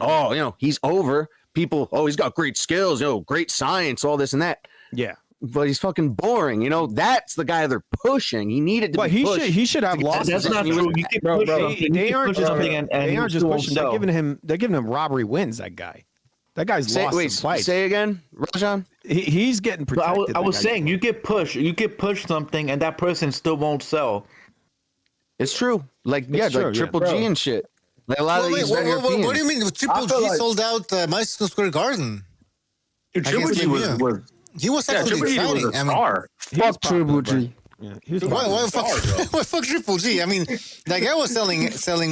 he's over. People, he's got great skills, great science, all this and that. Yeah. But he's fucking boring. That's the guy they're pushing. He needed to be pushed. He should have lost. That's not true. You keep pushing. They aren't just pushing. They're They're giving him robbery wins. That guy's lost some fights. Say again, Rajan. He's getting protected. I was saying you get pushed something, and that person still won't sell. It's true. Like Triple G and shit. Like a lot of these Europeans. What do you mean? Triple G sold out Madison Square Garden. Triple G was he was actually exciting. Was a star. Fuck Triple G. Yeah, why fuck Triple G? I mean, that guy was selling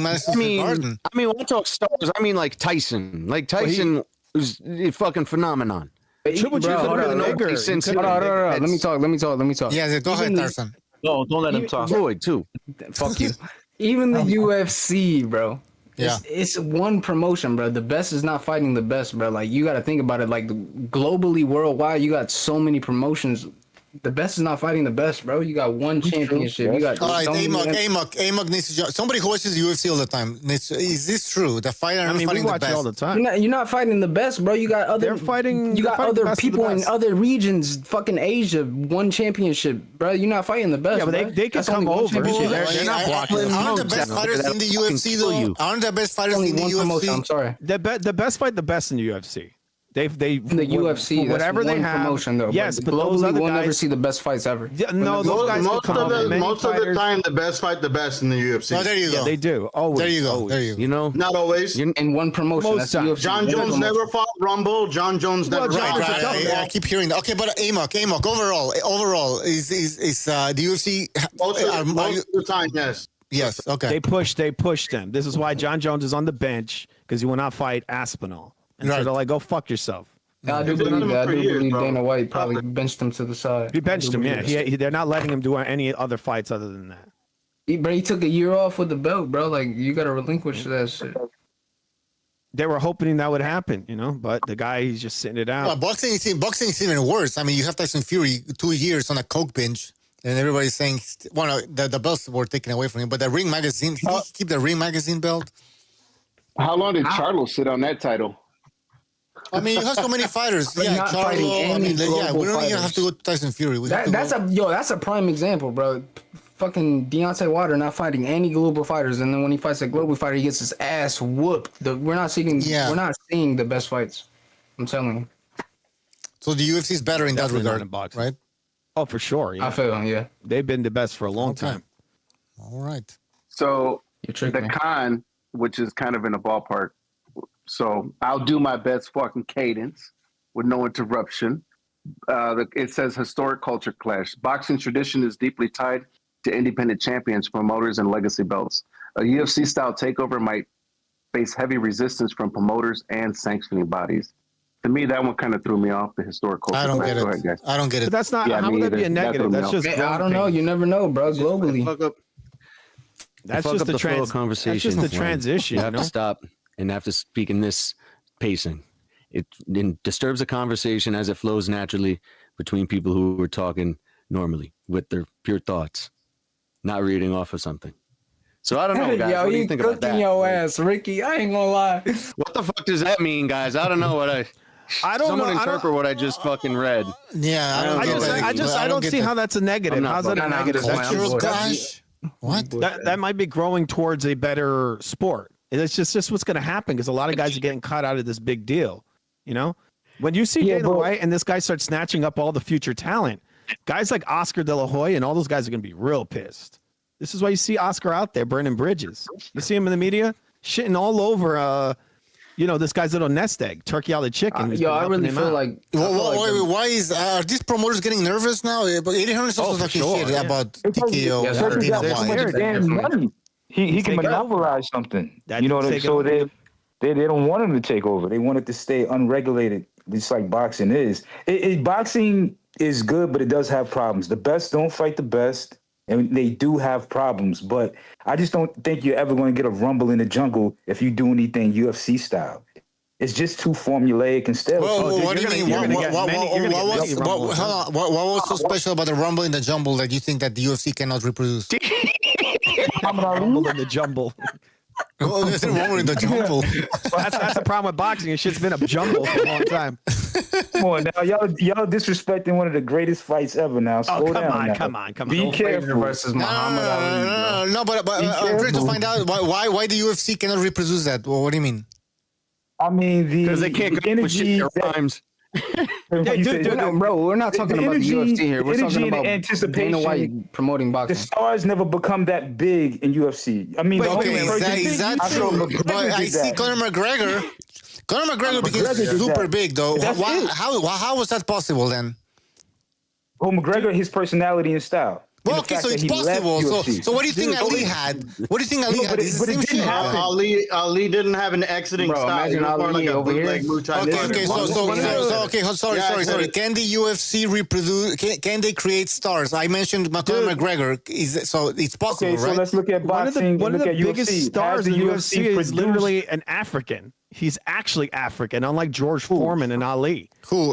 Madison Square Garden. I mean, when I talk stars, I mean like Tyson. Like Tyson was a fucking phenomenon. Triple G since Hold on. Let me talk. Yeah, go ahead, Tarzan. No, don't let him talk. Floyd too. Fuck you. Even the UFC, bro. Yeah. It's one promotion, bro. The best is not fighting the best, bro. Like, you got to think about it. Like, globally, worldwide, you got so many promotions. The best is not fighting the best, bro. You got one championship. You got all right, Amok needs to. Somebody who watches UFC all the time. Is this true? The fighter we fighting watch the best it all the time. You're not fighting the best, bro. You got other. They're fighting. You got other people in best. other regions. Fucking Asia, one championship, bro. You're not fighting the best. Yeah, but bro. they can That's come only one over. championship. They're not blocking. Aren't the best fighters in the UFC though? Aren't the best fighters in the UFC? I'm sorry. The best fight the best in the UFC. They in the UFC, whatever that's they one have. promotion though. Yes, but globally, those other we'll guys never see the best fights ever. Yeah, no, those guys most of the time, the best fight the best in the UFC. Oh, there you go. Yeah, they do. Always. There you go. Always. There you go. Not always. In one promotion. Most That's the times. UFC. John Jones never fought Rumble. John Jones never fought. I keep hearing that. Okay, but Amok. Overall, is the UFC Most of the time, yes. Yes. Okay. They pushed him. This is why John Jones is on the bench, because he will not fight Aspinall. And so Right. they're like, go fuck yourself. I do believe that. I do believe Dana White probably benched him to the side. He benched him, yeah. They're not letting him do any other fights other than that. He took a year off with the belt, bro. Like, you got to relinquish that shit. They were hoping that would happen, but the guy, he's just sitting it out. Well, boxing is even worse. I mean, you have Tyson Fury 2 years on a coke binge, and everybody's saying, the belts were taken away from him. But the Ring magazine, he keep the Ring magazine belt. How long did Charlo sit on that title? I mean, you have so many fighters. Yeah, not Charlo. fighting any we don't even global have to go to Tyson Fury. That's a prime example, bro. Fucking Deontay Wilder not fighting any global fighters, and then when he fights a global fighter, he gets his ass whooped. We're not seeing the best fights. I'm telling you. So the UFC is better in Definitely that not regard, in boxing. right? Oh, for sure. Yeah. I feel, yeah. They've been the best for a long time. All right. So the con, which is kind of in the ballpark. So I'll do my best fucking cadence with no interruption. It says historic culture clash. Boxing tradition is deeply tied to independent champions, promoters, and legacy belts. A UFC-style takeover might face heavy resistance from promoters and sanctioning bodies. To me, that one kind of threw me off, the historic culture. I don't clash. get Go ahead, it. guys. I don't get it. But that's not, Yeah, how me would that be either. a That negative? threw me That's off. just, I don't know. You never know, bro. Globally. That's Fuck just up the flow of conversation. That's just the transition. You have to stop and have to speak in this pacing. It disturbs the conversation as it flows naturally between people who are talking normally with their pure thoughts, not reading off of something. So I don't know, guys. What do you think about that? Your ass, Ricky. I ain't gonna lie. What the fuck does that mean, guys? I don't know what I don't Someone know. interpret what I just fucking read. Yeah, I don't see how that's a negative. How's that a negative? Cultural clash. What? That might be growing towards a better sport. It's just what's going to happen because a lot of guys are getting cut out of this big deal. When you see Dana White and this guy starts snatching up all the future talent, guys like Oscar De La Hoya and all those guys are going to be real pissed. This is why you see Oscar out there burning bridges. You see him in the media shitting all over, this guy's little nest egg, Turkey out the chicken. I really feel like. Why are these promoters getting nervous now? Eddie Hearn's also talking shit about TKO. Turkey got so much damn money. He can monopolize something. You know what I mean? So they don't want him to take over. They want it to stay unregulated, just like boxing is. Boxing is good, but it does have problems. The best don't fight the best, and they do have problems. But I just don't think you're ever going to get a rumble in the jungle if you do anything UFC style. It's just too formulaic and stale. What do you mean? What was so special about the Rumble in the Jumble that you think that the UFC cannot reproduce? Rumble in the Jumble. There's a Rumble in the Jumble. That's the problem with boxing. It's shit's been a jumble for a long time. Come on now, y'all disrespecting one of the greatest fights ever. Now, slow down. Come on. Be careful. Versus Muhammad Ali. No, but I'm trying to find out why the UFC cannot reproduce that. Well, what do you mean? I mean, because they can't go with shit that rhymes. Bro, we're not talking about the UFC here. We're talking about anticipation. Dana White promoting boxing. The stars never become that big in UFC. I mean, is that true? But I see Conor McGregor. Conor McGregor became super big, though. How was that possible then? Well, McGregor, his personality and style. Well, okay, so it's possible. So what do you think Ali had? What do you think Ali had? But it didn't happen. Ali didn't have an exiting style. He was more like a bootleg Muay Thai. Sorry. Can the UFC reproduce? Can they create stars? I mentioned Conor McGregor. So it's possible, right? So let's look at boxing. One of the biggest UFC. stars in the UFC is literally an African. He's actually African, unlike George Foreman and Ali. Who?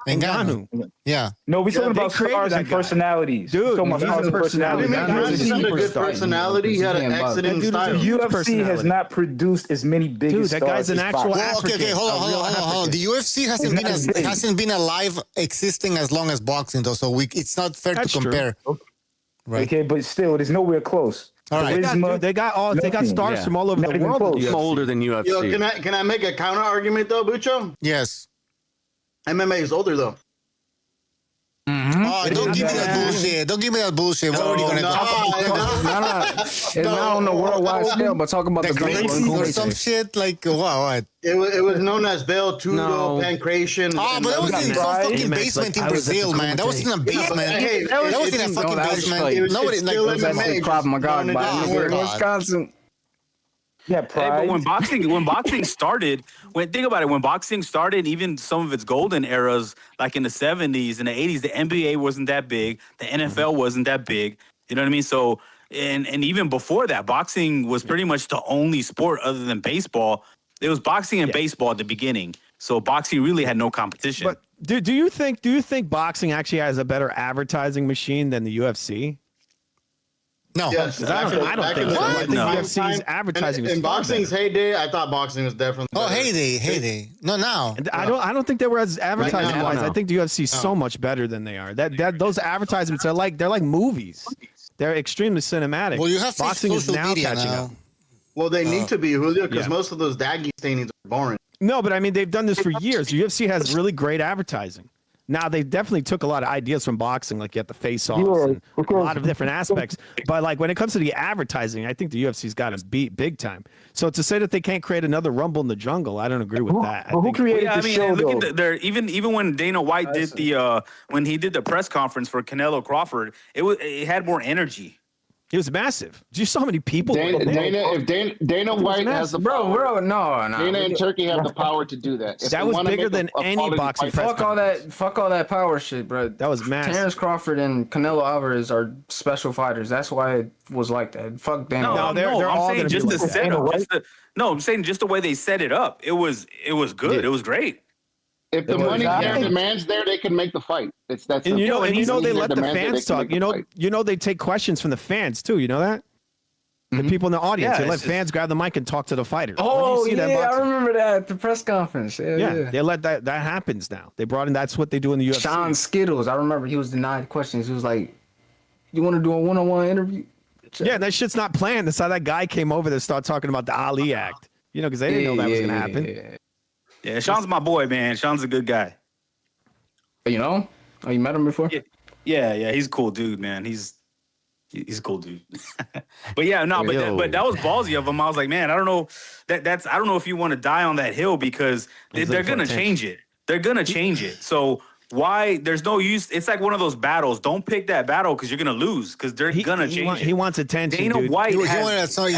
Ngannou. Yeah. No, we're talking about stars and personalities. Dude, he's a personality. He had a good personality. He had an exiting style. The UFC has not produced as many big stars. That guy's an actual African. Okay, hold on. The UFC hasn't been alive, existing as long as boxing, though. So it's not fair to compare. Right. Okay, but still, it is nowhere close. All right. They got stars from all over the world. I'm older than UFC. Yo, can I make a counter argument though, Bucho? Yes. MMA is older though. Mm-hmm. Oh, don't give me that bullshit. What are you gonna No. It's not on the worldwide scale, but talk about the Gracie or some shit like what? It was known as Bell Tudo, Pancration. Oh, but that was in some fucking basement in Brazil, man. That wasn't a basement. That was in a fucking basement. Nobody like Krav Maga in Wisconsin. Yeah, Hey, pride. but when boxing started, think about it, when boxing started, even some of its golden eras, like in the 70s and the 80s, the NBA wasn't that big, the NFL wasn't that big. You know what I mean? So and even before that, boxing was pretty much the only sport other than baseball. It was boxing and baseball at the beginning. So boxing really had no competition. But do you think boxing actually has a better advertising machine than the UFC? No, Yes, I don't think so. I think No. UFC's advertising was in far boxing's better. heyday, I thought boxing was definitely. Oh, better. heyday. No, now. And I don't think they were as advertising now, wise. no. I think the UFC is so much better than they are. That those advertisements are they're like movies. They're extremely cinematic. Well, you have boxing is social now media catching now. up. Well, they need to be, Julio, because yeah. most of those Dagestanians are boring. No, but I mean they've done this for years. The UFC has really great advertising. Now they definitely took a lot of ideas from boxing, like you have the face-offs and a lot of different aspects. But like when it comes to the advertising, I think the UFC's got them beat big time. So to say that they can't create another Rumble in the Jungle, I don't agree with that. Who created Yeah, I the mean, show, and look though? at their even when Dana White did the when he did the press conference for Canelo Crawford, it had more energy. It was massive. Do you saw how many people? Dana, were there? if Dana White has the Bro, power, no. Dana and Turkey have the power to do that. If That they was wanna bigger make than any quality boxing fight- press Fuck all that power shit, bro. That was massive. Terrence Crawford and Canelo Alvarez are special fighters. That's why it was like that. Fuck Dana. No, White. they're all I'm gonna saying be just the like that. setup. I'm saying just the way they set it up. It was good. It was great. If the money's there, demand's there, they can make the fight. It's that And simple. you know they If let the demand's there, fans they can talk. make the fight. They take questions from the fans too. You know that? The people in the audience, Yeah, they let it's fans grab the mic and talk to the fighters. Oh, When you see that yeah, I boxing- remember that at the press conference. Yeah. They let that happens now. They brought in. That's what they do in the UFC. Sean Skittles, I remember he was denied questions. He was like, "You want to do a one-on-one interview?" Yeah, that shit's not planned. That's how that guy came over to start talking about the Ali Act. You know, because they didn't know that was going to happen. Yeah, Sean's my boy, man. Sean's a good guy. You know? Oh, you met him before? Yeah, he's a cool dude, man. He's a cool dude. But yeah, no, but that was ballsy of him. I was like, man, I don't know. That's I don't know if you want to die on that hill because they're gonna change it. They're gonna change it. So why? There's no use. It's like one of those battles. Don't pick that battle because you're gonna lose because they're gonna change it. He wants attention. Dana dude. White. He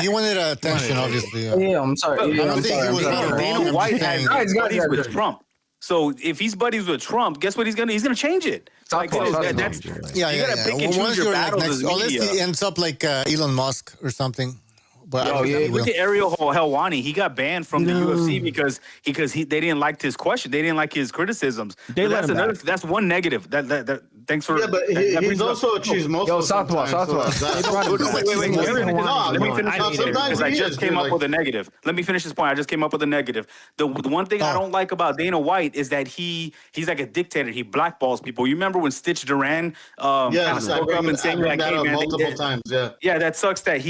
wanted attention, obviously. Yeah, I'm sorry. I don't think he was not wrong. Dana White has Guys, buddies with guys. Trump. So if he's buddies with Trump, guess what he's gonna change it. Like, so that's you gotta pick and choose your battles as unless media. he ends up like Elon Musk or something. But I don't think he will. Look at Ariel Helwani. He got banned from the UFC because they didn't like his question. They didn't like his criticisms. They let him back. That's one negative. That thanks for. Yeah, but he's also a chismoso. Yo, Southpaw. Wait. Let me finish sometimes because I he just is, came dude, up like- with a negative. Let me finish this point. I just came up with a negative. The one thing I don't like about Dana White is that he's like a dictator. He blackballs people. You remember when Stitch Duran Yes, I spoke up bring and saying that like, "Hey up man, multiple times. Yeah. yeah, that sucks that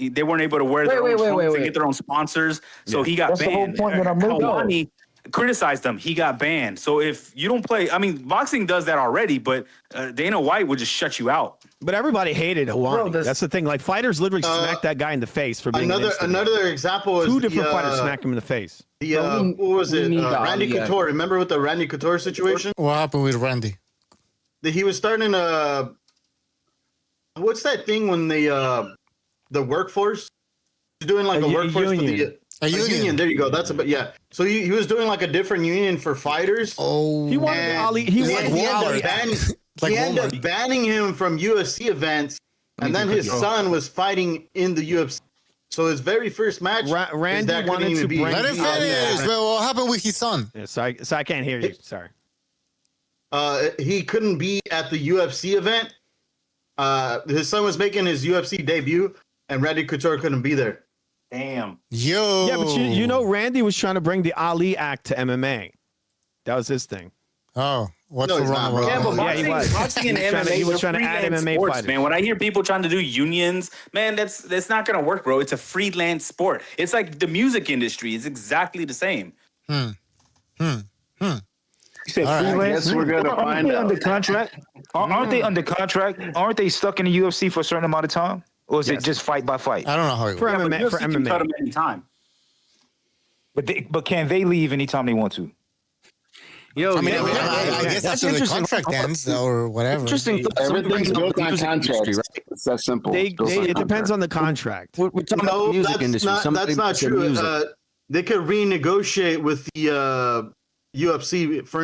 they weren't able to wear their own trunks and get their own sponsors, so he got That's the whole banned. point that I'm making. Helwani criticized them. He got banned. So if you don't play, I mean, boxing does that already, but Dana White would just shut you out. But everybody hated Helwani. That's the thing. Like fighters literally smacked that guy in the face for being Another example is two different fighters smacked him in the face. What was it? Randy Couture. Remember with the Randy Couture situation? What happened with Randy? He was starting what's that thing when the workforce? He's doing like a workforce union. A union. There you go. That's yeah. So he was doing like a different union for fighters. Oh, he wanted Ali. He ended up banning him from UFC events, and then his son was fighting in the UFC. So his very first match, Randy wanted to bring. Let him finish. Well, what happened with his son? Yeah, so I can't hear you. Sorry. He couldn't be at the UFC event. His son was making his UFC debut, and Randy Couture couldn't be there. Damn. Yo. Yeah, but you know, Randy was trying to bring the Ali Act to MMA. That was his thing. Oh, what's No, the he's wrong not, way? bro. Yeah, but Yeah, he was. boxing and He was trying to- MMA, he was they're trying to add freelance MMA sports, fighters. man. When I hear people trying to do unions, man, that's not gonna work, bro. It's a freelance sport. It's like the music industry. It's exactly the same. You said All right. freelance. Guess we're gonna Aren't find they out. under contract? Aren't they under contract? Aren't they stuck in the UFC for a certain amount of time, or is it just fight by fight? I don't know how it For works. MMA, for UFC can cut MMA. them anytime. But can they leave anytime they want to? Yo, I mean, I guess that's after the interesting. contract ends or whatever. Interesting. Everything's built on contracts. It's that simple. It depends on the contract. We're talking about the music industry. That's not true. They could renegotiate with the UFC for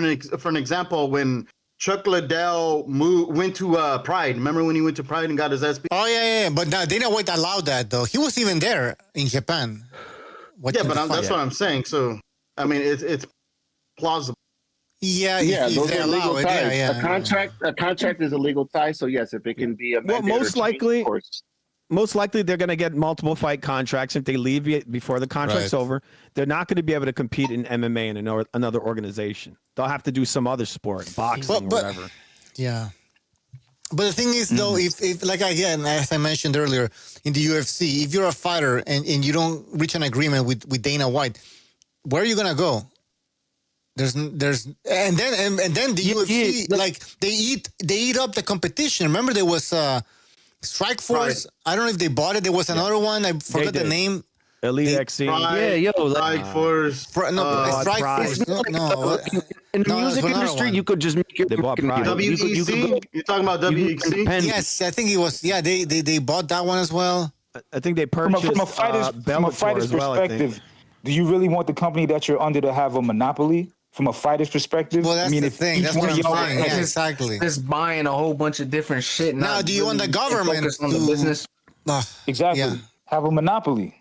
an example. When Chuck Liddell went to Pride, remember when he went to Pride and got his SP? Oh yeah. But Dana White allowed that though. He was even there in Japan. That's what I'm saying. So I mean, it's plausible. Yeah, those they are allow legal it, ties. A contract is a legal tie. So yes, if it can be amended, most likely they're going to get multiple fight contracts if they leave before the contract's over. They're not going to be able to compete in MMA in another organization. They'll have to do some other sport, boxing, or whatever. Yeah. But the thing is, though, if like again, as I mentioned earlier, in the UFC, if you're a fighter and you don't reach an agreement with Dana White, where are you gonna go? There's and then the UFC like they eat up the competition. Remember there was Strike Force. I don't know if they bought it. There was another one. I forgot the name. Elite XC. Strike Force. Strike Force. In the music industry, you could just make your WEC. You're talking about WEC? Yes, I think it was. Yeah, they bought that one as well. I think they purchased from a fighter's perspective. Do you really want the company that you're under to have a monopoly? From a fighter's perspective, well, that's the thing. That's what I'm saying. Yeah, exactly. Just buying a whole bunch of different shit. Now, do you want the government on the business? Exactly. Yeah. Have a monopoly.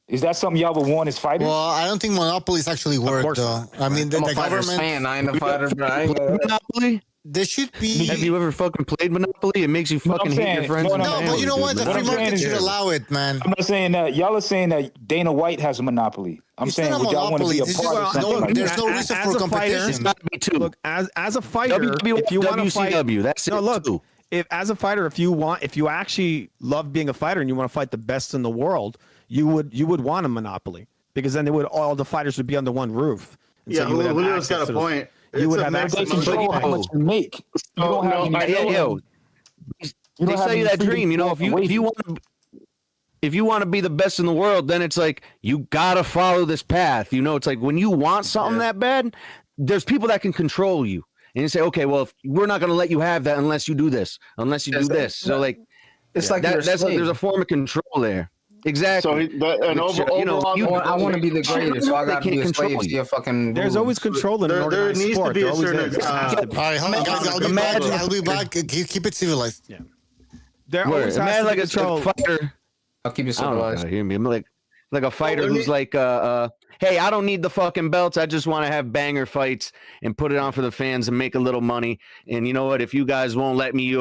Is that something y'all would want as fighters? Well, I don't think monopolies actually work, though. I mean, the government. Fan. I ain't a fighter, bro. Monopoly. There should be. Have you ever fucking played Monopoly? It makes you fucking hate your friends. No, but you know what? The free market should allow it, man. I'm not saying that. Y'all are saying that Dana White has a monopoly. I'm saying would y'all want to be a part of something like there's no reason for competition. It's got to be two. Look, as a fighter, if you want to fight, that's it. No, look. If as a fighter, if you actually love being a fighter and you want to fight the best in the world, you would want a monopoly because then all the fighters would be under one roof. And yeah, so Julio's got a point. You would have access to how much you make. You don't have they sell you that dream. You know, if you want to be the best in the world, then it's like you gotta follow this path. You know, it's like when you want something that bad, there's people that can control you, and you say, okay, well, if we're not gonna let you have that unless you do this, unless you do this. So like, it's like there's a form of control there. Exactly. So I want to be the greatest, so I got to be a slave to your fucking. There's always control in an organized sport. There needs to be a certain. All right, hold on, guys. I'll be back. Keep it civilized. Yeah. There always has to be control. Fighter. I'll keep it civilized. I'm like a fighter who's like, hey, I don't need the fucking belts. I just want to have banger fights and put it on for the fans and make a little money. And you know what? If you guys won't let me,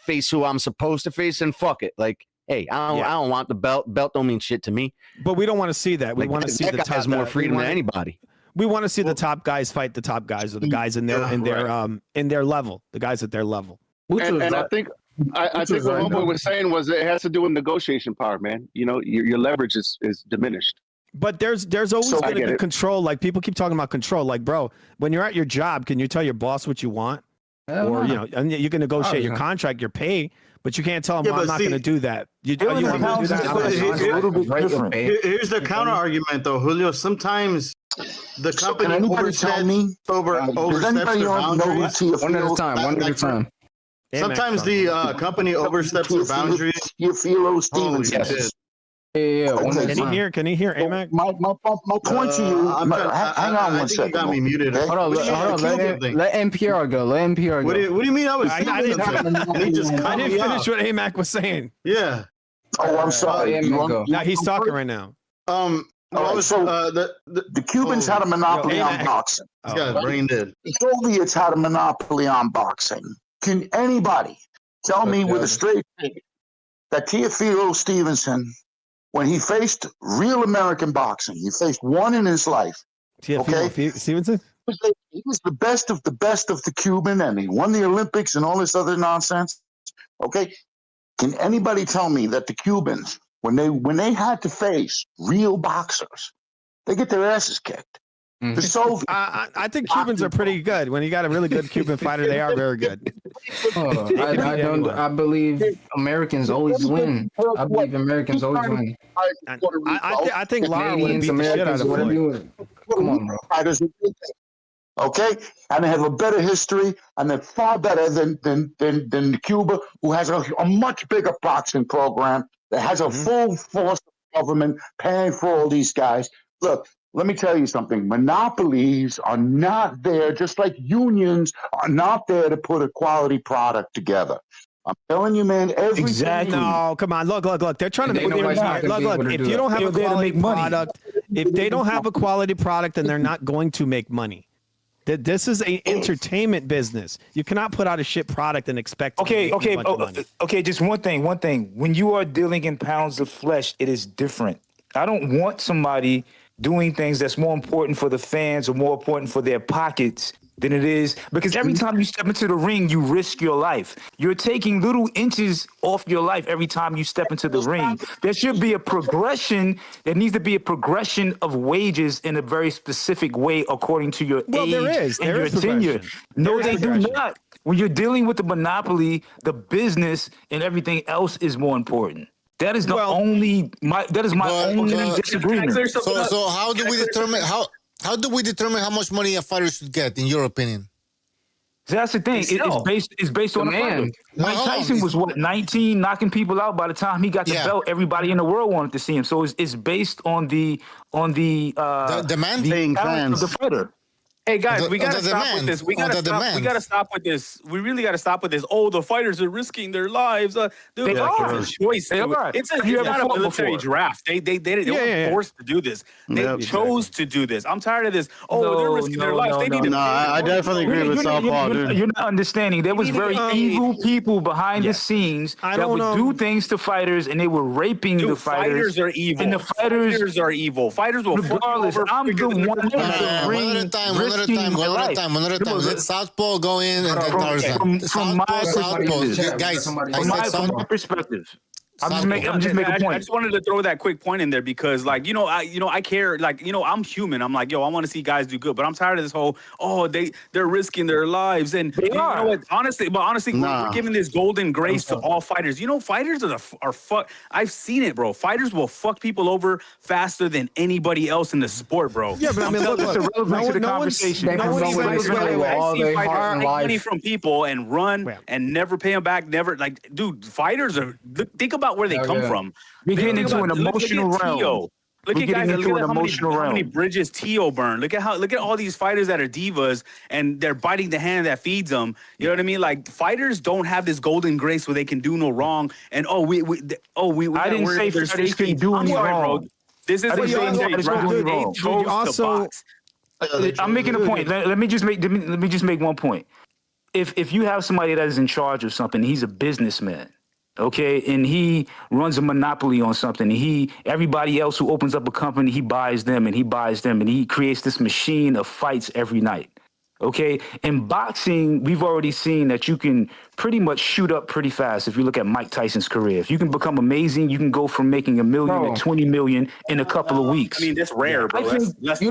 face who I'm supposed to face, then fuck it. Like. Hey, I don't want the belt. Belt don't mean shit to me. But we don't want to see that. We want to see the top has more freedom than anybody. We want to see the top guys fight the top guys, or the guys in their level, the guys at their level. And I think what Homeboy was saying was it has to do with negotiation power, man. You know, your leverage is diminished. But there's always going to be control. Like people keep talking about control. Like, bro, when you're at your job, can you tell your boss what you want? Or and you can negotiate your contract, your pay. But you can't tell them, I'm not going to do that. You want to do that? Here's the counter argument, though, Julio. Sometimes the company oversteps their boundaries. One at a time. Sometimes the company oversteps their boundaries. You feel Stevenson. Yeah. Okay. Can he hear AMAC? My point to you. Hang on one second. You got me muted. Hold on. Let NPR go. What do you mean? I didn't finish what AMAC was saying. Yeah. Oh, I'm sorry. Now he's talking right now. The Cubans had a monopoly on boxing. This guy's brain dead. The Soviets had a monopoly on boxing. Can anybody tell me with a straight face that Teofilo Stevenson, when he faced real American boxing, he faced one in his life. Teofilo Stevenson? He was the best of the Cuban, and he won the Olympics and all this other nonsense. Okay? Can anybody tell me that the Cubans, when they had to face real boxers, they get their asses kicked? Mm-hmm. The Soviets. I think Cubans are pretty good. When you got a really good Cuban fighter, they are very good. I believe Americans always win. I believe Americans always win. I think Lara would beat the shit out of Floyd. Come on, bro. Okay, and they have a better history, and they're far better than Cuba, who has a much bigger boxing program that has a full force of government paying for all these guys. Look, let me tell you something. Monopolies are not there, just like unions are not there to put a quality product together. I'm telling you, man. Exactly. No, come on. Look. They're trying to Ain't make nobody's not gonna be able to If do you that. don't have They're a there to quality make money. product, if they don't have a quality product, then they're not going to make money. This is an entertainment business. You cannot put out a shit product and expect to make a bunch of money. Okay. Just one thing. When you are dealing in pounds of flesh, it is different. I don't want somebody doing things that's more important for the fans or more important for their pockets than it is, because every time you step into the ring, you risk your life. You're taking little inches off your life every time you step into the ring. There should be a progression. There needs to be a progression of wages in a very specific way according to your age and your tenure. No, they do not. When you're dealing with the monopoly, the business and everything else is more important. That is my only disagreement. So how do we determine how do we determine how much money a fighter should get, in your opinion? That's the thing. It's based on the fighter. Mike Tyson was 19, knocking people out. By the time he got the belt, everybody in the world wanted to see him. So it's based on the demand of the fighter. Hey guys, we gotta stop with this. We gotta stop with this. We really gotta stop with this. Oh, the fighters are risking their lives. Dude, They are. it's a choice. They are. It's You not haven't a fought military before. draft. They weren't forced to do this. They chose to do this. I'm tired of this. Oh, they're risking their lives. They need to. I definitely agree with Southpaw, dude. You're not understanding. There was very evil people behind the scenes that would do things to fighters, and they were raping the fighters. Fighters are evil. And the fighters are evil. Fighters will regardless. I'm the one in the ring One at a time. Let Southpaw go in and then Tarzan. From my Guys, from my perspective. I'm just making a point. I just wanted to throw that quick point in there because, like, I care. Like, I'm human. I'm like, I want to see guys do good, but I'm tired of this whole, they're risking their lives. And you know what? Honestly, we're giving this golden grace to all fighters. Fighters are fuck. I've seen it, bro. Fighters will fuck people over faster than anybody else in the sport, bro. Yeah, but I mean, look, it's irrelevant to the conversation. No one's I see fighters take money from people and run and never pay them back. Never, like, dude, fighters are. Think about where they come from. We're getting into an emotional realm. Look at guys. Look at how many bridges Tio burned. Look at all these fighters that are divas and they're biting the hand that feeds them. You know what I mean? Like, fighters don't have this golden grace where they can do no wrong. And I didn't say fighters can do any wrong. This is I'm making a point. Let me just make one point. If you have somebody that is in charge of something, he's a businessman. Okay, and he runs a monopoly on something. Everybody else who opens up a company, he buys them, and he creates this machine of fights every night. Okay, in boxing, we've already seen that you can pretty much shoot up pretty fast. If you look at Mike Tyson's career, if you can become amazing, you can go from making $1 million to $20 million in a couple of weeks. I mean, that's rare, bro. Let me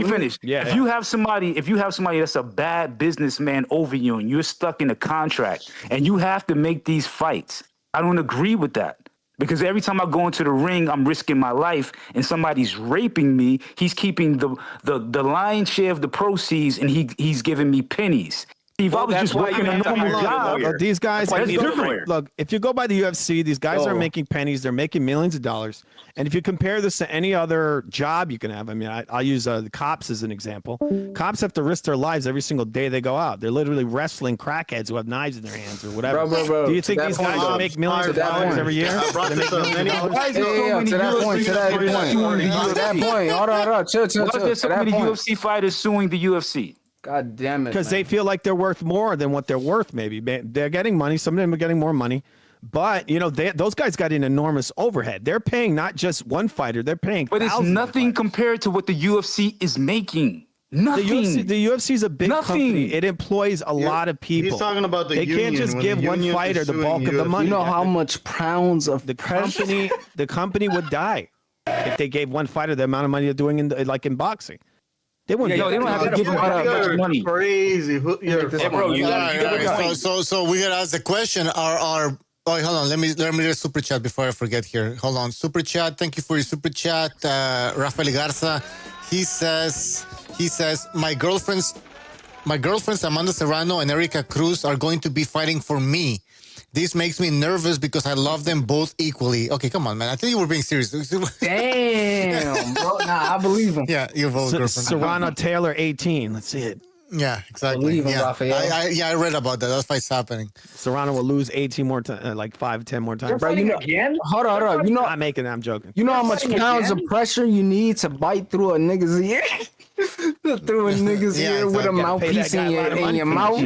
finish. Yeah. If you have somebody that's a bad businessman over you, and you're stuck in a contract, and you have to make these fights, I don't agree with that. Because every time I go into the ring, I'm risking my life, and somebody's raping me. He's keeping the lion's share of the proceeds, and he's giving me pennies. If I was just working a normal job, these guys, that's different. Look, if you go by the UFC, these guys are making pennies. They're making millions of dollars. And if you compare this to any other job you can have, I mean, I'll use the cops as an example. Cops have to risk their lives every single day they go out. They're literally wrestling crackheads who have knives in their hands or whatever. Bro, do you think these guys will make millions of dollars every year? I brought this up. To that point. Hold on. Chill. Why are there so many UFC fighters suing the UFC? God damn it. Because they feel like they're worth more than what they're worth, maybe. They're getting money. Some of them are getting more money. But, those guys got an enormous overhead. They're paying not just one fighter. They're paying But it's nothing compared to what the UFC is making. Nothing. The UFC is a big company. It employs a lot of people. He's talking about the They union. can't just When give the one union fighter is the suing bulk of the UFC. money. You know how much pounds of The company would die if they gave one fighter the amount of money they're doing in boxing. They wouldn't. They don't have to give them that much money. Crazy. Bro, you got So we gotta ask the question: hold on. Let me read a super chat before I forget here. Hold on, super chat. Thank you for your super chat, Rafael Garza. He says He says, my girlfriends Amanda Serrano and Erica Cruz are going to be fighting for me. This makes me nervous because I love them both equally. Okay, come on, man. I think you were being serious. Damn, bro. Nah, I believe him. Yeah, you both girlfriend. Serrano Taylor 18. Let's see it. Yeah, exactly. Believe him, Yeah. Rafael. I read about that. That fight's happening. Serrano will lose 18 more times, like 5, 10 more times. Bro, you know, hold on. You know, I'm making it. I'm joking. you know how much pounds of pressure you need to bite through a nigga's ear? Through a nigga's ear with a mouthpiece in your mouth.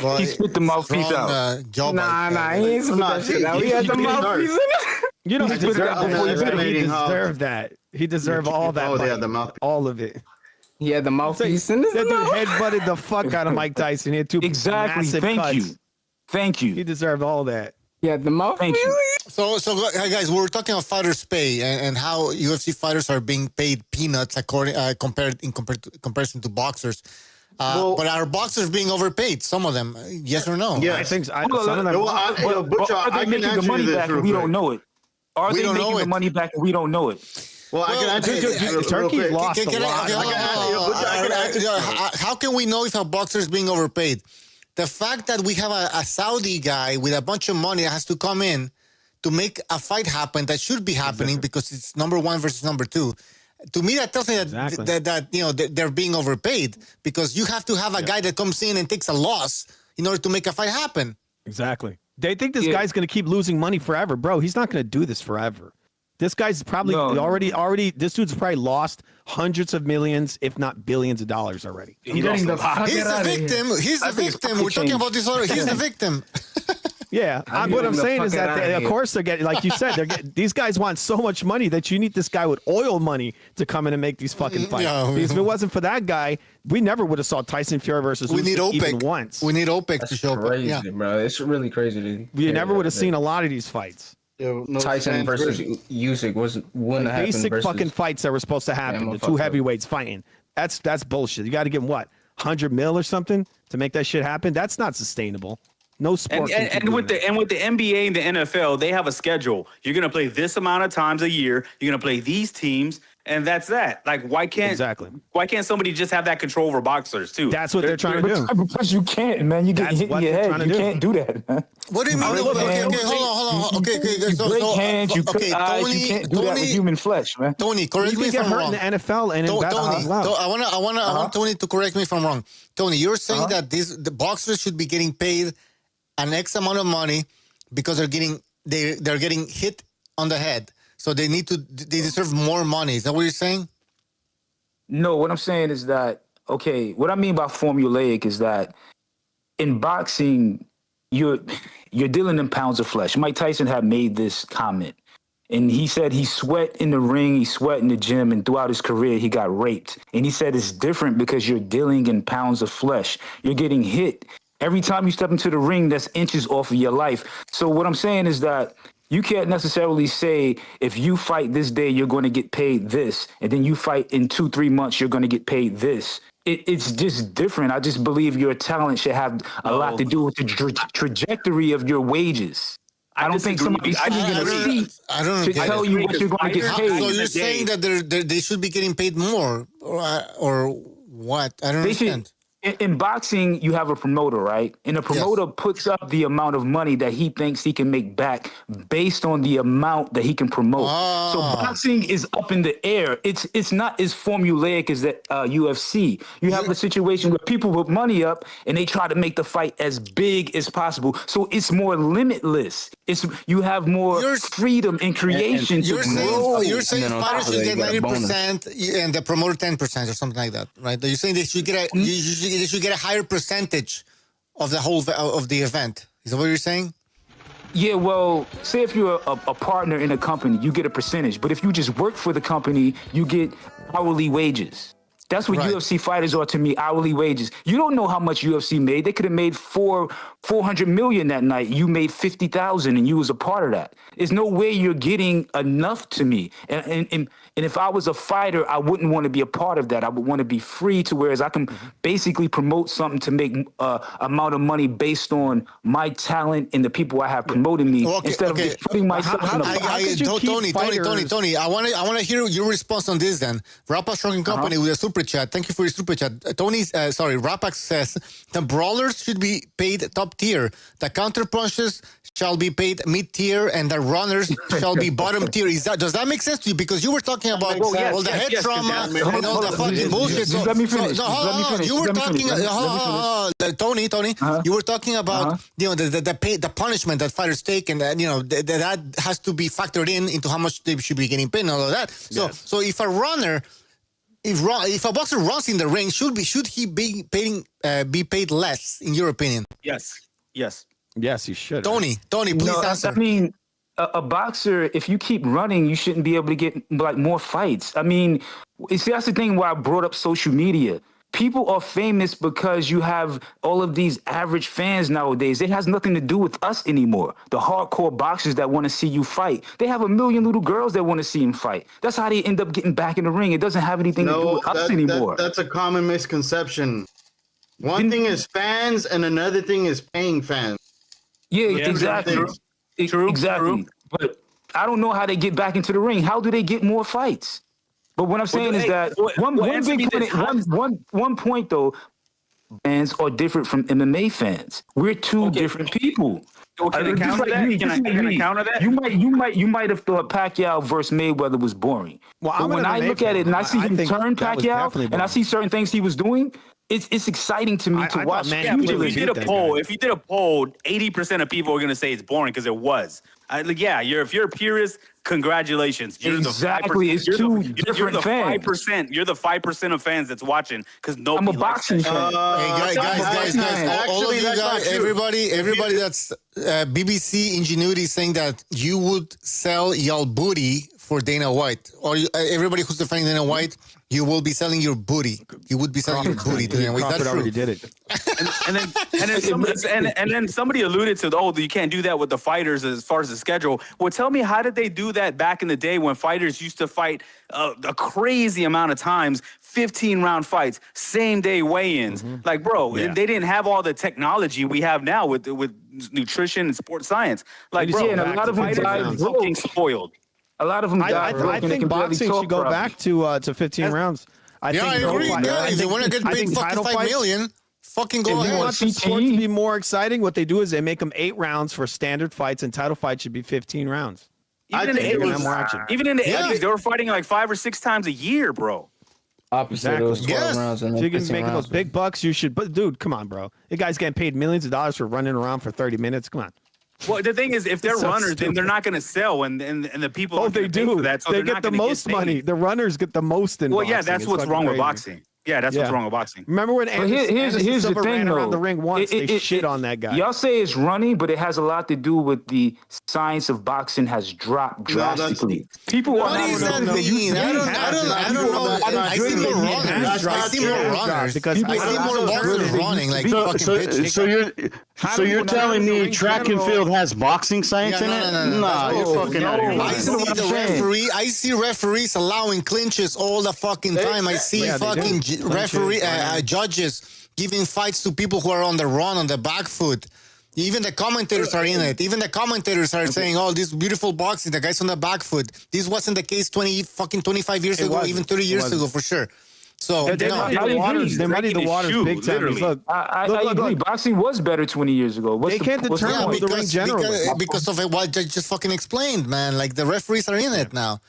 Well, He spit the mouthpiece out. Nah, he ain't spit that shit out. He had the mouthpiece in it. You know, he Estimating how- deserved that. He deserved all that. Oh, yeah, bite. the mouth. All of it. He had the mouthpiece in his That dude mouth. headbutted the fuck out of Mike Tyson. He had two Exactly. massive Thank cuts. you. Thank you. He deserved all that. He had the mouthpiece. Thank you. So guys, we're talking about fighters' pay and how UFC fighters are being paid peanuts comparison to boxers. But are boxers being overpaid? Some of them, yes or no? Yeah, I think so. Some of them. Butcher, Are they I can making the answer money this back real and we quick. don't know it? Are We they don't know making the it. money back and we don't know it? Well, I can answer this real Turkey's quick. lost a lot. How can we know if a boxer is being overpaid? The fact that we have a Saudi guy with a bunch of money that has to come in to make a fight happen that should be happening because it's number one versus number two. To me, that tells me that you know they're being overpaid because you have to have a guy that comes in and takes a loss in order to make a fight happen. Exactly. They think this guy's going to keep losing money forever, bro. He's not going to do this forever. This guy's probably already. This dude's probably lost hundreds of millions, if not billions of dollars already. He's the victim. He's the victim. We're talking about this. He's the victim. Yeah, what I'm saying is that of course they're getting, like you said, these guys want so much money that you need this guy with oil money to come in and make these fucking fights. Yeah. Because if it wasn't for that guy, we never would have saw Tyson Fury versus We need Usyk even OPEC once. We need OPEC to show up. Crazy, Yeah. bro. It's really crazy. To We never would have seen a lot of these fights. Tyson versus Usyk wouldn't happen. Basic versus, fucking fights that were supposed to happen. The two heavyweights fighting. That's bullshit. You got to give them what, 100 mil or something to make that shit happen. That's not sustainable. No sport. And with the NBA and the NFL, they have a schedule. You're gonna play this amount of times a year. You're gonna play these teams, and that's that. Like, why can't somebody just have that control over boxers too? That's what they're trying to do. Because you can't, man. You get hit in your head. You can't do that, man. What do you mean? Okay, hold on. Okay. You break hands, you cut eyes. Tony, You can't do that with human flesh, man. Tony, correct You me can if get I'm hurt wrong. in the NFL and in basketball as well. I want Tony to correct me if I'm wrong. Tony, you're saying that the boxers should be getting paid an X amount of money because they're getting hit on the head, so they deserve more money. Is that what you're saying? No, what I'm saying is that, okay, what I mean by formulaic is that in boxing, you're dealing in pounds of flesh. Mike Tyson had made this comment, and he said he sweat in the ring, he sweat in the gym, and throughout his career, he got raped. And he said it's different because you're dealing in pounds of flesh. You're getting hit. Every time you step into the ring, that's inches off of your life. So what I'm saying is that you can't necessarily say if you fight this day, you're going to get paid this. And then you fight in 2-3 months, you're going to get paid this. It's just different. I just believe your talent should have a lot to do with the trajectory of your wages. I don't think somebody's going to tell you what you're going to get paid. So you're saying that they should be getting paid more, or what? I don't understand. In boxing, you have a promoter, right? And the promoter puts up the amount of money that he thinks he can make back based on the amount that he can promote. So boxing is up in the air. It's not as formulaic as the UFC. You have the situation where people put money up and they try to make the fight as big as possible. So it's more limitless. You have more freedom and creation to grow. You're saying fighters should get 90% and the promoter 10% or something like that, right? You're saying they should get they should get a higher percentage of the whole of the event. Is that what you're saying? Yeah, well, say if you're a partner in a company, you get a percentage. But if you just work for the company, you get hourly wages. That's what UFC fighters are to me, hourly wages. You don't know how much UFC made. They could have made $400 million that night. You made 50,000 and you was a part of that. There's no way you're getting enough to me. And if I was a fighter, I wouldn't want to be a part of that. I would want to be free to whereas I can basically promote something to make amount of money based on my talent and the people I have promoting me instead of just putting myself in a box. Tony, I want to hear your response on this then. Rappa Trucking Company with a super super chat. Thank you for your super chat. Rapax says the brawlers should be paid top tier. The counter punches shall be paid mid tier, and the runners shall be bottom tier. Does that make sense to you? Because you were talking about all the head trauma and all the fucking bullshit. Just let me finish. You were talking, Tony. You were talking about the punishment that fighters take, and that has to be factored into how much they should be getting paid and all of that. So if a runner. If a boxer runs in the ring, should he be paid less, in your opinion? Yes, he should. Tony, please answer. I mean, a boxer, if you keep running, you shouldn't be able to get more fights. I mean, see, that's the thing why I brought up social media. People are famous because you have all of these average fans nowadays. It has nothing to do with us anymore. The hardcore boxers that want to see you fight. They have a million little girls that want to see him fight. That's how they end up getting back in the ring. It doesn't have anything to do with us anymore. That's a common misconception. One thing is fans and another thing is paying fans. Yeah, exactly. Exactly. But I don't know how they get back into the ring. How do they get more fights? But what I'm saying is that one point though, fans are different from MMA fans. We're two different people. Can I counter that? Can I counter that? You might have thought Pacquiao versus Mayweather was boring. Well, but when I look at it and I see him turn Pacquiao and I see certain things he was doing, it's exciting to me to watch. If you did a poll, 80% of people are going to say it's boring because it was. If you're a purist, congratulations. You're exactly. It's two different fans. 5%. You're the 5% of fans that's watching because nobody. I'm a boxing fan. Hey guys, all of you guys, everybody that's BBC Ingenuity saying that you would sell y'all booty for Dana White, or everybody who's defending Dana White, you will be selling your booty. You would be selling your booty to Dana White. That's true. Did it. and then somebody alluded to, you can't do that with the fighters as far as the schedule. Well, tell me, how did they do that back in the day when fighters used to fight a crazy amount of times, 15-round fights, same-day weigh-ins? Like, bro, they didn't have all the technology we have now with nutrition and sports science. Like, bro, and a lot of them died fucking spoiled. A lot of them died. I think boxing should go back to 15 rounds. I agree. If they want to get paid fucking $5 million, fucking go ahead. If you want the sport to be more exciting, what they do is they make them 8 rounds for standard fights, and title fights should be 15 rounds. Even in the 80s, they were fighting like 5 or 6 times a year, bro. Opposite those 12 rounds. And if you're making those big bucks, you should. But dude, come on, bro. The guy's getting paid millions of dollars for running around for 30 minutes. Come on. Well, the thing is, if they're runners, then they're not going to sell, and the people. Oh, they do. That, so they get the most money. The runners get the most in. Well, that's what's wrong with boxing. Yeah, that's what's wrong with boxing. Remember when here's the thing, ran around the though. ring once? They shit on that guy. Y'all say it's running, but it has a lot to do with the science of boxing has dropped drastically. People are what does that mean? I don't know. I see more runners. I see more runners because I see more boxers running like fucking bitches. So you're telling me track and field has boxing science in it? No, you're fucking out of your mind. I see referees allowing clinches all the fucking time. I see fucking judges giving fights to people who are on the run, on the back foot. Even the commentators are in it. Even the commentators are saying, "Oh, this beautiful boxing. The guy's on the back foot." This wasn't the case 25 years ago, even 30 years ago, for sure. So they're muddy the waters big time. Look, I agree. Boxing was better 20 years ago. They can't determine the ring generally because of what I just fucking explained, man. Like the referees are in it now.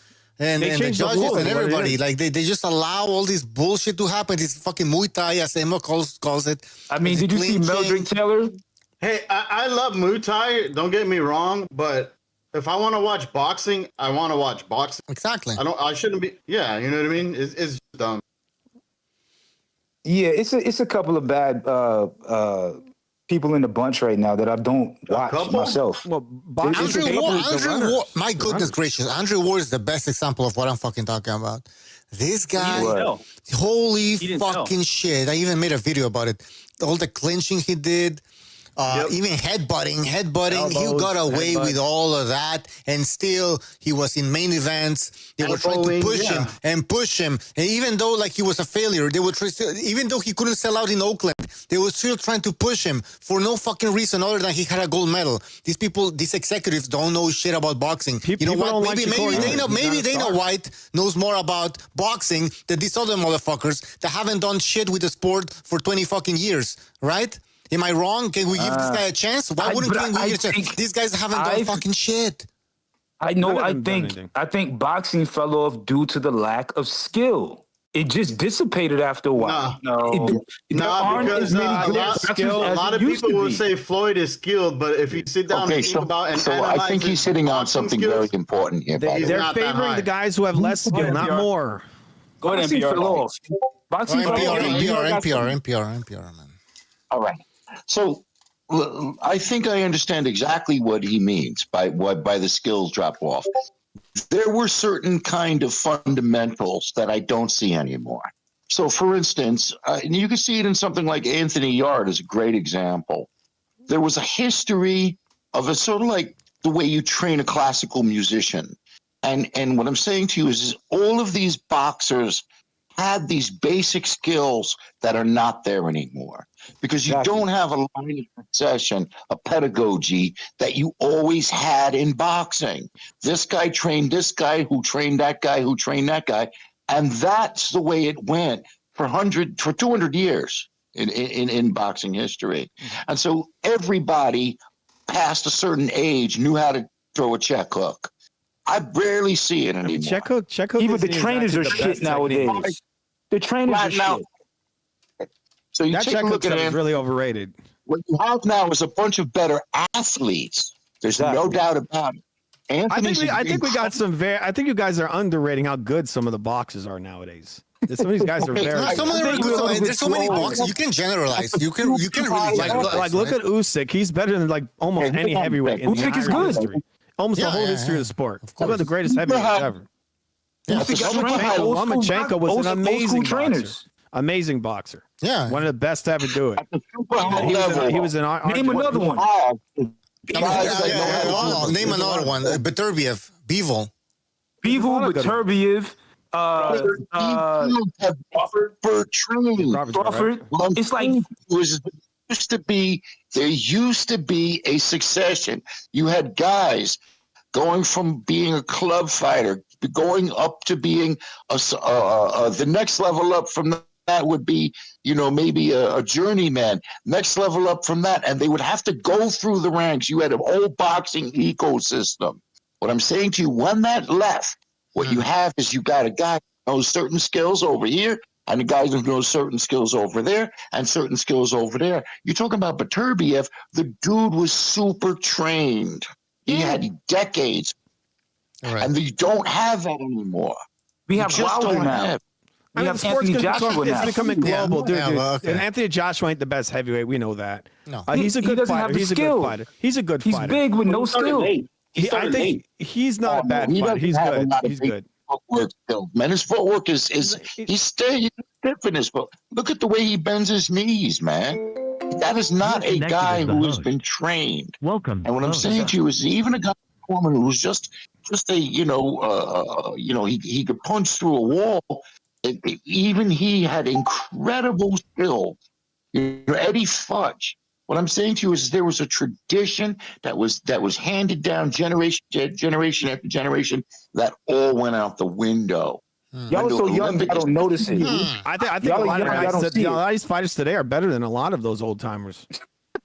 And the judges and everybody, like they just allow all this bullshit to happen. This fucking Muay Thai, as Emma calls it. I mean, did you see Meldrick Taylor? Hey, I love Muay Thai. Don't get me wrong, but if I want to watch boxing, I want to watch boxing. Exactly. I shouldn't be. Yeah, you know what I mean. It's dumb. Yeah, it's a couple of bad people in the bunch right now that I don't watch myself. Well, Andrew Ward, my goodness gracious, Andrew Ward is the best example of what I'm fucking talking about. This guy, holy fucking shit! I even made a video about it. All the clinching he did, Even headbutting. He Elbows, got away headbutts. with all of that, and still he was in main events. They were trying to push him, and even though like he was a failure, they would try. Even though he couldn't sell out in Oakland, they were still trying to push him for no fucking reason other than he had a gold medal. These executives don't know shit about boxing. You know what? Maybe Dana White knows more about boxing than these other motherfuckers that haven't done shit with the sport for 20 fucking years, right? Am I wrong? Can we give this guy a chance? Why wouldn't we give a chance? These guys haven't done fucking shit. I know. I think boxing fell off due to the lack of skill. It just dissipated after a while. Because a lot of people will say Floyd is skilled, but if you sit down and think about and analyze I think he's hitting on something very important here. They're favoring the guys who have less skill, not more. Go ahead, NPR. Boxing NPR, man. All right. So I think I understand exactly what he means by the skills drop off. There were certain kind of fundamentals that I don't see anymore. So, for instance, you can see it in something like Anthony Yard is a great example. There was a history of a sort of like the way you train a classical musician. And what I'm saying to you is all of these boxers had these basic skills that are not there anymore because you don't have a line of succession, a pedagogy that you always had in boxing. This guy trained this guy who trained that guy who trained that guy. And that's the way it went for 200 years in boxing history. And so everybody past a certain age knew how to throw a check hook. I barely see it anymore. Check hook. Even the trainers are shit nowadays. The trainers are shit. So you that take a look at it. Really overrated. What you have now is a bunch of better athletes. There's no doubt about it. I think we got some I think you guys are underrating how good some of the boxers are nowadays. Some of these guys are very. Some of them are good. There's so many boxers. You can generalize. You can really like look at Usyk. He's better than like almost any heavyweight in Usyk is good. History. Almost the whole history of the sport. One of the greatest heavyweights ever. Lomachenko was an amazing boxer. Amazing boxer. Yeah. One of the best to ever do it. He was an Name another one. Name another one. Beterbiev. Bivol, Beterbiev. Crawford. It's like there used to be a succession. You had guys going from being a club fighter, going up to being the next level up from that would be, maybe a journeyman. Next level up from that, and they would have to go through the ranks. You had an old boxing ecosystem. What I'm saying to you, when that left, what you have is you got a guy who knows certain skills over here, and a guy who knows certain skills over there, and certain skills over there. You're talking about Beterbiev. The dude was super trained. He had decades, and you don't have that anymore. We have Wilder now. We have Anthony Joshua now. It's becoming global, dude. Anthony Joshua ain't the best heavyweight. We know that. No, he's a good fighter. He's a good fighter. He's a good fighter. He's big with no skill. I think he's not a bad fighter. He's good. He's good. Footwork still, man. His footwork is he's stiff in his foot. Look at the way he bends his knees, man. That is not a guy who has been trained. Welcome. And what I'm saying to you is, even a guy who's just a he could punch through a wall. Even he had incredible skill. Eddie Fudge. What I'm saying to you is, there was a tradition that was handed down generation after generation that all went out the window. Y'all are so young, y'all don't notice it. I think a lot of these fighters today are better than a lot of those old timers.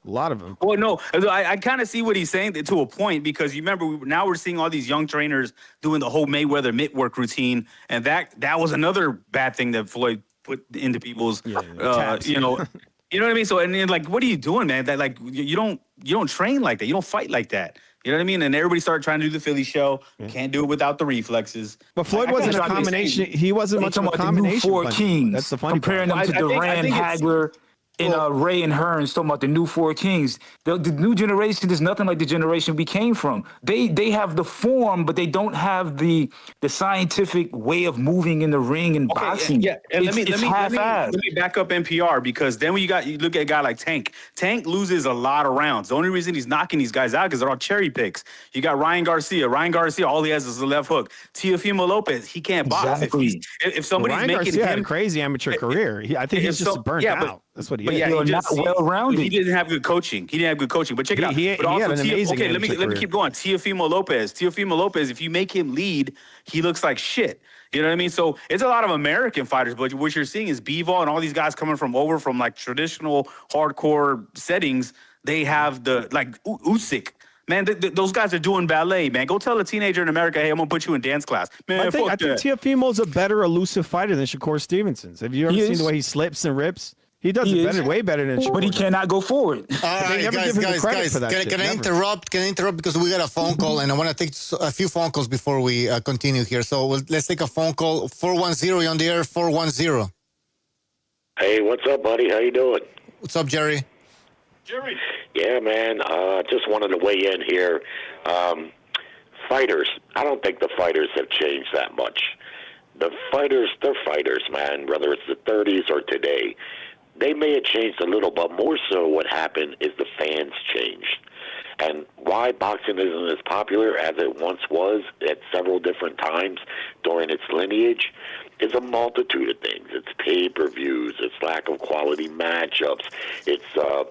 A lot of them. Well, no, I kind of see what he's saying to a point, because you remember now we're seeing all these young trainers doing the whole Mayweather mitt work routine, and that was another bad thing that Floyd put into people's, You know what I mean? So, and like, what are you doing, man? That like, you don't train like that. You don't fight like that. You know what I mean? And everybody started trying to do the Philly show. Can't do it without the reflexes. But Floyd wasn't a combination. He wasn't much of a combination. Four Kings. That's the funny comparing them to Duran, Hagler. and Ray and Hearns talking about the new four kings. The new generation is nothing like the generation we came from. They have the form, but they don't have the scientific way of moving in the ring and boxing. Yeah, and let me half-assed. back up NPR, because then when you look at a guy like Tank. Tank loses a lot of rounds. The only reason he's knocking these guys out because they're all cherry picks. You got Ryan Garcia. Ryan Garcia, all he has is a left hook. Teofimo Lopez, he can't box. Exactly. If somebody's Ryan making Garcia had a him crazy amateur career. I think he's just burnt out. That's what he is. Yeah, You're not well-rounded. He didn't have good coaching. But check it out. He But had also, an amazing let me career. keep going. Teofimo Lopez, if you make him lead, he looks like shit. You know what I mean? So it's a lot of American fighters, but what you're seeing is Bivol and all these guys coming from like traditional hardcore settings. They have Usyk. Man, those guys are doing ballet, man. Go tell a teenager in America, hey, I'm going to put you in dance class. Man, I think that. Teofimo's a better elusive fighter than Shakur Stevenson. Have you ever seen the way he slips and rips? He does it better, way better than Shakur. But he cannot go forward. All right, guys. Can I interrupt? Can I interrupt because we got a phone call and I want to take a few phone calls before we continue here. So let's take a phone call. 410, you're on the air. 410. Hey, what's up, buddy? How you doing? What's up, Jerry? Jerry. Yeah, man. Just wanted to weigh in here. Fighters. I don't think the fighters have changed that much. The fighters, they're fighters, man. Whether it's the 30s or today. They may have changed a little, but more so what happened is the fans changed. And why boxing isn't as popular as it once was at several different times during its lineage is a multitude of things. It's pay-per-views, it's lack of quality matchups, it's the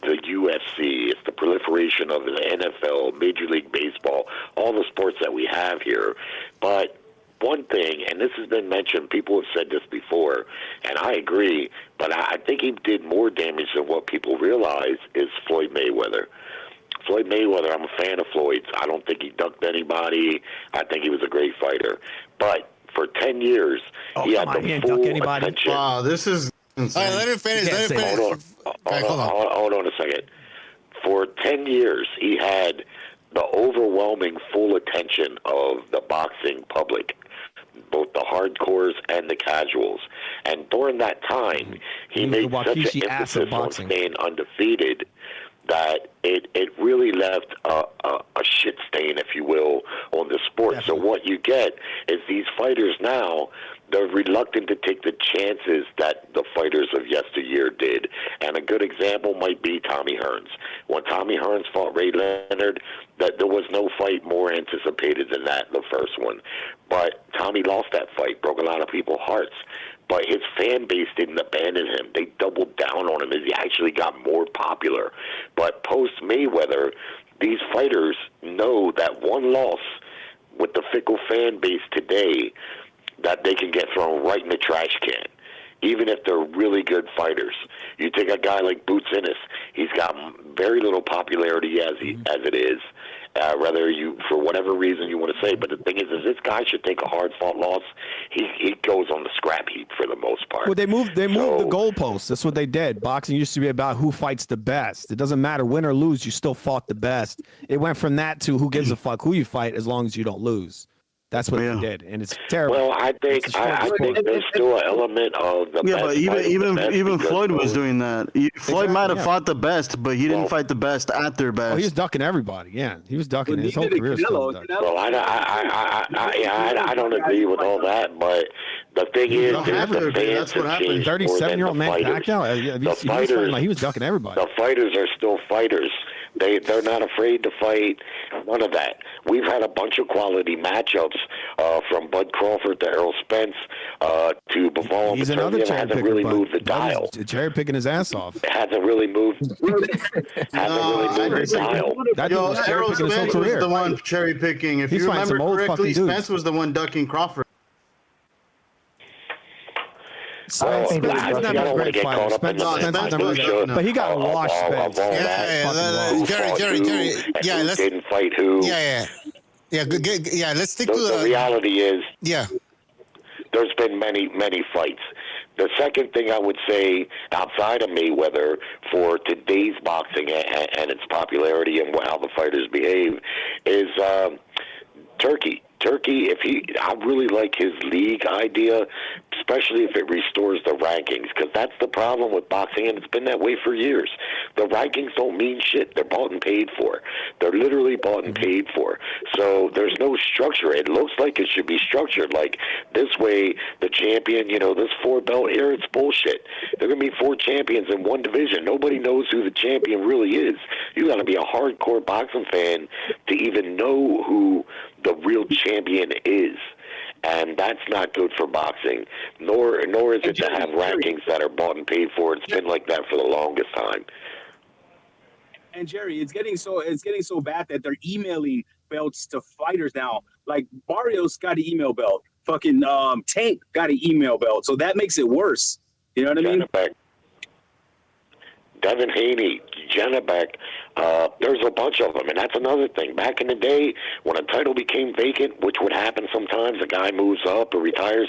UFC, it's the proliferation of the NFL, Major League Baseball, all the sports that we have here. But one thing, and this has been mentioned, people have said this before, and I agree, but I think he did more damage than what people realize, is Floyd Mayweather. Floyd Mayweather, I'm a fan of Floyd's. I don't think he ducked anybody. I think he was a great fighter. But for 10 years, he had the full attention. Wow, this is insane. All right, let him finish. Hold on a second. For 10 years, he had the overwhelming full attention of the boxing public, both the hardcores and the casuals. And during that time, he made such an emphasis on staying undefeated that it really left a shit stain, if you will, on the sport. Definitely. So what you get is these fighters now, they're reluctant to take the chances that the fighters of yesteryear did. And a good example might be Tommy Hearns. When Tommy Hearns fought Ray Leonard, that there was no fight more anticipated than that, the first one. But Tommy lost that fight, broke a lot of people's hearts. But his fan base didn't abandon him. They doubled down on him as he actually got more popular. But post-Mayweather, these fighters know that one loss with the fickle fan base today, that they can get thrown right in the trash can, even if they're really good fighters. You take a guy like Boots Ennis, he's got very little popularity as it is, whether you, for whatever reason you want to say. But the thing is this guy should take a hard-fought loss. He goes on the scrap heap for the most part. Well, they moved the goalposts. That's what they did. Boxing used to be about who fights the best. It doesn't matter, win or lose, you still fought the best. It went from that to who gives a fuck who you fight as long as you don't lose. That's what they did, and it's terrible. Well, I think there's still an element of the best. But even Floyd was doing that. Floyd might have fought the best, but he didn't fight the best at their best. Oh, he was ducking everybody. Yeah, he was ducking his whole career. Well, I don't agree with all that, but the thing is, the fans have changed. 37-year-old man Pacquiao. The fighters, he was ducking everybody. The fighters are still fighters. They're not afraid to fight. None of that. We've had a bunch of quality matchups from Bud Crawford to Errol Spence to Bivol. He's another cherry picker. Hasn't really moved the dial. Cherry picking his ass off. It hasn't really moved. The dial. Errol Spence was the one cherry picking. If you remember correctly, Spence was the one ducking Crawford. Spence never a great fighter. But he got washed. Spence. Jerry. Yeah, let's didn't fight who. Yeah. Let's stick to the reality is. Yeah. There's been many fights. The second thing I would say outside of Mayweather for today's boxing and its popularity and how the fighters behave is Turkey. Turkey, I really like his league idea, especially if it restores the rankings, because that's the problem with boxing, and it's been that way for years. The rankings don't mean shit. They're bought and paid for. They're literally bought and paid for. So there's no structure. It looks like it should be structured. Like this way, the champion, this 4-belt here, it's bullshit. There are going to be 4 champions in one division. Nobody knows who the champion really is. You got to be a hardcore boxing fan to even know who the real champion is. And that's not good for boxing, nor is it to have rankings that are bought and paid for. It's been like that for the longest time. And Jerry, it's getting so bad that they're emailing belts to fighters now. Like Barrios got an email belt. Fucking Tank got an email belt. So that makes it worse. You know what I mean? Devin Haney, Janabek, there's a bunch of them, and that's another thing. Back in the day, when a title became vacant, which would happen sometimes, a guy moves up or retires,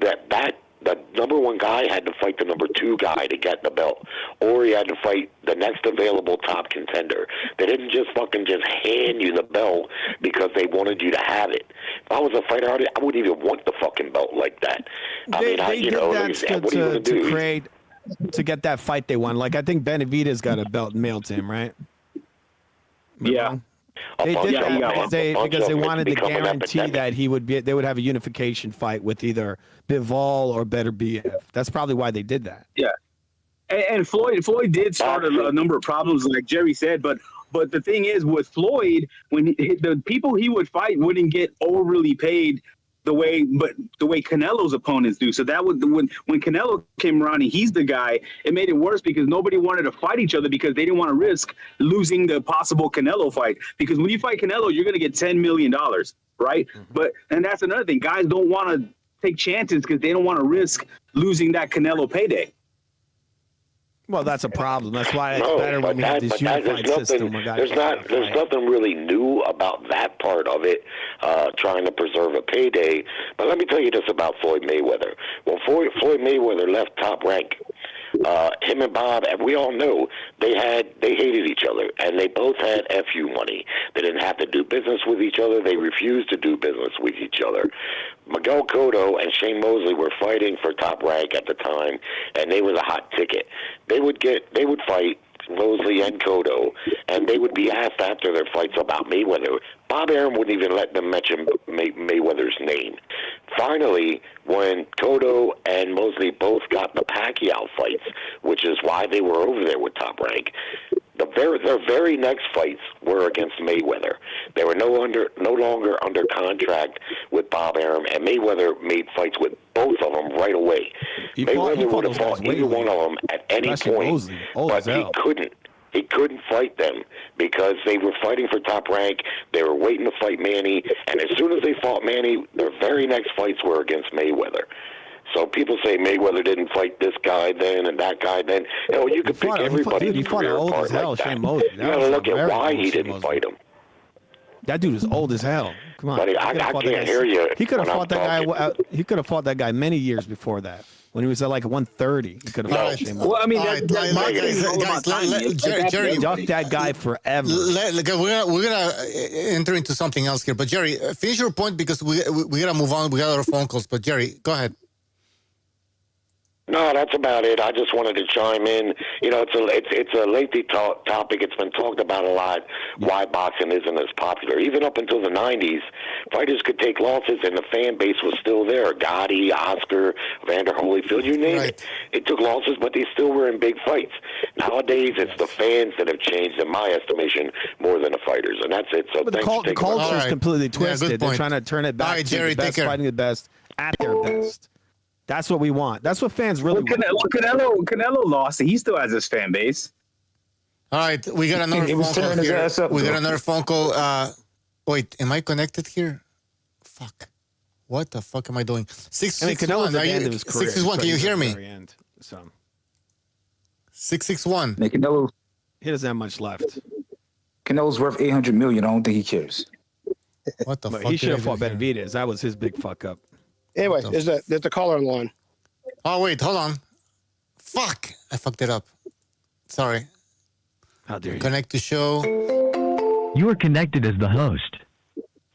the number 1 guy had to fight the number 2 guy to get the belt, or he had to fight the next available top contender. They didn't just hand you the belt because they wanted you to have it. If I was a fighter, I wouldn't even want the fucking belt like that. They did that to create, to get that fight they won. Like I think Benavidez got a belt mailed to him, right? Yeah. They did that because they wanted to guarantee that they would have a unification fight with either Bivol or Better BF. That's probably why they did that. Yeah. And Floyd did start a number of problems, like Jerry said, but the thing is with Floyd, when the people he would fight wouldn't get overly paid the way Canelo's opponents do. So that would when Canelo came around and he's the guy, it made it worse because nobody wanted to fight each other because they didn't want to risk losing the possible Canelo fight. Because when you fight Canelo, you're going to get $10 million, right? And that's another thing. Guys don't want to take chances because they don't want to risk losing that Canelo payday. Well, that's a problem. That's why it's better when we have this unified system. There's nothing really new about that part of it, trying to preserve a payday. But let me tell you this about Floyd Mayweather. When Floyd Mayweather left Top Rank, him and Bob, and we all know they hated each other, and they both had FU money. They didn't have to do business with each other. They refused to do business with each other. Miguel Cotto and Shane Mosley were fighting for Top Rank at the time, and they were the hot ticket. They would fight Mosley and Cotto, and they would be asked after their fights about Mayweather. Bob Arum wouldn't even let them mention Mayweather's name. Finally, when Cotto and Mosley both got the Pacquiao fights, which is why they were over there with Top Rank, their very next fights were against Mayweather. They were no longer under contract with Bob Arum, and Mayweather made fights with both of them right away. Mayweather would have fought either one of them at any point, but he couldn't. He couldn't fight them because they were fighting for Top Rank. They were waiting to fight Manny, and as soon as they fought Manny, their very next fights were against Mayweather. So people say Mayweather didn't fight this guy then and that guy then. You could pick everybody's career apart like that. You got to look at why he didn't fight him. That dude is old as hell. Come on, buddy, I can't hear you. He could have fought that guy. He could have fought that guy many years before that. When he was at like 130, he could have fought him. Well, I mean, Jerry ducked that guy forever. We're gonna enter into something else here, but Jerry, finish your point because we gotta move on. We got other phone calls, but Jerry, go ahead. No, that's about it. I just wanted to chime in. It's a lengthy topic. It's been talked about a lot. Why boxing isn't as popular? Even up until the '90s, fighters could take losses, and the fan base was still there. Gotti, Oscar, Vander Holyfield, you name it. It took losses, but they still were in big fights. Nowadays, it's the fans that have changed, in my estimation, more than the fighters, and that's it. So but the culture is completely twisted. They're trying to turn it back to the best fighting the best at their best. That's what we want. That's what fans really want. Canelo lost. He still has his fan base. All right, we got another phone call here. We got another phone call. Wait, am I connected here? Fuck. What the fuck am I doing? 661. 661. Can you hear me? 661. Canelo. He doesn't have much left. Canelo's worth $800 million. I don't think he cares. What the fuck? He should have fought Benavidez. That was his big fuck up. Anyway, there's a caller on the line. Oh, wait, hold on. Fuck. I fucked it up. Sorry. How dare you? Connect to show. You are connected as the host.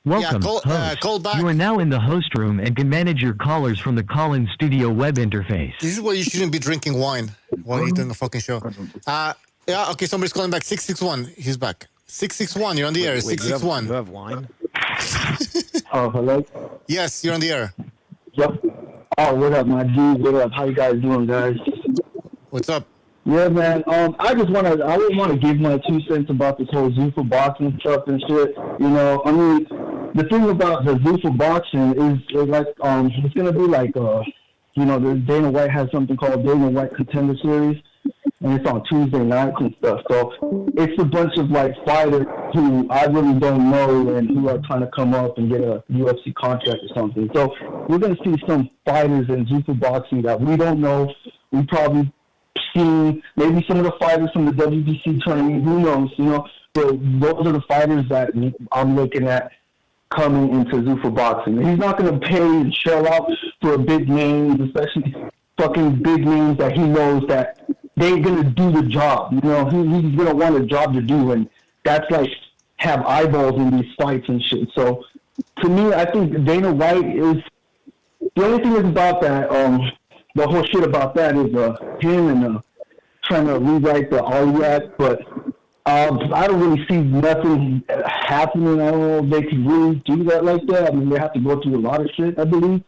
Welcome, call host. back. You are now in the host room and can manage your callers from the call-in studio web interface. This is why you shouldn't be drinking wine while you're doing a fucking show. Yeah, okay, somebody's calling back. 661. He's back. 661, you're on the air. 661. You have wine? Oh, hello? Yes, you're on the air. Yep. Oh, what up, my dude? What up? How you guys doing, guys? What's up? Yeah, man. I just want to give my 2 cents about this whole Zuffa boxing stuff and shit. You know, I mean, the thing about the Zuffa boxing is like, it's gonna be like, you know, Dana White has something called Dana White Contender Series, and it's on Tuesday nights and stuff. So it's a bunch of like fighters who I really don't know and who are trying to come up and get a UFC contract or something. So we're gonna see some fighters in Zuffa boxing that we don't know. We probably seen maybe some of the fighters from the WBC tournament, who knows, you know, but those are the fighters that I'm looking at coming into Zuffa boxing. He's not going to pay and shell out for big names, especially fucking big names that he knows that they ain't going to do the job, you know, he's going to want a job to do, and that's like have eyeballs in these fights and shit. So to me, I think Dana White is, the only thing is about that, the whole shit about that is him and trying to rewrite the All Act, but I don't really see nothing happening. I don't know if they can really do that like that. I mean, they have to go through a lot of shit, I believe.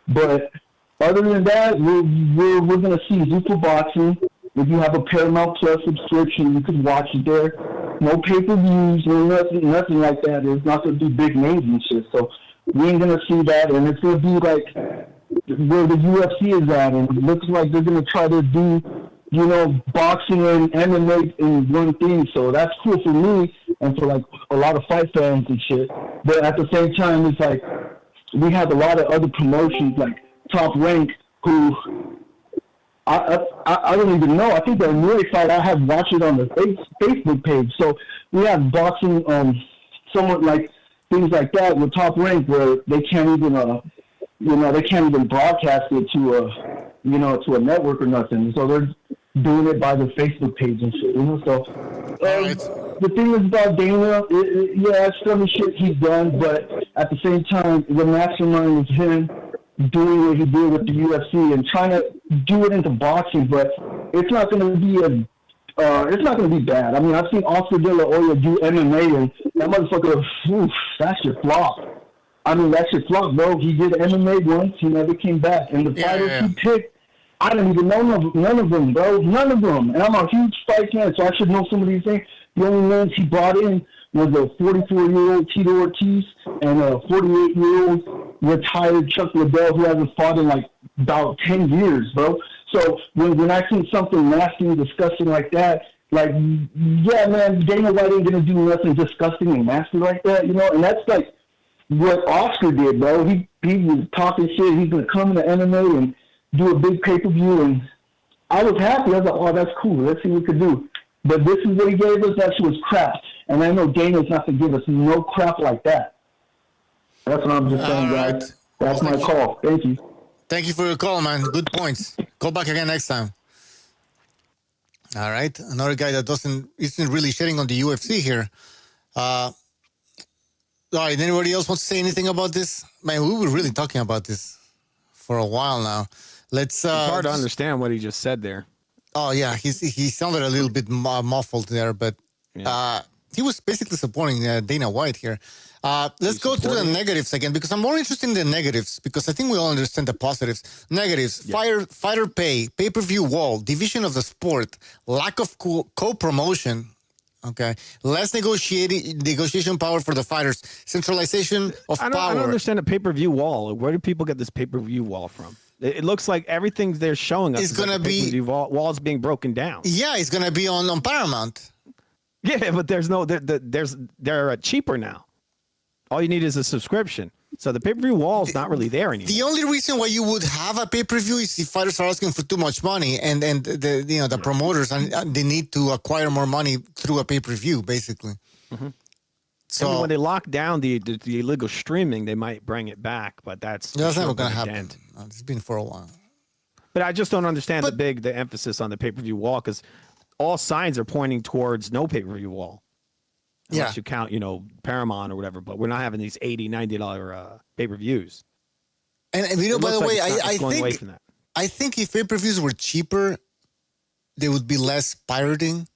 But other than that, we're going to see Zuffa boxing. If you have a Paramount Plus subscription, you can watch it there. No pay-per-views, no nothing like that. It's not going to be big names and shit. So we ain't going to see that, and it's going to be like where the UFC is at, and it looks like they're going to try to do, you know, boxing and MMA in one thing. So that's cool for me and for like a lot of fight fans and shit. But at the same time, it's like we have a lot of other promotions like Top Rank, who I don't even know. I think the Muay fight, I have watched it on the Facebook page. So we have boxing, somewhat like things like that with Top Rank, where they can't even you know, they can't even broadcast it to a, you know, to a network or nothing. So they're doing it by the Facebook page and shit, you know. So the thing is about Dana, yeah, some shit he's done, but at the same time, the mastermind was him doing what he did with the UFC and trying to do it into boxing. But it's not going to be it's not going to be bad. I mean, I've seen Oscar De La Hoya do MMA, and that motherfucker, that shit flopped. I mean, that shit flopped, bro. He did MMA once. He never came back. And the fighters he picked, I didn't even know none of them, bro. None of them. And I'm a huge fight fan, so I should know some of these things. The only ones he brought in was a 44-year-old Tito Ortiz and a 48-year-old retired Chuck Liddell who hasn't fought in, like, about 10 years, bro. So when I see something nasty and disgusting like that, like, yeah, man, Dana White ain't going to do nothing disgusting and nasty like that, you know? And that's, like, what Oscar did, bro. He was talking shit. He's gonna come into MMA and do a big pay-per-view, and I was happy. I was like, oh, that's cool. Let's see what we could do. But this is what he gave us. That shit was crap, and I know Dana's not gonna give us no crap like that. That's what I'm just saying, guys. That's my call. Thank you. Thank you for your call, man. Good points. Call back again next time. All right, another guy that isn't really shitting on the UFC here. All right, anybody else want to say anything about this? Man, we were really talking about this for a while now. Let's. It's hard to understand what he just said there. Oh yeah, he sounded a little bit muffled there, but he was basically supporting Dana White here. Let's go through the negatives again, because I'm more interested in the negatives, because I think we all understand the positives. Negatives: fighter pay, pay-per-view wall, division of the sport, lack of co-promotion. Okay, less negotiation power for the fighters, centralization of power. I don't understand a pay-per-view wall. Where do people get this pay-per-view wall from? It looks like everything they're showing us is going to be pay-per-view wall is being broken down. Yeah, it's going to be on Paramount. Yeah, but they're cheaper now. All you need is a subscription. So the pay-per-view wall is not really there anymore. The only reason why you would have a pay-per-view is if fighters are asking for too much money, and the promoters and they need to acquire more money through a pay-per-view, basically. Mm-hmm. So I mean, when they lock down the illegal streaming, they might bring it back, but that's never going to happen. It's been for a while. But I just don't understand the emphasis on the pay-per-view wall, because all signs are pointing towards no pay-per-view wall. unless you count, Paramount or whatever. But we're not having these $80, $90 pay-per-views. And by the way, I think if pay-per-views were cheaper, there would be less pirating.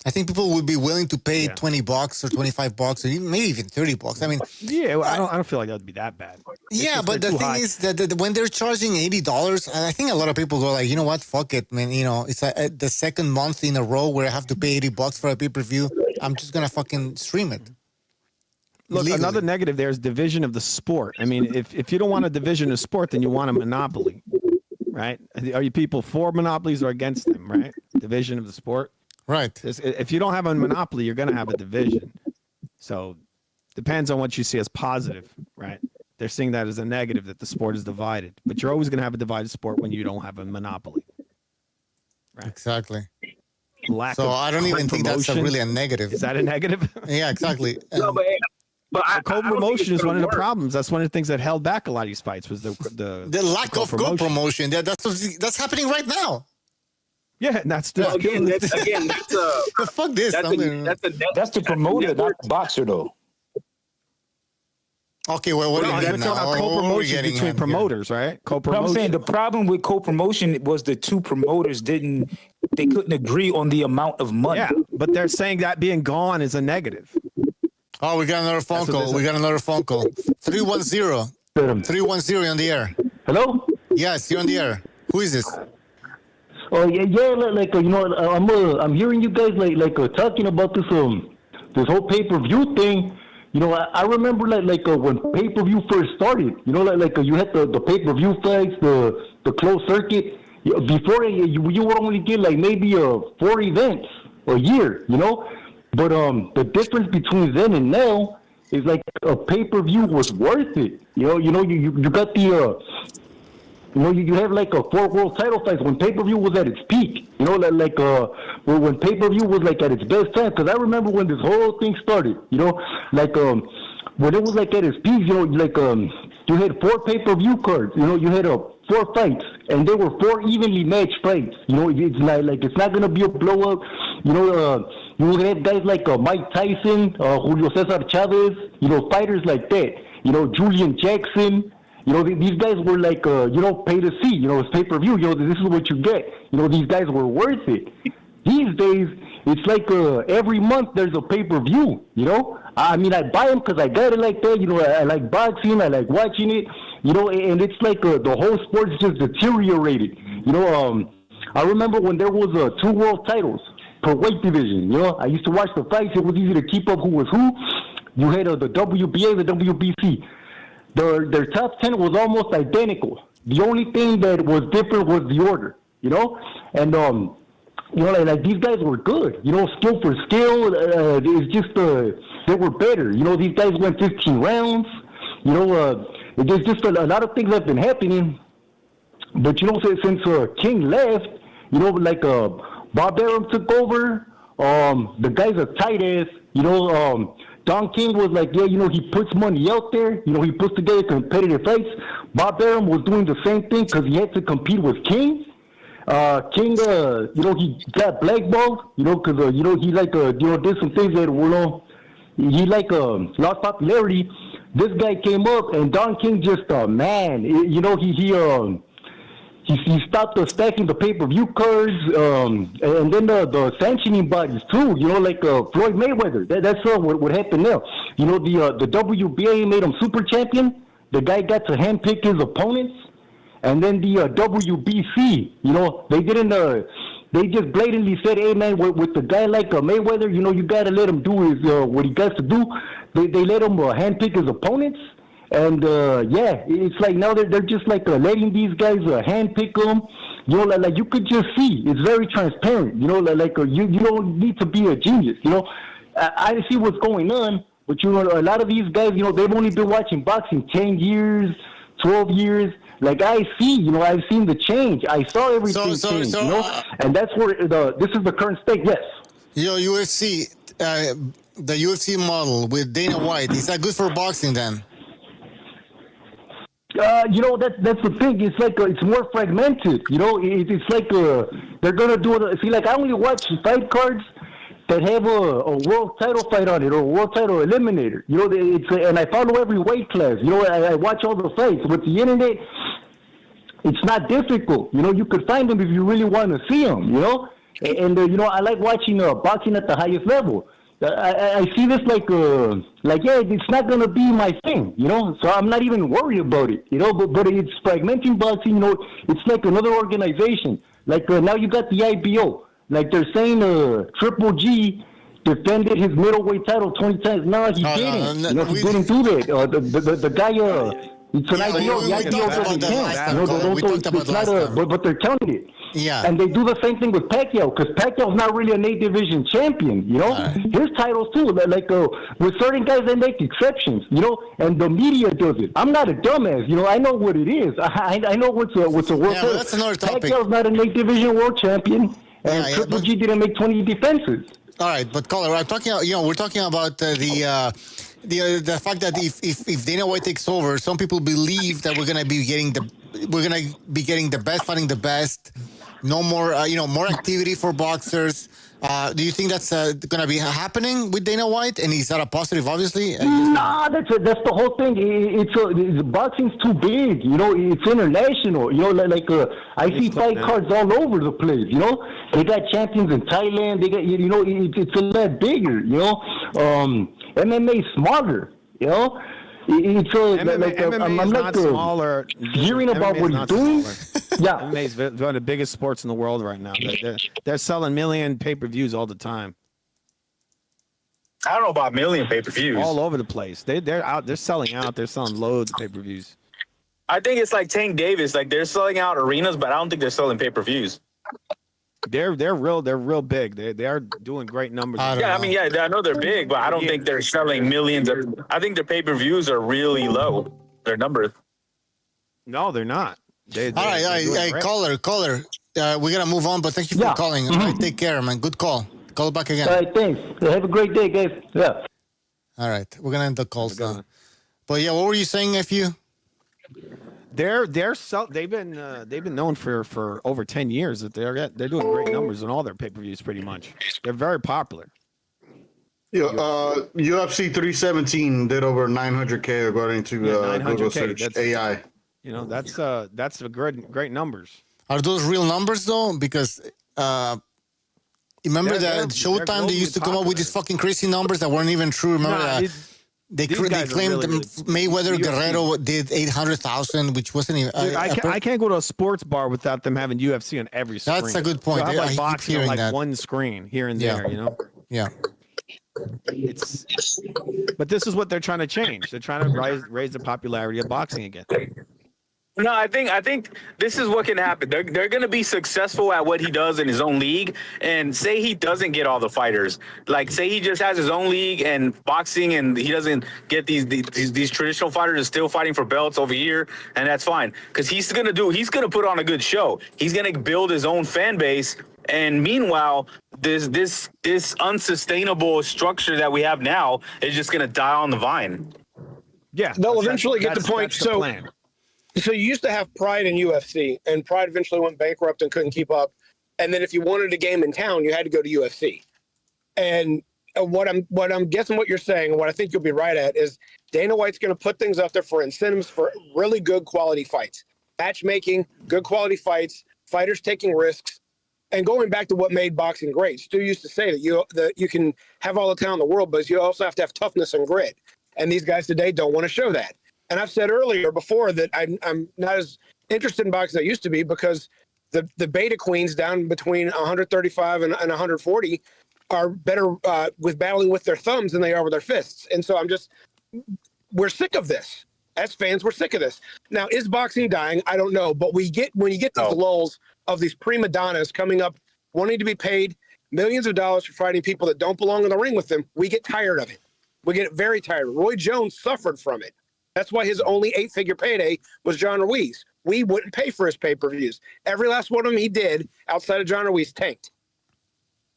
I think people would be willing to pay $20 or $25 or maybe even $30. I mean, I don't feel like that would be that bad. But the thing is that when they're charging $80, I think a lot of people go like, you know what, fuck it, man. It's the second month in a row where I have to pay $80 for a pay-per-view. I'm just gonna fucking stream it. Look, legally. Another negative there is division of the sport. I mean, if you don't want a division of sport, then you want a monopoly, right? Are you people for monopolies or against them, right? Division of the sport. Right. If you don't have a monopoly, you're going to have a division. So depends on what you see as positive, right? They're seeing that as a negative, that the sport is divided. But you're always going to have a divided sport when you don't have a monopoly. Right? Exactly. I don't even think that's really a negative. Is that a negative? Yeah, exactly. No, but co-promotion is one of the problems. That's one of the things that held back a lot of these fights was the lack of co-promotion. That's happening right now. Yeah, and that's the fuck this. That's the promoter, not the boxer, though. Okay, well, what are you talking about co-promotion between promoters, right? Co-promotion. I'm saying the problem with co-promotion was the two promoters couldn't agree on the amount of money. Yeah, but they're saying that being gone is a negative. Oh, we got another phone call. 310. 310 on the air. Hello? Yes, you're on the air. Who is this? Oh I'm hearing you guys talking about this whole pay-per-view thing. I remember when pay-per-view first started. You had the pay-per-view fights, the closed circuit. Before you would only get maybe 4 events a year. But the difference between then and now is a pay-per-view was worth it. You got the. You have a 4 world title fights when pay-per-view was at its peak. When pay-per-view was at its best time. Because I remember when this whole thing started. When it was at its peak. You had 4 pay-per-view cards. You had 4 fights, and they were 4 evenly matched fights. It's it's not gonna be a blowout. You have guys like Mike Tyson, Julio Cesar Chavez. Fighters like that. Julian Jackson. These guys were pay to see. It's pay-per-view. This is what you get. These guys were worth it. These days, it's every month there's a pay-per-view. I mean, I buy them because I got it like that. I like boxing. I like watching it. And it's the whole sport's just deteriorated. I remember when there was 2 world titles per weight division. I used to watch the fights. It was easy to keep up who was who. You had the WBA, the WBC. Their top 10 was almost identical. The only thing that was different was the order, and these guys were good, skill for skill. It's just they were better. These guys went 15 rounds. There's just a lot of things that have been happening. But since King left, Bob Arum took over. The guy's a tight ass. Don King was he puts money out there. He puts together competitive fights. Bob Arum was doing the same thing because he had to compete with King. King, he got blackballed, because, he did some things that he lost popularity. This guy came up, and Don King just, he stopped stacking the pay-per-view cards, and then the sanctioning bodies too. Floyd Mayweather. That's what happened now. The WBA made him super champion. The guy got to handpick his opponents, and then the WBC. They didn't. They just blatantly said, "Hey man, with the guy like Mayweather, you gotta let him do what he got to do." They let him handpick his opponents. And it's now they're just letting these guys handpick them. You could just see it's very transparent. You don't need to be a genius. I see what's going on, but a lot of these guys, they've only been watching boxing 10 years, 12 years. I see, I've seen the change. I saw everything change. And that's where this is the current state. Yes. UFC, the UFC model with Dana White, is that good for boxing then? That's the thing. It's it's more fragmented. It's they're gonna do it. See, I only watch fight cards that have a world title fight on it or a world title eliminator. You know, and I follow every weight class. You know, I watch all the fights. With the internet, it's not difficult. You know, you could find them if you really want to see them. You know, and you know, I like watching boxing at the highest level. I see this like yeah, it's not gonna be my thing, you know. So I'm not even worried about it, you know. But it's fragmenting boxing, you know. It's like another organization. Like now you got the IBO. Like they're saying, Triple G defended his middleweight title 20 times. No, he didn't. You know, he didn't do that. The guy. It's an IBO. The IBO doesn't count. You know, it's not but they're counting it. Yeah. And they do the same thing with Pacquiao, because Pacquiao's not really an A division champion, you know? His titles too, like with certain guys, they make exceptions, you know? And the media does it. I'm not a dumbass, you know? I know what it is. I know what's a world title. That's another topic. Pacquiao's not an A division world champion, and Triple G didn't make 20 defenses. All right, but caller, I'm talking. You know, we're talking about the fact that if Dana White takes over, some people believe that we're gonna be getting the best, fighting the best. No more, more activity for boxers. Do you think that's gonna be happening with Dana White? And is that a positive? Obviously. Nah, that's the whole thing. Boxing's too big. You know, it's international. You know, I see fight cards all over the place. You know, they got champions in Thailand. They got, it's a lot bigger. You know, MMA smarter. You know. It's MMA is not smaller. Hearing about what he's doing. Yeah, MMA is one of the biggest sports in the world right now. They're selling million pay-per-views all the time. I don't know about million pay-per-views. All over the place. They're out. They're selling out. They're selling loads of pay-per-views. I think it's like Tank Davis. Like they're selling out arenas, but I don't think they're selling pay-per-views. They're real big. They are doing great numbers. I know they're big, but I don't think they're selling millions of. I think their pay-per-views are really low. Their numbers. No, they're not. All right, caller. We gotta move on, but thank you for calling. All right, take care, man. Good call. Call back again. All right, thanks. Have a great day, guys. Yeah. All right, we're gonna end the calls now. But yeah, what were you saying, nephew? They've been known for over 10 years that they're doing great numbers on all their pay-per-views. Pretty much, they're very popular. Yeah, UFC 317 did over 900K according to Google search AI. You know, that's a great numbers. Are those real numbers though? Because remember that Showtime they used to come up with these fucking crazy numbers that weren't even true. Remember they claimed Mayweather Guerrero did 800,000, which wasn't even. I can't go to a sports bar without them having UFC on every screen. That's a good point. So I have boxing on that. one screen here and there. You know. Yeah. But this is what they're trying to change. They're trying to raise the popularity of boxing again. No, I think this is what can happen. They're going to be successful at what he does in his own league, and say he doesn't get all the fighters. Like say he just has his own league and boxing, and he doesn't get these traditional fighters are still fighting for belts over here, and that's fine because he's going to put on a good show. He's going to build his own fan base, and meanwhile, this unsustainable structure that we have now is just going to die on the vine. Yeah, they'll eventually get the point. So you used to have Pride in UFC, and Pride eventually went bankrupt and couldn't keep up. And then if you wanted a game in town, you had to go to UFC. And what I'm guessing what you're saying, and what I think you'll be right at, is Dana White's going to put things up there for incentives for really good quality fights, matchmaking, good quality fights, fighters taking risks, and going back to what made boxing great. Stu used to say that you can have all the talent in the world, but you also have to have toughness and grit. And these guys today don't want to show that. And I've said earlier before that I'm not as interested in boxing as I used to be because the beta queens down between 135 and 140 are better with battling with their thumbs than they are with their fists. And so we're sick of this. As fans, we're sick of this. Now, is boxing dying? I don't know. But when you get these lulls of these prima donnas coming up, wanting to be paid millions of dollars for fighting people that don't belong in the ring with them, we get tired of it. We get very tired. Roy Jones suffered from it. That's why his only 8-figure payday was John Ruiz. We wouldn't pay for his pay-per-views. Every last one of them he did outside of John Ruiz tanked.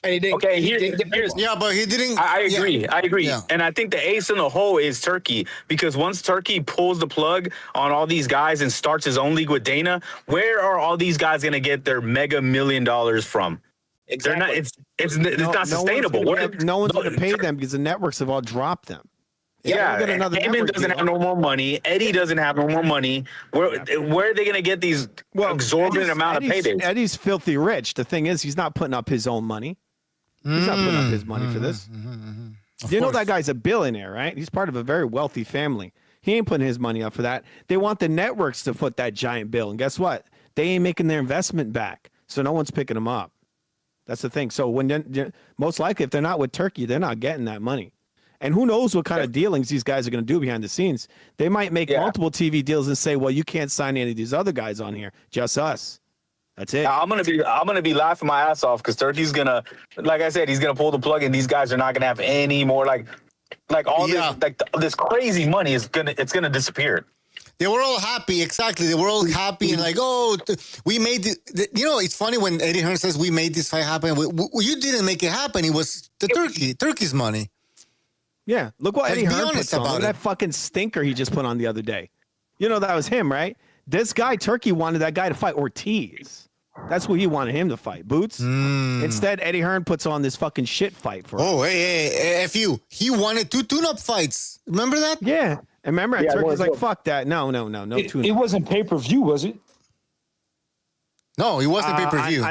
And he didn't. Okay, but he didn't. I agree. Yeah. I agree. Yeah. And I think the ace in the hole is Turkey, because once Turkey pulls the plug on all these guys and starts his own league with Dana, where are all these guys going to get their mega $1 million from? They're not. It's not sustainable. No one's going to pay them because the networks have all dropped them. Yeah, Heyman doesn't have no more money. Eddie doesn't have no more money. Where are they going to get these exorbitant amount of paydays? Eddie's filthy rich. The thing is, he's not putting up his own money. He's not putting up his money for this. You know that guy's a billionaire, right? He's part of a very wealthy family. He ain't putting his money up for that. They want the networks to foot that giant bill. And guess what? They ain't making their investment back. So no one's picking them up. That's the thing. So most likely, if they're not with Turkey, they're not getting that money. And who knows what kind of dealings these guys are going to do behind the scenes. They might make multiple TV deals and say, well, you can't sign any of these other guys on here. Just us. That's it. I'm gonna be laughing my ass off because Turkey's gonna, like I said, he's gonna pull the plug, and these guys are not gonna have any more like all this this crazy money is gonna disappear. They were all happy, exactly. They were all happy and like, we made it. You know, it's funny when Eddie Hearn says we made this fight happen. You didn't make it happen. It was Turkey's money. Yeah, look what Eddie Hearn puts on. Look at that fucking stinker he just put on the other day. You know that was him, right? This guy, Turkey, wanted that guy to fight Ortiz. That's what he wanted him to fight. Boots. Instead, Eddie Hearn puts on this fucking shit fight for him. Oh, hey, F you. He wanted 2 tune-up fights. Remember that? Yeah. And remember, Turkey's like, fuck that. No tune-up. It wasn't pay-per-view, was it? No, it wasn't pay-per-view.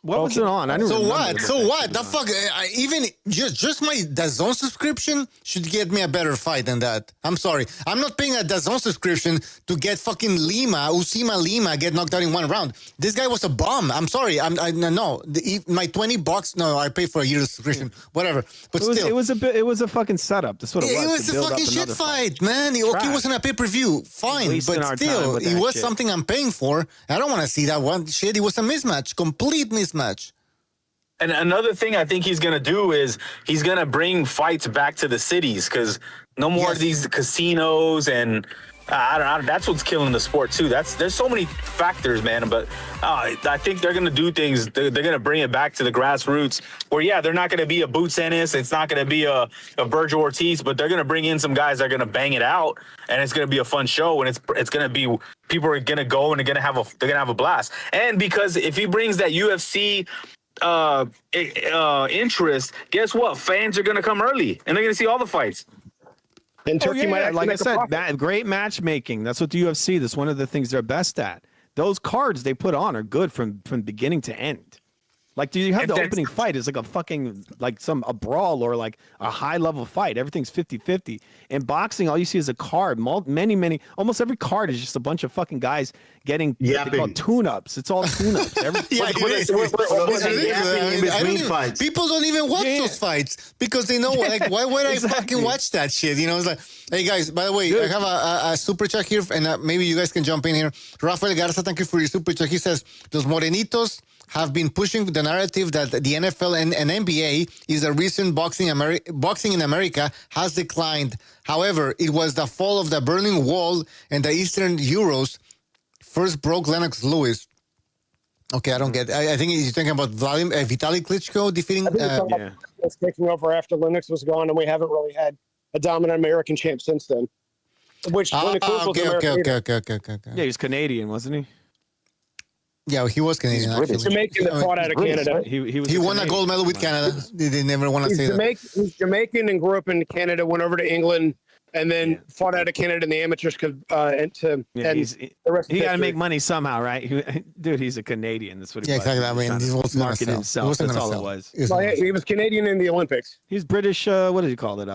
What was it on? I don't So remember what? So what? The fuck? Even just my DAZN subscription should get me a better fight than that. I'm sorry. I'm not paying a DAZN subscription to get fucking Usima Lima get knocked out in 1 round. This guy was a bum. I'm sorry. No. My $20. No, I pay for a year's subscription. Whatever. But still, it was a fucking setup. That's what it was. It was a fucking shit fight, man. Okay, it wasn't a pay-per-view. Fine, but still, it was something I'm paying for. I don't want to see that one shit. It was a mismatch, complete mismatch. And another thing I think he's going to do is he's going to bring fights back to the cities because no more of these casinos and I don't. That's what's killing the sport too. There's so many factors, man. But I think they're going to do things. They're going to bring it back to the grassroots where, they're not going to be a Boots Ennis. It's not going to be a Virgil Ortiz, but they're going to bring in some guys that are going to bang it out, and it's going to be a fun show. And it's going to be people are going to go and they're going to have a blast. And because if he brings that UFC interest, guess what? Fans are going to come early and they're going to see all the fights. And Turkey might like I said, great matchmaking. That's what the UFC. That's one of the things they're best at. Those cards they put on are good from beginning to end. Like, do you have the opening fight? It's like a fucking a brawl or like a high level fight. Everything's 50-50. In boxing, all you see is a card. Almost every card is just a bunch of fucking guys getting what they call tune-ups. It's all tune-ups. People don't even watch those fights because they know why would I fucking watch that shit? You know, it's like, hey guys, by the way, I have a super chat here, and maybe you guys can jump in here. Rafael Garza, thank you for your super chat. He says, "Los Morenitos have been pushing the narrative that the NFL and NBA is the reason boxing in America has declined. However, it was the fall of the Berlin Wall and the Eastern Euros first broke Lennox Lewis." Okay, I don't get it. I think he's thinking about Vitaly Klitschko defeating... It's taking over after Lennox was gone, and we haven't really had a dominant American champ since then. Which okay. Yeah, he's Canadian, wasn't he? Yeah, he was Canadian. He's Jamaican that fought out of Canada. He won a gold medal with Canada. They never want to say that. He's Jamaican and grew up in Canada, went over to England, and then fought out of Canada in the amateurs. He got to make money somehow, right? He's a Canadian. That's what he was. Exactly. I mean, he was marketing himself. That's all it was. He was Canadian in the Olympics. He's British. What did you call it?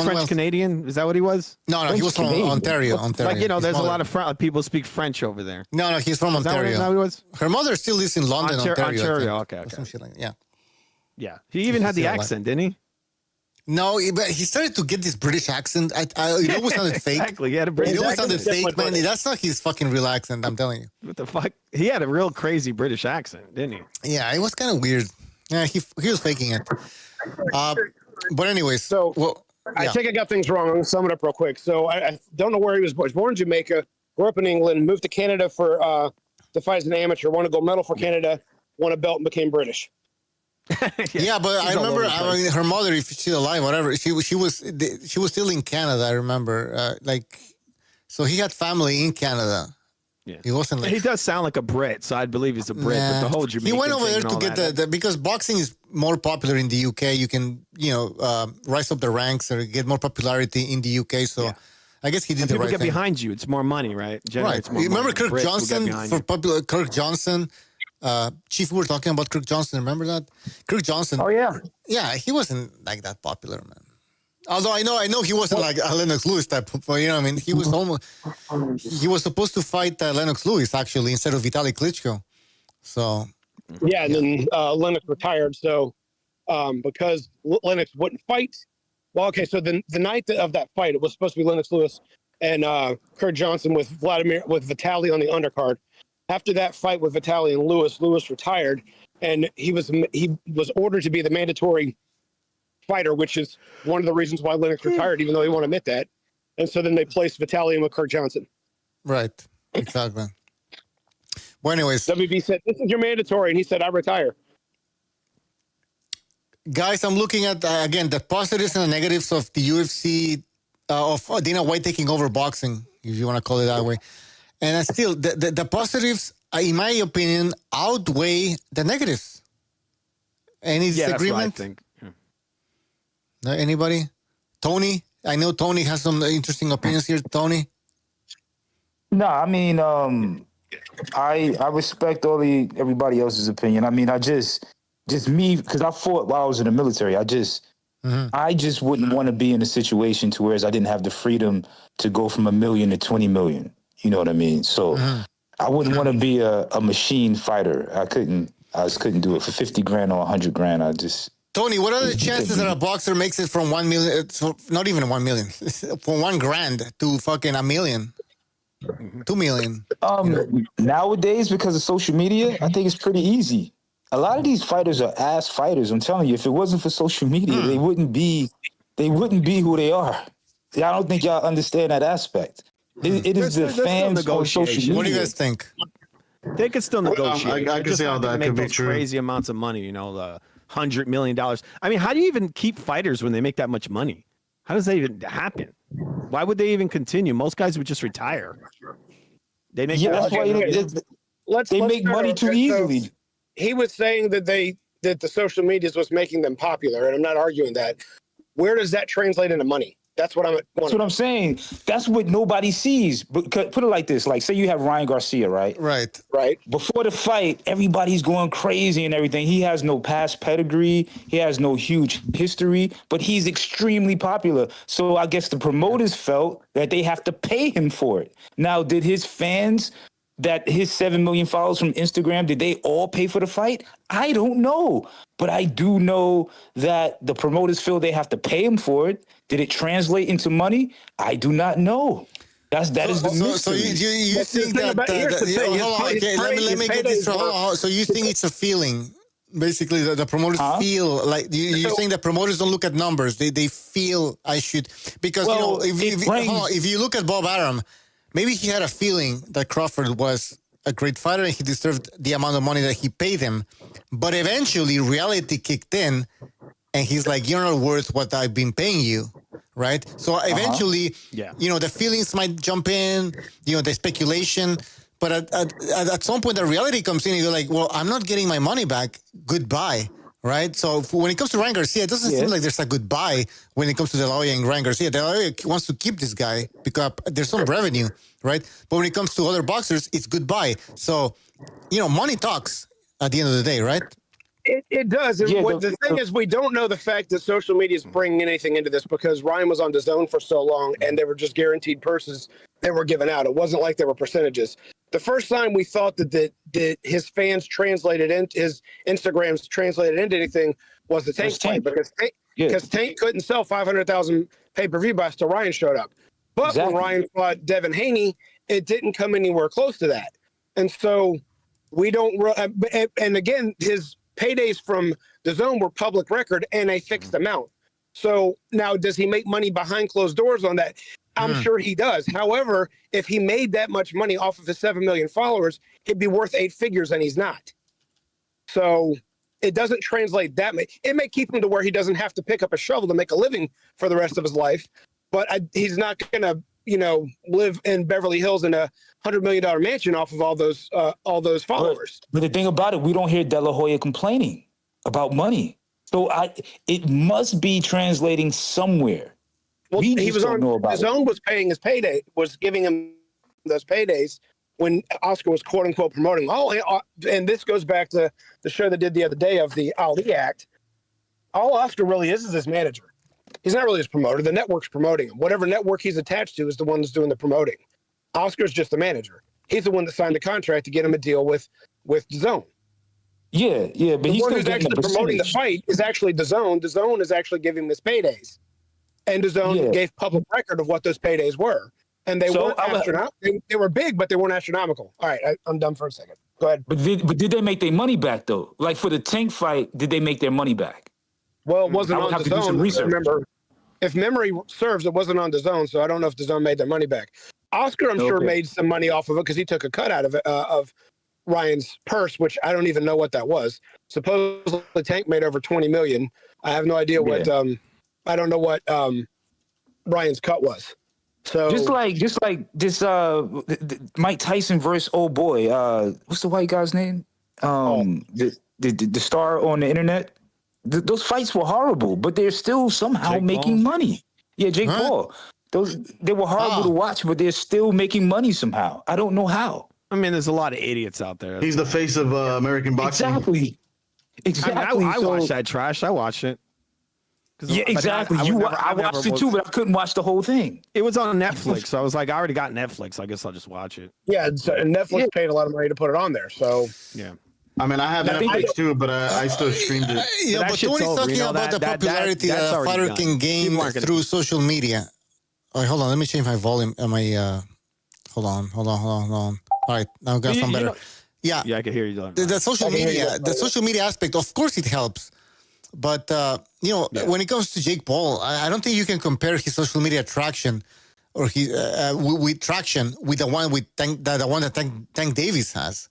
French Canadian? Is that what he was? No, he was from Ontario. Like, there's a lot of people speak French over there. No, he's from Ontario. Is that what he was? Her mother still lives in London, Ontario. Okay. Yeah. He even had the accent, didn't he? No, but he started to get this British accent. It always sounded fake. Exactly. He had a British accent. It always sounded fake, man. British. That's not his fucking real accent, I'm telling you. What the fuck? He had a real crazy British accent, didn't he? Yeah, it was kind of weird. Yeah, he was faking it. But anyways, I think I got things wrong. I'm going to sum it up real quick. So I don't know where he was born. He was born in Jamaica, grew up in England, moved to Canada to fight as an amateur, won a gold medal for Canada, won a belt, and became British. Yeah, but I remember her mother, if she's alive, whatever, she was still in Canada. I remember, so he had family in Canada. Yeah. He wasn't like he does sound like a Brit, so I believe he's a Brit. But the whole he Jamaican went over thing there and to all get that, because boxing is more popular in the UK. You can rise up the ranks or get more popularity in the UK. So I guess he did and the people right get thing. behind you. It's more money, right? Generates more You remember money. Kirk Brits will get Johnson behind for you. popular Kirk Johnson? Chief, we were talking about Kirk Johnson. Remember that? Kirk Johnson. Oh yeah. Yeah, he wasn't like that popular, man. Although I know he wasn't like a Lennox Lewis type, but you know, what I mean, he was almost. He was supposed to fight Lennox Lewis actually instead of Vitaly Klitschko. So. Yeah, and then Lennox retired. So because Lennox wouldn't fight. Well, okay, so the night of that fight, it was supposed to be Lennox Lewis and Kurt Johnson with Vitaly on the undercard. After that fight with Vitaly and Lewis retired, and he was ordered to be the mandatory fighter, which is one of the reasons why Lennox retired, even though he won't admit that. And so then they placed Vitaly in with Kurt Johnson. Right, exactly. Well, anyways, WB said, "This is your mandatory," and he said, "I retire." Guys, I'm looking at again the positives and the negatives of the UFC of Dana White taking over boxing, if you want to call it that way. And still, the positives, in my opinion, outweigh the negatives. Any disagreement? That's what I think. Yeah. No, anybody? Tony? I know Tony has some interesting opinions here. Tony? No, I mean, I respect everybody else's opinion. I mean, I just me, because I fought while I was in the military. I just wouldn't want to be in a situation to where I didn't have the freedom to go from 1 million to 20 million. You know what I mean? So I wouldn't want to be a machine fighter. I just couldn't do it for 50 grand or 100 grand. Tony, what are the chances that a boxer makes it from 1 million, not even 1 million, from 1 grand to fucking 1 million? 2 million. Nowadays, because of social media, I think it's pretty easy. A lot of these fighters are ass fighters. I'm telling you, if it wasn't for social media, they wouldn't be who they are. I don't think y'all understand that aspect. It is the fans on social media. What do you guys think? They could still negotiate. I can see how that make could be those true. crazy amounts of money. You know, the $100 million. I mean, how do you even keep fighters when they make that much money? How does that even happen? Why would they even continue? Most guys would just retire. They make that's why they make money too easily. So he was saying that the social medias was making them popular, and I'm not arguing that. Where does that translate into money? That's what I'm saying. That's what nobody sees. But put it like this: like, say you have Ryan Garcia, right? Right. Before the fight, everybody's going crazy and everything. He has no past pedigree. He has no huge history, but he's extremely popular. So I guess the promoters felt that they have to pay him for it. Now, did his fans, that his 7 million followers from Instagram, did they all pay for the fight? I don't know. But I do know that the promoters feel they have to pay him for it. Did it translate into money? I do not know. That is the mystery. So you think that? Let me get this wrong. So you think it's a feeling? Basically, the promoters feel like you're saying the promoters don't look at numbers. They feel I should, because if you look at Bob Arum, maybe he had a feeling that Crawford was a great fighter and he deserved the amount of money that he paid him. But eventually reality kicked in and he's like, you're not worth what I've been paying you. Right. So eventually, the feelings might jump in, the speculation. But at some point, the reality comes in and you're like, well, I'm not getting my money back. Goodbye. Right. So when it comes to Ryan Garcia, it doesn't seem like there's a goodbye when it comes to De La Hoya and Ryan Garcia. De La Hoya wants to keep this guy because there's some revenue. Right. But when it comes to other boxers, it's goodbye. So, money talks at the end of the day. Right. It does. And the thing is, we don't know the fact that social media is bringing anything into this because Ryan was on DAZN for so long and they were just guaranteed purses that were given out. It wasn't like there were percentages. The first time we thought that his fans translated into his Instagrams translated into anything was the Tank fight because Tank couldn't sell 500,000 pay-per-view buys till Ryan showed up. But when Ryan fought Devin Haney, it didn't come anywhere close to that. And so we don't. And again, his paydays from DAZN were public record and a fixed amount. So now, does he make money behind closed doors on that? I'm sure he does. However, if he made that much money off of his 7 million followers, it'd be worth 8 figures, and he's not. So it doesn't translate that much. It may keep him to where he doesn't have to pick up a shovel to make a living for the rest of his life, but he's not going to live in Beverly Hills in a $100 million mansion off of all those followers. But the thing about it, we don't hear De La Hoya complaining about money. So it must be translating somewhere. Well, We he just was don't on. know about His it. own was paying his payday, was giving him those paydays when Oscar was quote unquote promoting. And this goes back to the show they did the other day of the Ali Act. All Oscar really is his manager. He's not really his promoter. The network's promoting him. Whatever network he's attached to is the one that's doing the promoting. Oscar's just the manager. He's the one that signed the contract to get him a deal with DAZN. Yeah, but the he's one still who's getting actually a promoting the percentage. fight is actually DAZN. DAZN is actually giving him his paydays, and DAZN gave public record of what those paydays were, and they weren't astronomical. They were big, but they weren't astronomical. All right, I'm done for a second. Go ahead. But did they make their money back though? Like for the Tank fight, did they make their money back? Well, it wasn't I would on have to do some DAZN. research. Remember, if memory serves, it wasn't on DAZN, so I don't know if DAZN made their money back. Oscar, I'm sure, made some money off of it because he took a cut out of it of Ryan's purse, which I don't even know what that was. Supposedly, Tank made over 20 million. I have no idea what. I don't know what Ryan's cut was. So just like this Mike Tyson versus old boy. What's the white guy's name? The star on the internet. Those fights were horrible, but they're still somehow Jake making Paul? money. Yeah, Jake Paul. They were horrible to watch, but they're still making money somehow. I don't know how. I mean, there's a lot of idiots out there. He's the face of American boxing. Exactly. I watched that trash. I watched it. Yeah, exactly. I watched it too, but I couldn't watch the whole thing. It was on Netflix, so I was like, I already got Netflix. I guess I'll just watch it. yeah, so Netflix paid a lot of money to put it on there. So yeah. I mean, I have Netflix too, but I still streamed it. Yeah, but Tony's talking about the popularity that a fighter can gain through social media. Oh, hold on. Let me change my volume. Hold on. All right, now I got some better. Yeah, I can hear you. The social media, the social media aspect, of course, it helps. But when it comes to Jake Paul, I don't think you can compare his social media traction or his with traction with the one that Tank Davis has.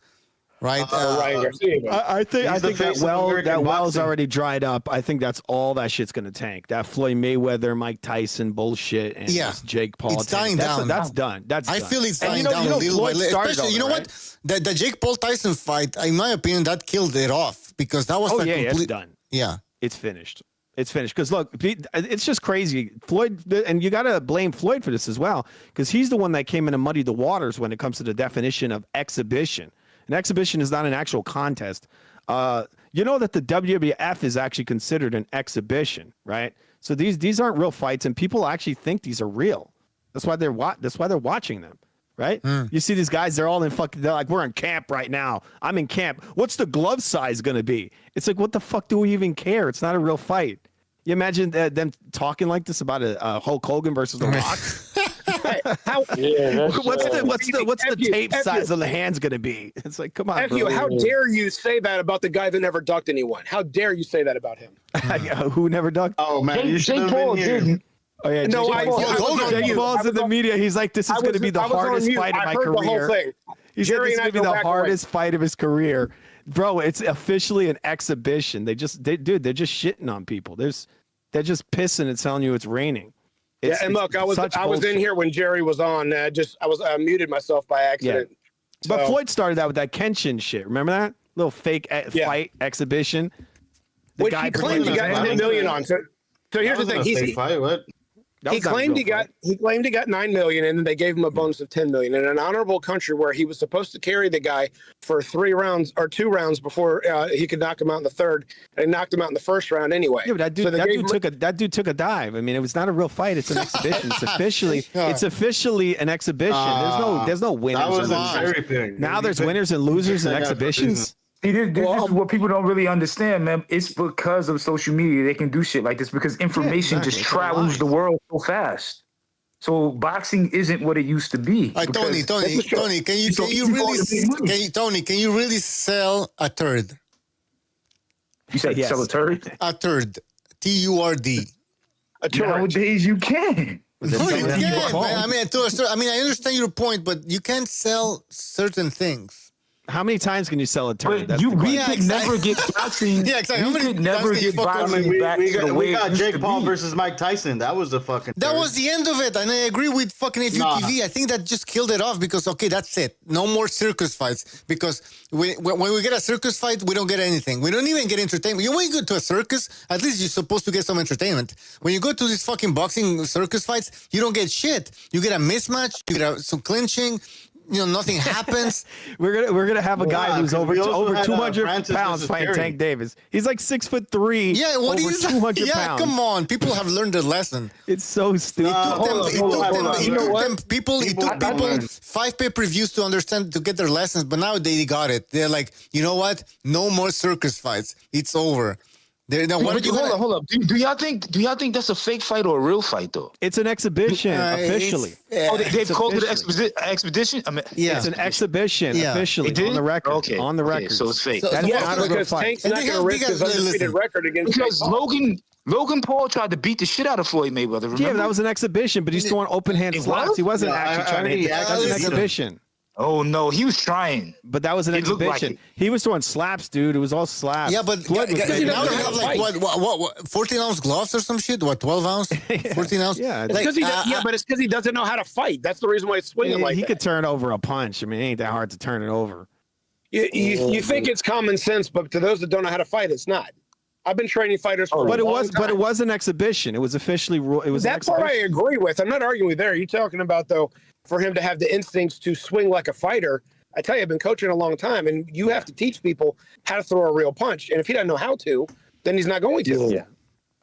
Right. I think that well's already dried up. I think that's all that shit's gonna tank. That Floyd Mayweather, Mike Tyson bullshit, and this Jake Paul. It's dying down. That's done. I feel it's dying down little by little. Especially, you know what? The Jake Paul Tyson fight, in my opinion, that killed it off because that was it's done. Yeah, it's finished. It's finished because look, it's just crazy. Floyd, and you got to blame Floyd for this as well because he's the one that came in and muddied the waters when it comes to the definition of exhibition. An exhibition is not an actual contest. You know that the WWF is actually considered an exhibition, right? So these aren't real fights, and people actually think these are real. That's why they're watching them, right? You see these guys, they're all in they're like, we're in camp right now. I'm in camp. What's the glove size going to be? It's like, what the fuck do we even care? It's not a real fight. You imagine them talking like this about a Hulk Hogan versus The Rock? What's the tape size of the hands going to be? It's like, come on, bro. How dare you say that about the guy that never ducked anyone? How dare you say that about him? Who never ducked? Oh man, you should have been here. Didn't. Oh yeah, No, Jake Paul's in the media. He's like, this is going to be the hardest fight of my career. The whole thing. He said this is going to be the hardest fight of his career. Bro, it's officially an exhibition. They're just shitting on people. They're just pissing and telling you it's raining. And look, I was in here when Jerry was on. I muted myself by accident. Yeah. But Floyd started that with that Kenshin shit. Remember that little fake fight exhibition? Which he claimed he got 10 million on. So here's the thing. He claimed he got 9 million, and then they gave him a bonus of 10 million in an honorable country where he was supposed to carry the guy for 2 rounds before he could knock him out in the third, and he knocked him out in the first round anyway. Yeah, but that dude took a dive. I mean, it was not a real fight. It's an exhibition. It's officially an exhibition. There's no winners. That was a very thing. Now there's winners and losers in exhibitions. See, this is what people don't really understand, man. It's because of social media they can do shit like this because information just travels the world so fast. So boxing isn't what it used to be. Tony, can you really sell a turd? You said sell a turd? A turd. TURD. Nowadays you can. No, you can't, man. I mean, I understand your point, but you can't sell certain things. How many times can you sell a turn? But we could never get boxing. Yeah, exactly. How We many could never times can you get fuck boxing around? back to the way we got it used Jake to Paul be. versus Mike Tyson. That was the fucking. That was the end of it, and I agree with fucking FUTV. I think that just killed it off because okay, that's it. No more circus fights because when we get a circus fight, we don't get anything. We don't even get entertainment. When you go to a circus, at least you're supposed to get some entertainment. When you go to these fucking boxing circus fights, you don't get shit. You get a mismatch, you get some clinching. Nothing happens. we're gonna have a guy who's over 200 Francis pounds versus fighting Fury. Tank Davis. He's like 6'3". Yeah, what over is 200 Yeah, pounds. come on. People have learned their lesson. It's so stupid. It took people 5 pay-per-views to understand, to get their lessons, but now they got it. They're like, you know what? No more circus fights. It's over. Hold up. Do y'all think that's a fake fight or a real fight though? It's an exhibition officially. They've called it an expedition. I mean, it's an exhibition officially on the record. Okay, on the record. so it's fake. That is not a real because fight. Tank's not going to risk his undefeated record against Because Logan Paul tried to beat the shit out of Floyd Mayweather. Remember? Yeah, but that was an exhibition. But he's throwing open hand slaps. He wasn't actually trying to hit. That was an exhibition. Oh no, he was trying. But that was an exhibition. He was throwing slaps, dude. It was all slaps. Yeah, but now they have like what 14-ounce gloves or some shit? What 12-ounce, 14-ounce? Yeah, but it's because he doesn't know how to fight. That's the reason why it's swinging like he that. could turn over a punch. I mean, it ain't that hard to turn it over. You think it's common sense, but to those that don't know how to fight, it's not. I've been training fighters for But a it long was, time. but it was an exhibition. It was officially. It was That an part I exhibition. agree with. I'm not arguing with there. You're talking about though, for him to have the instincts to swing like a fighter. I tell you, I've been coaching a long time, and you have to teach people how to throw a real punch. And if he doesn't know how to, then he's not going to. Yeah.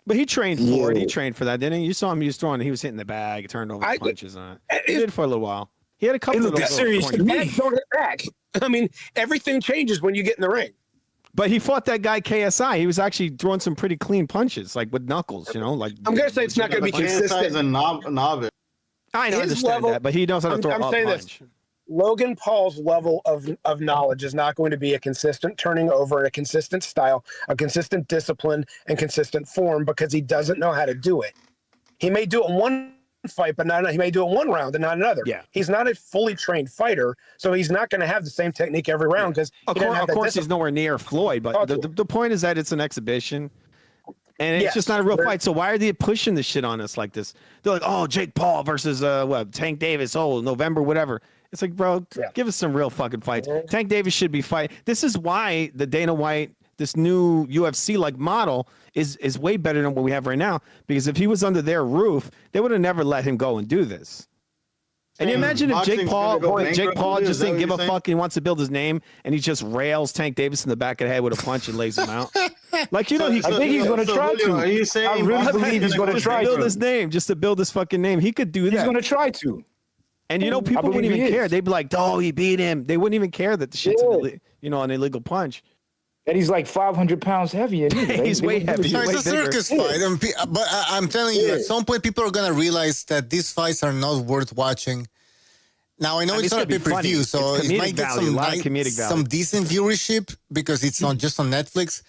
But he trained for it. He trained for that, didn't he? You saw him. He was throwing. He was hitting the bag, turned over punches on it. He did for a little while. He had a couple of those. Serious to me. Don't hit back. I mean, everything changes when you get in the ring. But he fought that guy KSI. He was actually throwing some pretty clean punches, like with knuckles. Like I'm gonna say it's not gonna be consistent. Novice. I His understand that, but he knows how to throw a saying punch. this. Logan Paul's level of knowledge is not going to be a consistent turning over and a consistent style, a consistent discipline, and consistent form because he doesn't know how to do it. He may do it in one fight, but he may do it in one round and not another. Yeah. He's not a fully trained fighter, so he's not going to have the same technique every round because Of course, he's nowhere near Floyd, but the point is that it's an exhibition. And it's just not a real fight. So why are they pushing this shit on us like this? They're like, oh, Jake Paul versus Tank Davis. Oh, November, whatever. It's like, bro, give us some real fucking fights. Tank Davis should be fighting. This is why the Dana White, this new UFC like model is way better than what we have right now. Because if he was under their roof, they would have never let him go and do this. And you imagine if Jake Paul just didn't give a fuck and he wants to build his name and he just rails Tank Davis in the back of the head with a punch and lays him out. Like, I think he's going to try to. Are you saying I really believe he's going to try to build his name, just to build his fucking name. He could do that. He's going to try to. And people wouldn't even care. They'd be like, "Oh, he beat him." They wouldn't even care that the shit's an illegal punch. And he's like 500 pounds heavier. He's way heavier. It's a circus fight. But I'm telling you, at some point, people are gonna realize that these fights are not worth watching. Now I know it's not a pay-per-view, so it might get some decent viewership because it's not just on Netflix.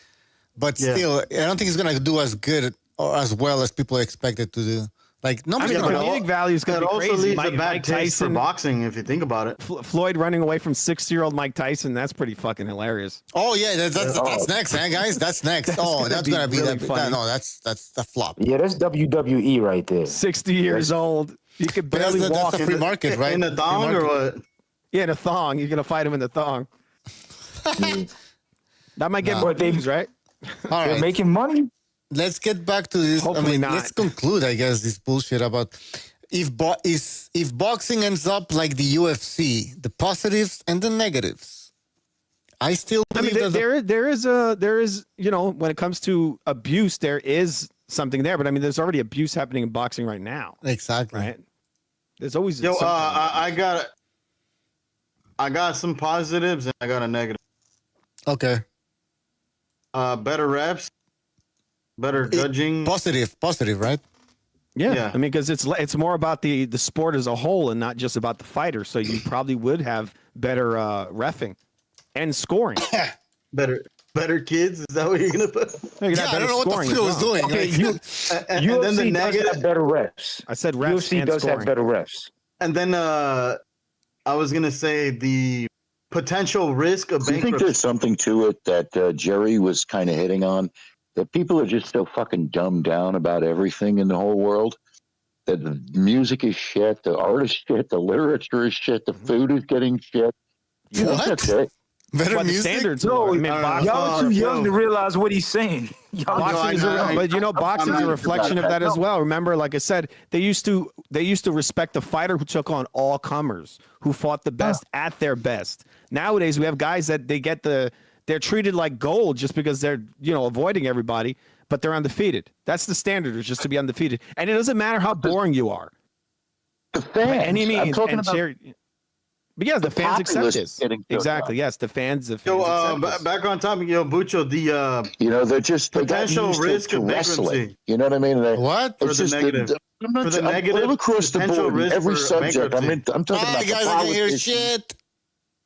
But still, I don't think it's gonna do as good or as well as people expect it to do. Like nobody's gonna. Comedic value is gonna be crazy. Also leaves a bad Mike taste for Tyson, boxing if you think about it. Floyd running away from 60-year-old Mike Tyson. That's pretty fucking hilarious. Oh yeah, that's next, man, guys. That's next. That's gonna be really that. funny. No, that's the flop. Yeah, that's WWE right there. 60 years old. You could barely walk. That's a free market, right? In the thong or what? Yeah, in a thong. You're gonna fight him in the thong. That might get more views, right? All They're right. making money. Let's get back to this. Hopefully not. Let's conclude, I guess, this bullshit about if boxing ends up like the UFC, the positives and the negatives. I still believe there is when it comes to abuse, there is something there, but I mean, there's already abuse happening in boxing right now. Exactly. Right. There's always I got some positives and I got a negative. Okay. Better reps, better judging. Positive, right? Yeah. I mean, because it's more about the sport as a whole and not just about the fighter. So you probably would have better reffing and scoring. Better kids. Is that what you're gonna put? I don't know what the fuck I was doing. Okay, and UFC then the does negative. have better reps. I said reps UFC and does scoring. have better reps. And then I was gonna say the potential risk of Do you think bankruptcy. there's something to it that Jerry was kind of hitting on? That people are just so fucking dumbed down about everything in the whole world. That the music is shit, the art is shit, the literature is shit, the food is getting shit. You think that's it? Better Well, the music? standards. No, I mean, boxing. y'all too young to realize what he's saying. Y'all Boxing is but you know, boxing is a reflection of that as well. Remember, like I said, they used to respect the fighter who took on all comers, who fought the best at their best. Nowadays, we have guys that they're treated like gold just because they're avoiding everybody, but they're undefeated. That's the standard, is just to be undefeated, and it doesn't matter how boring you are. The fans. By any means, I'm talking and about. but yes, the fans accept populace this. getting killed Exactly. out. Yes, the fans. The fans Yo, accept this. back on topic, Bucho, the they're just potential they got used risk to of wrestling. bankruptcy. You know what I mean? What? For the negative. For the negative, all across the potential board, in risk every for subject. bankruptcy. I'm talking Hi about guys, the I can hear politicians. shit.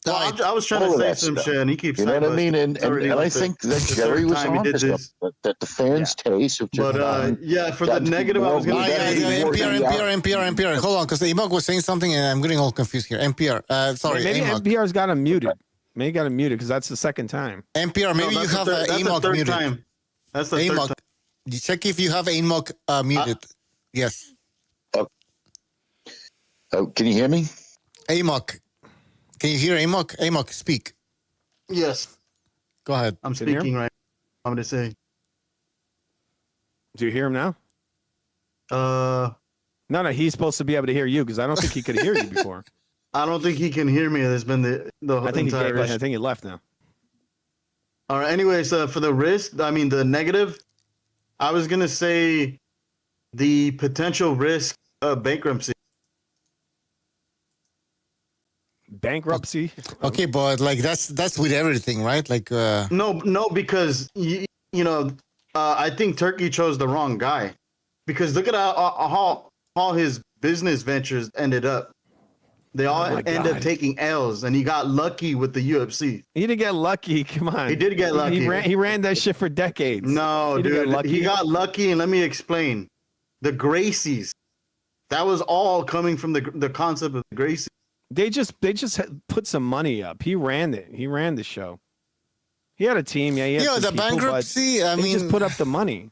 Well, I was trying all to of say that some stuff. shit, and he keeps. You know what I mean? And It's already I like think the that Jerry third was time he on did to this. something, that the fans' taste of just. But yeah, for the gotten negative, I was more going to Hi guys, say. NPR. Hold on, because Imog was saying something and I'm getting all confused here. NPR. Sorry, Maybe Imog. NPR's got him muted. Maybe he got him muted because that's the second time. NPR, maybe you have that's the Imog third muted. time. That's the third Amok, time. you check if you have Amok muted. Yes. Can you hear me? Amok. Can you hear Amok? Amok, speak. Yes. Go ahead. I'm Can you hear speaking right now. I'm going to say. Do you hear him now? No, he's supposed to be able to hear you because I don't think he could hear you before. I don't think he can hear me. There's been the I think entire. I think he left now. All right. Anyways, for the risk, the negative, I was gonna say the potential risk of bankruptcy. Bankruptcy. Okay, but like that's with everything, right? Like No, because I think Turkey chose the wrong guy. Because look at how his business ventures ended up. They all end up taking L's, and he got lucky with the UFC. He didn't get lucky. Come on. He did get lucky. He ran that shit for decades. No, dude. He got lucky, and let me explain. The Gracies. That was all coming from the concept of the Gracies. They just put some money up. He ran it. He ran the show. He had a team. Yeah, he had some the people, bankruptcy. I they mean, just put up the money.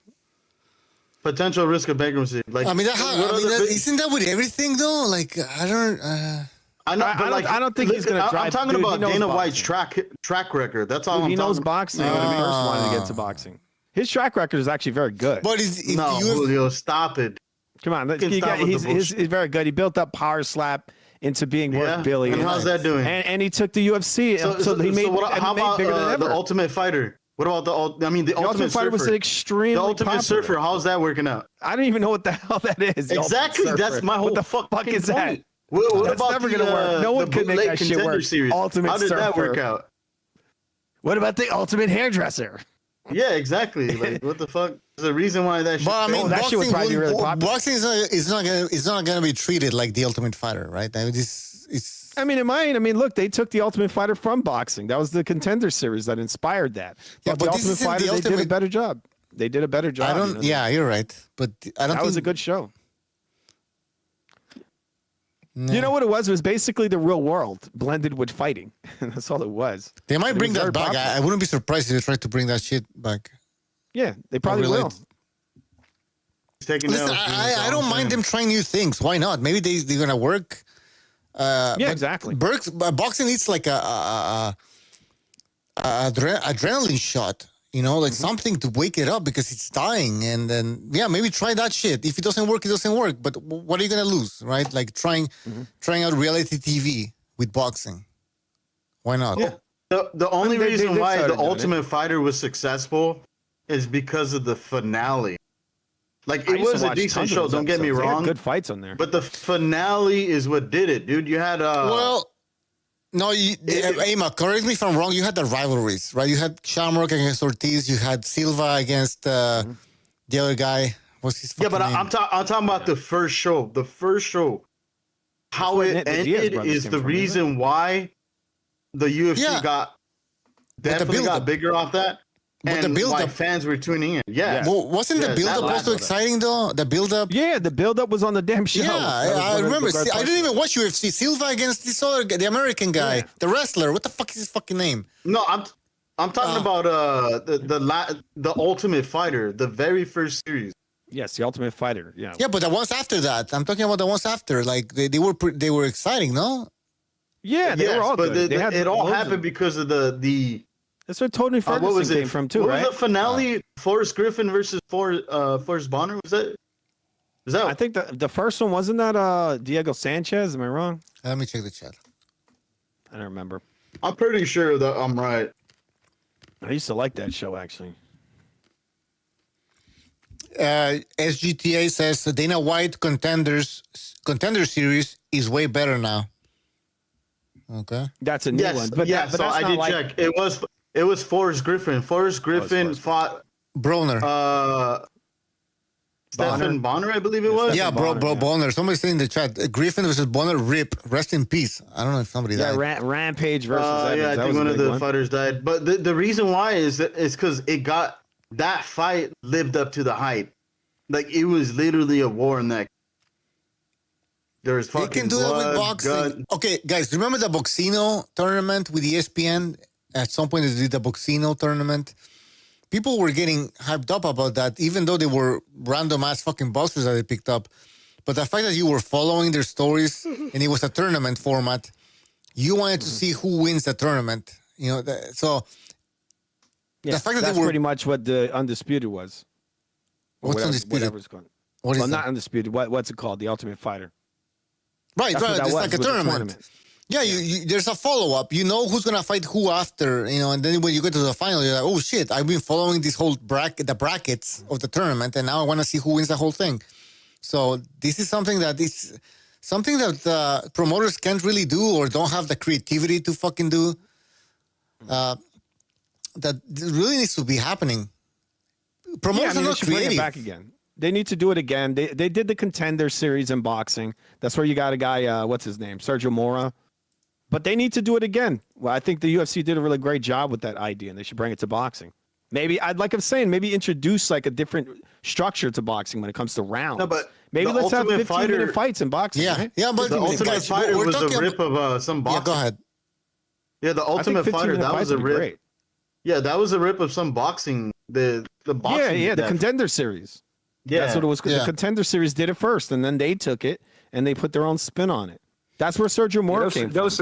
Potential risk of bankruptcy. Like, isn't that with everything though? Like I don't. I know, but I don't think he's gonna drive. I'm talking Dude, about he knows Dana boxing. White's track record. That's all. Dude, I'm he talking knows boxing. When he first wanted to get to boxing, his track record is actually very good. But Julio, stop it. Come on, he's very good. He built up Power Slap into being worth billions. And how's that doing? And he took the UFC. So he made how about bigger than ever. the Ultimate Fighter? What about the Ultimate Fighter Surfer? was extremely The Ultimate popular. Surfer. How's that working out? I don't even know what the hell that is. Exactly. That's my whole. What the fuck is that? Point. What That's about never gonna work. No one could make that shit work. Series? Ultimate How did that Surfer. work out? What about the Ultimate Hairdresser? Yeah, exactly. Like, what the fuck? There's a reason why that. But I mean, that shit would probably be really popular. Boxing is not gonna be treated like the Ultimate Fighter, right? I mean, it's. I mean, it might. I mean, look, they took the Ultimate Fighter from boxing. That was the Contender Series that inspired that. Yeah, but the but this Ultimate isn't Fighter, the they did a Ultimate- better job. They did a better job. I don't. Yeah, you're right. But I don't. That was a good show. You know what it was? It was basically the real world blended with fighting. That's all it was. They might But it bring was that very back. popular. I wouldn't be surprised if they tried to bring that shit back. Yeah, they probably Relate. will. Listen, I don't mind them trying new things. Why not? Maybe they're gonna work. Yeah, exactly. Boxing needs like a adrenaline shot. You know, like something to wake it up because it's dying. And then maybe try that shit. If it doesn't work, it doesn't work. But what are you gonna lose, right? Like trying out reality TV with boxing. Why not? Yeah. The only reason they why started the doing Ultimate Fighter was successful is because of the finale. Like, I it used to was a watch decent tons of show, those don't get me episodes. They had wrong. good fights on there. But the finale is what did it, dude. You had Emma, correct me if I'm wrong. You had the rivalries, right? You had Shamrock against Ortiz. You had Silva against the other guy. What's his fucking name? I'm talking about the first show. The first show. How where it the Diaz ended brothers is came the from, isn't reason why the UFC got definitely got bigger off that. But the and build why up, fans were tuning in. Yeah. Well, wasn't the build up also exciting though? The build up. Yeah, the build up was on the damn show. Yeah, I remember. I didn't even watch UFC. Silva against this other guy, the American guy, the wrestler. What the fuck is his fucking name? No, I'm talking about the Ultimate Fighter, the very first series. Yes, the Ultimate Fighter. Yeah. Yeah, but the ones after that. I'm talking about the ones after. Like they were exciting, no? Yeah, they were all but good. it all happened because of the. That's where Tony Ferguson came from too, what right? was the finale? Forrest Griffin versus Forrest Bonner. Was that? Was that? I think the first one wasn't that Diego Sanchez. Am I wrong? Let me check the chat. I don't remember. I'm pretty sure that I'm right. I used to like that show actually. SGTA says the Dana White contender series is way better now. Okay, that's a new one. But yeah, so I did check. It was Forrest Griffin. Forrest Griffin fought Broner. Stephen Bonner, I believe it was. Yeah, Bonner. Somebody saying in the chat, Griffin versus Bonner. Rip, rest in peace. I don't know if somebody died. Rampage versus Evans. Yeah, I think one of the fighters died. But the reason why is because that fight lived up to the hype. Like it was literally a war in that. There's fucking They can do blood, that with boxing. gut. Okay, guys, remember the Boxino tournament with ESPN? At some point, they did the Boxino tournament. People were getting hyped up about that, even though they were random ass fucking boxers that they picked up. But the fact that you were following their stories and it was a tournament format, you wanted to see who wins the tournament. You know, so Yeah, the fact that that's they were pretty much what the Undisputed was. Or What's Undisputed? Whatever's called. What is well, that? not Undisputed. What's it called? The Ultimate Fighter. Right, That's what right. that It's was, like a was tournament. Yeah, you there's a follow up. You know who's gonna fight who after, you know, and then when you get to the final, you're like, oh shit, I've been following this whole the brackets of the tournament, and now I want to see who wins the whole thing. So this is something that promoters can't really do or don't have the creativity to fucking do. That really needs to be happening. Promoters are they not should bring it creative. back again. They need to do it again. They did the Contender Series in boxing. That's where you got a guy, what's his name, Sergio Mora. But they need to do it again. Well, I think the UFC did a really great job with that idea, and they should bring it to boxing. Maybe maybe introduce like a different structure to boxing when it comes to rounds. No, but maybe let's have 15-minute fights in boxing. Yeah, right? yeah, but The Ultimate Fighter was a rip of some boxing. Yeah, go ahead. Yeah, the Ultimate Fighter, that was a rip. Great. Yeah, that was a rip of some boxing. The boxing. Yeah, the Contender Series. Yeah, that's what it was. The Contender Series did it first, and then they took it and they put their own spin on it. That's where Sergio Mora came from. That was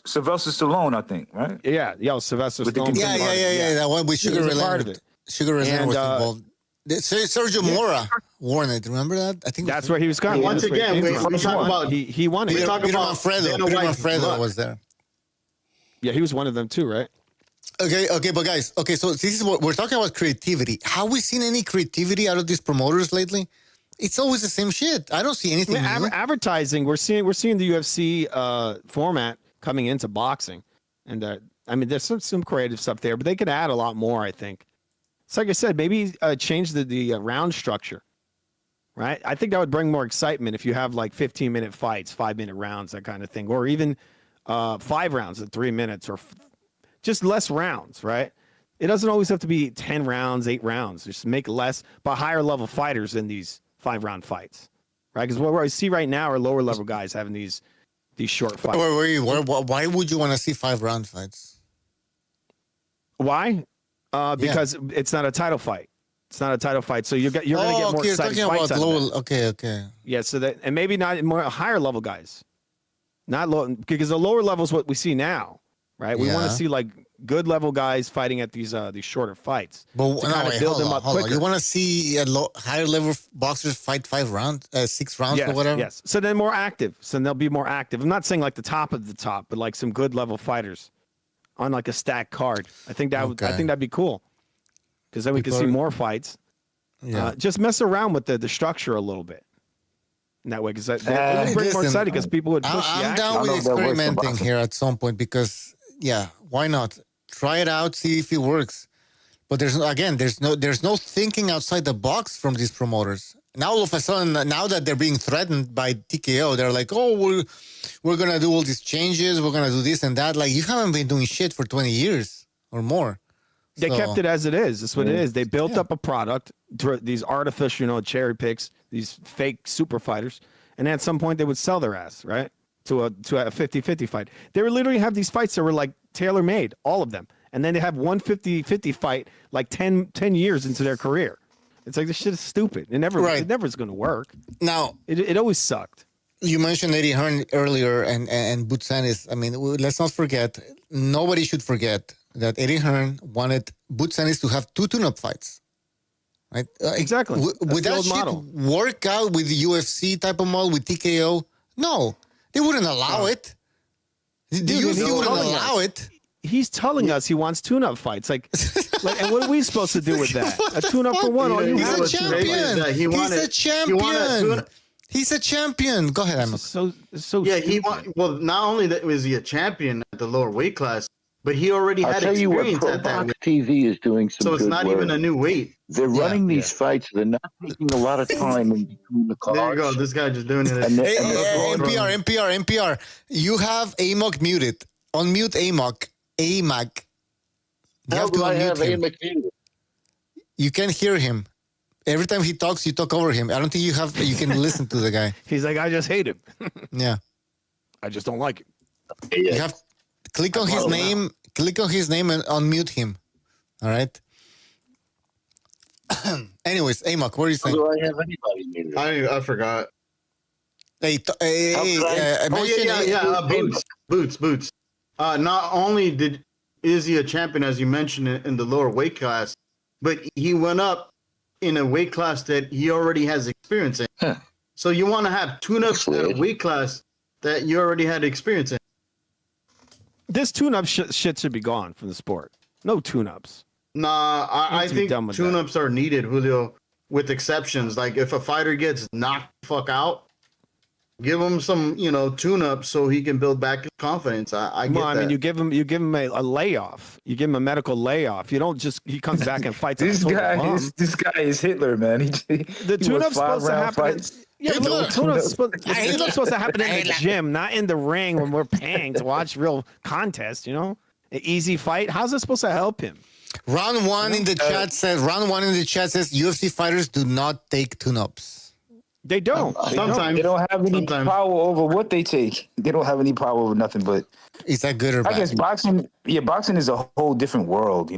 Sylvester Stallone, I think, right? Yeah, Sylvester Stallone. Yeah. That one with Sugar Ray Leonard. Sugar Ray Leonard was involved. Sergio Mora won it. Remember that? I think that's where he was coming. Once again, we talk about he won it. Peter Manfredo was there. Yeah, he was one of them too, right? Okay, but guys, so this is what we're talking about: creativity. Have we seen any creativity out of these promoters lately? It's always the same shit. I don't see anything. Advertising. We're seeing the UFC format coming into boxing, and I mean, there's some creative stuff there, but they could add a lot more. I think. It's like I said, maybe change the round structure. Right. I think that would bring more excitement if you have like 15-minute fights, 5-minute rounds, that kind of thing, or even 5 rounds at 3 minutes, or just less rounds, right? It doesn't always have to be 10 rounds, 8 rounds. Just make less, but higher level fighters in these 5-round fights, right? Because what I see right now are lower level guys having these short fights. Why would you want to see 5-round fights? Why? Because it's not a title fight. It's not a title fight, so you're going to get more exciting fights out of that. Okay. Yeah, so that, and maybe not more higher level guys, not low, because the lower level is what we see now. Right, we want to see like good level guys fighting at these shorter fights. But build them up quicker. You want to see higher level boxers fight 5 rounds, 6 rounds, or whatever. Yes. So then more active. So they'll be more active. I'm not saying like the top of the top, but like some good level fighters on like a stacked card. I think that'd be cool, because then we can see more fights. Yeah. Just mess around with the structure a little bit. In that way, because that would bring more exciting, because people would push the I'm action. down with experimenting here at some point, because why not? Try it out, see if it works. But there's no thinking outside the box from these promoters. Now all of a sudden, now that they're being threatened by TKO, they're like, oh, we're gonna do all these changes, we're gonna do this and that. Like, you haven't been doing shit for 20 years or more. They So- kept it as it is. That's what it is. They built up a product, these artificial, cherry picks, these fake super fighters, and at some point they would sell their ass, right? To a 50-50 fight. They would literally have these fights that were like tailor made, all of them. And then they have one 50-50 fight like 10 years into their career. It's like, this shit is stupid. It never is going to work. Now, it always sucked. You mentioned Eddie Hearn earlier and Boots Ennis. I mean, let's not forget, nobody should forget that Eddie Hearn wanted Boots Ennis to have 2 tune-up fights. Right? Exactly. Would that shit work out with the UFC type of model, with TKO? No. They wouldn't allow it. The UFC wouldn't allow it. He's telling us he wants tune-up fights. Like, and what are we supposed to do with that? A tune-up for one? He's a champion. He's a champion. He's a champion. Go ahead, Emma. So yeah. Well, not only that was he a champion at the lower weight class, but he already I'll had tell you what, experience at that ProBox weight. TV is doing some So it's good not work. even a new weight. They're running these fights. They're not taking a lot of time in between the cards. There you go. This guy just doing it. NPR. You have AMOC muted. Unmute AMOC. AMAC. You have to unmute him. You can hear him. Every time he talks, you talk over him. I don't think you can listen to the guy. He's like, I just hate him. Yeah. I just don't like him. You have click on his name. Click on his name and unmute him. All right. Anyways, AMOC, what are you saying? Do I have anybody muted? I forgot. Hey, Boots. Not only is he a champion, as you mentioned, in the lower weight class, but he went up in a weight class that he already has experience in. So you want to have tune-ups at a weight class that you already had experience in. This tune-up shit should be gone from the sport. No tune-ups. Nah, I think tune-ups are needed, Julio, with exceptions. Like if a fighter gets knocked the fuck out, give him some, tune-up so he can build back his confidence. I get that. I mean, you give him a layoff. You give him a medical layoff. You don't just he comes back and fights. This guy is Hitler, man. The tune-up's supposed to happen. Yeah, the tune-up's supposed to happen in the gym, not in the ring when we're paying to watch real contest. An easy fight. How's it supposed to help him? Round one in the chat says UFC fighters do not take tune-ups. They don't. Sometimes they don't have any power over what they take. They don't have any power over nothing. But is that good or bad? I guess boxing. Yeah, boxing is a whole different world.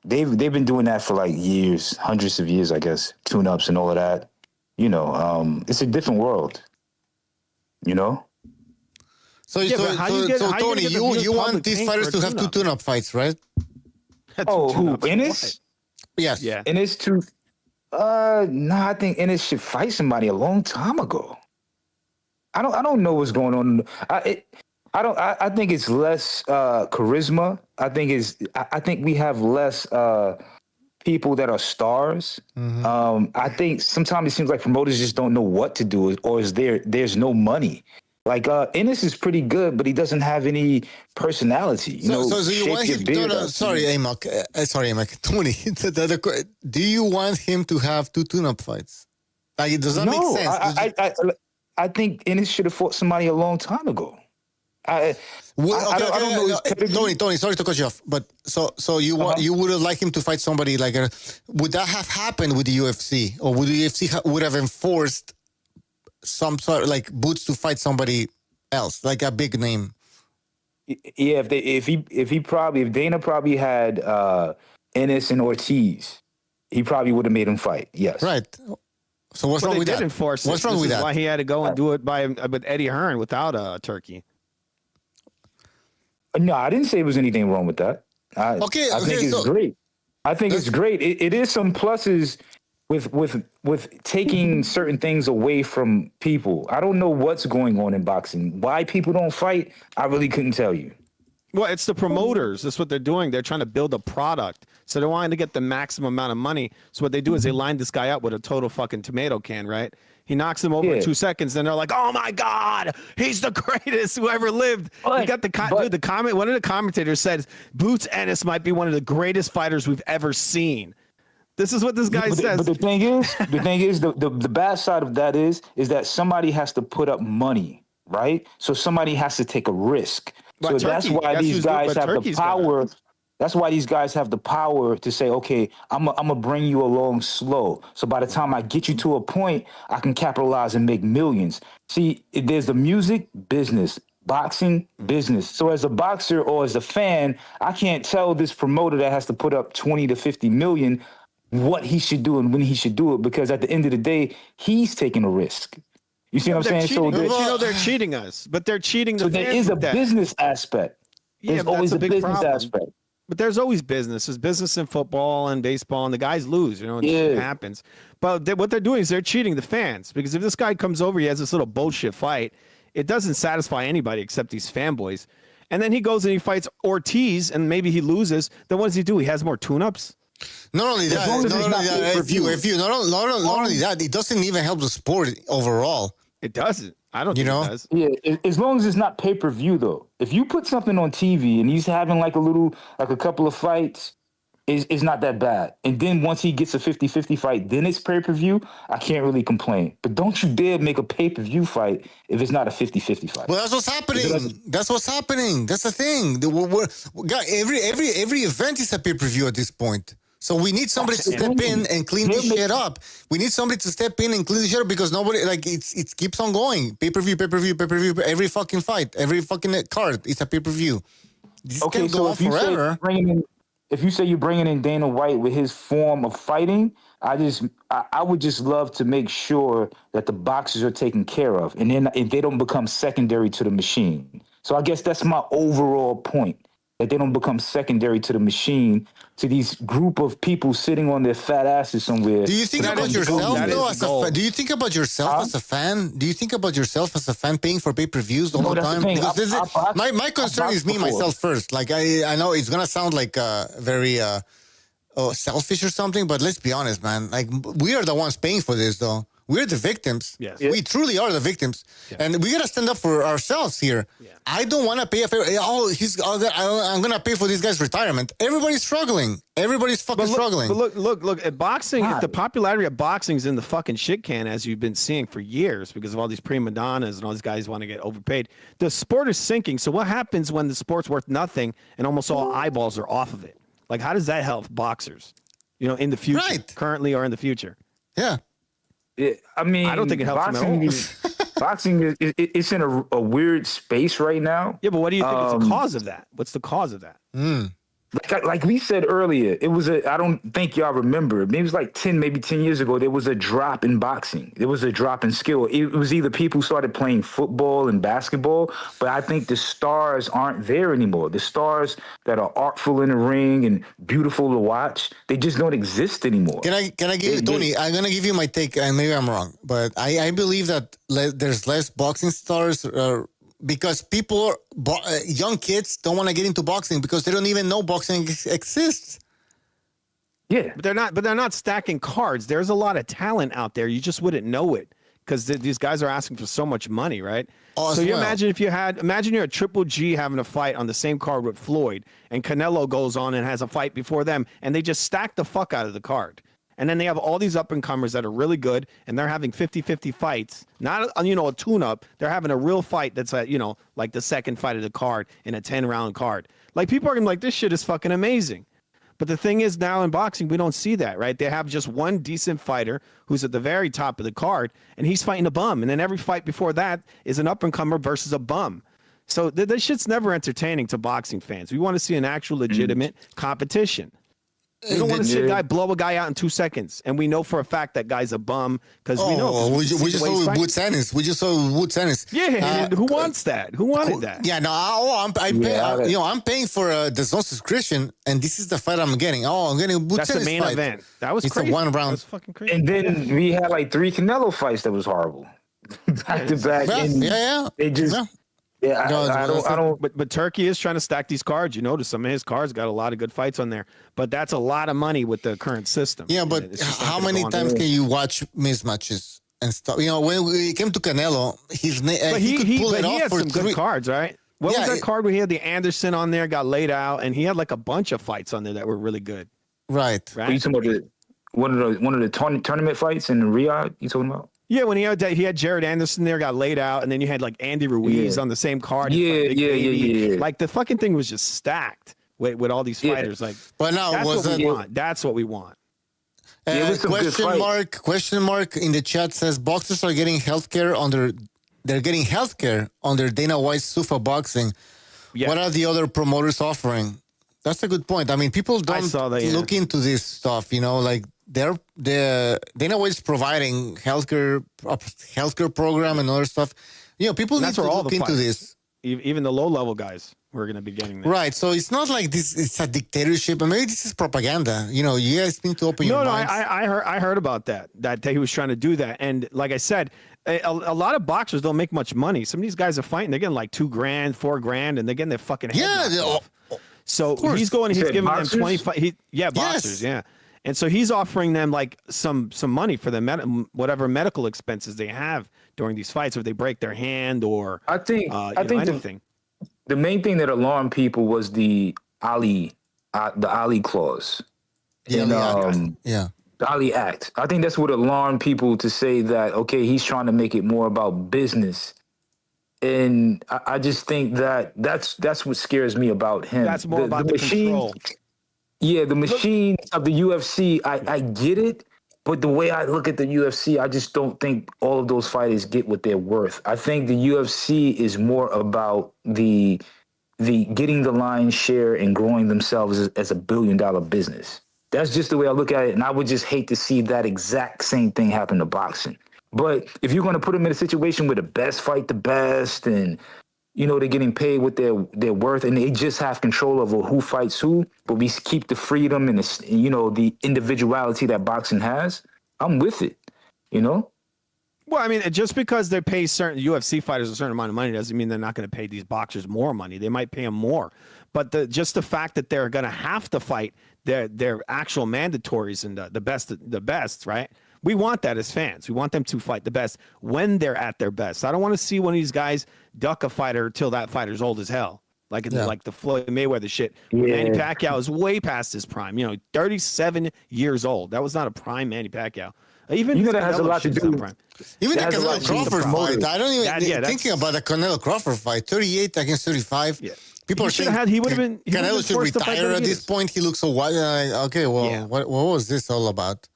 They've been doing that for like years, hundreds of years. I guess tune-ups and all of that. It's a different world. So Tony, you want these fighters to have 2 tune-up fights, right? Who? Ennis? Yes. Yeah. Ennis too. No, I think Ennis should fight somebody a long time ago. I don't know what's going on. I think it's less charisma. I think we have less people that are stars. Mm-hmm. I think sometimes it seems like promoters just don't know what to do, or there's no money. Like Ennis is pretty good, but he doesn't have any personality. So you want him? Sorry, AMOC. Tony, do you want him to have 2 tune-up fights? Like, does that make sense? I think Ennis should have fought somebody a long time ago. I don't know. Tony, sorry to cut you off, but so you would have liked him to fight somebody like would that have happened with the UFC, or would the UFC would have enforced some sort of like Boots to fight somebody else, like a big name? Yeah, if Dana probably had Ennis and Ortiz, he probably would have made him fight. Yes, right. So what's wrong with that? What's wrong with that? Why he had to go and do it with Eddie Hearn without Turkey? No, I didn't say there was anything wrong with that. I think it's great. I think it's great. It is some pluses with taking certain things away from people. I don't know what's going on in boxing. Why people don't fight, I really couldn't tell you. Well, it's the promoters. That's what they're doing. They're trying to build a product. So they're wanting to get the maximum amount of money. So what they do is they line this guy up with a total fucking tomato can, right? He knocks him over in 2 seconds. Then they're like, oh my God, he's the greatest who ever lived. You got the comment. One of the commentators said, Boots Ennis might be one of the greatest fighters we've ever seen. This is what this guy says. But the thing is, the bad side of that is that somebody has to put up money, right? So somebody has to take a risk. So that's why these guys have the power. That's why these guys have the power to say, okay, I'm gonna bring you along slow. So by the time I get you to a point, I can capitalize and make millions. See, there's the music business, boxing business. So as a boxer or as a fan, I can't tell this promoter that has to put up 20 to 50 million what he should do and when he should do it, because at the end of the day, he's taking a risk. You see what I'm saying? Cheating, So but you know they're cheating us, but they're cheating the so there fans is a with that. business aspect. Yeah, There's but always that's a a big business problem. aspect. But there's always business. There's business in football and baseball, and the guys lose. You know, it happens. But what they're doing is they're cheating the fans, because if this guy comes over, he has this little bullshit fight, it doesn't satisfy anybody except these fanboys. And then he goes and he fights Ortiz, and maybe he loses. Then what does he do? He has more tune-ups. Not only that, not only that, it doesn't even help the sport overall. It doesn't. I don't think it does. Yeah, as long as it's not pay-per-view though. If you put something on TV and he's having like a couple of fights, it's not that bad. And then once he gets a 50-50 fight, then it's pay-per-view, I can't really complain. But don't you dare make a pay-per-view fight if it's not a 50-50 fight. Well, that's what's happening. That's what's happening. That's the thing. Every event is a pay-per-view at this point. So we need somebody to step in and clean this shit up. We need somebody to step in and clean the shit up, because nobody, like, it keeps on going. Pay-per-view, every fucking fight, every fucking card, it's a pay-per-view. This can't go on forever. If you say you're bringing in Dana White with his form of fighting, I would just love to make sure that the boxers are taken care of, and then if they don't become secondary to the machine. So I guess that's my overall point, that they don't become secondary to the machine, to these group of people sitting on their fat asses somewhere. Do you think about yourself though? Do you think about yourself as a fan? Do you think about yourself as a fan paying for pay-per-views all the time? Because my concern is me myself first. Like I know it's gonna sound like very selfish or something, but let's be honest, man. Like, we are the ones paying for this, though. We're the victims. Yes. We truly are the victims. Yeah. And we got to stand up for ourselves here. Yeah. I don't want to pay I'm going to pay for this guy's retirement. Everybody's struggling. Everybody's fucking struggling. But look, at boxing, the popularity of boxing is in the fucking shit can, as you've been seeing for years, because of all these prima donnas and all these guys want to get overpaid. The sport is sinking. So what happens when the sport's worth nothing and almost all eyeballs are off of it? Like, how does that help boxers, in the future, currently or in the future? Yeah. I mean, I don't think it helps boxing, them at all. Boxing, it's in a weird space right now. Yeah, but what do you think is the cause of that? What's the cause of that? Like we said earlier, it was I don't think y'all remember. Maybe it was like 10 years ago, there was a drop in boxing. There was a drop in skill. It was either people started playing football and basketball, but I think the stars aren't there anymore. The stars that are artful in the ring and beautiful to watch, they just don't exist anymore. Can I give you, Tony, I'm going to give you my take, and maybe I'm wrong, but I believe that there's less boxing stars because young kids don't want to get into boxing because they don't even know boxing exists. Yeah, but they're not stacking cards. There's a lot of talent out there. You just wouldn't know it because these guys are asking for so much money, right? So you imagine imagine you're a Triple G having a fight on the same card with Floyd, and Canelo goes on and has a fight before them, and they just stack the fuck out of the card. And then they have all these up-and-comers that are really good, and they're having 50-50 fights. Not, a tune-up. They're having a real fight that's, like the second fight of the card in a 10-round card. Like, people are going to be like, this shit is fucking amazing. But the thing is, now in boxing, we don't see that, right? They have just one decent fighter who's at the very top of the card, and he's fighting a bum. And then every fight before that is an up-and-comer versus a bum. So this shit's never entertaining to boxing fans. We want to see an actual legitimate competition. We don't want to see a guy blow a guy out in 2 seconds, and we know for a fact that guy's a bum because we know. We just saw Wood Tennis. Yeah, who wants that? Who wanted that? Yeah, no. I'm paying for the zone subscription, and this is the fight I'm getting. I'm getting a Wood Tennis fight. That's the main event. That was crazy. It's a 1 round. That was fucking crazy. And then we had like 3 Canelo fights that was horrible, back to back. Yeah. They just. Yeah, I don't. But Turkey is trying to stack these cards. You notice some of his cards got a lot of good fights on there. But that's a lot of money with the current system. Yeah, but how many times can you watch mismatches and stuff? When we came to Canelo, he could pull it off had for some good cards, right? What was that card where he had the Anderson on there, got laid out, and he had like a bunch of fights on there that were really good. Right. Are you talking about one of the tournament fights in Riyadh? You talking about? Yeah, when he had Jared Anderson there, got laid out, and then you had like Andy Ruiz on the same card. Yeah. Like the fucking thing was just stacked with all these fighters. Like, but now that's was what we it? want. That's what we want. Yeah, it was some good fights. Question mark in the chat says boxers are getting healthcare under. They're getting healthcare under Dana White's Sufa Boxing. Yeah. What are the other promoters offering? That's a good point. I mean, people don't look into this stuff. You know, like the Dana White's providing healthcare program and other stuff. You know, people need to look into this. Even the low level guys were going to be getting this. Right. So it's not like this. It's a dictatorship, and maybe this is propaganda. You know, you guys need to open your minds. I heard about that he was trying to do that, and like I said, a lot of boxers don't make much money. Some of these guys are fighting; they're getting like $2,000, $4,000, and they're getting their fucking head knocked off. So he's giving them 25. Boxers, yeah. And so he's offering them like some money for the whatever medical expenses they have during these fights, if they break their hand or I think anything. The main thing that alarmed people was the Ali clause. The Ali Act. I think that's what alarmed people to say that, okay, he's trying to make it more about business. And I just think that's what scares me about him. That's more about the control. Yeah, the machine of the UFC, I get it, but the way I look at the UFC, I just don't think all of those fighters get what they're worth. I think the UFC is more about the getting the lion's share and growing themselves as a $1 billion business. That's just the way I look at it, and I would just hate to see that exact same thing happen to boxing. But if you're going to put them in a situation where the best fight the best, and you know they're getting paid what they're worth, and they just have control over who fights who, but we keep the freedom and the individuality that boxing has, I'm with it. You know. Well, I mean, just because they pay certain UFC fighters a certain amount of money doesn't mean they're not going to pay these boxers more money. They might pay them more, but just the fact that they're going to have to fight their actual mandatories and the best, right? We want that as fans. We want them to fight the best when they're at their best. I don't want to see one of these guys duck a fighter till that fighter's old as hell, like the Floyd Mayweather shit. Yeah. Manny Pacquiao is way past his prime. 37 years old. That was not a prime Manny Pacquiao. Even that has a lot to do. Even the Canelo Crawford fight. I don't even thinking about the Canelo Crawford fight. 38 against 35. Yeah. People are saying he would have been. Canelo should retire at this point. He looks so wild. Okay, well, what was this all about?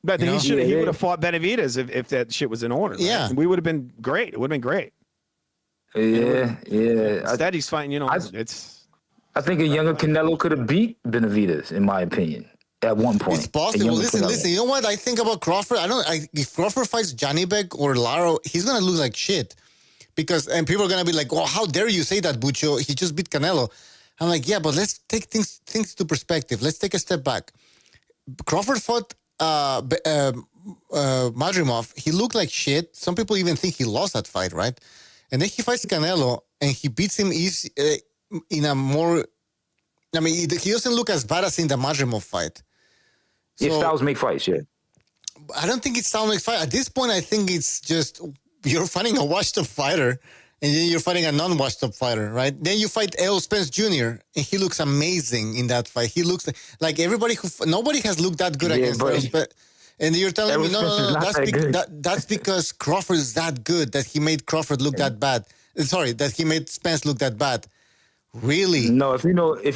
But he would have fought Benavidez if that shit was in order. Right? Yeah, we would have been great. It would have been great. Yeah. Instead, he's fighting. I think a younger Canelo could have beat Benavidez, in my opinion, at one point. It's possible. Listen. You know what I think about Crawford? If Crawford fights Janibek or Laro, he's gonna lose like shit. And people are gonna be like, "Oh, how dare you say that, Bucho? He just beat Canelo." I'm like, yeah, but let's take things to perspective. Let's take a step back. Crawford fought Madrimov. He looked like shit. Some people even think he lost that fight, right? And then he fights Canelo, and he beats him in a more. I mean, he doesn't look as bad as in the Madrimov fight. So, styles make fights, yeah. I don't think it's styles make fight. At this point, I think it's just you're fighting a washed-up fighter, and then you're fighting a non-washed-up fighter, right? Then you fight Errol Spence Jr., and he looks amazing in that fight. He looks like nobody has looked that good against Errol Spence. And you're telling me, no, that's because Crawford is that good that he made Crawford look that bad. Sorry, that he made Spence look that bad. Really? No, if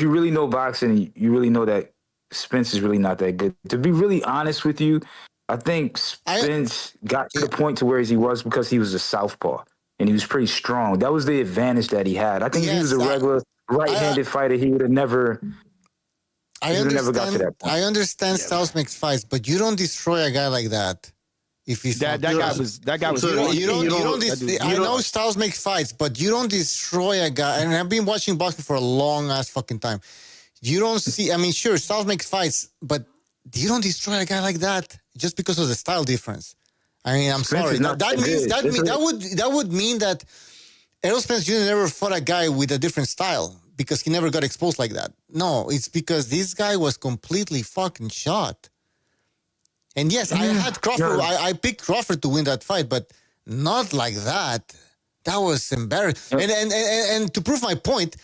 you really know boxing, you really know that Spence is really not that good. To be really honest with you, I think Spence got to the point to where he was because he was a southpaw and he was pretty strong. That was the advantage that he had. I think if he was a regular right-handed fighter, he would have never. Never got to that point. I understand styles makes fights, but you don't destroy a guy like that. If he's that guy was. I know styles make fights, but you don't destroy a guy. And I've been watching boxing for a long ass fucking time. You don't see. I mean, sure, styles make fights, but you don't destroy a guy like that just because of the style difference. I mean, I'm sorry. That would mean that Errol Spence Jr. never fought a guy with a different style because he never got exposed like that. No, it's because this guy was completely fucking shot. And yes, I had Crawford. I picked Crawford to win that fight, but not like that. That was embarrassing. And to prove my point,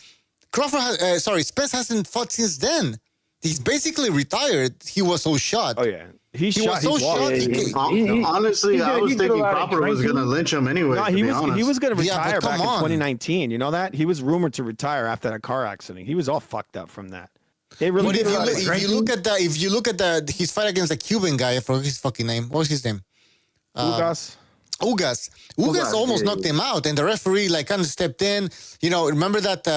Spence hasn't fought since then. He's basically retired. He was so shot. Oh yeah. He's He was shot. so He's shocked. Honestly, I was thinking Crawford was going to lynch him anyway. No, to be honest. he was going to Yeah, but retire back come in on. 2019. You know that? He was rumored to retire after that car accident. He was all fucked up from that. They really But did a lot of if you look at his fight against the Cuban guy, I forgot his fucking name. What was his name? Ugas almost knocked him out, and the referee kind of stepped in. You know, remember that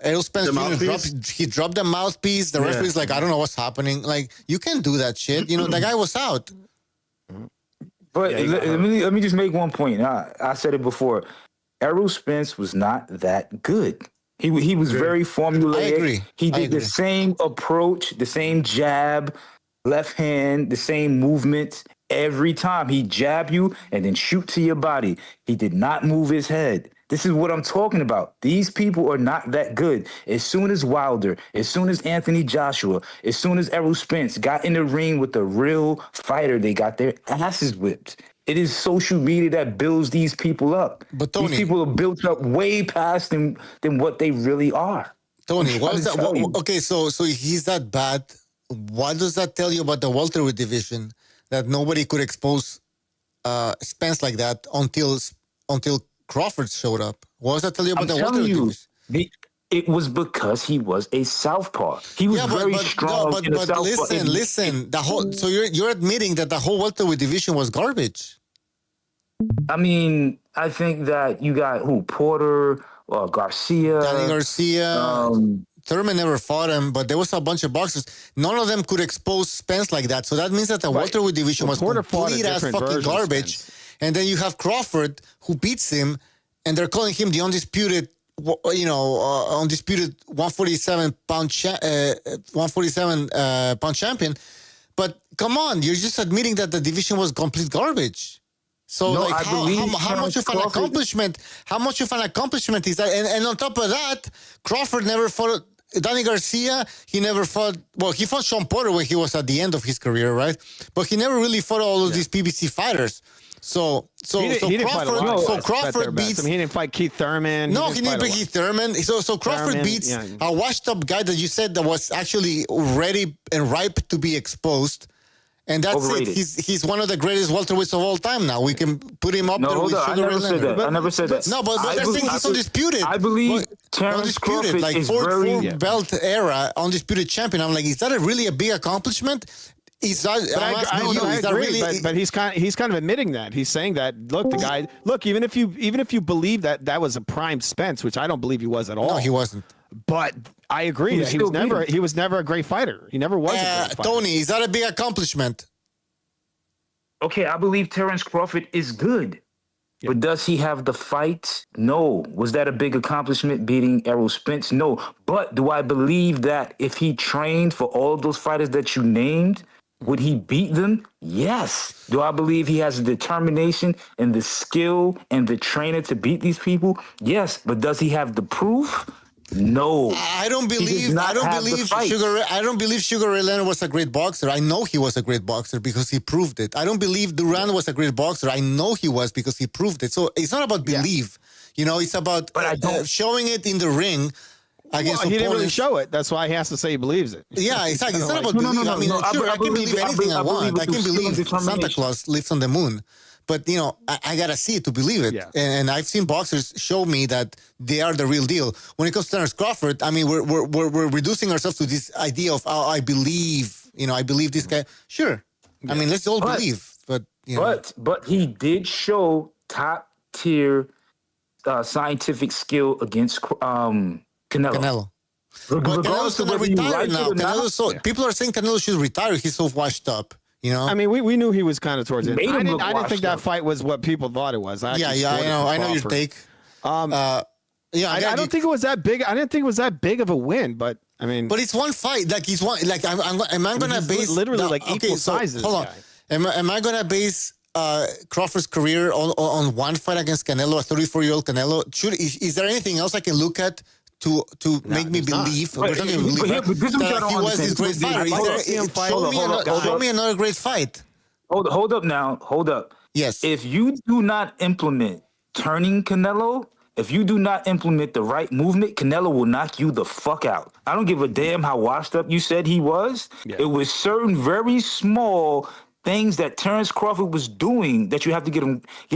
Errol Spence Jr. dropped the mouthpiece. The referee's like, I don't know what's happening. Like, you can't do that shit. You know, the guy was out. But let me just make one point. I said it before. Errol Spence was not that good. He was very formulaic. I agree. He did the same approach, the same jab, left hand, the same movements. Every time he jab you and then shoot to your body. He did not move his head. This is what I'm talking about. These people are not that good. As soon as Wilder, as soon as Anthony Joshua, as soon as Errol Spence got in the ring with a real fighter, they got their asses whipped. It is social media that builds these people up. But Tony, these people are built up way past than what they really are. Tony, what is that? Okay, so he's that bad. What does that tell you about the welterweight division? That nobody could expose Spence like that until Crawford showed up. What does that tell you about the welterweight division? It was because he was a southpaw. He was very strong. But listen. The whole you're admitting that the whole welterweight division was garbage. I mean, I think that you got Porter, Garcia, Danny Garcia. Thurman never fought him, but there was a bunch of boxers. None of them could expose Spence like that. So that means that the welterweight division was complete as fucking garbage. And then you have Crawford, who beats him, and they're calling him the undisputed, undisputed 147 pound champion. But come on, you're just admitting that the division was complete garbage. So no, how much of an accomplishment? How much of an accomplishment is that? And on top of that, Crawford never fought Danny Garcia. He never fought. Well, he fought Sean Porter when he was at the end of his career, right? But he never really fought all of these PBC fighters. So Crawford beats. I mean, he didn't fight Keith Thurman. No, he didn't beat Keith Thurman. So Crawford beats a washed-up guy that you said that was actually ready and ripe to be exposed. And that's overrated. It. He's one of the greatest welterweights of all time now. We can put him up there with Sugar Ray Leonard. I never said that. No, but they're saying he's undisputed. I believe Terrence Crawford like is four very belt era undisputed champion. I'm like, is that really a big accomplishment? Is that? I agree, but he's kind of admitting that. He's saying that. Look, the guy. Look, even if you believe that was a prime Spence, which I don't believe he was at all. No, he wasn't. But I agree that he was never a great fighter. He never was a great fighter. Tony, is that a big accomplishment? Okay, I believe Terrence Crawford is good. Yeah. But does he have the fight? No. Was that a big accomplishment, beating Errol Spence? No. But do I believe that if he trained for all of those fighters that you named, would he beat them? Yes. Do I believe he has the determination and the skill and the trainer to beat these people? Yes. But does he have the proof? No. I don't believe Sugar Ray Leonard was a great boxer. I know he was a great boxer because he proved it. I don't believe Duran was a great boxer. I know he was because he proved it. So it's not about belief. You know, it's about showing it in the ring. Against he didn't really show it. That's why he has to say he believes it. Yeah, exactly. It's not about belief. I mean, sure, I can believe anything I want. I can believe Santa Claus lives on the moon. But, you know, I got to see it to believe it. Yeah. And I've seen boxers show me that they are the real deal. When it comes to Terrence Crawford, I mean, we're reducing ourselves to this idea of, I believe this guy. Sure. Yeah. I mean, let's all believe. But, you know. But he did show top-tier scientific skill against Canelo. But Canelo's going to retire now. People are saying Canelo should retire. He's so washed up. You know, I mean, we knew he was kind of towards it. I didn't think that fight was what people thought it was. I know your take. I don't think it was that big. I didn't think it was that big of a win, but I mean, but it's one fight. Like he's one. Like am I going to base literally equal sizes? Hold on. Am I going to base Crawford's career on one fight against Canelo, a 34-year-old Canelo? Is there anything else I can look at to make me believe? We're talking that he was this great fighter. Show me another great fight. Hold up now. Hold up. Yes. If you do not implement turning Canelo, If you do not implement the right movement, Canelo will knock you the fuck out. I don't give a damn how washed up you said he was. Yeah. It was certain very small things that Terrence Crawford was doing that you have to give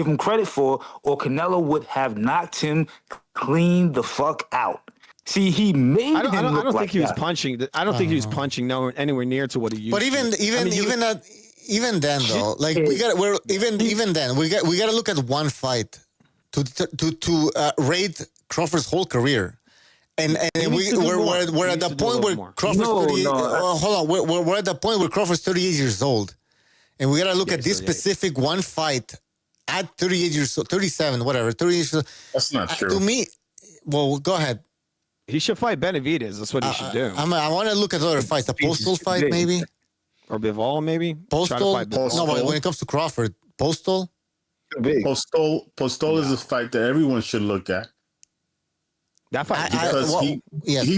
him credit for, or Canelo would have knocked him clean the fuck out. See, he made I don't look think like he was that. punching. I don't think he was punching anywhere near to what he used. But even then though, like even then we got to look at one fight to rate Crawford's whole career. And we're at the point where Crawford's 38. Hold on, we're at the point where Crawford's 38 years old, and we got to look at this specific one fight at 38 years old, 37, whatever, 30 years old. That's not true. To me, well, go ahead. He should fight Benavidez. That's what he should do. I want to look at other fights. A Postal fight, maybe, or Bivol, maybe. Postal. No, but when it comes to Crawford, Postal. Postal is a fight that everyone should look at. That fight because he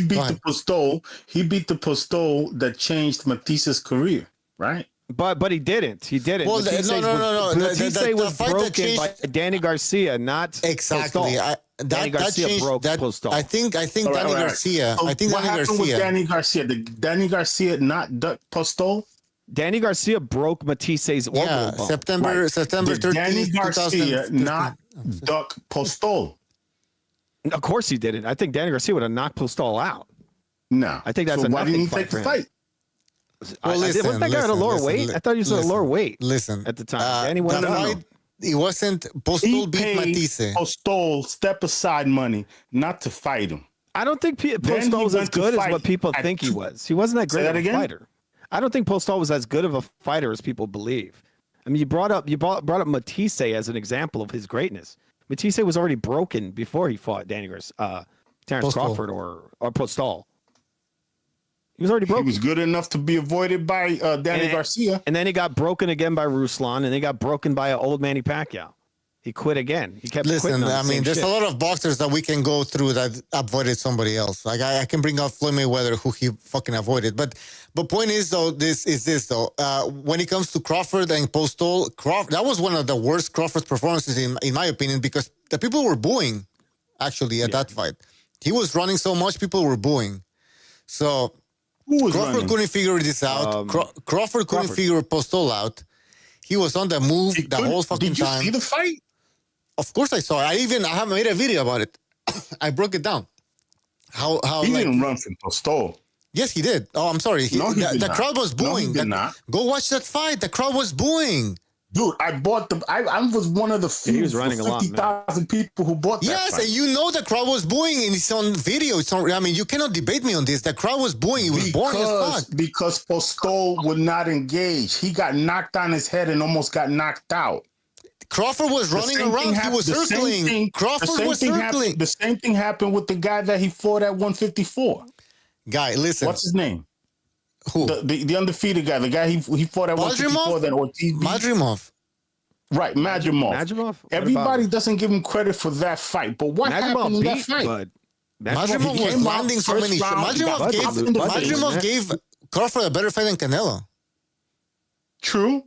beat the Postal. He beat the Postal that changed Matisse's career, right? But he didn't. He didn't. Well, no. Matisse was broken by Danny Garcia, not exactly. Danny Garcia broke Postal. I think Danny Garcia. So I think what Danny happened Garcia. with Danny Garcia? Did Danny Garcia not duck Postal? Danny Garcia broke Matisse's orbital bone. September 13th. Danny Garcia not duck Postal? Of course he didn't. I think Danny Garcia would have knocked Postal out. No, I think that's so a why didn't he fight take for the him. fight? Well, wasn't that guy at a lower weight? I thght he was at a lower weight. Listen, at the time. Danny went fight, it wasn't Postal beat Matisse. Postal step aside money not to fight him. I don't think Postal was as good as what people think he was. He wasn't that great of a fighter. I don't think Postal was as good of a fighter as people believe. I mean, you brought up Matisse as an example of his greatness. Matisse was already broken before he fought Terrence Crawford or Postal. He was already broken. He was good enough to be avoided by Danny Garcia. And then he got broken again by Ruslan, and then he got broken by an old Manny Pacquiao. He quit again. He kept quitting. I mean, there's a lot of boxers that we can go through that avoided somebody else. Like I can bring up Floyd Mayweather, who he fucking avoided. But point is though, when it comes to Crawford and Postal, that was one of the worst Crawford performances in my opinion, because the people were booing actually at that fight. He was running so much, people were booing. So Crawford couldn't figure this out. Crawford couldn't figure Postal out. He was on the move the whole fucking time. Did you see the fight? Of course I saw it. I have made a video about it. I broke it down. How he didn't run from Postal. Yes, he did. Oh, I'm sorry. The crowd was booing. No, he did not. Go watch that fight. The crowd was booing. Dude, I was one of the few 50,000 people who bought that Yes, fight. and you know the crowd was booing, and it's on video. I mean, you cannot debate me on this. The crowd was booing. It was boring as fuck. Because Postal would not engage. He got knocked on his head and almost got knocked out. Crawford was running around. He was circling. Crawford was circling. The same thing happened with the guy that he fought at 154. Guy, listen. What's his name? Who? The undefeated guy. The guy he fought at 154. Then Ortiz. Madrimov. Right, Madrimov. Everybody doesn't give him credit for that fight. But what happened in that fight? Madrimov was landing so many shots. Madrimov gave Crawford a better fight than Canelo. True.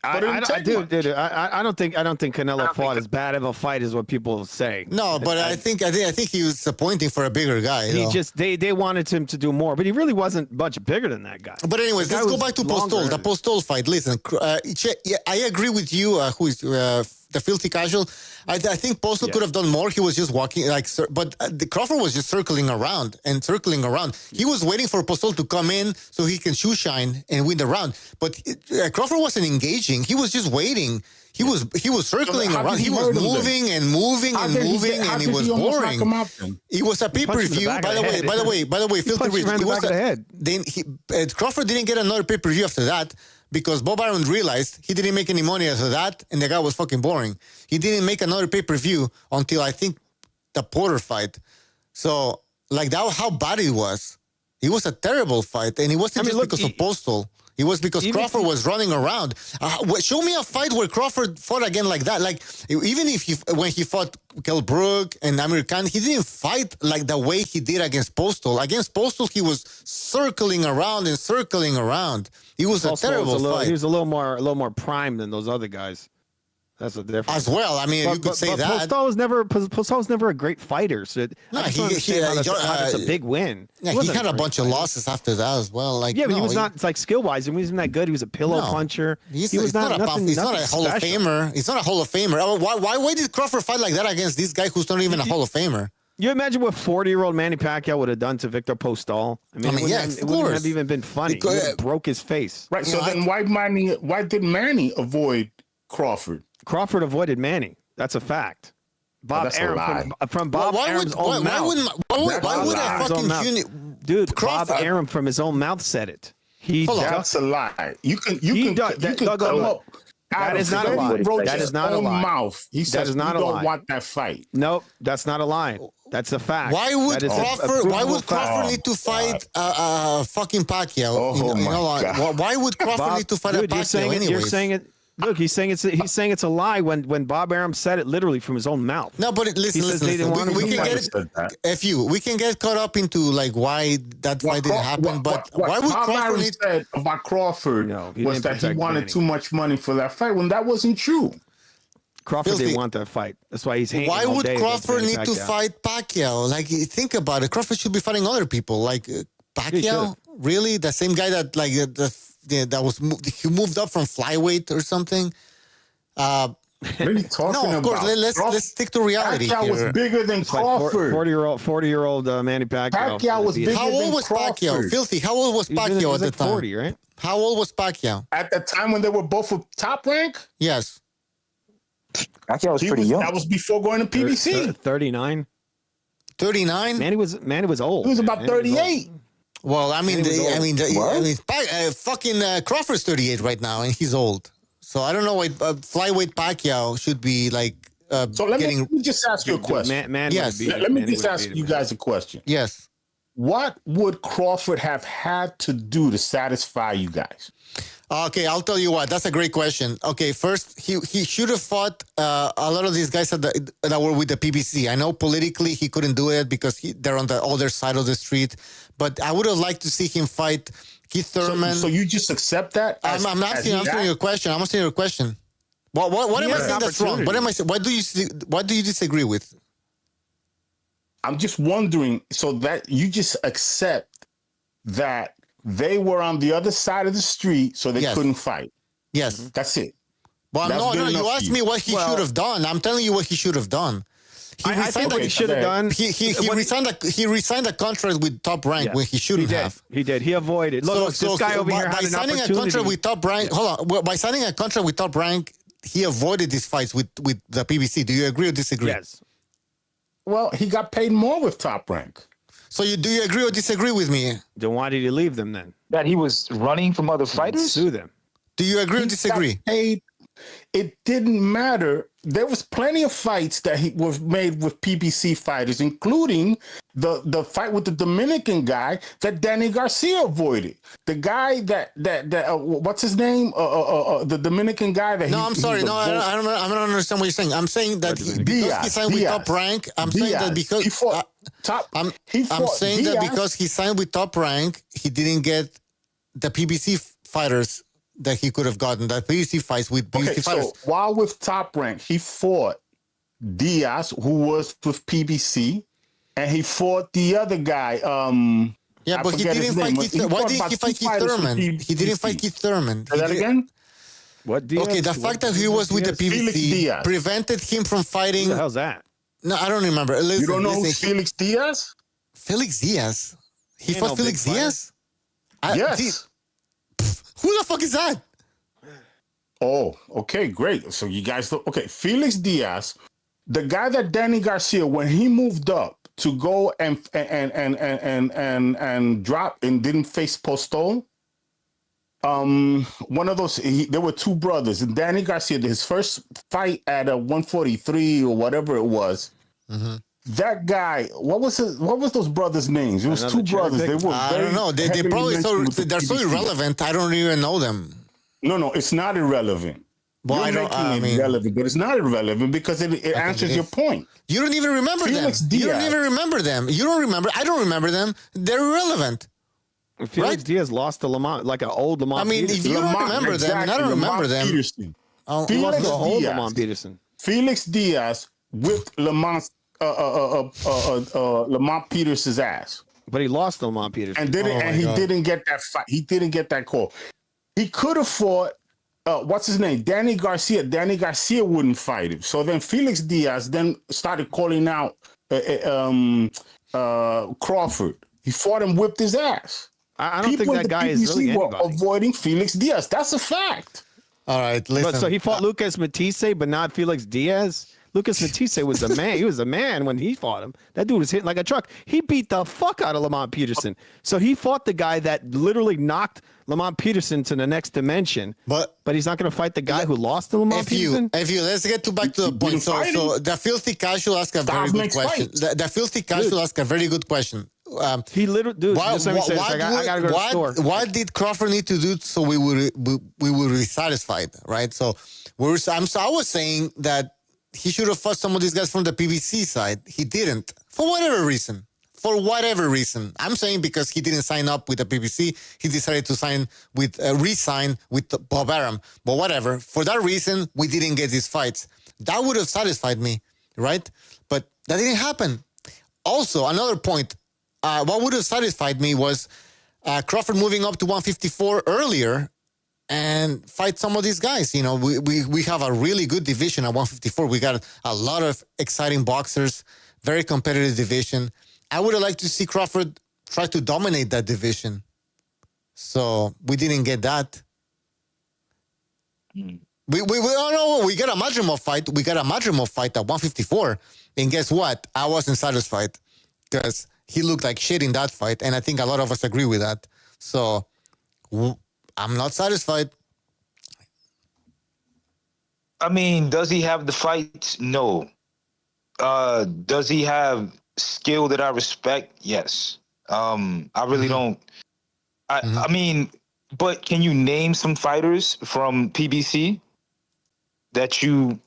I don't think Canelo fought as bad of a fight as what people say. No, but I think he was disappointing for a bigger guy. They wanted him to do more, but he really wasn't much bigger than that guy. But anyways, let's go back to Postal. The Postal fight. Listen, I agree with you. Who is the filthy casual? I think Postal could have done more. He was just walking but the Crawford was just circling around. He was waiting for Postal to come in so he can shoe shine and win the round. But Crawford wasn't engaging. He was just waiting. He was circling around. He was moving and moving and moving, and it was boring. It was a pay-per-view. By the way, filthy rich. Crawford didn't get another pay-per-view after that, because Bob Arum realized he didn't make any money after that, and the guy was fucking boring. He didn't make another pay-per-view until I think the Porter fight. So, like, that, how bad it was. It was a terrible fight, and it wasn't because of Postal. It was because Crawford was running around. Show me a fight where Crawford fought again like that. Like, even when he fought Kell Brook and Amir Khan, he didn't fight like the way he did against Postal. Against Postal, he was circling around and circling around. It was a terrible fight. He was a little more prime than those other guys. That's a difference. As well, I mean, you could say that. Postal was never a great fighter. So that's a big win. Yeah, he had a bunch of losses after that as well. Like, but he was not. It's like skill wise, he wasn't that good. He was a pillow puncher. He was not a He's not a Hall of Famer. He's not a Hall of Famer. Why did Crawford fight like that against this guy who's not even a Hall of Famer? You imagine what 40-year-old Manny Pacquiao would have done to Victor Postal? I mean, it wouldn't have even been funny. He would have broke his face. Right. So then why did Manny avoid Crawford? Crawford avoided Manny. That's a fact. Bob Arum from Bob Arum's own mouth. Why would a fucking unit? Dude, Bob Arum from his own mouth said it. That's a lie. You can come up. That is not a lie. That is not a lie. Mouth. He says he don't want that fight. Nope, that's not a lie. That's a fact. Why would Crawford need to fight fucking Pacquiao? Oh my God. Why would Crawford need to fight a Pacquiao anyway? You're saying it. Look, he's saying it's a lie when Bob Arum said it literally from his own mouth. No, but listen. We can get caught up into like why that fight didn't happen. But why would Crawford said about Crawford was that he wanted too much money for that fight when that wasn't true. Crawford didn't want that fight. That's why he's hating. Why would Crawford need to fight Pacquiao? Like, think about it. Crawford should be fighting other people. Like Pacquiao, really? The same guy that like he moved up from flyweight or something. What are you talking no, of course. about? Let's stick to reality. Pacquiao was bigger than Crawford. 40-year-old Manny Pacquiao. Pacquiao was bigger How old than was Crawford. Pacquiao? Filthy. How old was Pacquiao at the time? 40, right? How old was Pacquiao? At the time when they were both with Top Rank? Yes. Pacquiao was pretty young. That was before going to PBC. 39. 39? Manny was old. He was about 38. Well, fucking Crawford's 38 right now, and he's old. So I don't know why flyweight Pacquiao should be like. So let me just ask you a question. Let me just ask you guys a question. Yes. What would Crawford have had to do to satisfy you guys? Okay, I'll tell you what. That's a great question. Okay, first, he should have fought a lot of these guys that were with the PBC. I know politically he couldn't do it because they're on the other side of the street, but I would have liked to see him fight Keith Thurman. So you just accept that? I'm answering your question. I'm answering your question. What am I saying that's wrong? What do you disagree with? I'm just wondering. So that you just accept that they were on the other side of the street, so they couldn't fight. Yes, that's it. Well, no. You asked me what he should have done. I'm telling you what he should have done. I think what he should have done. He resigned a contract with Top Rank when he shouldn't have. He did. He avoided. Look, this guy over here had an opportunity. A contract with Top Rank. Hold on. By signing a contract with Top Rank, he avoided these fights with the PBC. Do you agree or disagree? Yes. Well, he got paid more with Top Rank. So do you agree or disagree with me? Then why did he leave them then? That he was running from other fighters? Sue them. Do you agree or disagree? It didn't matter. There was plenty of fights that he was made with PBC fighters, including the fight with the Dominican guy that Danny Garcia avoided. The guy that what's his name? The Dominican guy that. No, I'm sorry. No, I don't understand what you're saying. I'm saying that because he signed with Top Rank. I'm saying that because he fought I'm saying that because he signed with Top Rank, he didn't get the PBC fighters that he could have gotten. The PBC fights with PBC fighters. So while with Top Rank, he fought Diaz, who was with PBC, and he fought the other guy. Yeah, but he didn't fight Keith Thurman. Why didn't he fight Keith Thurman? He didn't fight Keith Thurman. Say that again? What Diaz? Okay, the fact that he was with the PBC prevented him from fighting. What the hell's that? No, I don't remember. Listen, you don't know who's Felix Diaz? Felix Diaz? He fought Felix Diaz? Yes. Who the fuck is that? Oh, okay, great. So you guys, okay, Felix Diaz, the guy that Danny Garcia, when he moved up to go and drop and didn't face Postol, one of those, there were two brothers, and Danny Garcia, his first fight at a 143 or whatever it was. Mm-hmm. That guy, what was those brothers' names? It was two brothers. They were I don't know. They're probably they're so irrelevant. I don't even know them. No, it's not irrelevant. Well, You're making it irrelevant, but it's not irrelevant because it answers your point. You don't even remember Felix them. Diaz. You don't even remember them. You don't remember. I don't remember them. They're irrelevant. Felix Diaz lost to Lamont, like an old Lamont. I mean, if you don't remember them, and I don't remember them. Peterson. He lost Felix to a whole Diaz. Lamont Peterson. Felix Diaz whipped Lamont Peterson's ass. But he lost to Lamont Peterson. And he didn't get that fight. He didn't get that call. He could have fought what's his name? Danny Garcia. Danny Garcia wouldn't fight him. So then Felix Diaz then started calling out Crawford. He fought him, whipped his ass. I don't think that guy is really were anybody. avoiding Felix Diaz. That's a fact. All right, listen. But so he fought Lucas Matisse, but not Felix Diaz. Lucas Matisse was a man. He was a man when he fought him. That dude was hitting like a truck. He beat the fuck out of Lamont Peterson. So he fought the guy that literally knocked Lamont Peterson to the next dimension. But he's not going to fight the guy who lost to Lamont Peterson. Let's get back to the point. So the filthy casual asked a very good question. The filthy casual asked a very good question. He literally, dude. I gotta go to the store. What did Crawford need to do so we would be satisfied, right? So I was saying that he should have fought some of these guys from the PBC side. He didn't, for whatever reason. I'm saying because he didn't sign up with the PBC, he decided to re-sign with Bob Arum. But whatever. For that reason, we didn't get these fights. That would have satisfied me, right? But that didn't happen. Also, another point. What would have satisfied me was Crawford moving up to 154 earlier and fight some of these guys. You know, we have a really good division at 154. We got a lot of exciting boxers, very competitive division. I would have liked to see Crawford try to dominate that division. So we didn't get that. We got a Madrimov fight. We got a Madrimov fight at 154. And guess what? I wasn't satisfied because he looked like shit in that fight. And I think a lot of us agree with that. So I'm not satisfied. I mean, does he have the fight? No. Does he have skill that I respect? Yes. I really don't. I mean, but can you name some fighters from PBC that you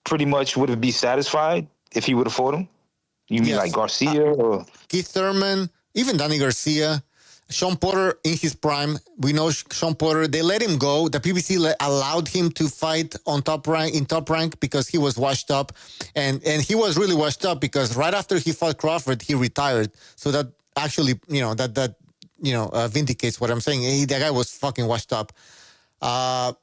pretty much would have been satisfied if he would have fought him? You mean like Garcia or Keith Thurman, even Danny Garcia, Sean Porter in his prime. We know Sean Porter. They let him go. The PBC allowed him to fight in top rank because he was washed up, and he was really washed up because right after he fought Crawford, he retired. So that actually, vindicates what I'm saying. That guy was fucking washed up. Errol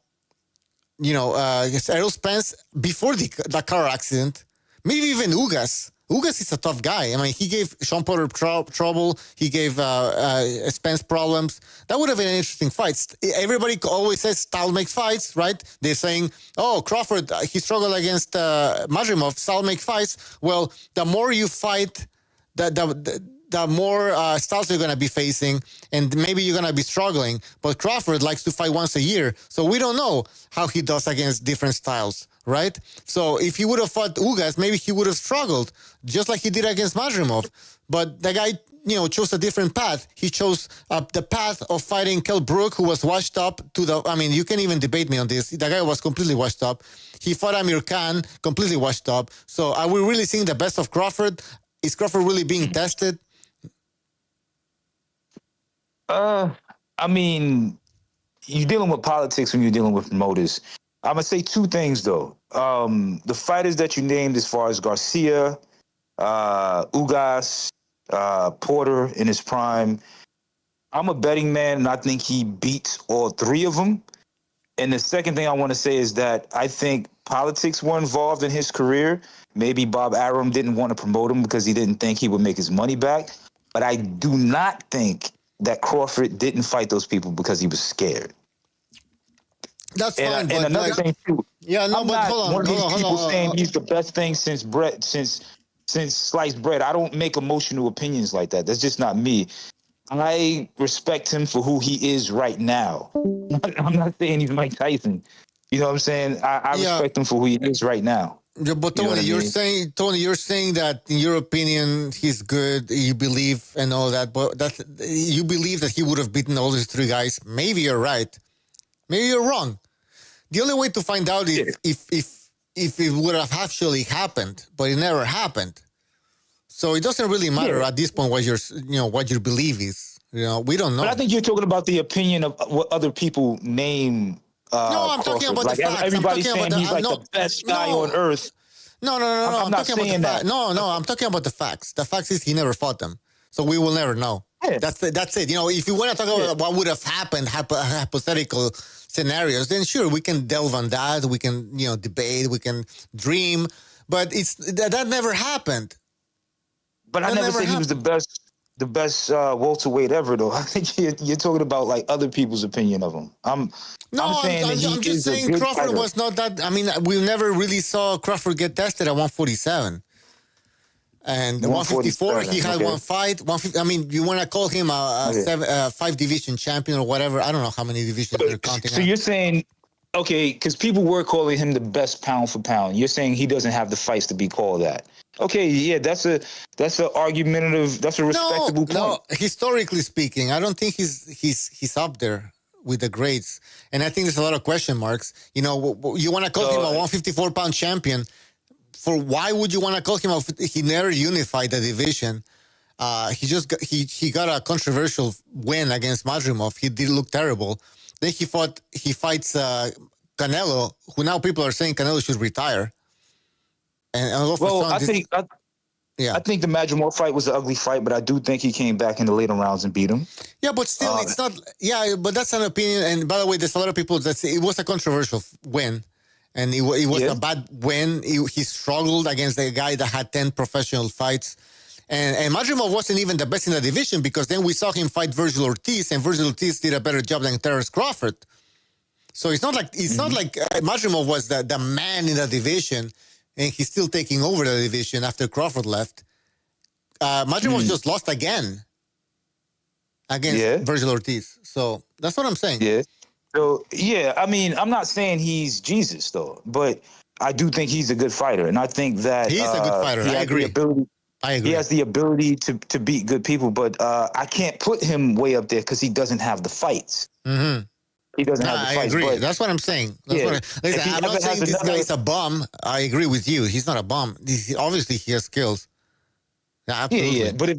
Spence before the car accident, maybe even Ugas. Ugas is a tough guy. I mean, he gave Sean Porter trouble. He gave Spence problems. That would have been an interesting fight. Everybody always says style makes fights, right? They're saying, oh, Crawford, he struggled against Madrimov. Style makes fights. Well, the more you fight, the more styles you're going to be facing, and maybe you're going to be struggling. But Crawford likes to fight once a year, so we don't know how he does against different styles, right? So if he would have fought Ugas, maybe he would have struggled, just like he did against Madrimov. But the guy, chose a different path. He chose the path of fighting Kell Brook, who was washed up you can't even debate me on this. The guy was completely washed up. He fought Amir Khan, completely washed up. So are we really seeing the best of Crawford? Is Crawford really being tested? I mean, you're dealing with politics when you're dealing with promoters. I'm gonna say two things though. The fighters that you named, as far as Garcia, Ugas, Porter in his prime, I'm a betting man, and I think he beats all three of them. And the second thing I want to say is that I think politics were involved in his career. Maybe Bob Arum didn't want to promote him because he didn't think he would make his money back. But I do not think that Crawford didn't fight those people because he was scared. That's fine. And another thing too. Yeah, no, but hold on. One of these people saying he's the best thing since sliced bread. I don't make emotional opinions like that. That's just not me. I respect him for who he is right now. I'm not saying he's Mike Tyson. You know what I'm saying? I respect him for who he is right now. Yeah, but Tony, you're saying that in your opinion he's good. You believe and all that, but you believe that he would have beaten all these three guys. Maybe you're right. Maybe you're wrong. The only way to find out is if it would have actually happened, but it never happened. So it doesn't really matter at this point what your belief is. We don't know. But I think you're talking about the opinion of what other people name No, I'm talking Crawford. about Like the facts. I'm everybody's talking saying about he's like the best guy on earth. No, I'm I'm not talking about the saying facts. that. No, I'm talking about the facts. The facts is he never fought them, so we will never know. Yeah. That's it. You know, if you want to talk about what would have happened, hypothetical scenarios, then sure, we can delve on that. We can, debate. We can dream, but that never happened. But I never said he was the best welterweight ever, though. I think you're talking about like other people's opinion of him. I'm saying that I'm just saying Crawford was not that. I mean, we never really saw Crawford get tested at 147. And 154, he had one fight. 150. I mean, you want to call him a 5 division champion or whatever? I don't know how many divisions they're counting. So you're saying, okay, because people were calling him the best pound for pound. You're saying he doesn't have the fights to be called that. Okay, yeah, that's a argumentative, that's a respectable point. No, historically speaking, I don't think he's up there with the greats, and I think there's a lot of question marks. You want to call him a 154-pound champion. For why would you want to call him he never unified the division. He got a controversial win against Madrimov. He did look terrible. Then he fights Canelo, who now people are saying Canelo should retire. And I think the Madrimov fight was an ugly fight, but I do think he came back in the later rounds and beat him. Yeah, but still, it's not. Yeah, but that's an opinion. And by the way, there's a lot of people that say it was a controversial win. And it was a bad win. He struggled against a guy that had 10 professional fights. And Madrimov wasn't even the best in the division because then we saw him fight Virgil Ortiz, and Virgil Ortiz did a better job than Terence Crawford. So it's not like Madrimov was the man in the division, and he's still taking over the division after Crawford left. Madrimov just lost again against Virgil Ortiz. So that's what I'm saying. Yeah. So, yeah, I mean, I'm not saying he's Jesus, though, but I do think he's a good fighter. And I think that he's a good fighter. I agree. He has the ability to beat good people, but I can't put him way up there because he doesn't have the fights. Mm-hmm. He doesn't have the fights. I agree. That's what I'm saying. I'm not saying this guy is a bum. I agree with you. He's not a bum. Obviously, he has skills. Yeah, absolutely. Yeah. But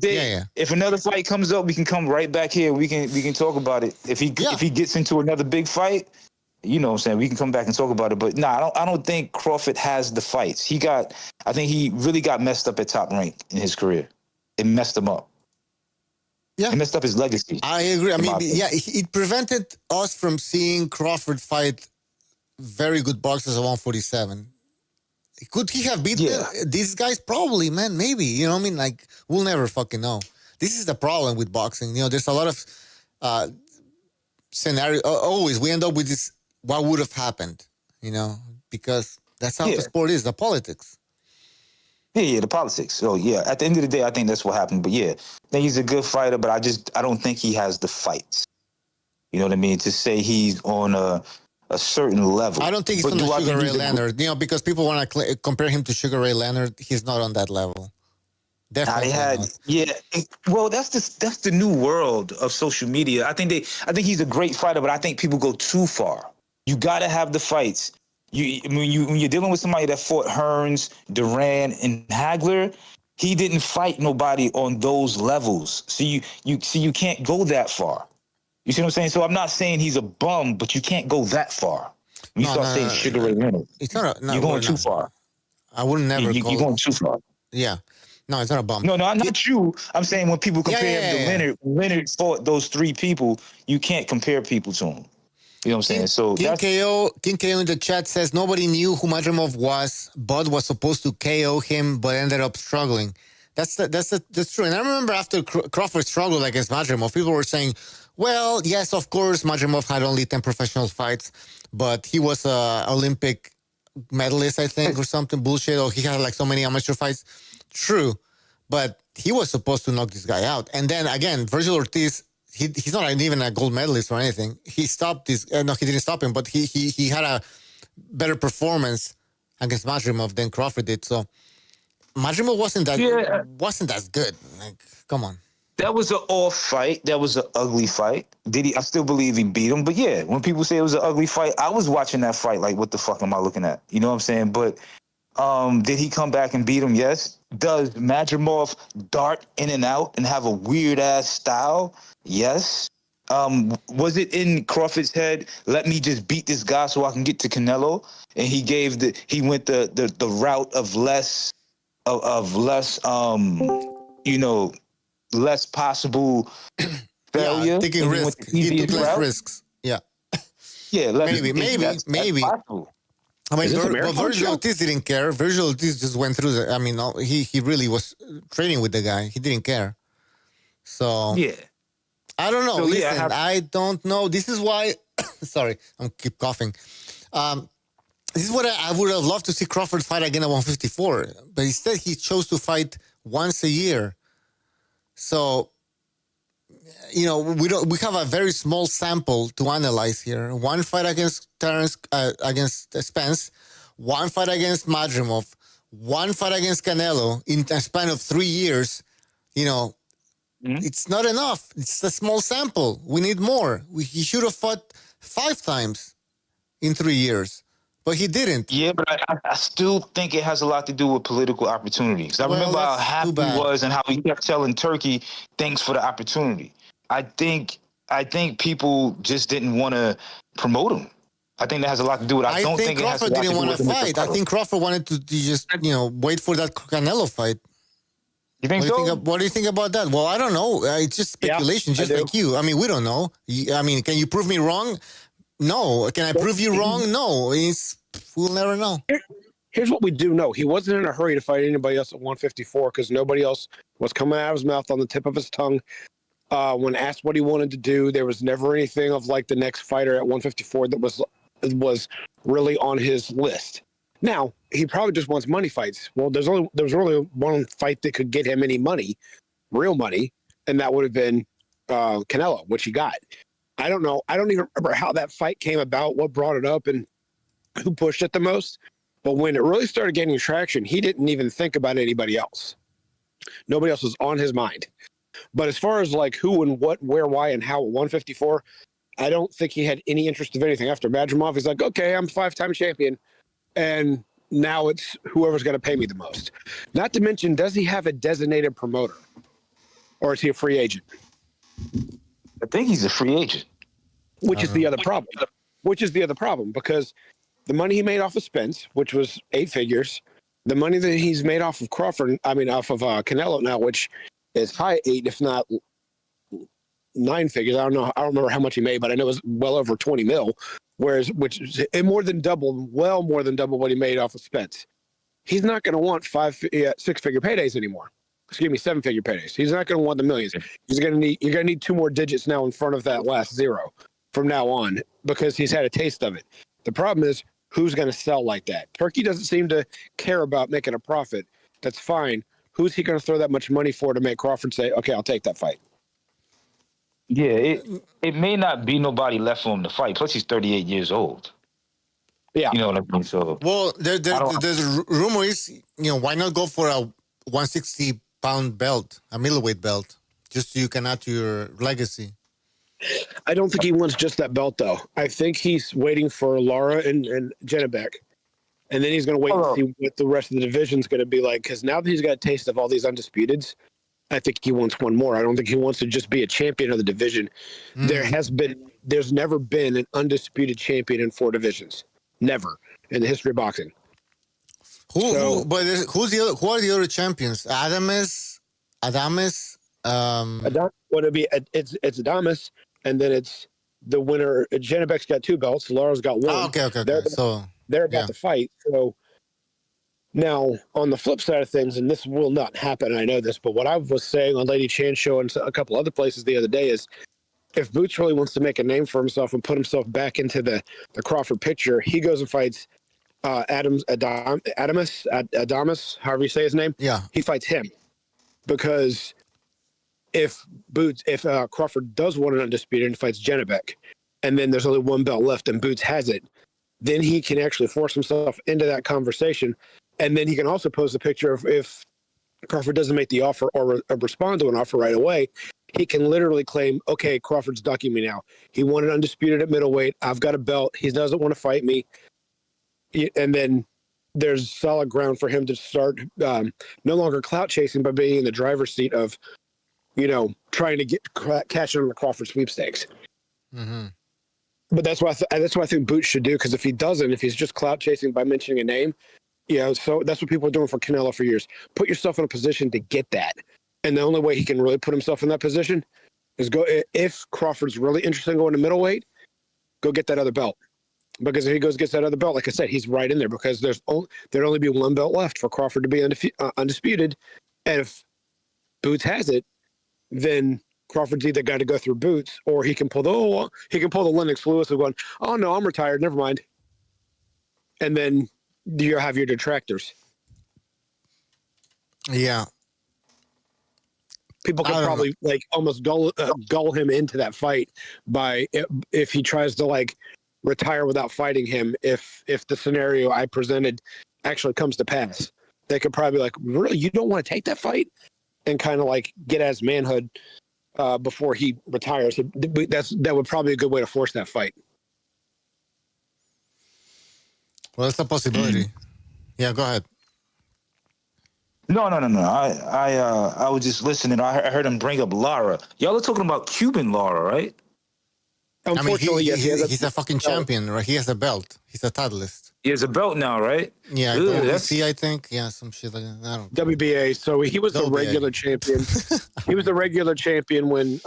if another fight comes up, we can come right back here. We can talk about it. If he gets into another big fight, you know what I'm saying, we can come back and talk about it. But I don't think Crawford has the fights. I think he really got messed up at Top Rank in his career. It messed him up. Yeah. It messed up his legacy. I agree. I mean, it prevented us from seeing Crawford fight very good boxers at 147. Could he have beaten these guys? Probably, man. Maybe. You know what I mean? Like, we'll never fucking know. This is the problem with boxing. There's a lot of scenario. Always, we end up with this, what would have happened, because that's how the sport is, the politics. Yeah, the politics. So, at the end of the day, I think that's what happened. But, I think he's a good fighter, but I don't think he has the fights. You know what I mean? To say he's on a certain level. I don't think he's on the Sugar Ray Leonard, because people want to compare him to Sugar Ray Leonard. He's not on that level. Definitely not. Well, that's the new world of social media. I think he's a great fighter, but I think people go too far. You got to have the fights. When you're dealing with somebody that fought Hearns, Duran, and Hagler, he didn't fight nobody on those levels. So you can't go that far. You see what I'm saying? So I'm not saying he's a bum, but you can't go that far. When you start saying Sugar Ray Leonard, you're going too far. I wouldn't never. You're going too far. Yeah. No, it's not a bum. No, not you. I'm saying when people compare him to Leonard, Leonard fought those three people. You can't compare people to him. You know what I'm saying? So King KO in the chat says nobody knew who Madrimov was. Bud was supposed to KO him, but ended up struggling. That's true. And I remember after Crawford struggled against Madrimov, people were saying, well, yes, of course, Madrimov had only 10 professional fights, but he was an Olympic medalist, I think, or something bullshit, or he had like so many amateur fights. True, but he was supposed to knock this guy out. And then again, Virgil Ortiz, he's not even a gold medalist or anything. He stopped this. No, he didn't stop him, but he had a better performance against Madrimov than Crawford did. So Madrimov wasn't that good. Like, come on. That was an off fight. That was an ugly fight. I still believe he beat him. But when people say it was an ugly fight, I was watching that fight like, what the fuck am I looking at? You know what I'm saying? But did he come back and beat him? Yes. Does Madrimov dart in and out and have a weird ass style? Yes. Was it in Crawford's head? Let me just beat this guy so I can get to Canelo, and he went the route of less less possible failure. Yeah, taking risks. He took less risks. Yeah. Yeah, maybe. I mean, but Virgil Ortiz didn't care. Virgil Ortiz just went through the. I mean, he really was training with the guy. He didn't care. So yeah, I don't know. So, Listen, I don't know. This is why. Sorry, I'm keep coughing. This is what I would have loved to see Crawford fight again at 154, but instead he chose to fight once a year. So, we have a very small sample to analyze here. One fight against against Spence, one fight against Madrimov, one fight against Canelo in a span of 3 years. It's not enough. It's a small sample. We need more. He should have fought 5 times in 3 years. But he didn't. Yeah, but I still think it has a lot to do with political opportunities. I remember how happy he was and how he kept telling Turkey, thanks for the opportunity. I think people just didn't want to promote him. I think that has a lot to do with it. I don't think Crawford didn't want to fight. I think Crawford wanted to just, wait for that Canelo fight. You think so? What do you think about that? Well, I don't know. It's just speculation, just like you. I mean, we don't know. I mean, can you prove me wrong? No. Can I prove you wrong? No. We'll never know. Here's what we do know. He wasn't in a hurry to fight anybody else at 154 because nobody else was coming out of his mouth on the tip of his tongue. When asked what he wanted to do, there was never anything of like the next fighter at 154 that was really on his list. Now, he probably just wants money fights. Well, there was only one fight that could get him any money, real money, and that would have been Canelo, which he got. I don't know. I don't even remember how that fight came about, what brought it up, and who pushed it the most. But when it really started gaining traction, he didn't even think about anybody else. Nobody else was on his mind. But as far as like who and what, where, why, and how at 154, I don't think he had any interest of anything. After Madrimov, he's like, okay, I'm 5-time champion. And now it's whoever's going to pay me the most. Not to mention, does he have a designated promoter? Or is he a free agent? I think he's a free agent. Which is the other problem. Because the money he made off of Spence, which was 8 figures, the money that he's made off of off of Canelo now, which is high 8, if not 9 figures. I don't remember how much he made, but I know it was well over 20 mil. Which is more than double what he made off of Spence. He's not going to want 6-figure paydays anymore. Excuse me, 7-figure paydays. He's not going to want the millions. You're going to need 2 more digits now in front of that last 0 from now on because he's had a taste of it. The problem is who's going to sell like that? Turkey doesn't seem to care about making a profit. That's fine. Who's he going to throw that much money for to make Crawford say, okay, I'll take that fight? Yeah, it may not be nobody left for him to fight. Plus, he's 38 years old. Yeah. You know what I mean? So, well, there's a rumor is, why not go for a 160-pound belt, a middleweight belt, just so you can add to your legacy? I don't think he wants just that belt, though. I think he's waiting for Lara and Janibek. And then he's going to wait and see what the rest of the division's going to be like. Because now that he's got a taste of all these undisputeds, I think he wants one more. I don't think he wants to just be a champion of the division. There's never been an undisputed champion in 4 divisions. Never in the history of boxing. Who are the other champions? Adames. It's Adames, and then it's the winner. Janibek's got 2 belts. Lara's got 1. Okay. They're about to fight. So now, on the flip side of things, and this will not happen, I know this, but what I was saying on Lady Chan's show and a couple other places the other day is if Boots really wants to make a name for himself and put himself back into the Crawford picture, he goes and fights Adamus, however you say his name. Yeah. He fights him. Because if Crawford does want an undisputed and fights Janibek, and then there's only 1 belt left and Boots has it, then he can actually force himself into that conversation. And then he can also pose the picture of if Crawford doesn't make the offer or respond to an offer right away, he can literally claim, okay, Crawford's ducking me now. He wanted undisputed at middleweight. I've got a belt. He doesn't want to fight me. And then there's solid ground for him to start no longer clout chasing, but being in the driver's seat of trying to get cash in on the Crawford sweepstakes. Mm-hmm. But that's what I think Boots should do, because if he doesn't, if he's just clout chasing by mentioning a name, so that's what people are doing for Canelo for years. Put yourself in a position to get that, and the only way he can really put himself in that position is if Crawford's really interested in going to middleweight, go get that other belt. Because if he gets that other belt, like I said, he's right in there, because there'd only be one belt left for Crawford to be undisputed, and if Boots has it, then Crawford's either got to go through Boots, or he can pull the Lennox Lewis of going, oh no, I'm retired, never mind, and then you have your detractors. Yeah, people could probably almost gull him into that fight by if he tries to retire without fighting him. If the scenario I presented actually comes to pass, they could probably really, you don't want to take that fight, and kind of get as manhood before he retires. That would probably be a good way to force that fight. Well, that's a possibility. Yeah, go ahead. No. I was just listening. I heard him bring up Lara. Y'all are talking about Cuban Lara, right? Unfortunately, he's a fucking champion, right? He has a belt. He's a titleist. He has a belt now, right? Yeah, WBC, I think. Yeah, some shit like that. I don't know. WBA. So he was the regular champion. He was the regular champion when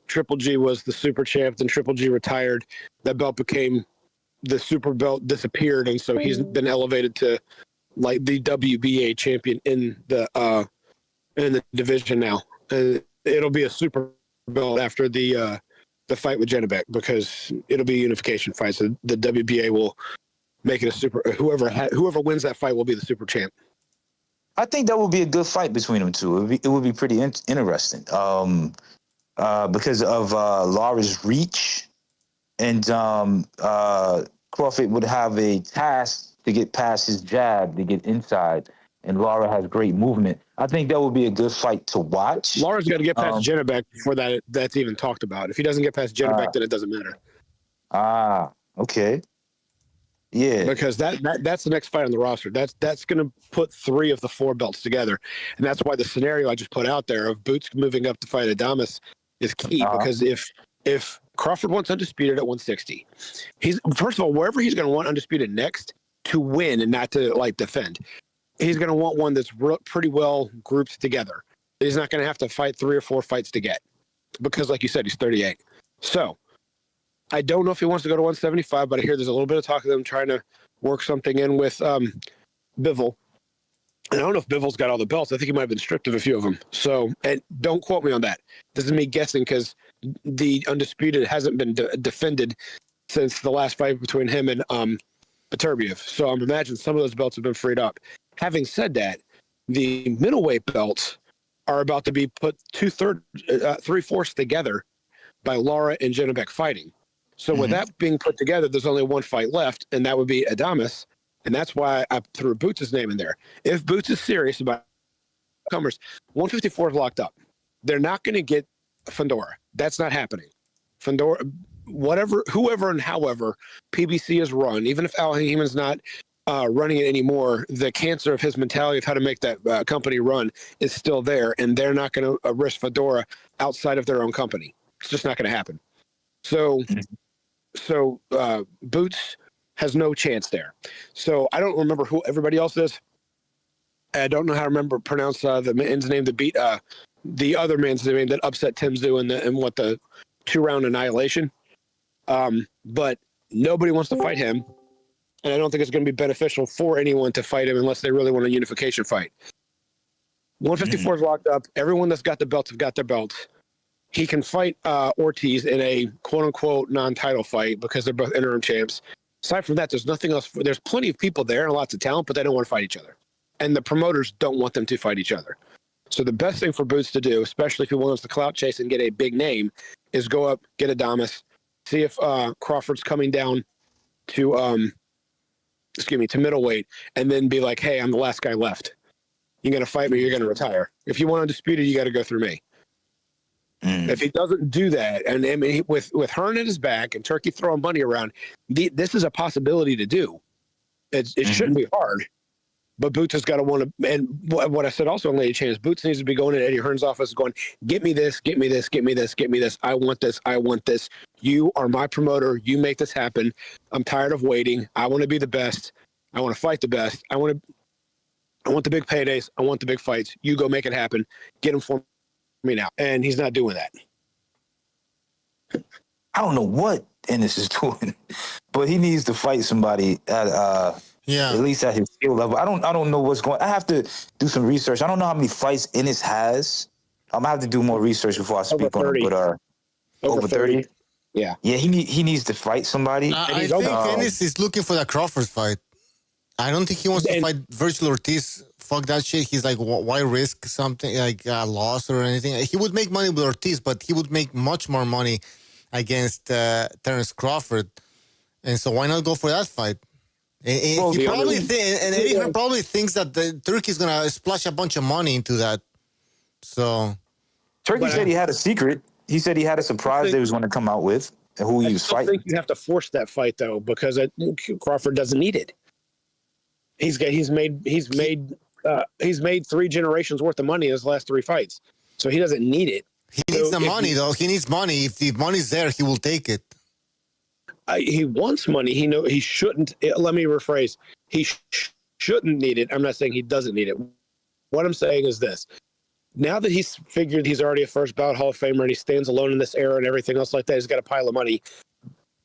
Triple G was the super champ. Then Triple G retired. That belt became the super belt, disappeared, and so he's been elevated to the WBA champion in the division now. It'll be a super belt after the fight with Janibek, because it'll be a unification fight. So the WBA will make it a super. Whoever wins that fight will be the super champ. I think that would be a good fight between them two. It would be pretty interesting. Because of Lara's reach, and Crawford would have a task to get past his jab, to get inside, and Lara has great movement. I think that would be a good fight to watch. Lara's got to get past Janibek before that's even talked about. If he doesn't get past Janibek, then it doesn't matter. Okay. Yeah. Because that's the next fight on the roster. That's going to put 3 of the 4 belts together, and that's why the scenario I just put out there of Boots moving up to fight Adames is key. Because if Crawford wants undisputed at 160, he's first of all, wherever he's going to want undisputed next to win and not to defend, he's going to want one that's pretty well grouped together. He's not going to have to fight 3 or 4 fights to get, because like you said, he's 38. So I don't know if he wants to go to 175, but I hear there's a little bit of talk of them trying to work something in with Bivol. And I don't know if Bivol's got all the belts. I think he might have been stripped of a few of them. So, and don't quote me on that. This is me guessing, because the undisputed hasn't been defended since the last fight between him and Beterbiev. So I'm imagining some of those belts have been freed up. Having said that, the middleweight belts are about to be put 3/4 together by Lara and Janibek fighting. So with that being put together, there's only one fight left, and that would be Adames. And that's why I threw Boots' name in there. If Boots is serious about comers, 154 is locked up. They're not going to get Fundora. That's not happening. Fundora, whoever and however PBC is run, even if Al Heyman's not running it anymore, the cancer of his mentality of how to make that company run is still there, and they're not going to risk Fedora outside of their own company. It's just not going to happen. So Boots has no chance there. So I don't remember who everybody else is. I don't know how to pronounce the man's name that beat the other man's name that upset Tim Tszyu in the 2-round annihilation. But nobody wants to fight him, and I don't think it's going to be beneficial for anyone to fight him unless they really want a unification fight. 154 is locked up. Everyone that's got the belts have got their belts. He can fight Ortiz in a quote-unquote non-title fight because they're both interim champs. Aside from that, there's nothing else. There's plenty of people there and lots of talent, but they don't want to fight each other. And the promoters don't want them to fight each other. So the best thing for Boots to do, especially if he wants to clout chase and get a big name, is go up, get Adames, see if Crawford's coming down to middleweight, and then be like, hey, I'm the last guy left. You're going to fight me, you're going to retire. If you want undisputed, you got to go through me. If he doesn't do that, and I mean, with Hearn at his back and Turkey throwing money around, this is a possibility to do. It shouldn't be hard, But Boots has got to want to, and what I said also on Lady Chain is Boots needs to be going in Eddie Hearn's office going, get me this, get me this, get me this, get me this. I want this. I want this. You are my promoter. You make this happen. I'm tired of waiting. I want to be the best. I want to fight the best. I want the big paydays. I want the big fights. You go make it happen. Get them for me now. And he's not doing that. I don't know what Ennis is doing, but he needs to fight somebody at least at his skill level. I don't know what's going. I have to do some research. I don't know how many fights Ennis has. I'm gonna have to do more research before I speak on him. But over 30. Yeah, he needs to fight somebody. I think Ennis is looking for that Crawford fight. I don't think he wants to fight Virgil Ortiz. Fuck that shit. He's like, why risk something like a loss or anything? He would make money with Ortiz, but he would make much more money against Terence Crawford. And so why not go for that fight? He probably and Eddie Hearn probably thinks that the Turkey's gonna splash a bunch of money into that. So Turkey said he had a secret. He said he had a surprise they was going to come out with who he was fighting. I think you have to force that fight though, because Crawford doesn't need it. He's made 3 generations worth of money in his last 3 fights, so he doesn't need it. He needs the money though. He needs money. If the money's there, he will take it. He wants money. He shouldn't. Let me rephrase. He shouldn't need it. I'm not saying he doesn't need it. What I'm saying is this. Now that he's figured he's already a first ballot Hall of Famer and he stands alone in this era and everything else like that, he's got a pile of money.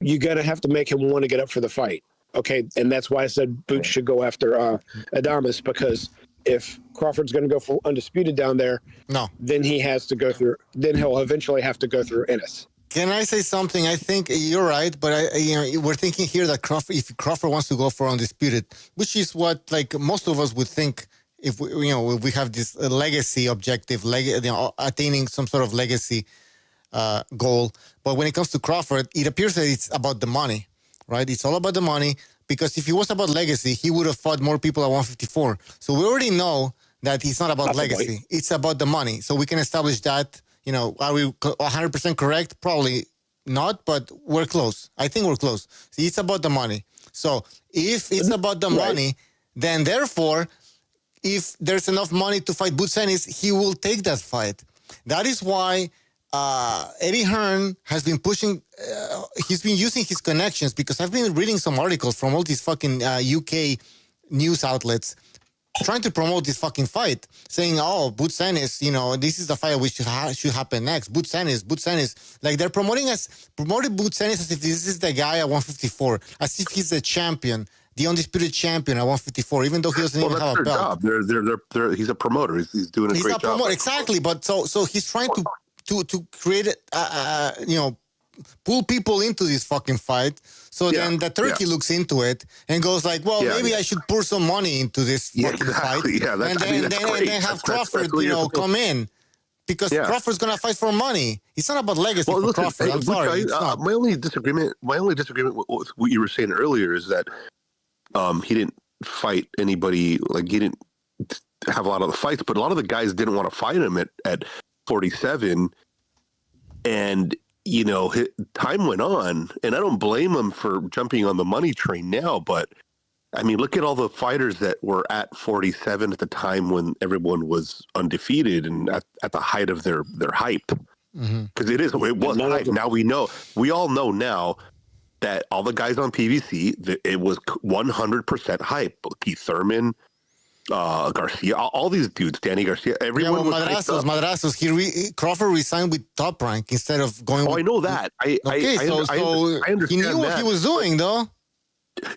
You're going to have to make him want to get up for the fight. Okay. And that's why I said Boots should go after Adames, because if Crawford's going to go for undisputed down there, then he'll eventually have to go through Ennis. Can I say something? I think you're right, but we're thinking here that if Crawford wants to go for undisputed, which is what like most of us would think if we have this legacy objective, attaining some sort of legacy goal. But when it comes to Crawford, it appears that it's about the money, right? It's all about the money, because if it was about legacy, he would have fought more people at 154. So we already know that it's not about legacy; it's about the money. So we can establish that. Are we 100% correct? Probably not, but we're close. I think we're close. See, it's about the money. So if it's about the money, then therefore, if there's enough money to fight Boots Ennis, he will take that fight. That is why Eddie Hearn has been pushing, he's been using his connections, because I've been reading some articles from all these fucking UK news outlets trying to promote this fucking fight, saying, Boots Ennis, this is the fight which should happen next. Boots Ennis. Like, they're promoting Boots Ennis as if this is the guy at 154, as if he's the champion, the undisputed champion at 154, even though he doesn't even have a belt. Job. He's a promoter. He's doing a great job. Exactly, but so he's trying to create pull people into this fucking fight. So then the Turkey looks into it and goes like, maybe I should pour some money into this fucking fight. Yeah, and then have Crawford, come in. Because Crawford's gonna fight for money. It's not about legacy for Crawford. I'm sorry. My only disagreement with what you were saying earlier is that he didn't fight anybody. Like, he didn't have a lot of the fights, but a lot of the guys didn't want to fight him at 47, and time went on, and I don't blame him for jumping on the money train now, but I mean, look at all the fighters that were at 47 at the time when everyone was undefeated and at the height of their hype. Because it was hype. Now we all know now that all the guys on PBC, it was 100% hype. Keith Thurman, Garcia, all these dudes, Danny Garcia, everyone was Madrazos. Crawford resigned with Top Rank instead of going. I know that. I understand. He knew what he was doing, though.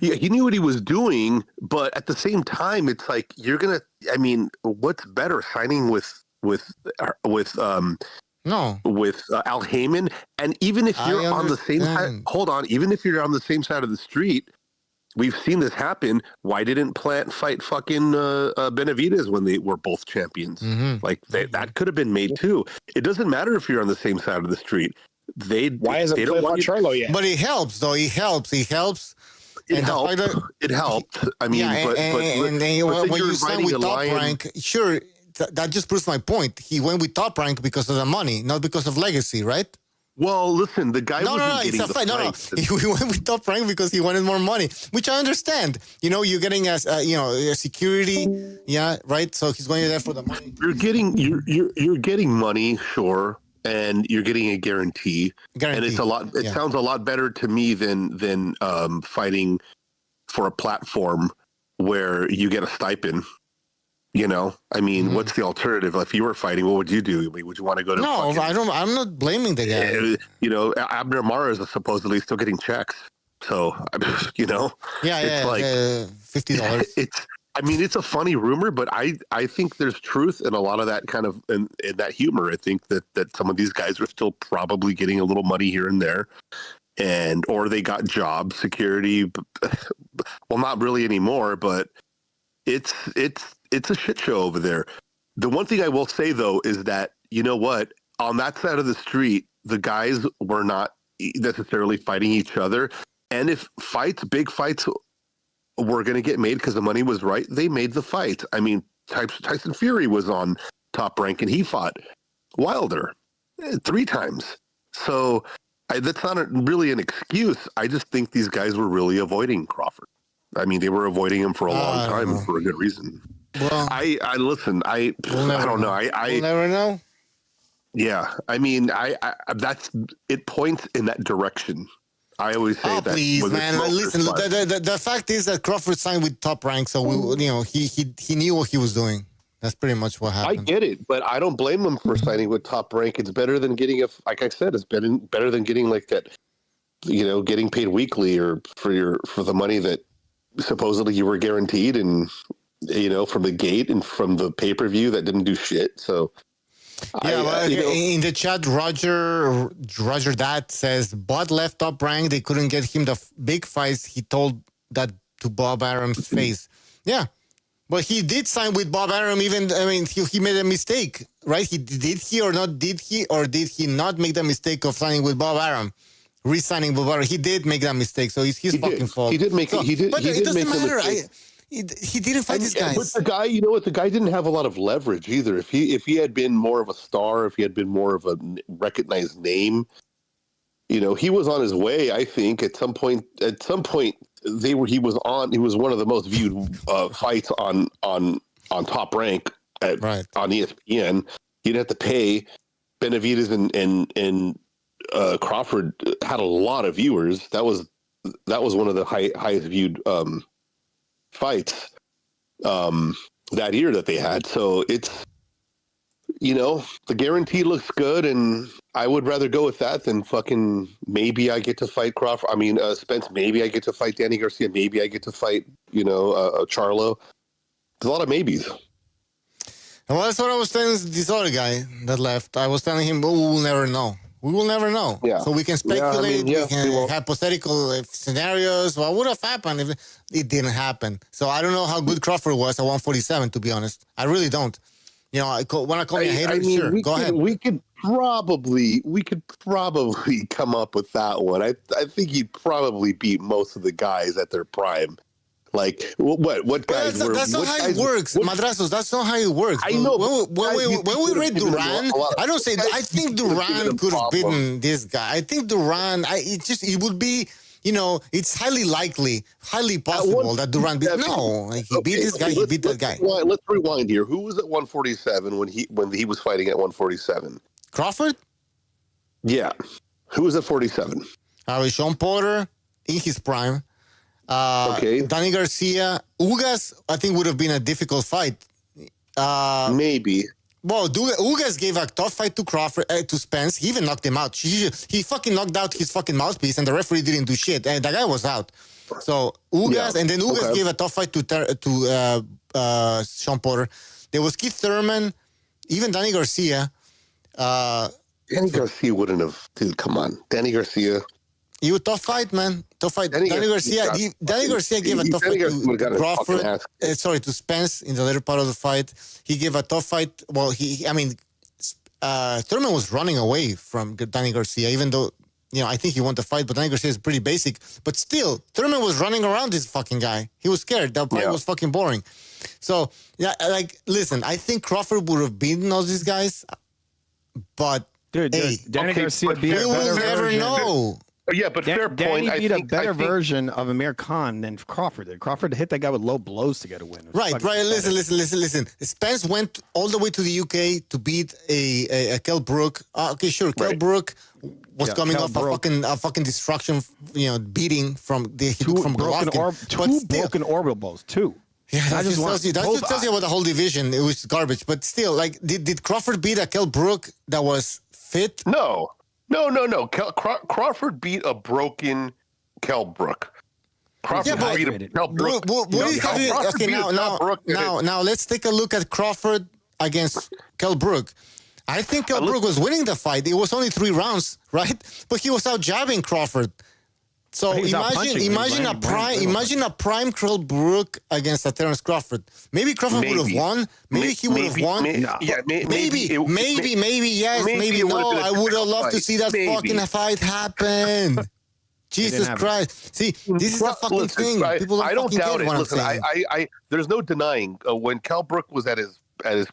Yeah, he knew what he was doing, but at the same time, it's like you're gonna. I mean, what's better, signing with Al Heyman, and even if you're on the same side, even if you're on the same side of the street. We've seen this happen. Why didn't Plant fight fucking Benavidez when they were both champions? Like, that could have been made too. It doesn't matter if you're on the same side of the street. Why isn't Plant Charlo yet? But it helps, though. It helps. It helped. I mean, when you sign with Top Rank, sure, that just proves my point. He went with Top Rank because of the money, not because of legacy, right? Well, listen, the guy wasn't getting the fight. No. He went with Top Rank because he wanted more money, which I understand. You know, you're getting a security, yeah, right. So he's going there for the money. You're getting money, sure, and you're getting a guarantee. And it's a lot. It sounds a lot better to me than fighting for a platform where you get a stipend. You know, I mean, what's the alternative? If you were fighting, what would you do? I mean, would you want to go to? No, I don't. I'm not blaming the guy. You know, Abner Mara is supposedly still getting checks. So, you know, it's like $50. I mean, it's a funny rumor, but I think there's truth in a lot of that kind of in that humor. I think that some of these guys are still probably getting a little money here and there, or they got job security. Well, not really anymore, but it's a shit show over there. The one thing I will say though is that, you know what, on that side of the street, the guys were not necessarily fighting each other. And if big fights were going to get made because the money was right, they made the fight. I mean, Tyson Fury was on Top Rank and he fought Wilder 3 times. So that's not really an excuse. I just think these guys were really avoiding Crawford. I mean, they were avoiding him for a long time for a good reason. Well, I listen. I don't know. We'll never know. Yeah, I mean, that's it. Points in that direction. I always say that. Please, man. Listen, the fact is that Crawford signed with Top Rank, so he knew what he was doing. That's pretty much what happened. I get it, but I don't blame him for signing with Top Rank. It's better than getting like I said, it's better than getting like that. You know, getting paid weekly or for the money that supposedly you were guaranteed, and you know, from the gate and from the pay-per-view that didn't do shit. So in the chat, Roger that says Bud left Top Rank. They couldn't get him the big fights. He told that to Bob Arum's face. Yeah, but he did sign with Bob Arum. He made a mistake, right? Did he not make the mistake of signing with Bob Arum? Re-signing Bob Arum. He did make that mistake, so it's his fucking fault. He did make it. But it doesn't matter. He didn't fight these guys. But the guy, you know what? The guy didn't have a lot of leverage either. If he had been more of a star, if he had been more of a recognized name, you know, he was on his way. I think at some point, he was one of the most viewed fights on Top Rank on ESPN. You didn't have to pay. Benavidez and Crawford had a lot of viewers. That was one of the highest viewed fights that year that they had. So it's, you know, the guarantee looks good, and I would rather go with that than fucking maybe I get to fight Crawford. I mean, Spence. Maybe I get to fight Danny Garcia. Maybe I get to fight, you know, Charlo. There's a lot of maybes. Well, that's what I was telling this other guy that left. I was telling him, we will never know. We will never know. Yeah. So we can speculate. We can hypothetical scenarios. What would have happened if it didn't happen? So I don't know how good Crawford was at 147, to be honest. I really don't. You know, when I call me a hater, sure, go ahead. We could probably come up with that one. I think he'd probably beat most of the guys at their prime. Like what guys? That's not how it works, Madrazos. That's not how it works. I know. When we read Duran, I don't say. I think Duran could have beaten this guy. I think Duran. It would be. You know, it's highly possible that Duran beat. No, he beat this guy. He beat that guy. Let's rewind here. Who was at 147 when he was fighting at 147? Crawford. Yeah, who was at 47? Sean Porter in his prime. Danny Garcia. Ugas, I think, would have been a difficult fight. Maybe. Well, Ugas gave a tough fight to Crawford, to Spence. He even knocked him out. He fucking knocked out his fucking mouthpiece, and the referee didn't do shit. And the guy was out. So Ugas, and then Ugas gave a tough fight to Sean Porter. There was Keith Thurman, even Danny Garcia. Danny Garcia wouldn't have. Dude, come on, Danny Garcia. You tough fight, man. Tough fight. Danny Garcia gave a tough fight to Crawford. To Spence in the later part of the fight. He gave a tough fight. Well, Thurman was running away from Danny Garcia, even though, you know, I think he won the fight, but Danny Garcia is pretty basic. But still, Thurman was running around this fucking guy. He was scared. That fight was fucking boring. So, yeah, listen, I think Crawford would have beaten all these guys, but Dude, Danny Garcia beat we a better will never version. know. Yeah, but fair Danny point. beat I a think, better version of Amir Khan than Crawford did. Crawford hit that guy with low blows to get a win. Right. Listen. Spence went all the way to the UK to beat a Kell Brook. Okay, sure. Kell Brook was coming off a fucking destruction, beating from the from Golovkin. Broken orbital blows. Two. Yeah, that just tells you about the whole division. It was garbage. But still, like, did Crawford beat a Kell Brook that was fit? No. Crawford beat a broken Kell Brook. Crawford beat a Kell Brook. Now let's take a look at Crawford against Kell Brook. I think Kell Brook was winning the fight. It was only 3 rounds, right? But he was out jabbing Crawford. So imagine a prime Kell Brook against a Terence Crawford. Maybe Crawford would have won. Maybe he would have won. Maybe yes, maybe no. I would have loved to see that fucking fight happen. Jesus Christ! See, this is the fucking thing. People don't I don't fucking doubt get it. what I'm Listen, saying. there's no denying when Kell Brook was at his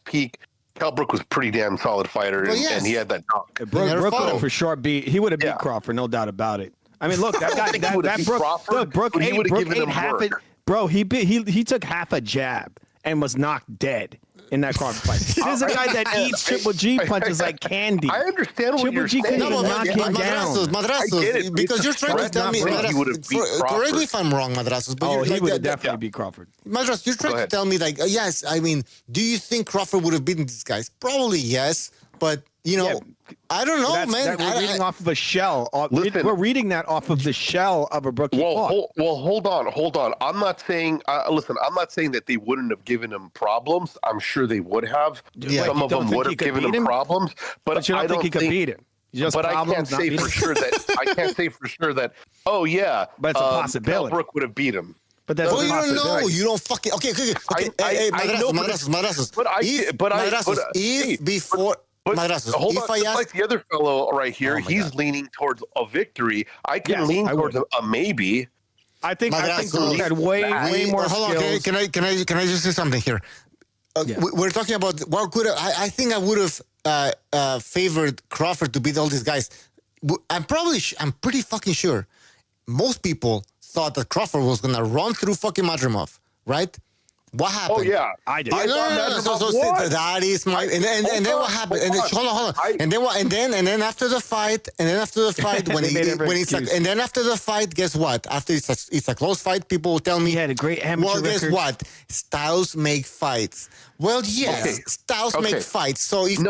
peak. Kell Brook was a pretty damn solid fighter, and he had that knock. Brook would have for sure beat. He would have beat Crawford, no doubt about it. I mean, look, that guy, Brook ate half it. Bro, he took half a jab and was knocked dead in that Crawford fight. There's a guy that eats Triple G punches like candy. I understand what you're saying. Knock him down. Madrasos, because you're trying to tell me, correct me if I'm wrong, Madrasos, but he would have definitely beat Crawford. Madras, you're trying to tell me, like, yes, I mean, do you think Crawford would have beaten these guys? Probably yes, but, I don't know, man. We're reading off of a shell. We're reading that off of the shell of a Brook. Well, hold on. I'm not saying. Listen, I'm not saying that they wouldn't have given him problems. I'm sure they would have. Yeah, some of them would have given him problems, but you don't think he could beat him. But I can't say for sure that. I can't say for sure that. Oh yeah, but it's a possibility. Brook would have beat him. But that's you don't know. You don't fucking. Okay. Hey, Madrasos. Hold on. Like the other fellow right here, he's leaning towards a victory. I can lean towards a maybe. I think Brook had way more skills. Hold on. Can I just say something here? We're talking about what could I think I would have favored Crawford to beat all these guys. I'm pretty fucking sure most people thought that Crawford was gonna run through fucking Madrimov, right? What happened? Oh yeah, I did. That is my and then what happened? And then, hold on. And then after the fight, when and then after the fight, guess what? After it's a close fight, people will tell me he had a great amateur guess record. What? Styles make fights. Well, yes, Styles make fights. So if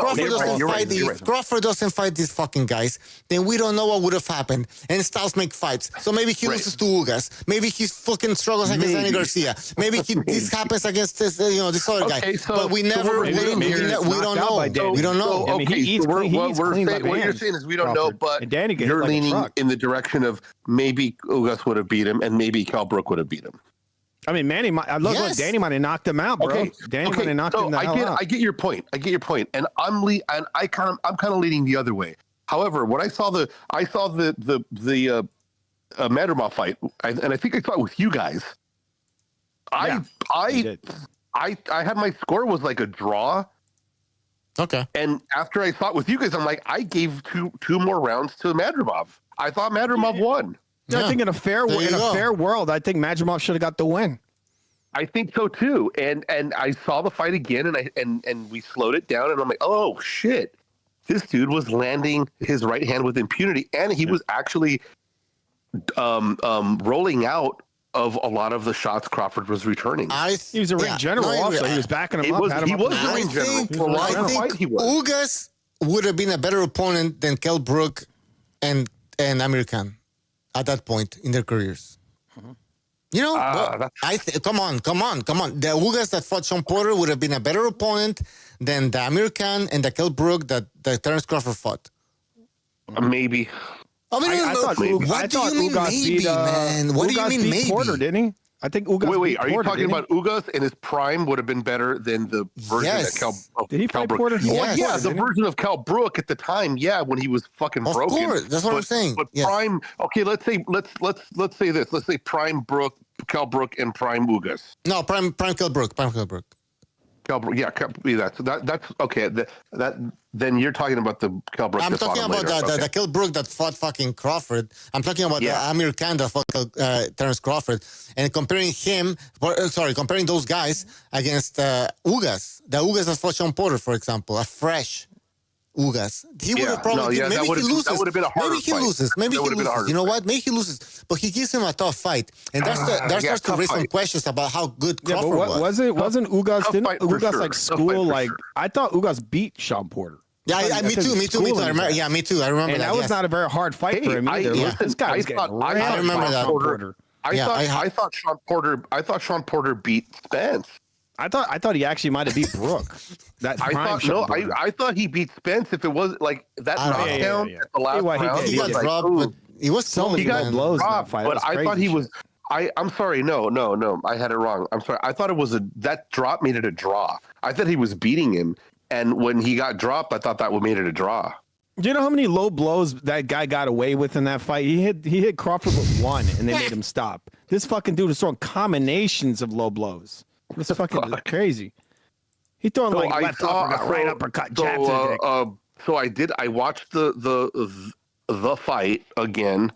Crawford doesn't fight these fucking guys, then we don't know what would have happened. And Styles make fights. So maybe he loses to Ugas. Maybe he fucking struggles against Danny Garcia. Maybe this happens against this other guy. But we never, we don't know. We don't know. Okay, what you're saying is we don't know, but you're leaning in the direction of maybe Ugas would have beat him and maybe Kell Brook would have beat him. I mean, Danny might have knocked him out, bro. Danny might have knocked him the hell out. I get your point. And I'm kind of leaning the other way. However, when I saw the Madrimov fight, and I think I saw it with you guys. I had my score was like a draw. Okay. And after I saw it with you guys, I'm like, I gave two more rounds to Madrimov. I thought Madrimov won. Yeah. I think in a fair world, I think Madrimov should have got the win. I think so too. And I saw the fight again, and we slowed it down, and I'm like, oh shit, this dude was landing his right hand with impunity, and he was actually rolling out of a lot of the shots Crawford was returning. He was a ring general also. He was backing him up. He was a ring general. For a lot of the fight, he was. Ugas would have been a better opponent than Kell Brook and Amir Khan at that point in their careers. Come on. The Ugas that fought Sean Porter would have been a better opponent than the Amir Khan and the Kell Brook that Terence Crawford fought. Maybe. I thought Ugas beat, man? What do you mean maybe? Porter, didn't he? I think Ugas. Wait, are you talking about Ugas in his prime would have been better than the version that Did he fight Brook? Porter? Yeah, the version of Kell Brook at the time, when he was fucking broken. Of course, that's what I'm saying. But prime, okay, let's say this. Let's say prime Kell Brook and prime Ugas. No, prime Kell Brook. That's okay. Then you're talking about the Kell Brook. I'm talking about the Kell Brook that fought fucking Crawford. I'm talking about the Amir Khan that fought Terence Crawford, and comparing those guys against Ugas. The Ugas that fought Sean Porter, for example, a fresh Ugas. He would have probably maybe he loses. That would have been a harder fight. Maybe he loses. You know what? Maybe he loses. But he gives him a tough fight. And that starts to raise some questions about how good Crawford was. Wasn't Ugas didn't Ugas sure. like school like I thought Ugas beat Sean Porter. Yeah, me too. I remember and that was not a very hard fight for him either. This guy was getting I remember that. Porter. I thought Sean Porter beat Spence. I thought he actually might have beat Brook. I thought he beat Spence. If it was like that knockdown at the last round, he got dropped. But he was so many blows in that fight. But I thought he was. I'm sorry. No. I had it wrong. I'm sorry. I thought it was that drop made it a draw. I thought he was beating him, and when he got dropped, I thought that would made it a draw. Do you know how many low blows that guy got away with in that fight? He hit Crawford with one, and they made him stop. This fucking dude is throwing combinations of low blows. It's fucking crazy. He throwing left uppercut, right uppercut, jab to the dick. So I did. I watched the fight again,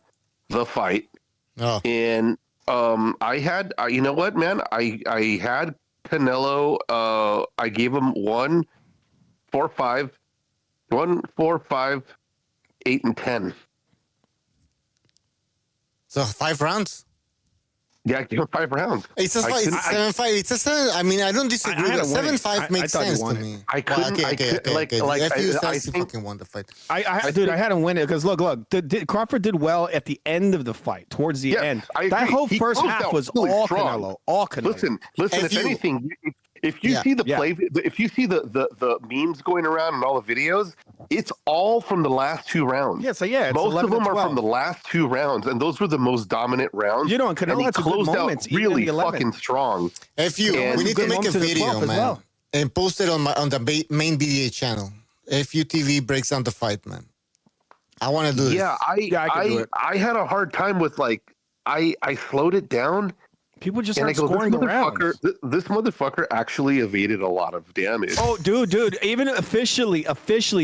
and I had you know what, man? I had Canelo. I gave him 1, 4, 5, 1, 4, 5, 8, and 10. So 5 rounds. Yeah, give him 5 rounds. It's a fight. It's 7-5. It's a 7. I mean, I don't disagree. 7-5 makes sense to me. I couldn't. I think fucking won the fight. I had him win it because look, Crawford did well at the end of the fight, towards the end. That whole first half was all Canelo. All Canelo. Listen. If anything, if you see the play, if you see the memes going around and all the videos, it's all from the last 2 rounds. It's most of them are from the last 2 rounds, and those were the most dominant rounds. You know, and Canelo had some good moments, out really fucking strong. We need to make a video, man, and post it on the main BDA channel. FU TV breaks down the fight, man. I want to do this. Yeah, I had a hard time with I slowed it down. People just start scoring the rounds. This motherfucker actually evaded a lot of damage. Oh, dude! Even officially,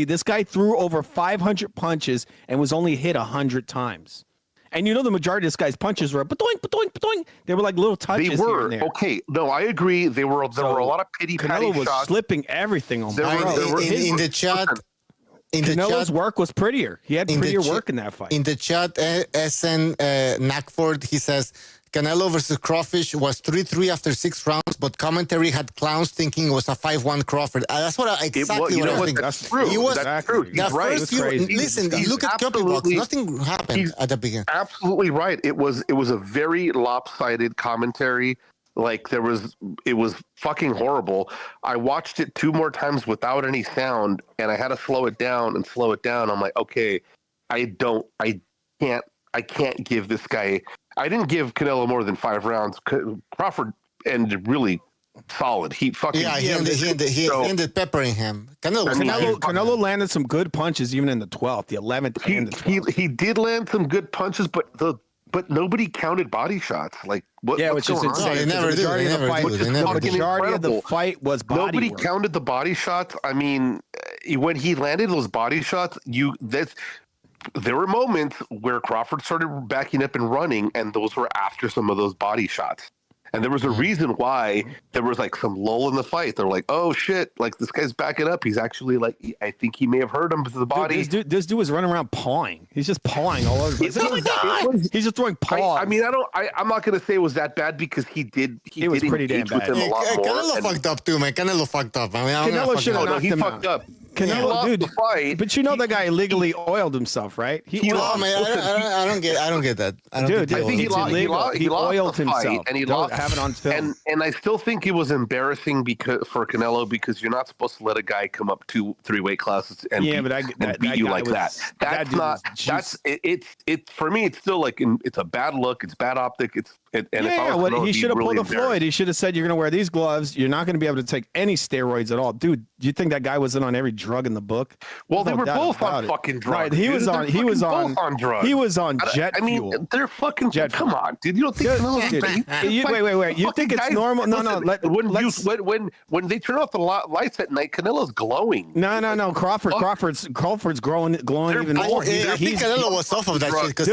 this guy threw over 500 punches and was only hit 100 times. And you know the majority of this guy's punches were boing, boing, boing. They were like little touches. They were here and there. Okay. No, I agree. There were a lot of pity patty shots. Canelo was slipping everything on in the chat. Canelo's work was prettier. He had prettier work in that fight. In the chat, SN Knackford, he says Canelo versus Crawfish was 3-3 after 6 rounds, but commentary had clowns thinking it was a 5-1 Crawford. That's what I think. That's true. That's true. Listen, you look at Copybox, nothing happened at the beginning. Absolutely right. It was a very lopsided commentary. Like it was fucking horrible. I watched it 2 more times without any sound, and I had to slow it down. I'm like, okay, I can't give this guy. I didn't give Canelo more than 5 rounds. Crawford ended really solid. He ended peppering him. Canelo landed some good punches even in the 12th, the 11th, and the 12th. He did land some good punches, but nobody counted body shots. Like what? Yeah, which is insane. They never do. The majority of the fight was body Nobody work. counted the body shots. I mean, when he landed those body shots, there were moments where Crawford started backing up and running, and those were after some of those body shots. And there was a reason why there was like some lull in the fight. They're like, oh shit, like this guy's backing up. He's actually like, I think he may have hurt him to the body. This dude was running around pawing. He's just pawing all over. Oh my God. He's just throwing paws. I'm not going to say it was that bad because he was pretty damn bad. Canelo fucked up too, man. Canelo fucked up. Canelo should have knocked him out. Fucked up. Canelo, dude, but you know that guy illegally oiled himself, right? I don't get that. I think he oiled himself, and he lost. Have it on film. And I still think it was embarrassing for Canelo because you're not supposed to let a guy come up 2-3 weight classes and beat you like that. That's not. It's for me. It's still like it's a bad look. It's bad optic. It's And if I was Canelo, he should have really pulled a Floyd. He should have said, "You're going to wear these gloves. You're not going to be able to take any steroids at all, dude." Do you think that guy wasn't on every drug in the book? Well, they No were doubt both about on it. fucking No, drugs. he dude. was on. They're He was fucking on. both on drugs. He was on jet I mean, fuel. they're fucking jet Come fuel. on, dude. You don't think Canelo's Wait. You think it's normal? No. When they turn off the lights at night, Canelo's glowing. No. Crawford's glowing even more. I think Canelo was off of that shit because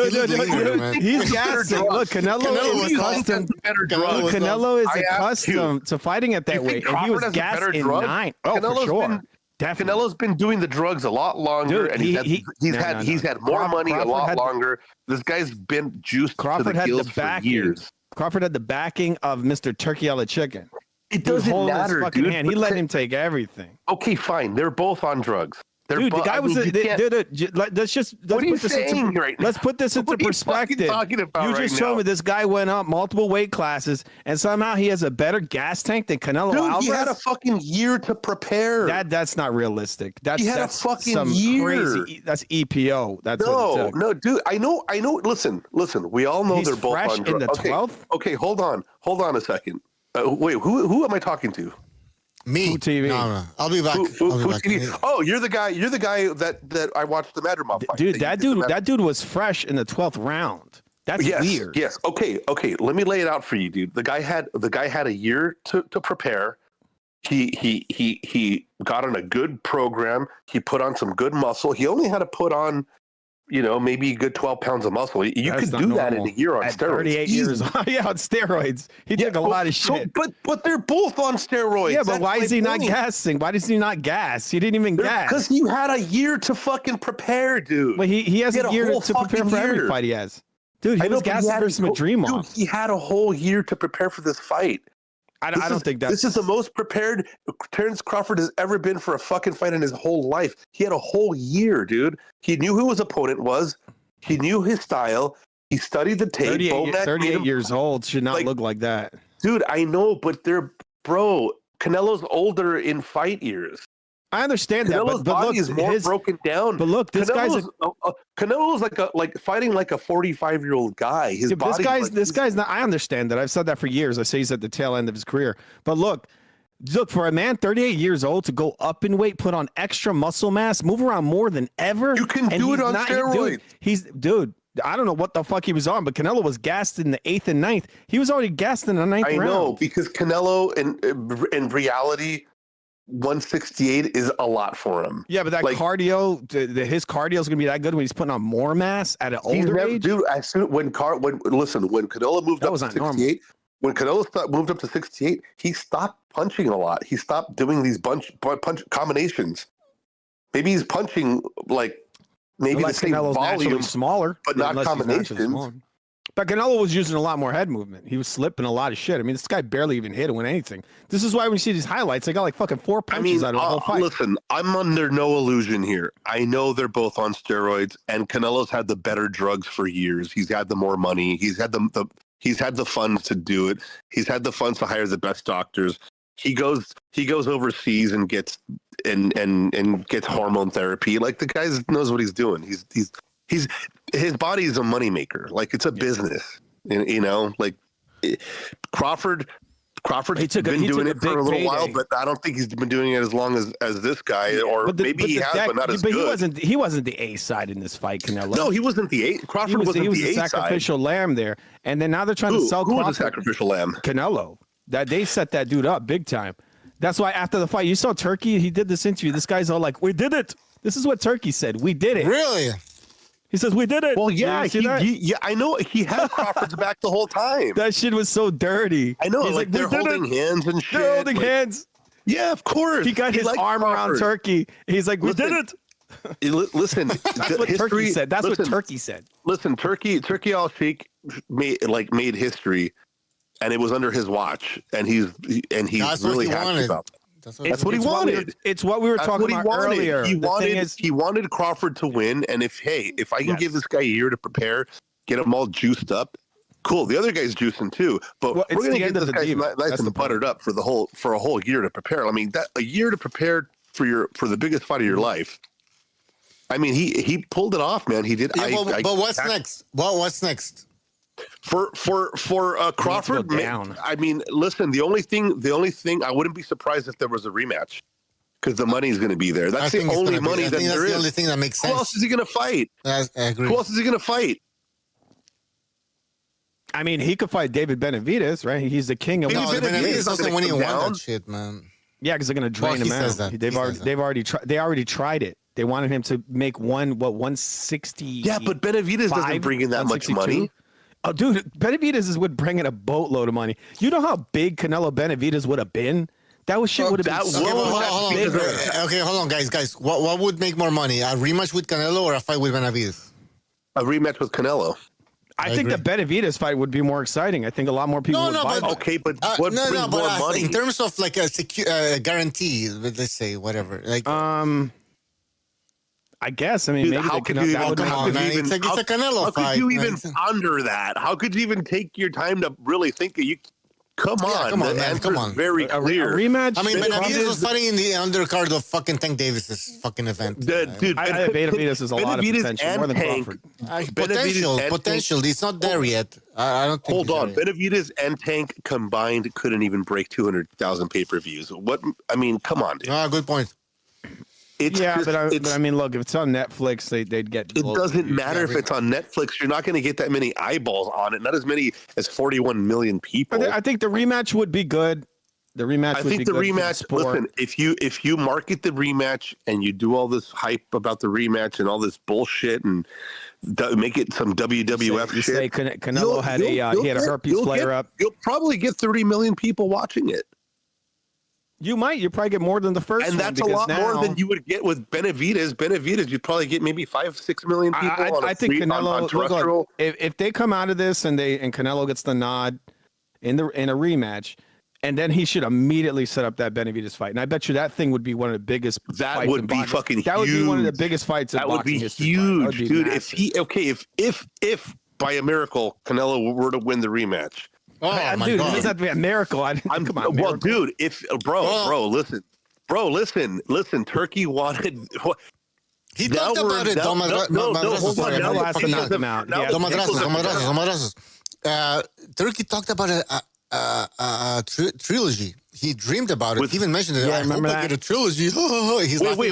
he's gassing. Look, Canelo is accustomed. Canelo is accustomed to fighting it that way, and he was gassed in 9. Oh, for sure. Definitely. Canelo's been doing the drugs a lot longer, and he's had more money a lot longer. This guy's been juiced to the gills for years. Crawford had the backing of Mr. Turkey Yellow Chicken. It doesn't matter, dude. Hand. He let him take everything. Okay, fine. They're both on drugs. The guy was. Let's put this into perspective. You just told me this guy went up multiple weight classes, and somehow he has a better gas tank than Canelo Alvarez. He had a fucking year to prepare. That's not realistic. He had a fucking year. Crazy. That's EPO. That's no, dude. I know. Listen. We all know they're both on drugs. In the 12th. Okay, hold on a second. Wait, who am I talking to? Me. TV. No. I'll be back. Oh, you're the guy that I watched the Madrimov fight. Dude, that dude was fresh in the 12th round. That's weird. Yes. Okay. Let me lay it out for you, dude. The guy had a year to prepare. He got on a good program. He put on some good muscle. He only had to put on, maybe a good 12 pounds of muscle. You could do that in a year on steroids. 38 years. Yeah, on steroids. He took a lot of shit. But they're both on steroids. Yeah, but why is he not gassing? Why does he not gas? He didn't even gas. Because he had a year to fucking prepare, dude. But he has a year to prepare for every fight he has. Dude, he was gassing for some dream off. He had a whole year to prepare for this fight. I don't think this is the most prepared Terrence Crawford has ever been for a fucking fight in his whole life. He had a whole year, dude. He knew who his opponent was. He knew his style. He studied the tape. 38 years old should not look like that. Dude, I know, but Canelo's older in fight years. I understand Canelo's that, but body is more broken down. But look, Canelo's like fighting like a 45-year-old guy. This guy's not. I understand that. I've said that for years. I say he's at the tail end of his career. But look, for a man 38 years old to go up in weight, put on extra muscle mass, move around more than ever. You can do it on steroids. Dude. I don't know what the fuck he was on, but Canelo was gassed in the 8th and 9th. He was already gassed in the 9th round. I know, because Canelo in reality, 168 is a lot for him. Yeah, but that cardio, his cardio is gonna be that good when he's putting on more mass at an older age. Dude, when Canelo moved up to 68, when Canelo moved up to 68, he stopped punching a lot. He stopped doing these punch combinations. Maybe he's punching maybe the same Canelo's volume, smaller, but not combinations. But Canelo was using a lot more head movement. He was slipping a lot of shit. I mean, this guy barely even hit or win anything. This is why when you see these highlights, they got like fucking 4 punches out of the whole fight. Listen, I'm under no illusion here. I know they're both on steroids, and Canelo's had the better drugs for years. He's had the more money. He's had he's had the funds to do it. He's had the funds to hire the best doctors. He goes overseas and gets gets hormone therapy. Like, the guy knows what he's doing. His body is a moneymaker. Like, it's a business. Crawford's been doing it for a little while, but I don't think he's been doing it as long as this guy. Maybe he has, but not as good. He wasn't the A side in this fight, Canelo. No, he wasn't the A. Crawford wasn't the A side. He was the sacrificial lamb there, and then now they're trying to sell Crawford. Who was the sacrificial lamb? Canelo. That they set that dude up big time. That's why after the fight, you saw Turkey. He did this interview. This guy's all like, "We did it." This is what Turkey said. We did it. Really? He says, "We did it." Well, yeah, I know. He had Crawford's back the whole time. That shit was so dirty. I know. He's they're holding hands and shit. They're holding hands. Yeah, of course. He got his arm around Turkey. He's like, "We did it." Listen, that's what Turkey said. That's what Turkey said. Listen, Turkey Al-Sheikh made history, and it was under his watch, and he's really happy about it. That's what he wanted. It's what we were talking about earlier. He wanted Crawford to win, and if I can give this guy a year to prepare, get him all juiced up, cool. The other guy's juicing too, but we're gonna get this guy nice and buttered up for a whole year to prepare. I mean, that a year to prepare for the biggest fight of your life. I mean, he pulled it off, man. He did. Yeah, but what's next? What's next? For Crawford, down. I mean, listen. The only thing I wouldn't be surprised if there was a rematch because the money is going to be there. That's the only money that there is. That's the only thing that makes sense. Who else is he going to fight? I agree. Who else is he going to fight? I mean, he could fight David Benavidez, right? He's the king of. No, Benavidez doesn't when he won that shit, man. Yeah, because they're going to drain him out. They've already tried it. They wanted him to make 160. Yeah, but Benavidez doesn't bring in that much money. Oh, dude, Benavidez would bring in a boatload of money. You know how big Canelo Benavidez would have been? That was shit would have been so much bigger. Okay, hold on, guys. What would make more money? A rematch with Canelo or a fight with Benavidez? A rematch with Canelo. I think the Benavidez fight would be more exciting. I think a lot more people would buy that. Okay, but what brings more money? In terms of like a guarantee, let's say whatever. Like I guess. I mean, maybe how could you even it's a Canelo fight. How could you even ponder that? How could you even take your time to really think of you? Come on, man. Come on. Very clear. A rematch. I mean, Benavidez was fighting in the undercard of fucking Tank Davis's fucking event. Dude, Benavidez has a lot of potential, more than Crawford. Potential. It's not there yet. I don't think. Hold on. Benavidez and Tank combined couldn't even break 200,000 pay-per-views. What? I mean, come on, dude. Good point. But I mean, look, if it's on Netflix, they'd get. It doesn't matter if it's on Netflix. You're not going to get that many eyeballs on it. Not as many as 41 million people. I think the rematch would be good. The rematch. I think the rematch. Listen, if you market the rematch and you do all this hype about the rematch and all this bullshit and make it some WWF shit. Say Canelo had a herpes flare up. You'll probably get 30 million people watching it. You might. You probably get more than the first and one. And that's a lot more than you would get with Benavidez. Benavidez, you'd probably get maybe 5-6 million people I think Canelo, look, if they come out of this and Canelo gets the nod in a rematch, and then he should immediately set up that Benavidez fight. And I bet you that thing would be one of the biggest That would be fucking huge. That would be one of the biggest fights in boxing history. That would be huge, dude. If by a miracle Canelo were to win the rematch, dude, it doesn't have to be a miracle. Come on, well, dude, listen. Turkey wanted. He talked about it. Turkey talked about a trilogy. He dreamed about it. He even mentioned it. Yeah, I remember that. Get a trilogy. He's wait, we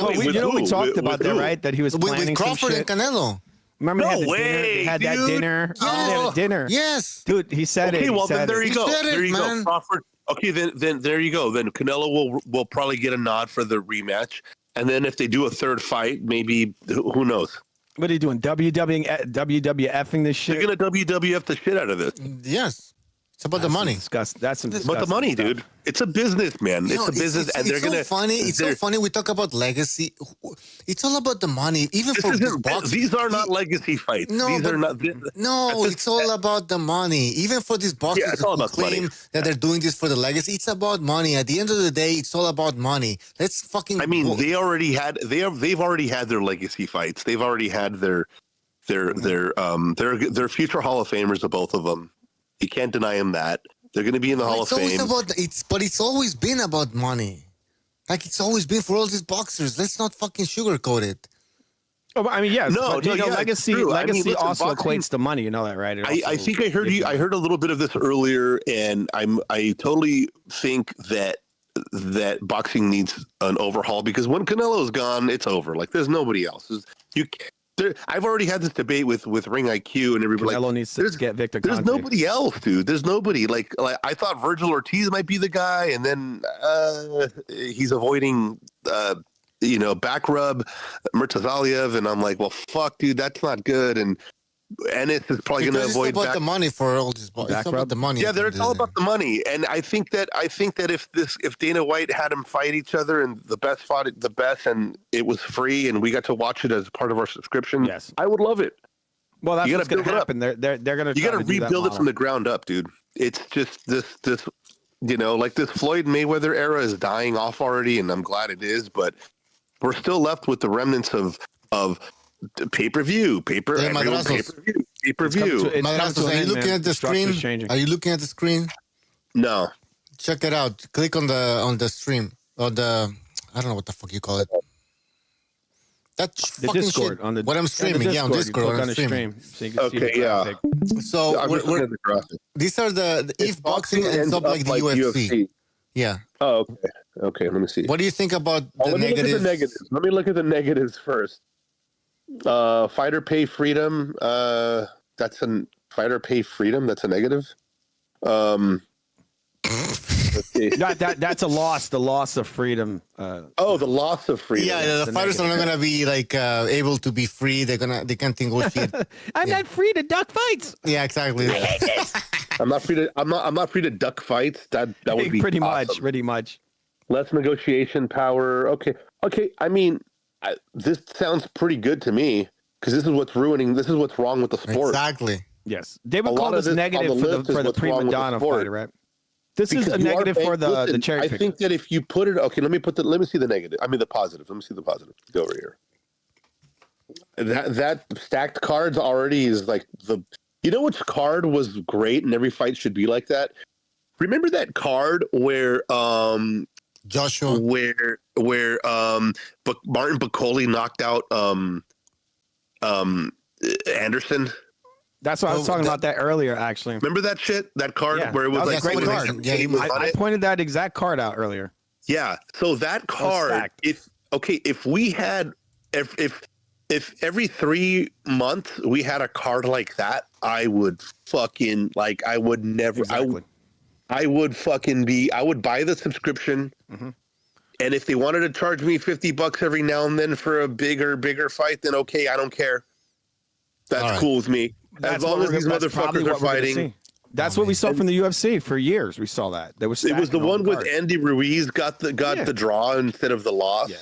talked about that, right? That he was planning with Crawford and Canelo. Remember they had that dinner. Yes. They had a dinner. Yes, dude. He said it. Okay, well then there you go. There you go, Crawford. Okay, then there you go. Then Canelo will probably get a nod for the rematch, and then if they do a third fight, maybe who knows? What are you doing? WWFing this shit? They're gonna WWF the shit out of this. Yes. It's about the money. That's about the money, stuff. dude. It's a business, man. It's a business, and they're gonna. Funny. It's so funny. We talk about legacy. It's all about the money. Even for this boxing, these are not legacy fights. No, these are not. No, it's all about the money. Even for these boxers who claim that they're doing this for the legacy, it's about money. At the end of the day, it's all about money. Let's fucking. I mean, they've already had their legacy fights. They've already had their future Hall of Famers, the both of them. You can't deny them that. They're going to be in the Hall of Fame. But it's always been about money. Like it's always been for all these boxers. Let's not fucking sugarcoat it. Oh, I mean, yes. Legacy also equates to money. You know that, right? I think I heard you. I heard a little bit of this earlier, and I totally think that boxing needs an overhaul because when Canelo's gone, it's over. Like there's nobody else. I've already had this debate with Ring IQ and everybody. Canelo needs to get Victor. There's nobody else, dude. There's nobody. Like I thought Virgil Ortiz might be the guy, and then he's avoiding back rub Murtazaliev, and I'm like, well, fuck, dude, that's not good. And Ennis is probably going to avoid. It's about the money for all these boys. It's about the money. Yeah, it's all about the money. And I think that if Dana White had them fight each other and the best fought the best and it was free and we got to watch it as part of our subscription, yes, I would love it. Well, that's what's going to happen. They're going to. You got to rebuild it from the ground up, dude. It's just this like this Floyd Mayweather era is dying off already, and I'm glad it is. But we're still left with the remnants of pay-per-view. Pay-per-view. Are you looking at the screen? Are you looking at the screen? No. Check it out. Click on the stream or I don't know what the fuck you call it. That's The fucking Discord shit. on the what I'm streaming. the Yeah, on Discord. You What click I'm on the streaming. stream so you can see the graphic. So I'm just looking at the graphic. these are the if boxing ends up like the UFC. Yeah. Oh, okay. Okay, let me see. What do you think about the let me negatives? look at the negatives. Let me look at the negatives first. Fighter pay freedom. That's a fighter pay freedom. That's a negative. That's a loss. The loss of freedom. The loss of freedom. Yeah, the fighters are not gonna be like able to be free. They can't negotiate. I'm not free to duck fights. Yeah, exactly. I'm not free to duck fights. That would be pretty awesome. much. Less negotiation power. Okay. I mean, this sounds pretty good to me because this is what's wrong with the sport. Exactly. Yes, they would call this negative for the prima donna fighter, right? This is a negative for the cherry picker. I think that if you put it, okay, let me see the negative. I mean the positive. Let me see the positive. Go over here. That stacked cards already is like you know which card was great and every fight should be like that? Remember that card where Joshua where Martin Bacoli knocked out Anderson? That's what I was talking about that earlier, actually. Remember that shit? That card where it was like a great card. Yeah, I pointed that exact card out earlier. Yeah. So that card, if we had if every 3 months we had a card like that, I would fucking I would never I would buy the subscription. Mm-hmm. And if they wanted to charge me $50 every now and then for a bigger fight, then okay, I don't care. That's cool with me. As long as these motherfuckers are fighting. That's what we saw from the UFC for years. We saw that. It was the one with Andy Ruiz got the draw instead of the loss. Yeah.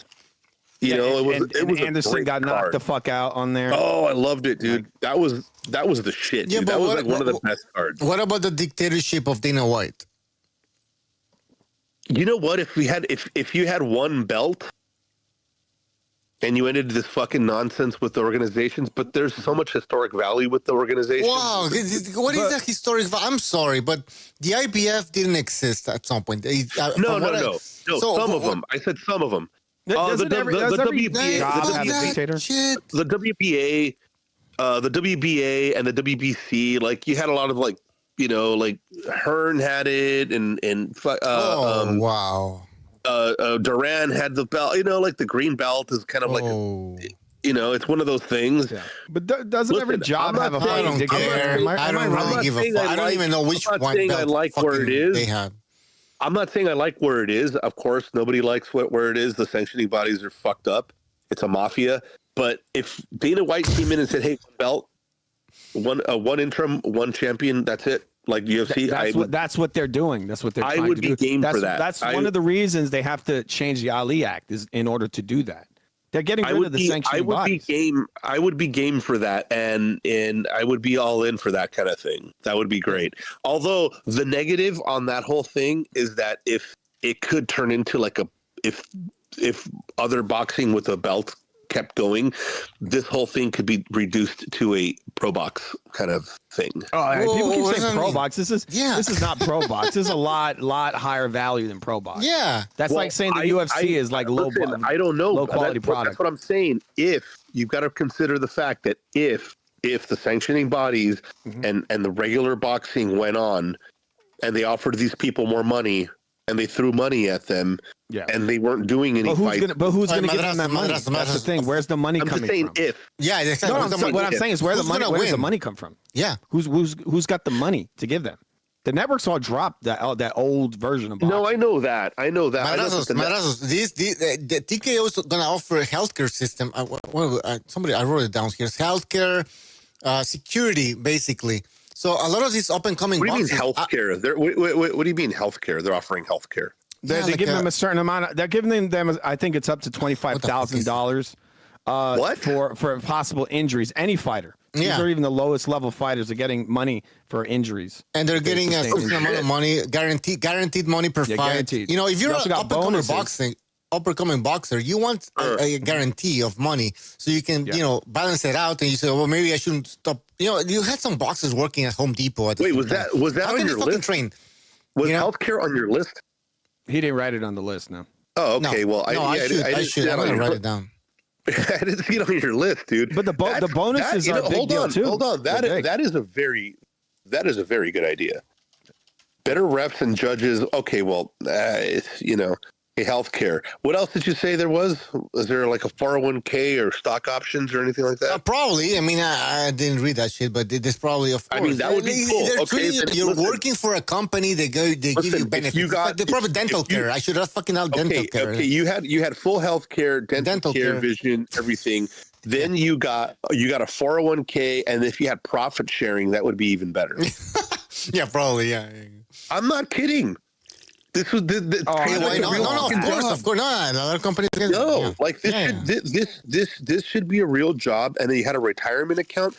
You know, it was Anderson got knocked the fuck out on there. Oh, I loved it, dude. That was the shit. Yeah, dude. but That was like one of the best cards. What about the dictatorship of Dana White? You know what? If you had one belt and you ended this fucking nonsense with the organizations, but there's so much historic value with the organization. Wow, what is the historic value? I'm sorry, but the IBF didn't exist at some point. No. Some of them. I said some of them. The WBA, the WBA, and the WBC. Like you had a lot of Hearn had it, and wow. Duran had the belt. You know, like the green belt is kind of like, it's one of those things. Yeah. But doesn't every job have a I don't care. I don't really give a fuck. I don't even know which one belt I like where it is. They have. I'm not saying I like where it is. Of course, nobody likes where it is. The sanctioning bodies are fucked up. It's a mafia. But if Dana White came in and said, "Hey, belt, one interim, one champion, that's it," like UFC, that's what they're doing. That's what they're trying to do. I would be game for that. That's one of the reasons they have to change the Ali Act is in order to do that. They're getting rid of the sanctioning bodies. I would be game for that, and I would be all in for that kind of thing. That would be great. Although the negative on that whole thing is that if it could turn into like if other boxing with a belt kept going, this whole thing could be reduced to a pro box kind of thing. People keep saying pro box. This is not pro box. This is a lot higher value than pro box. Yeah, that's like saying the UFC is like low. I don't know. Low quality product. That's what I'm saying. If you've got to consider the fact that if the sanctioning bodies and the regular boxing went on, and they offered these people more money, and they threw money at them. Yeah. And they weren't doing any fights. But who's going to give them that money? That's the thing. Where's the money coming from? I'm just saying if. Yeah, exactly. What I'm saying is where does the money come from? Yeah. Who's got the money to give them? The networks all dropped that old version of boxing. No, I know that. the TKO is going to offer a healthcare system. I wrote it down here. Healthcare security, basically. So a lot of these up and coming. What do you mean healthcare? What do you mean healthcare? They're offering healthcare. They're giving them a certain amount. They're giving them. I think it's up to $25,000. For possible injuries? Any fighter. Yeah. These are even the lowest level fighters are getting money for injuries. And they're getting a certain amount of money, guaranteed money per fight. Guaranteed. You know, if you're an up-and-coming boxer, you want a guarantee of money so you can, balance it out. And you say, well, maybe I shouldn't stop. You know, you had some boxers working at Home Depot. Was that on your list? Train? Was healthcare on your list? He didn't write it on the list, no. Oh, okay. No, well, I should. I'm going to write it down. I didn't see it on your list, dude. But the bonuses are a big hold deal on, too. Hold on, that is a very good idea. Better refs and judges. Okay, well, healthcare. What else did you say there was? Was there like a 401k or stock options or anything like that? Probably. I mean, I didn't read that shit, but there's probably, of course. I mean, that would be cool. Okay, you're working for a company. They give you benefits. You got the proper dental care. I should have fucking had dental care. Okay, you had full health care, dental care, vision, everything. Then you got a 401k, and if you had profit sharing, that would be even better. Yeah, probably. Yeah. I'm not kidding. This was the why not? No, of course not. Another company. No, like this should be a real job, and then you had a retirement account.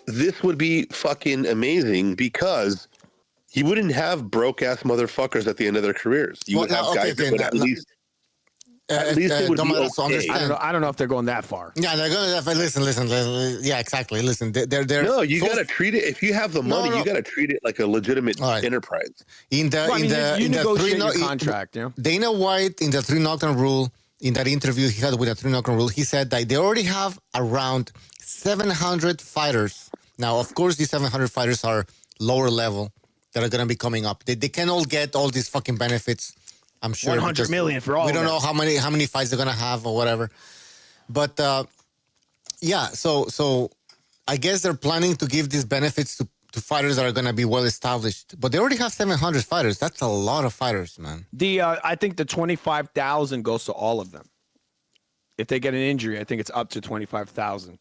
This would be fucking amazing because you wouldn't have broke ass motherfuckers at the end of their careers. You would have guys that would at least they would be okay. I don't know if they're going that far. Yeah, they're going to listen. Yeah, exactly. Listen, they're no. You got to treat it. If you have the money, you got to treat it like a legitimate enterprise. You negotiate your contract. Dana White in the 3 knockdown rule, in that interview he had with the 3 knockdown rule, he said that they already have around 700 fighters. Now, of course, these 700 fighters are lower level that are going to be coming up. They can all get all these fucking benefits. I'm sure 100 million for all. We don't know how many fights they're gonna have or whatever, but yeah. So I guess they're planning to give these benefits to fighters that are gonna be well established. But they already have 700 fighters. That's a lot of fighters, man. I think the 25,000 goes to all of them. If they get an injury, I think it's up to 25,000.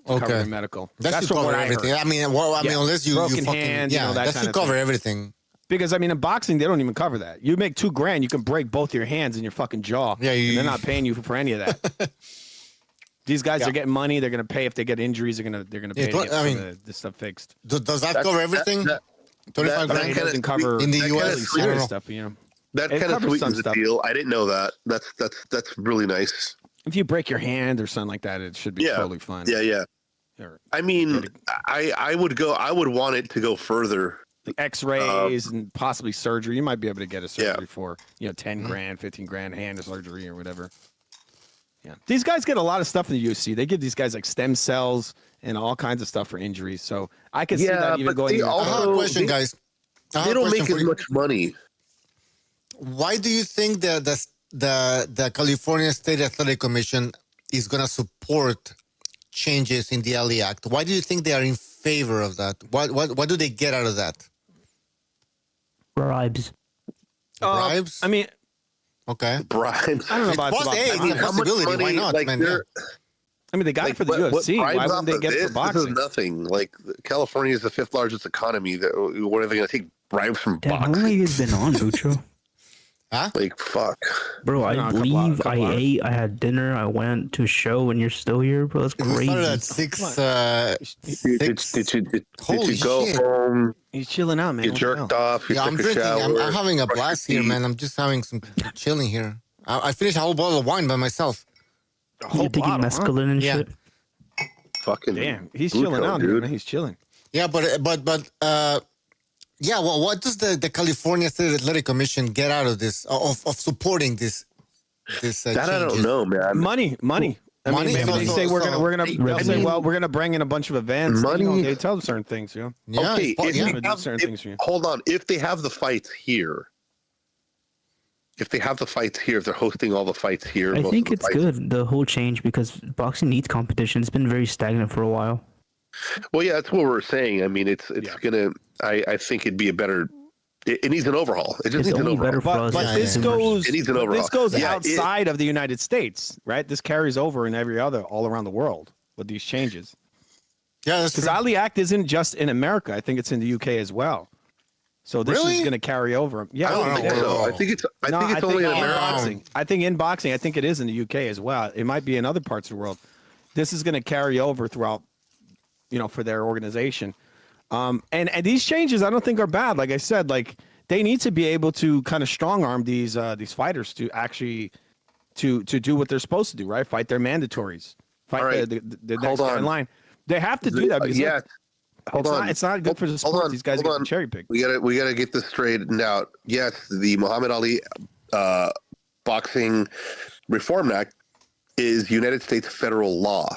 Okay. Cover the medical. That should cover everything. I mean, unless you broken fucking hand, that should cover everything. Because, I mean, in boxing, they don't even cover that. You make $2,000, you can break both your hands and your fucking jaw. Yeah, and they're not paying you for any of that. These guys are getting money. They're going to pay if they get injuries. They're going to pay to get this stuff fixed. Does that cover everything? $25,000 doesn't cover in the U.S. stuff. That kind of sweetens the deal. I didn't know that. That's really nice. If you break your hand or something like that, it should be totally fine. Yeah. I mean, I would want it to go further. Like X-rays and possibly surgery. You might be able to get a surgery for $10,000, $15,000 hand surgery or whatever. Yeah, these guys get a lot of stuff in the UFC. They give these guys like stem cells and all kinds of stuff for injuries. So I can see that even going. I have a question, guys. They don't make as much money. Why do you think that the California State Athletic Commission is going to support changes in the Ali Act? Why do you think they are in favor of that? What do they get out of that? Bribes. Bribes? I mean, okay. Bribes. I don't know about it's a possibility. Why not, man? I mean, they got it for the UFC. Why wouldn't they get it for boxing? This is nothing. Like, California is the 5th largest economy. What are they going to take bribes from Damn, boxing? how long have you been on, Bucho? Huh? Like, fuck. Bro, I leave, I ate, I had dinner, I went to a show, and you're still here, bro. That's crazy. We started at 6. Did you go home? He's chilling out, man. You jerked off. You I'm took a drinking. shower. I'm having a blast here, man. I'm just having some chilling here. I finished a whole bottle of wine by myself. You're taking mescaline and shit? Fucking damn. He's chilling out, dude. Man. He's chilling. Yeah, yeah, well, what does the California State Athletic Commission get out of this, of supporting this that I don't know, man. Money. I mean, maybe they say we're gonna bring in a bunch of events. Money. They tell them certain things, Okay, hold on. If they have the fights here, if they're hosting all the fights here. I think it's good, the whole change, because boxing needs competition. It's been very stagnant for a while. Well, yeah, that's what we're saying. I mean, it's gonna. I think it'd be a better. It needs an overhaul. It just needs an overhaul. But this goes. It needs an overhaul. This goes outside of the United States, right? This carries over in every other all around the world with these changes. Yeah, that's because Ali Act isn't just in America. I think it's in the UK as well. So this is going to carry over. Yeah, I don't think so. I think it's only in America. I think in boxing, I think it is in the UK as well. It might be in other parts of the world. This is going to carry over throughout, for their organization. And these changes, I don't think are bad. Like I said, like they need to be able to kind of strong arm these fighters to actually to do what they're supposed to do, right? Fight their mandatories, fight the next guy in line. They have to do that because it's not good for the sport. These guys get cherry picked. We gotta get this straightened out. Yes, the Muhammad Ali Boxing Reform Act is United States federal law.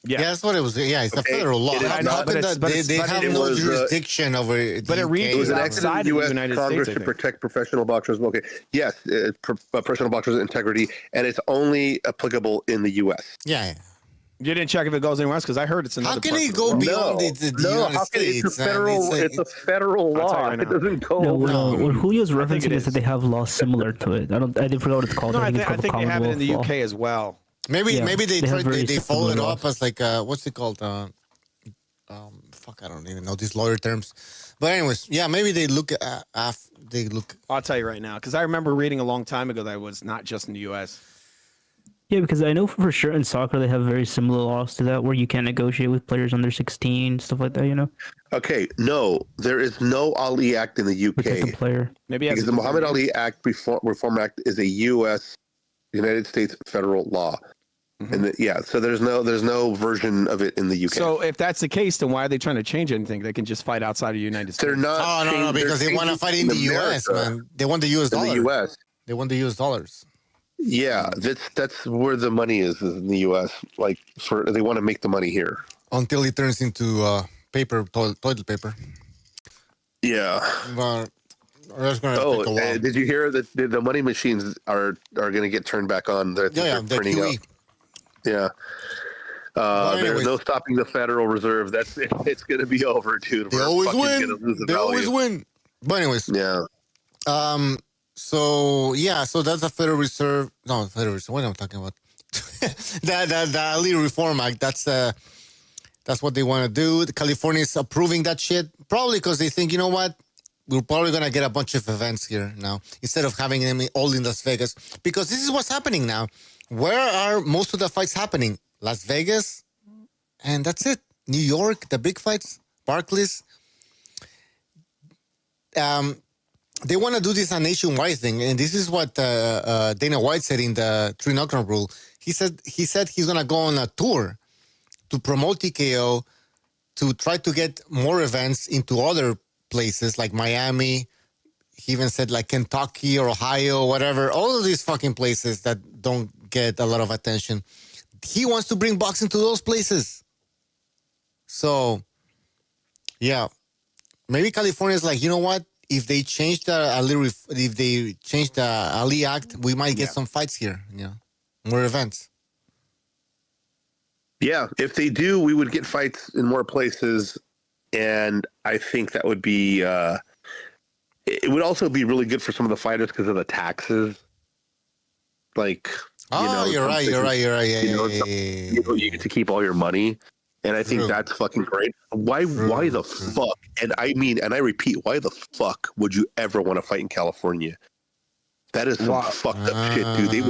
Yeah, that's what it was. Yeah, it's a federal law. It is How not- come that they have it no was, jurisdiction over it? But it reads It was enacted outside in the of the U.S. United Congress States, I to think. protect professional boxers. Okay, yes, professional boxers' integrity, and it's only applicable in the U.S. Yeah. You didn't check if it goes anywhere else because I heard it's another. How can parts it of go the world. beyond the No, United how can States? it's a federal? It's a federal I'll tell you law. right It now. doesn't go. No, over. what Julio's I think referencing it is that is. they have laws similar to it. I didn't forget what it's called. No, I it's think, I called the think they have it in the Commonwealth law. UK as well. Maybe Yeah, maybe they they have tried very they follow it similar up as like what's it called? Fuck, I don't even know these lawyer terms. But anyways, yeah, maybe they look they look. I'll tell you right now because I remember reading a long time ago that it was not just in the U.S. Yeah, because I know for sure in soccer they have very similar laws to that, where you can't negotiate with players under 16, stuff like that. You know, Okay, no, there is no Ali Act in the UK. protect the player. Maybe it has Because a the different Muhammad name. Ali Act Reform Act is a U.S. United States federal law, and so there's no version of it in the UK. So if that's the case, then why are they trying to change anything? They can just fight outside of the United States. They're not. Oh no, changing- because they're they want to changing fight in the U.S. America. Man, they want the U.S. In dollar. the U.S. They want the U.S. dollars. Yeah, that's where the money is in the U.S. Like they want to make the money here Until it turns into paper, toilet paper. Yeah. But that's going to take a while. Did you hear that the money machines are going to get turned back on? They're the printing QE. out. Yeah. There's no stopping the Federal Reserve. It's going to be over, dude. They We're always fucking win. gonna lose the They always value. win. But anyways, Yeah. So that's the Federal Reserve. No, Federal Reserve. What am I talking about? the Ali Reform Act. That's what they want to do. California is approving that shit probably because they think, you know what, we're probably gonna get a bunch of events here now instead of having them all in Las Vegas, because this is what's happening now. Where are most of the fights happening? Las Vegas, and that's it. New York, the big fights, Barclays. They want to do this a nationwide thing, and this is what Dana White said in the 3-knockout rule. He said he's gonna go on a tour to promote TKO, to try to get more events into other places like Miami. He even said like Kentucky or Ohio, whatever. All of these fucking places that don't get a lot of attention. He wants to bring boxing to those places. So, yeah, maybe California is like, you know what? If they change the Ali Act, we might get some fights here. You know, more events. Yeah, if they do, we would get fights in more places, and I think that would be. It would also be really good for some of the fighters because of the taxes. Like, you're right. Yeah, you get to keep all your money, and I think that's fucking great. Why the fuck? And I repeat, why the fuck would you ever want to fight in California? That is some fucked up shit, dude. They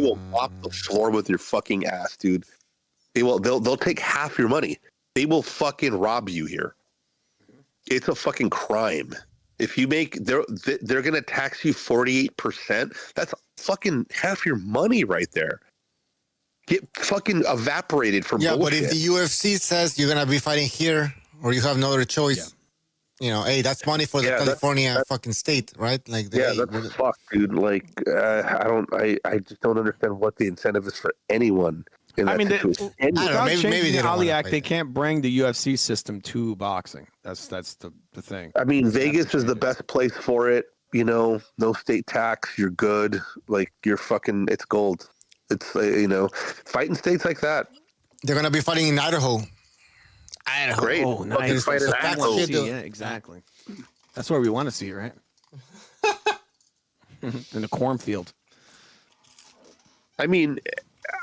will mop the floor with your fucking ass, dude. They'll take half your money. They will fucking rob you here. It's a fucking crime. If you make they're gonna tax you 48%. That's fucking half your money right there. Get fucking evaporated for bullshit. But if the UFC says you're gonna be fighting here or you have no other choice, you know, hey, that's money for the California fucking state, right? Like, that's fucked, dude. Like, I just don't understand what the incentive is for anyone. I mean, without maybe changing they the don't Ali wanna Act, fight they can't bring the UFC system to boxing. That's the thing. I mean, Vegas is the best place for it. You know, no state tax. You're good. Like, you're fucking. It's gold. It's fighting states like that. They're gonna be fighting in Idaho. Great. Oh, nice. Fight in Idaho. Yeah, exactly. That's where we want to see, right? In the cornfield. I mean,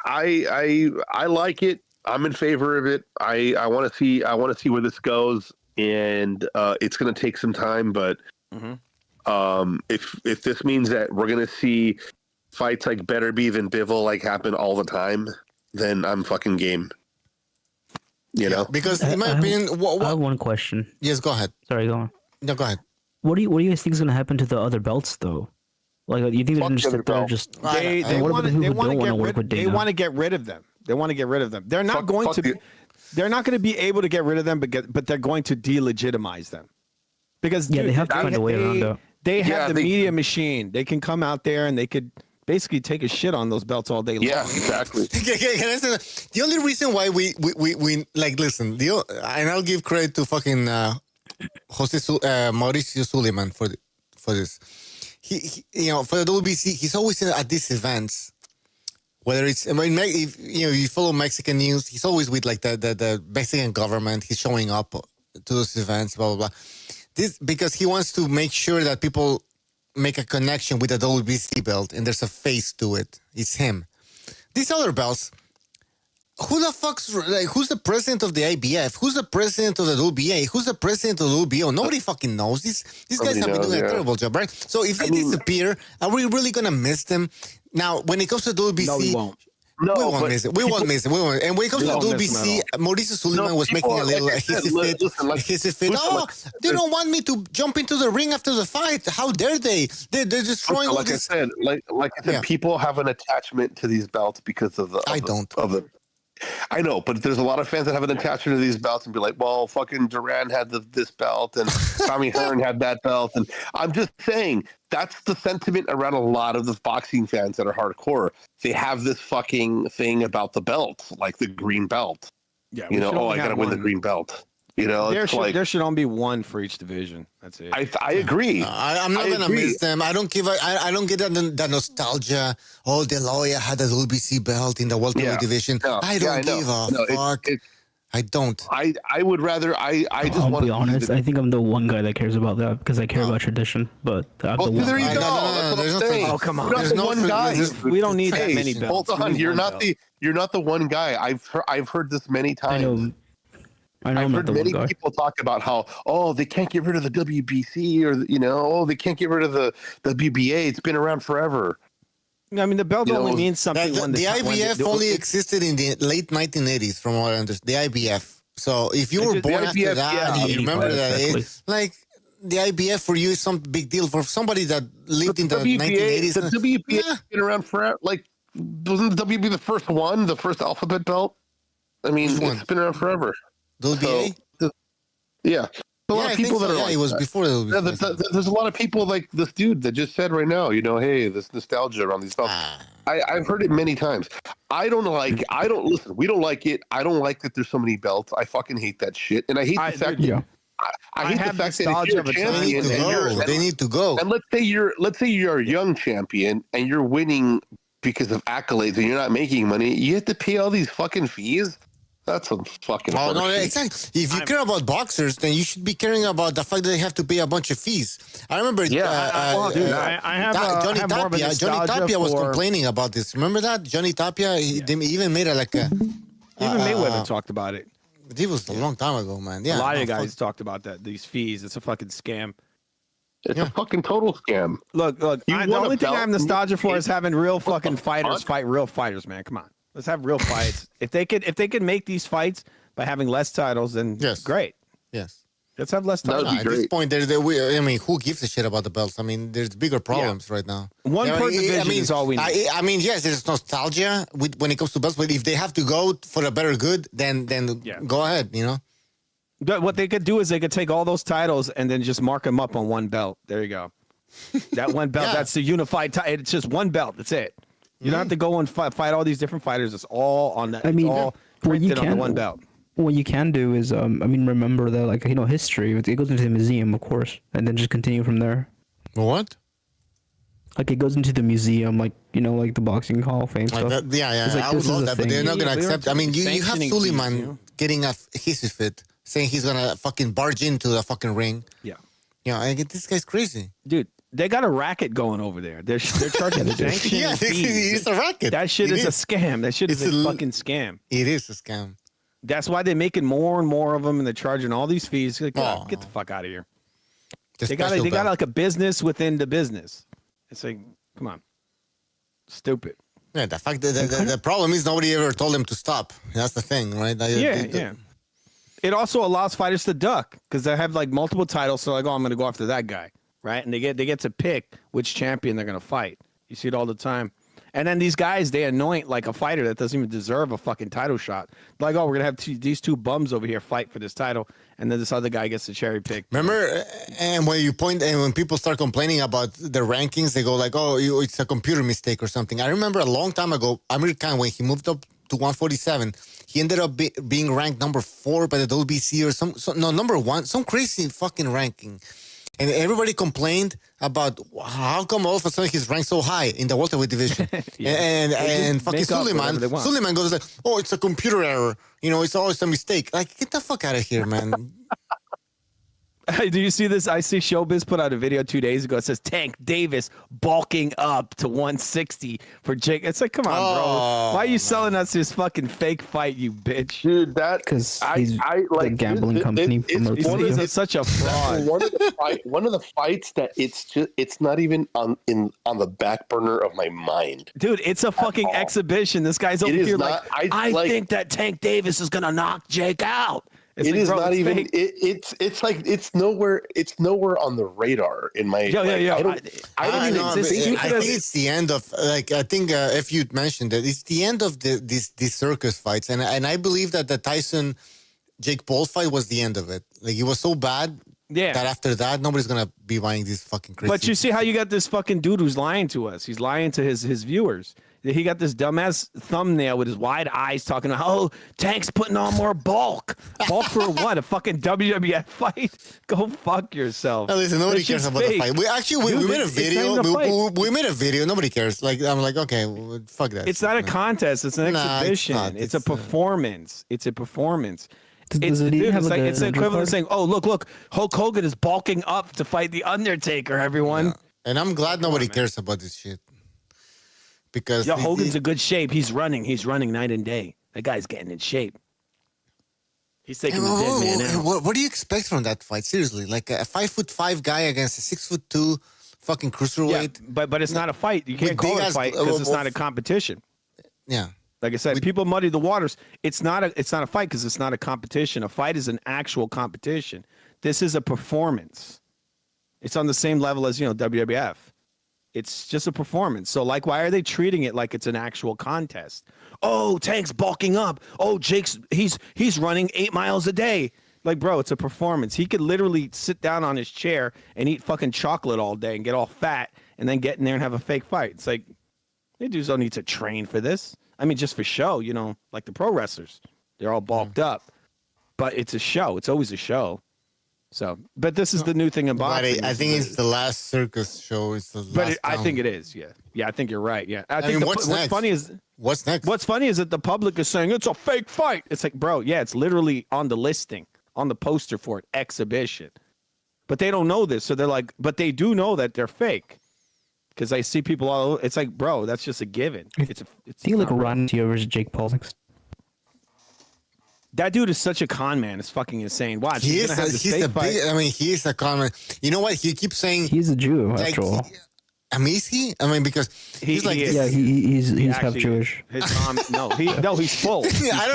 I like it. I'm in favor of it. I want to see where this goes, and it's going to take some time. But if this means that we're going to see fights like Better Be Than Bivol like happen all the time, then I'm fucking game. You know, because in my opinion, I have one question. Yes, go ahead. Sorry, go on. No, go ahead. What do you guys think is going to happen to the other belts, though? Like, you think they're going to sit there just? They want to get rid of them. They want to get rid of them. They're not going to. They're not going to be able to get rid of them, but they're going to delegitimize them. Because they have to find a way around that. They have the media machine. They can come out there and they could basically take a shit on those belts all day long. Yeah, exactly. The only reason why we like listen, and I'll give credit to fucking Mauricio Suleiman for this. He for the WBC, he's always at these events. Whether it's if you follow Mexican news, he's always with like the Mexican government. He's showing up to those events, blah blah blah. This because he wants to make sure that people make a connection with the WBC belt, and there's a face to it. It's him. These other belts, who the fuck's like? Who's the president of the IBF? Who's the president of the WBA? Who's the president of the WBO? Nobody fucking knows. These guys have been doing a terrible job, right? So if they disappear, are we really gonna miss them? Now, when it comes to the WBC, no, we won't. No, we won't miss it. We won't miss it. We won't. And when it comes to the WBC, Mauricio Suleiman was making a little hissy fit. Oh, they don't want me to jump into the ring after the fight. How dare they? They're destroying all this. I said, people have an attachment to these belts because of the. I know, but there's a lot of fans that have an attachment to these belts and be like, well, fucking Duran had this belt and Tommy Hearn had that belt. And I'm just saying that's the sentiment around a lot of the boxing fans that are hardcore. They have this fucking thing about the belt, like the green belt. Yeah, I got to win the green belt. There should only be one for each division. That's it. I agree. I'm not gonna miss them. I don't get that nostalgia. Oh, De La Hoya had a WBC belt in the welterweight division. I don't give a fuck. I don't. I would rather. I just want to be honest. I think I'm the one guy that cares about that because I care about tradition. But I'm the one. There you go. No, there's no. Oh, come on. You're not the one guy. We don't need that many belts. Hold on. You're not the one guy. I've heard this many times. I've heard many people talk about how, they can't get rid of the WBC or, they can't get rid of the WBA. It's been around forever. I mean, the belt only means something. The IBF only existed in the late 1980s, from what I understand. The IBF. So if you were born after that, you remember that. It's like the IBF for you is some big deal. For somebody that lived in the 1980s. The WBA has been around forever. Like, wasn't the WBA the first one, the first alphabet belt? I mean, it's been around forever. WBA? Yeah. A lot of people that are it was before the there's a lot of people like this dude that just said right now, hey, this nostalgia around these belts. I've heard it many times. Listen, we don't like it. I don't like that there's so many belts. I fucking hate that shit. And I hate the fact I hate the fact that if you're a champion they need to go. And let's say you're a young champion and you're winning because of accolades and you're not making money, you have to pay all these fucking fees. That's some fucking. Oh no! Exactly. If you care about boxers, then you should be caring about the fact that they have to pay a bunch of fees. I remember. Johnny Tapia. Johnny Tapia was complaining about this. Remember that Johnny Tapia? They even made it even Mayweather talked about it. It was a long time ago, man. Yeah, a lot of guys talked about that. These fees. It's a fucking scam. It's a fucking total scam. Look. The only thing I have nostalgia for is having real fucking fighters fight real fighters, man. Come on. Let's have real fights. If they could make these fights by having less titles, then great. Yes. Let's have less titles. At this point, who gives a shit about the belts? I mean, there's bigger problems right now. One per division is all we need. I mean, yes, there's nostalgia when it comes to belts, but if they have to go for a better good, then go ahead, But what they could do is they could take all those titles and then just mark them up on one belt. There you go. That one belt, that's the unified title. It's just one belt. That's it. You don't have to go and fight all these different fighters. It's all on that. It's all printed on the one belt. What you can do is, remember that, history. It goes into the museum, of course, and then just continue from there. What? Like, it goes into the museum, like the Boxing Hall of Fame stuff. I would love that, but they're not going to accept. I mean, you have Suleiman getting a hissy fit, saying he's going to fucking barge into the fucking ring. Yeah. This guy's crazy. Dude. They got a racket going over there. They're charging sanctioning fees. It's a racket. That shit is a scam. That shit is a fucking scam. It is a scam. That's why they're making more and more of them, and they're charging all these fees. Like, get the fuck out of here. They got like a business within the business. It's like, come on, stupid. Yeah, the fact that the problem is nobody ever told them to stop. That's the thing, right? Yeah. It also allows fighters to duck because they have like multiple titles. So like, I'm going to go after that guy. Right, and they get to pick which champion they're gonna fight. You see it all the time, And then these guys, they anoint like a fighter that doesn't even deserve a fucking title shot. Like, oh, we're gonna have these two bums over here fight for this title, and then this other guy gets the cherry pick. Remember, and when people start complaining about the rankings, they go like, "Oh, it's a computer mistake or something." I remember a long time ago, Amir Khan, when he moved up to 147, he ended up being ranked number 4 by the WBC or number 1, some crazy fucking ranking. And everybody complained about how come all of a sudden he's ranked so high in the welterweight division. and fucking Suleiman goes like, "Oh, it's a computer error. It's always a mistake." Like, get the fuck out of here, man. Do you see this? I see Showbiz put out a video 2 days ago. It says Tank Davis bulking up to 160 for Jake. It's like, come on, bro. Why are you selling us this fucking fake fight, you bitch? Dude, because he's the gambling company promotes it. He's such a fraud. One of the fights that it's not even on the back burner of my mind. Dude, it's a fucking exhibition. This guy's over here not, like, I think that Tank Davis is gonna knock Jake out. It's like, is bro, not even. fake. It's like it's nowhere on the radar in my. I don't even think. I think it's the end of I think if you'd mentioned that it's the end of these circus fights, and I believe that the Tyson Jake Paul fight was the end of it. Like, it was so bad. Yeah. That after that, nobody's gonna be buying these fucking crazy. But you see how you got this fucking dude who's lying to us. He's lying to his viewers. He got this dumbass thumbnail with his wide eyes talking about, oh, Tank's putting on more bulk. Bulk for what? A fucking WWF fight? Go fuck yourself. No, listen, nobody cares about the fight. We made a video. We made a video. Nobody cares. Like, I'm like, okay, well, fuck that. It's not a contest. It's an exhibition. It's a performance. It's a performance. It's the equivalent of saying, oh, look, Hulk Hogan is bulking up to fight The Undertaker, everyone. Yeah. And I'm glad nobody cares about this shit. Because Hogan's in good shape. He's running night and day. That guy's getting in shape. He's taking the dead man out. What do you expect from that fight? Seriously, like a 5'5" guy against a 6'2" fucking cruiserweight. Yeah, but it's not a fight. You can't call it a fight because it's not a competition. Yeah. Like I said, people muddy the waters. It's not a fight because it's not a competition. A fight is an actual competition. This is a performance. It's on the same level as, WWF. It's just a performance. So, like, why are they treating it like it's an actual contest? Oh, Tank's bulking up. Oh, Jake's he's running 8 miles a day. Like, bro, it's a performance. He could literally sit down on his chair and eat fucking chocolate all day and get all fat and then get in there and have a fake fight. It's like, they dudes don't need to train for this. I mean, just for show, like the pro wrestlers. They're all bulked up. But it's a show. It's always a show. So, but this is the new thing about boxing. I think it's the last circus show. It's the last. I think it is. Yeah, I think you're right. Yeah, I think what's funny is what's next. What's funny is that the public is saying it's a fake fight. It's like, bro, yeah, it's literally on the listing, on the poster for it, exhibition. But they don't know this, so they're like, but they do know that they're fake. Because I see people all. It's like, bro, that's just a given. It's. Do you look Ron Tio versus Jake Paul next? That dude is such a con man. It's fucking insane. Watch. He's a con man. You know what? He keeps saying he's a Jew after all. I mean, is he? I mean, because he's like, he's half Jewish. His mom, he's full. I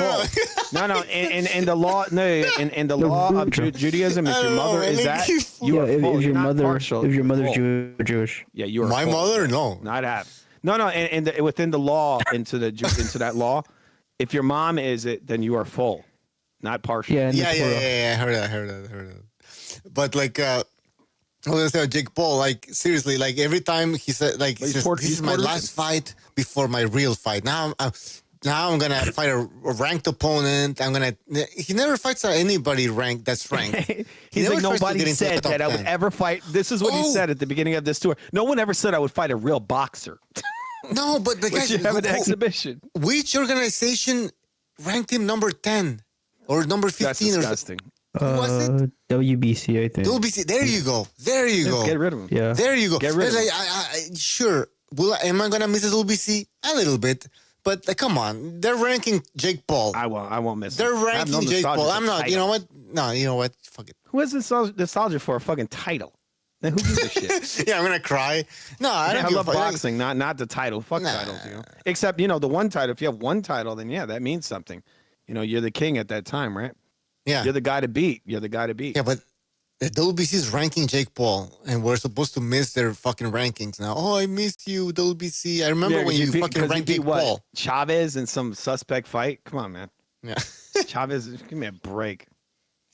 don't know. No, and the law, and the law of Judaism, if your mother is that, you are full. If your mother's Jewish, yeah, you are. My full. mother, no, not half. No, and within the law, into that law, if your mom is it, then you are full, not partial. Yeah. I heard that. But like. I was gonna say Jake Paul, like seriously, like every time he said, like this is my last fight before my real fight. Now I'm gonna fight a ranked opponent. He never fights anybody ranked that's ranked. He's like, nobody said that I would ever fight. This is what he said at the beginning of this tour. No one ever said I would fight a real boxer. No, but the guys you have an exhibition. Which organization ranked him number 10 or number 15? That's disgusting. WBC, I think. WBC. There you go. Get rid of him. Yeah. There you go. Get rid of him. Sure. Am I gonna miss the WBC? A little bit. But come on, they're ranking Jake Paul. I won't miss. They're ranking Jake Paul. I'm not. You know what? No. You know what? Fuck it. Who has this nostalgia for a fucking title? Then who gives a shit? Yeah, I'm gonna cry. No, I don't. I love boxing, not the title. Fuck titles. Except the one title. If you have one title, then yeah, that means something. You're the king at that time, right? Yeah. You're the guy to beat. Yeah, but WBC is ranking Jake Paul, and we're supposed to miss their fucking rankings now. Oh, I missed you, WBC. I remember when you fucking ranked Jake Paul. Chavez in some suspect fight. Come on, man. Yeah. Chavez, give me a break.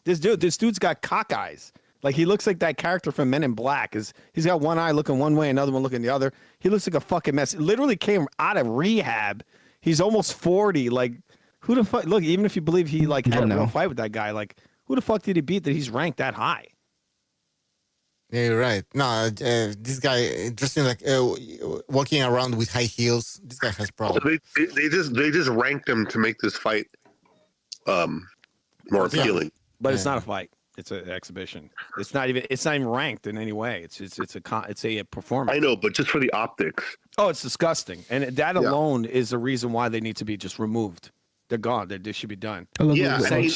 This dude's got cock eyes. Like he looks like that character from Men in Black. He's got one eye looking one way, another one looking the other. He looks like a fucking mess. Literally came out of rehab. He's almost 40. Like who the fuck? Look, even if you believe he like had a real fight with that guy, like who the fuck did he beat that he's ranked that high? Yeah, you're right. No, this guy just like walking around with high heels. This guy has problems. They just ranked him to make this fight more appealing. But it's not a fight. It's an exhibition. It's not even ranked in any way. It's a performance. I know, but just for the optics. Oh, it's disgusting, and that alone is a reason why they need to be just removed. They're gone. They should be done. Yeah, I mean,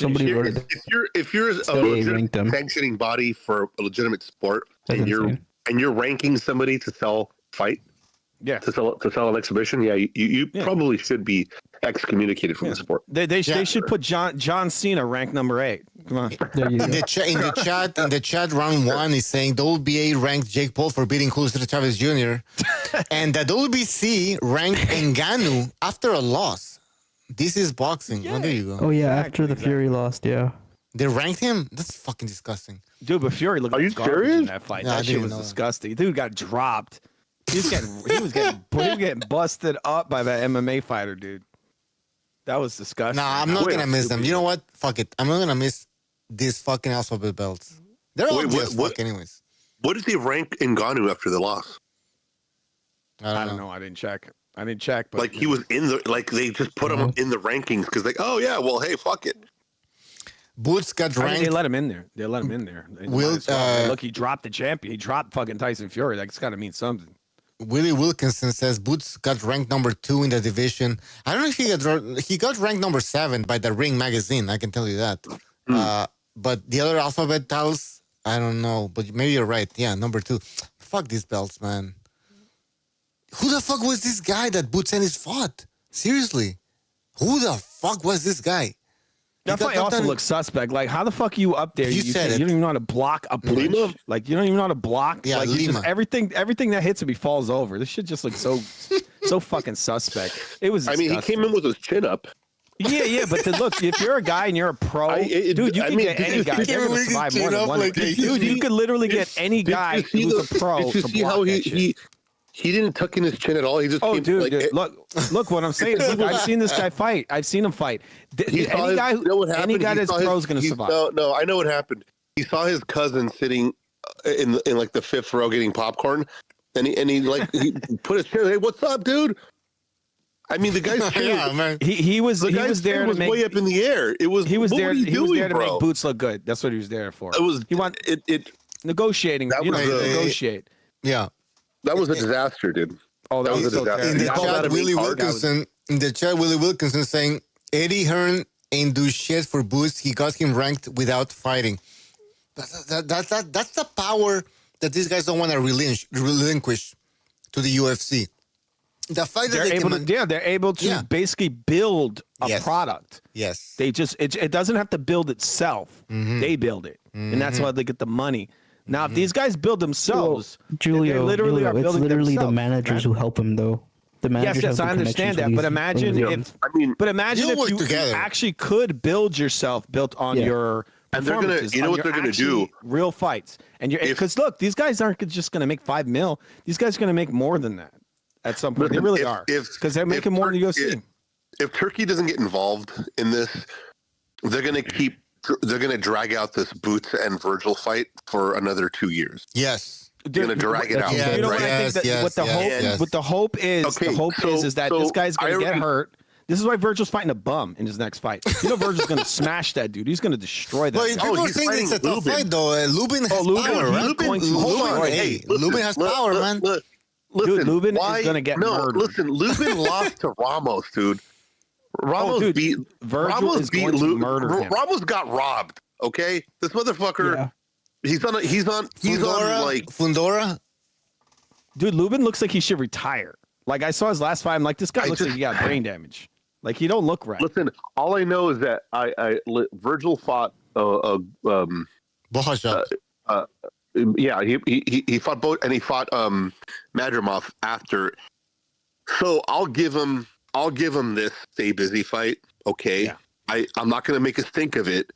if you're a legitimate sanctioning body for a legitimate sport, and you're ranking somebody to sell fight, to sell an exhibition, you probably should be excommunicated from the sport. They should put John Cena ranked number 8. Come on. In the chat, round 1 is saying WBA ranked Jake Paul for beating Julio Chavez Jr. and the WBC ranked Ngannou after a loss. This is boxing. Oh, there you go. Oh yeah, after the Fury lost, yeah. They ranked him? That's fucking disgusting. Dude, but Fury looked like garbage in that fight. No, that shit was disgusting. Dude got dropped. He was getting busted up by that MMA fighter, dude. That was disgusting. Nah, I'm not gonna miss them. You know what? Fuck it. I'm not gonna miss these fucking alphabet belts. They're all just fuck anyways. What did they rank Ngannou after the loss? I don't know. I didn't check. But like he was in the they just put him in the rankings because like, oh yeah, well hey, fuck it. Boots got ranked. They let him in there. Look, he dropped the champion. He dropped fucking Tyson Fury. That's got to mean something. Willie Wilkinson says Boots got ranked number 2 in the division. I don't know if he got ranked number 7 by the Ring magazine. I can tell you that. But the other alphabet titles, I don't know. But maybe you're right. Yeah, number 2. Fuck these belts, man. Who the fuck was this guy that Boots Ennis fought? Seriously. Who the fuck was this guy? That fight also looks suspect. Like, how the fuck are you up there? You don't even know how to block a punch. Lima? Like, you don't even know how to block. Yeah, like, Lima. Everything that hits him, he falls over. This shit just looks so fucking suspect. It was. I mean, he came in with his chin up. Yeah, but look, if you're a guy and you're a pro, dude, you can get any guy. They're gonna survive more than one. Dude, you could literally get any guy who's a pro. Did you see how he didn't tuck in his chin at all? He just dude, look what I'm saying. Look, I've seen this guy fight. I've seen him fight. Any guy that's pro is going to survive. No, I know what happened. He saw his cousin sitting in like the 5th row getting popcorn, and he put his chin. Hey, what's up, dude? I mean, the guy's chin. Man. He was there to make way up in the air. He was there to make Boots look good. That's what he was there for. Negotiating. Negotiate. Yeah. That was a disaster, dude. Oh, that was a disaster. In the chat, Willie Wilkinson saying Eddie Hearn ain't do shit for Boots. He got him ranked without fighting. That's the power that these guys don't want to relinquish to the UFC. The fact that they're able to basically build a product. Yes, they just it doesn't have to build itself. Mm-hmm. They build it, and that's why they get the money. Now, if these guys build themselves, Julio, they literally are building it's literally themselves, the managers who help him, though. The managers yes, I understand that, but imagine if you actually could build yourself built on your and they're gonna, you know what they're gonna do? Real fights, and because look, these guys aren't just gonna make $5 million. These guys are gonna make more than that at some point. They really are, because they're making more than the UFC. If Turkey doesn't get involved in this, they're gonna drag out this Boots and Virgil fight for another 2 years. Yes. They're going to drag it out. You know what I think? What the hope is that this guy's going to get hurt. This is why Virgil's fighting a bum in his next fight. You know Virgil's going to smash that dude. He's going to destroy that. But people think it's a tough fight, though. Lubin has power, right? Lubin has power, man. Listen, dude, Lubin is going to get murdered. Listen, Lubin lost to Ramos, dude. Ramos beat Ramos got robbed. Okay, this motherfucker. Yeah. He's on like Fundora. Dude, Lubin looks like he should retire. Like I saw his last fight. I'm like, this guy looks like he got brain damage. Like he don't look right. Listen, all I know is that Virgil fought Bohajab. Yeah, he fought both, and he fought Madrimov after. So I'll give him this stay busy fight. Okay, yeah. I'm not gonna make us think of it,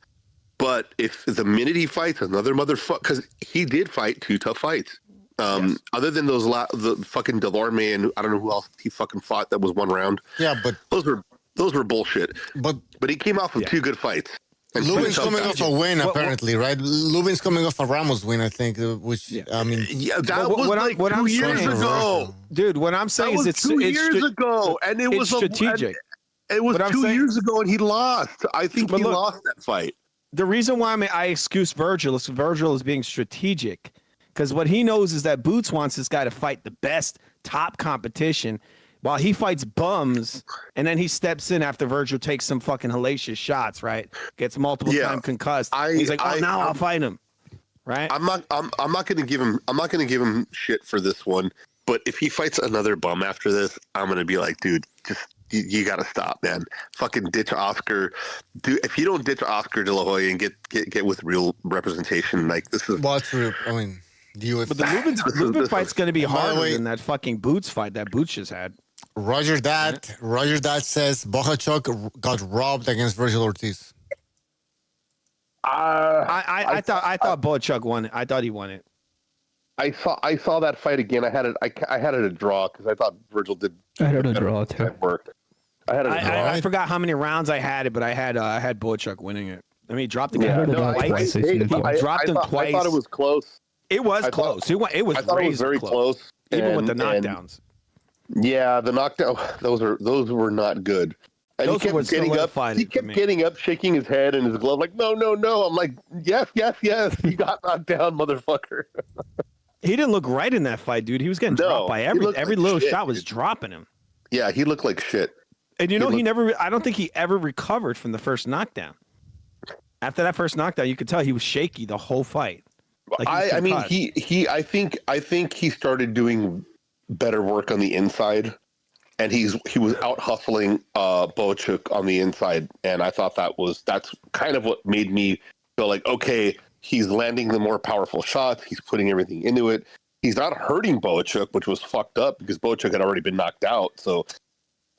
but if the minute he fights another motherfucker, because he did fight 2 tough fights. Yes. Other than the fucking Delorme and I don't know who else he fucking fought that was 1 round. Yeah, but those were bullshit. But he came off with 2 good fights. Lubin's coming off a win, apparently, right? Lubin's coming off a Ramos win, I think. Which I mean, that was like 2 years ago, dude. What I'm saying is, it's 2 years ago, and it was strategic. It was 2 years ago, and he lost. I think he lost that fight. The reason why I excuse Virgil is being strategic, because what he knows is that Boots wants this guy to fight the best top competition, while he fights bums, and then he steps in after Virgil takes some fucking hellacious shots, right? Gets multiple time concussed. He's like, now I'll fight him, right? I'm not going to give him shit for this one, but if he fights another bum after this, I'm going to be like, dude, just you got to stop, man. Fucking ditch Oscar. Dude, if you don't ditch Oscar De La Hoya and get with real representation, like this is. Well, true. I mean, but the Lubin fight's going to be harder than that fucking Boots fight that Boots just had. Roger that says Bohachuk got robbed against Virgil Ortiz. I thought Bohachuk won it. I thought he won it. I saw that fight again. I had it a draw because I thought Virgil did. I had a draw too. That worked. I had a draw. I forgot how many rounds I had it, but I had Bohachuk winning it. I mean, he dropped the guy twice. He dropped him twice. I thought it was close. It was close. It was. I thought it was very close, even with the knockdowns. Yeah, the knockdown. Those were not good. And he kept getting up. He kept getting up, shaking his head and his glove, like no. I'm like, yes. You got knocked down, motherfucker. He didn't look right in that fight, dude. He was getting dropped by every little shot was dropping him. Yeah, he looked like shit. And he never. I don't think he ever recovered from the first knockdown. After that first knockdown, you could tell he was shaky the whole fight. Like I mean, I think he started doing better work on the inside, and he was out hustling Bohachuk on the inside, and I thought that's kind of what made me feel like, okay, he's landing the more powerful shots, he's putting everything into it, he's not hurting Bohachuk, which was fucked up because Bohachuk had already been knocked out. So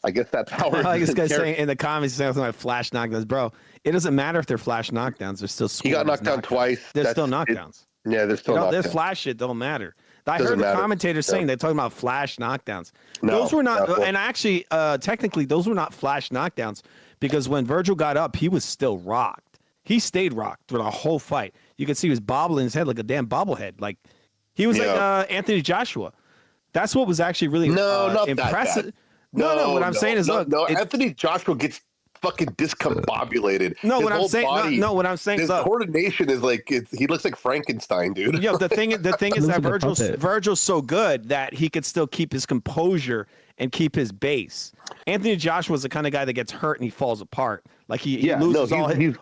I guess that's how like this guy's saying in the comments, saying something like flash knockdowns, bro. It doesn't matter if they're flash knockdowns; they're still. He got knocked down twice. There's still knockdowns. Yeah, there's still knockdowns. This flash shit don't matter. I heard the commentators saying they're talking about flash knockdowns. Those were not, and actually, technically, those were not flash knockdowns because when Virgil got up, he was still rocked. He stayed rocked through the whole fight. You could see he was bobbling his head like a damn bobblehead. Like he was like Anthony Joshua. That's what was actually really not impressive. That No. What I'm saying is, look, Anthony Joshua gets fucking discombobulated. No, what I'm saying, what I'm saying, his coordination is like he looks like Frankenstein, dude. Yeah, the thing is that Virgil's so good that he could still keep his composure and keep his base. Anthony Joshua's the kind of guy that gets hurt and he falls apart. Like he loses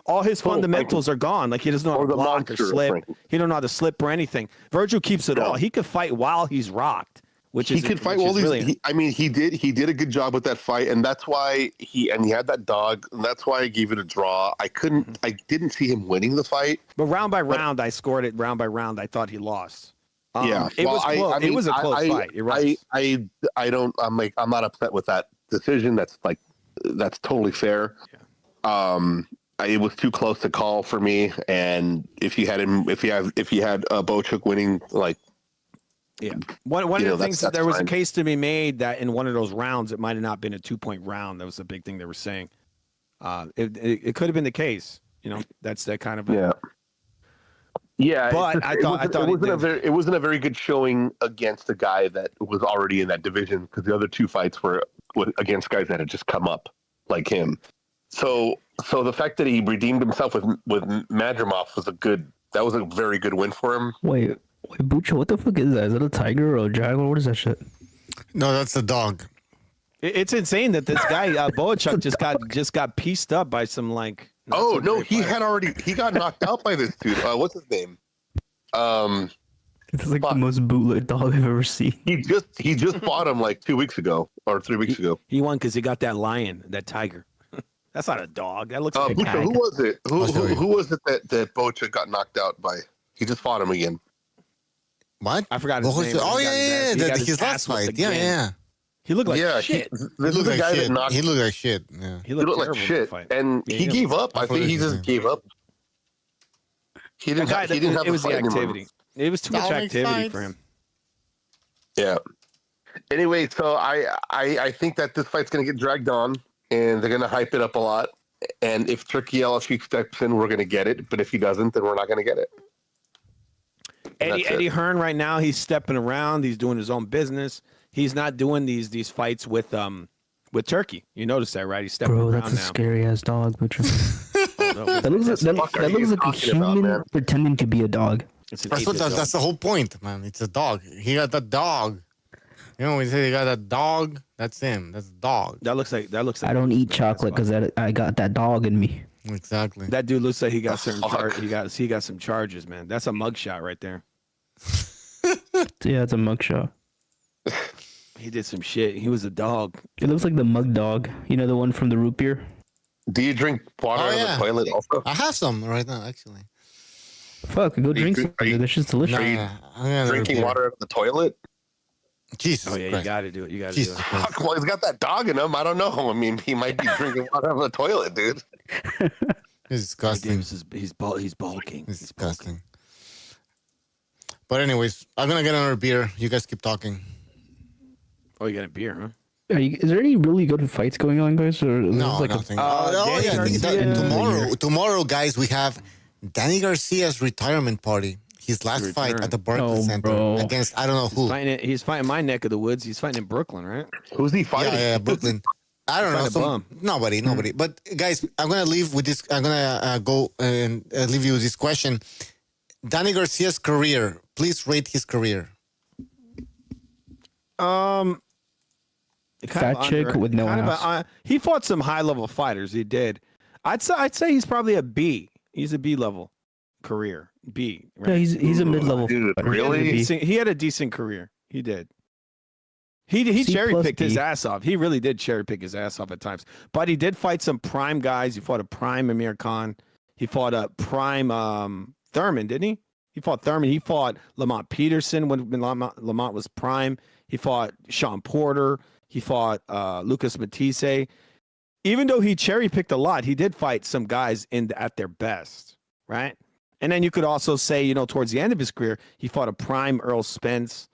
all his fundamentals are gone. Like he doesn't know how to block or slip. He don't know how to slip or anything. Virgil keeps it all. He could fight while he's rocked. He could fight all these. He did a good job with that fight, and that's why he had that dog, and that's why I gave it a draw. I didn't see him winning the fight, but round by round, I scored it. Round by round, I thought he lost. It was close. It was a close fight. You're right. I'm not upset with that decision. That's totally fair. Yeah. It was too close to call for me, and if you had Bohachuk winning, like. Yeah. One of the things that there was a case to be made that in one of those rounds, it might have not been a 2-point round. That was the big thing they were saying. It could have been the case. That's that kind of. Yeah. But I thought it wasn't a very good showing against a guy that was already in that division because the other 2 fights were against guys that had just come up like him. So the fact that he redeemed himself with Madrimov was a very good win for him. Wait, Bucho, what the fuck is that? Is that a tiger or a jaguar? What is that shit? No, that's a dog. It's insane that this guy Bohachuk just got pieced up by some like. Oh no, he got knocked out by this dude. What's his name? It's like the most bootleg dog I've ever seen. He just fought him like 2 weeks ago or 3 weeks ago. He won because he got that lion, that tiger. That's not a dog. That looks like a cat. Who was it? Who was it that Bohachuk got knocked out by? He just fought him again. What? I forgot his name. Oh yeah. His last fight. Yeah. He looked like shit. This is the guy that knocked. He looked like shit. Yeah. He looked like shit, and he gave up. I think he just gave up. He didn't. He didn't have. It was the fight activity. It was too much activity for him. Yeah. Anyway, so I think that this fight's going to get dragged on, and they're going to hype it up a lot. And if Turkey LFC steps in, we're going to get it. But if he doesn't, then we're not going to get it. Eddie Hearn right now, he's stepping around. He's doing his own business. He's not doing these fights with Turkey. You notice that, right? He's stepping around now. That's a scary ass dog, Butcher. That looks like a human pretending to be a dog. That's the whole point, man. It's a dog. He got the dog. You know, when you say he got a dog, that's him. That's a dog. That looks like. I don't eat chocolate because I got that dog in me. Exactly. That dude looks like he got certain he got some charges, man. That's a mugshot right there. Yeah, it's a mugshot. He did some shit. He was a dog. It looks like the mug dog. You know, the one from the root beer. Do you drink water out of the toilet also? I have some right now, actually. Fuck, go drink some. This shit's delicious. Are you drinking water out of the toilet? Jesus. Oh yeah, you got to do it. You got to do it. Fuck, well, he's got that dog in him. I don't know. I mean, he might be drinking water out of the toilet, dude. It's disgusting. He's bulking. It's disgusting. But anyways, I'm gonna get another beer. You guys keep talking. Oh, you got a beer, huh? Is there any really good fights going on, guys? Or no, like nothing. Tomorrow, guys, we have Danny Garcia's retirement party. His last fight at the Barclays Center against I don't know who. He's fighting my neck of the woods. He's fighting in Brooklyn, right? Who's he fighting? Yeah, Brooklyn. I don't know. Nobody. But guys, I'm gonna leave with this. I'm gonna go and leave you with this question. Danny Garcia's career. Please rate his career. Fat chick with no ass. He fought some high level fighters. He did. I'd say he's probably a B. He's a B level career. B. Right? Yeah, he's a mid level. Really? He had a decent career. He did. He cherry picked his ass off. He really did cherry pick his ass off at times. But he did fight some prime guys. He fought a prime Amir Khan. He fought a prime Thurman, didn't he? He fought Thurman. He fought Lamont Peterson when Lamont was prime. He fought Sean Porter. He fought Lucas Matisse. Even though he cherry picked a lot, he did fight some guys at their best, right? And then you could also say, towards the end of his career, he fought a prime Earl Spence,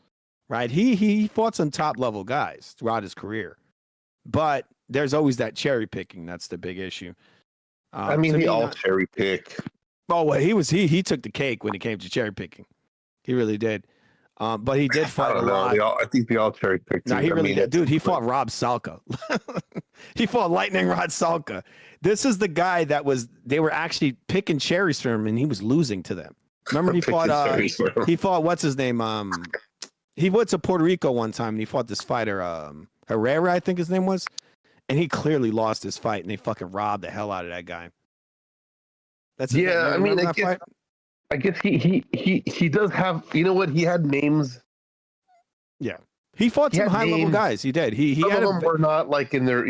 right? He fought some top level guys throughout his career, but there's always that cherry picking. That's the big issue. I mean, he all cherry pick. Oh, well, he took the cake when it came to cherry picking. He really did. But he did fight a lot. I think they all cherry picked. No, he really did. Dude, he fought Rob Salka. He fought Lightning Rod Salka. This is the guy they were actually picking cherries for him and he was losing to them. Remember he fought what's his name? He went to Puerto Rico one time and he fought this fighter, Herrera, I think his name was. And he clearly lost his fight and they fucking robbed the hell out of that guy. I mean, I guess he does have. You know what? He had names. Yeah, he fought some high level guys. He did. He Some had of them were not like in their.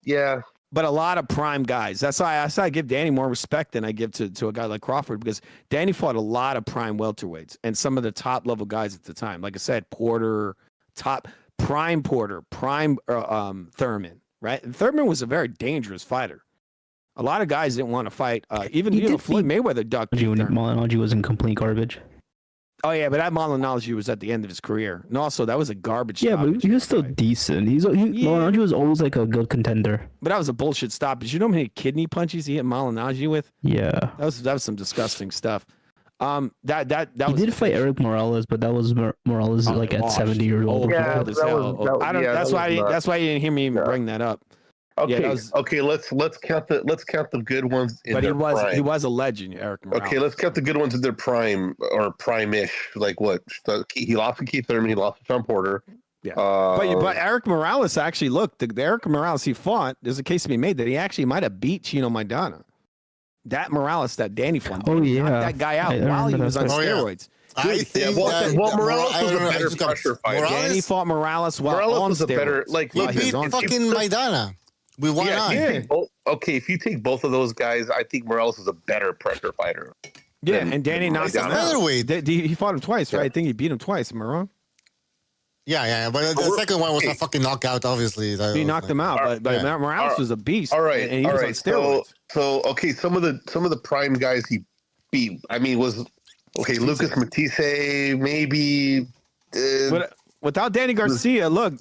Yeah. But a lot of prime guys. That's why I give Danny more respect than I give to a guy like Crawford because Danny fought a lot of prime welterweights and some of the top level guys at the time. Like I said, Porter, prime Thurman, right? And Thurman was a very dangerous fighter. A lot of guys didn't want to fight. Even Floyd Mayweather ducked. Malinology was in complete garbage. Oh yeah, but that Malinology was at the end of his career, and also that was a garbage. Yeah, but he was still decent. Malinology was always like a good contender. But that was a bullshit stoppage. You know how many kidney punches he hit Malinology with? Yeah, that was some disgusting stuff. He did fight Eric Morales, but that was Morales at 70 years old. Yeah, that's why you didn't hear me even bring that up. Okay, okay. Let's count the good ones. But he was a legend, Eric Morales. Okay, let's count the good ones in their prime or prime-ish. Like what? He lost to Keith Thurman. He lost to Sean Porter. Yeah, but Eric Morales actually the Eric Morales he fought. There's a case to be made that he actually might have beat Chino Maidana. That Morales that Danny fought. Oh yeah, that guy out while he was on steroids. I think Morales was a better pressure fighter. Danny fought Morales while Morales on was a better steroids. he beat fucking Maidana. We won. Okay, if you take both of those guys, I think Morales is a better pressure fighter. Yeah, and Danny knocked him out. Featherweight. He fought him twice, right? I think he beat him twice. Am I wrong? Yeah, but the second one was a fucking knockout, obviously. He knocked him out, but Morales was a beast. All right, and he was on steroids. So okay, some of the prime guys he beat. I mean, was okay. Lucas Matisse, maybe. Without Danny Garcia, what's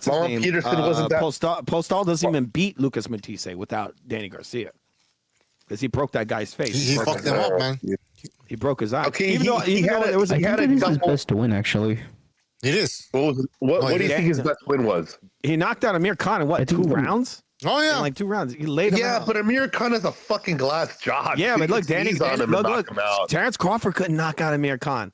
his name? Peterson wasn't that. Postal doesn't even beat Lucas Matisse without Danny Garcia because he broke that guy's face. He fucked him up, man. He broke his eye. Okay, even though it was I think it is his best to win, actually. It is. What do you think his best win was? He knocked out Amir Khan in 2 rounds? Oh yeah, in like 2 rounds. He laid him out. But Amir Khan has a fucking glass jaw. Yeah, but look, Terrence Crawford couldn't knock out Amir Khan.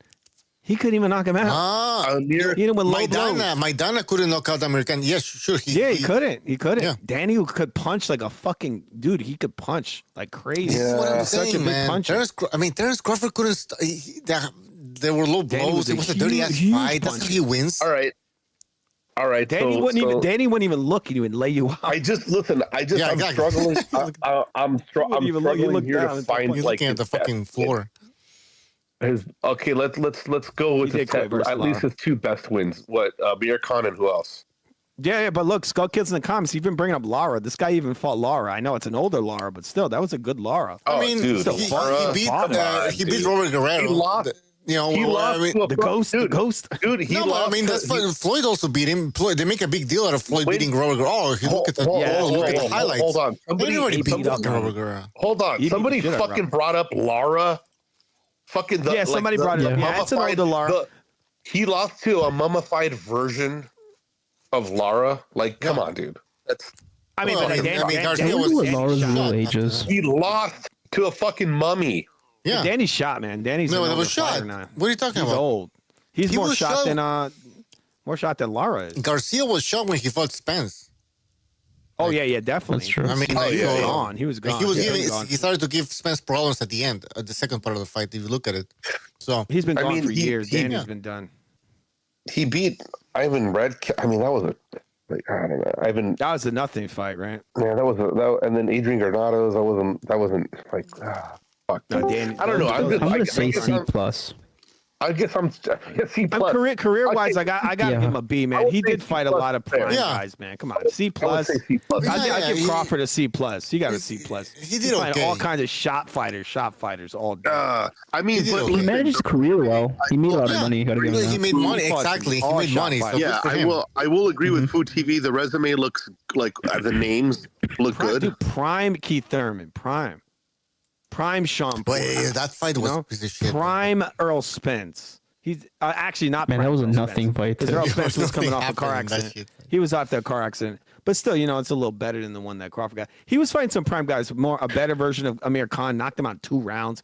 He couldn't even knock him out. Maidana couldn't knock out Amir Khan. Yes, sure. He couldn't. He couldn't. Yeah. Danny could punch like a fucking dude. He could punch like crazy. This is what I'm Such saying, a big man. puncher. Terrence Crawford couldn't. There were low blows. It was a dirty ass fight. That's how he wins. All right. Danny wouldn't even look. He would lay you out. I'm struggling. I'm struggling here to find You're looking at the fucking floor. Okay, let's go with at least his 2 best wins. What Amir Khan and who else? Yeah, but look, Skull Kids in the comments, he's been bringing up Lara. This guy even fought Lara. I know it's an older Lara, but still, that was a good Lara. I mean, he beat Robert Guerrero. He lost. He lost to the ghost. Dude, he lost. I mean, that's fine. Floyd also beat him. They make a big deal out of Floyd beating Robert Guerrero. Oh, if you look at the highlights. Hold on. Everybody beat up Robert Guerrero. Hold on. Somebody fucking brought up Lara. Somebody brought it up. Yeah, it's an older Lara. He lost to a mummified version of Lara. Like, come on, dude. That's. Garcia was Lara's real ages. He lost to a fucking mummy. Yeah, Danny's shot, man. Danny's that was shot. Now. What are you talking about? He's old. He's more shot than Lara is. Garcia was shot when he fought Spence. Oh yeah, definitely. That's true. I mean, He was gone. He started to give Spence problems at the end, at the second part of the fight. If you look at it, so he's been gone for years. Danny's been done. He beat Ivan Red. I mean, that was I don't know. That was a nothing fight, right? Yeah, and then Adrian Granados. That wasn't like. Fuck. No, Danny, I don't know. I'm gonna say C plus. I guess I'm C plus. Career wise, I got to give him a B, man. He did fight a lot of prime guys, man. Come on, C plus. I give Crawford a C plus. He got a C plus. He did okay. All kinds of shot fighters all day. I mean, he managed his career well. He made a lot of money. He made money exactly. He made money. So yeah, I will agree with Food TV. The resume looks like the names look good. Dude, prime Keith Thurman, prime Sean. Wait, that fight was a piece of shit. Prime Earl Spence. He's actually not. Man, that was a nothing fight. Because Earl Spence was coming off a car accident. He was off that car accident, but still, it's a little better than the one that Crawford got. He was fighting some prime guys, a better version of Amir Khan. Knocked him out 2 rounds.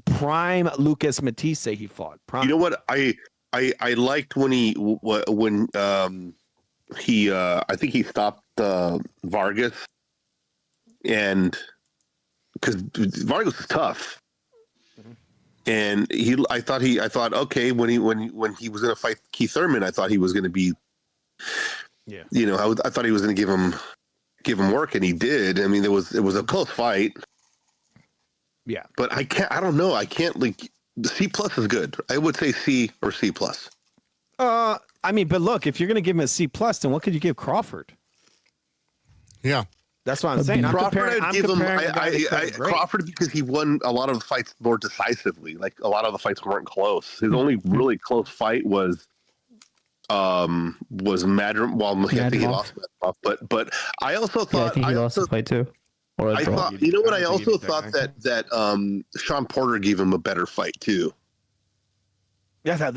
Prime Lucas Matisse, he fought. Prime. You know what? I liked when he I think he stopped Vargas, and because Vargas was tough, and I thought okay, when he was going to fight Keith Thurman, I thought he was going to be, I thought he was going to give him work, and he did. I mean, it was a close fight. Yeah, but I don't know. I can't C plus is good. I would say C or C plus. I mean, but look, if you're going to give him a C plus, then what could you give Crawford? Yeah. That's what I'm saying. Crawford, Crawford because he won a lot of the fights more decisively. Like a lot of the fights weren't close. His only really close fight was Madrim. Well, I think he lost that, but I also thought I think he lost the fight too. I thought, what? I also thought that Sean Porter gave him a better fight too. Yeah.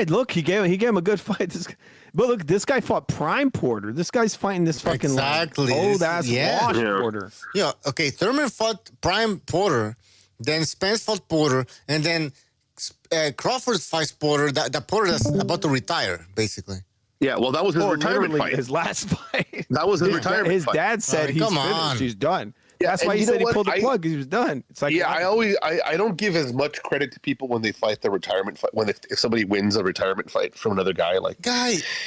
Look, he gave him a good fight. But look, this guy fought Prime Porter. This guy's fighting this fucking old ass wash Porter. Yeah. Okay. Thurman fought Prime Porter, then Spence fought Porter, and then Crawford fights Porter. That Porter that's about to retire, basically. Yeah. Well, that was his retirement fight. His last fight. That was his retirement fight. His dad said he's finished. He's done. Yeah, that's why he said he pulled the plug. He was done. It's like I don't give as much credit to people when they fight the retirement fight. If somebody wins a retirement fight from another guy,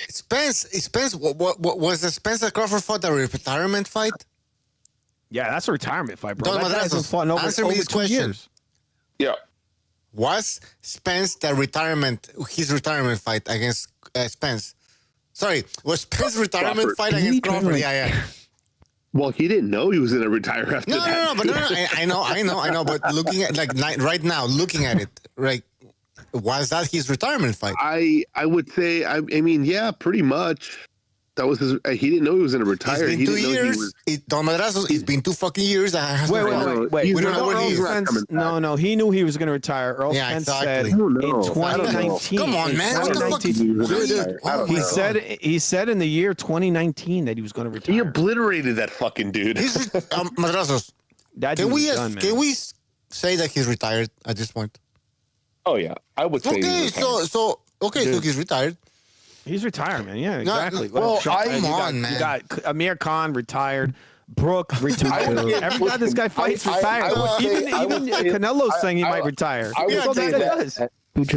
Spence. What was the Spencer Crawford fought a retirement fight? Yeah, that's a retirement fight, bro. Don That guy hasn't Madrazo, fought in over answer me this 2 question. years. Yeah. Was Spence his retirement fight against Spence? Sorry, was Spence retirement Crawford. fight against Crawford? Yeah. Well, he didn't know he was going to retire after No, that. no. I know. But looking at right now, looking at it, right, was that his retirement fight? I would say, I mean, yeah, pretty much. That was his. He didn't know he was going to retire. It's been He 2 didn't know he years. was. Don Madrazo, it's been 2 fucking years. Wait. We don't know where he is. No, he knew he was going to retire. Earl Yeah, Spence exactly. said I in don't know. 2019. Come on, man. What the fuck? 2019. He said in the year 2019 that he was going to retire. He obliterated that fucking dude. Madrazo, That can dude we was done, man. can we say that he's retired at this point? Oh yeah, I would say. Okay, so he's retired. He's retired, man. Yeah, exactly. well, come on, You man. got Amir Khan retired. Brooke retired. Every time this guy fights, retired. Even Canelo's saying he might retire. I would That's all say that that. does.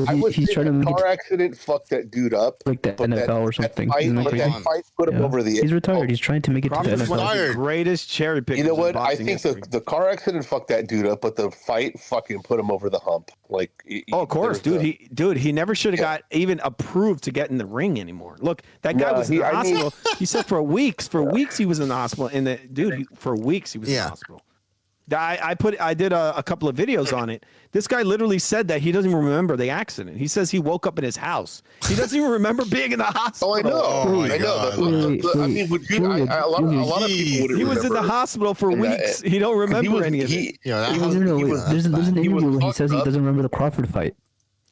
I would he's say trying to that make car accident fucked that dude up. like the NFL or something. That Isn't that fight, crazy? that fight put him Yeah. over the. He's retired. He's trying to make it to the Crawford's one of NFL. the greatest cherry pickers. You know in what? I boxing think history. the car accident fucked that dude up, but the fight fucking put him over the hump. Like, Oh, of course, there's dude. He never should have got even approved to get in the ring anymore. Look, that guy was in the hospital. He said for weeks he was in the hospital. And for weeks he was in the hospital. I did a couple of videos on it. This guy literally said that he doesn't even remember the accident. He says he woke up in his house. He doesn't even remember being in the hospital. Oh, I know. I know. I mean, would you? A lot of people would. He was in the hospital for weeks. He don't remember any of it. There's an interview where he says he doesn't remember the Crawford fight.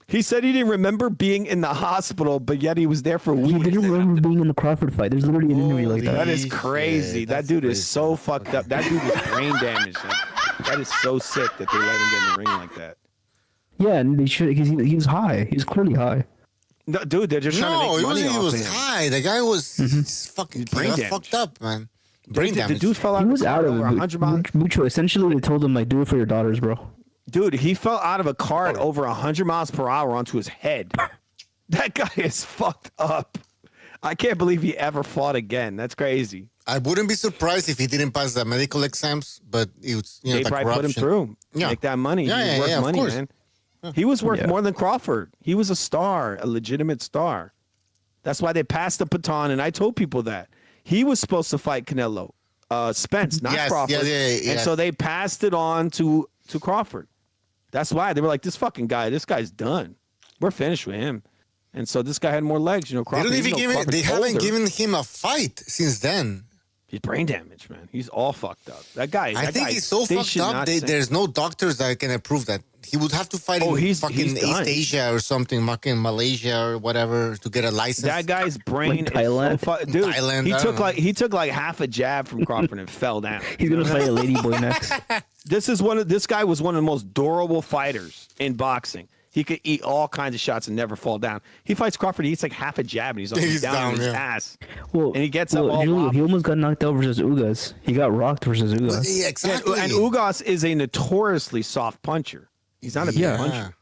He said he didn't remember being in the hospital, but yet he was there for weeks. He didn't remember being in the Crawford fight. There's literally an interview like that. That is crazy. That dude is so fucked up. That dude was brain damaged. That is so sick that they let him get in the ring like that. Yeah, and they should because he was high. He was clearly high. No, dude, they're just trying to make money off he was of him. high. The guy was fucking Brain he got damage. fucked up, man. Brain The damage. dude fell out He of was a car out of over 100 miles. Mucho. Essentially, they told him like, do it for your daughters, bro. Dude, he fell out of a car at over 100 miles per hour onto his head. That guy is fucked up. I can't believe he ever fought again. That's crazy. I wouldn't be surprised if he didn't pass the medical exams, but it was They the probably put him corruption. through. Yeah. Make that money. Yeah, He was worth of money, course. man. He was worth more than Crawford. He was a star, a legitimate star. That's why they passed the baton, and I told people that. He was supposed to fight Canelo. Spence, not Yes, Crawford. And so they passed it on to Crawford. That's why they were like, this guy's done. We're finished with him. And so this guy had more legs, Crawford. They haven't given him a fight since then. He's brain damaged, man. He's all fucked up. That guy. I think he's so fucked up. There's no doctors that can approve that. He would have to fight in fucking he's East done. Asia or something, fucking Malaysia or whatever, to get a license. That guy's brain Like Thailand? is so dude. Thailand, he I don't know. he took like half a jab from Crawford and fell down. He's gonna fight a ladyboy next. This guy was one of the most durable fighters in boxing. He could eat all kinds of shots and never fall down. He fights Crawford, he eats like half a jab and he's down on his ass. Well, and he gets up all Julio, wobbly. he almost got knocked out versus Ugas. He got rocked versus Ugas. Yeah, exactly. And Ugas is a notoriously soft puncher. He's not a big puncher.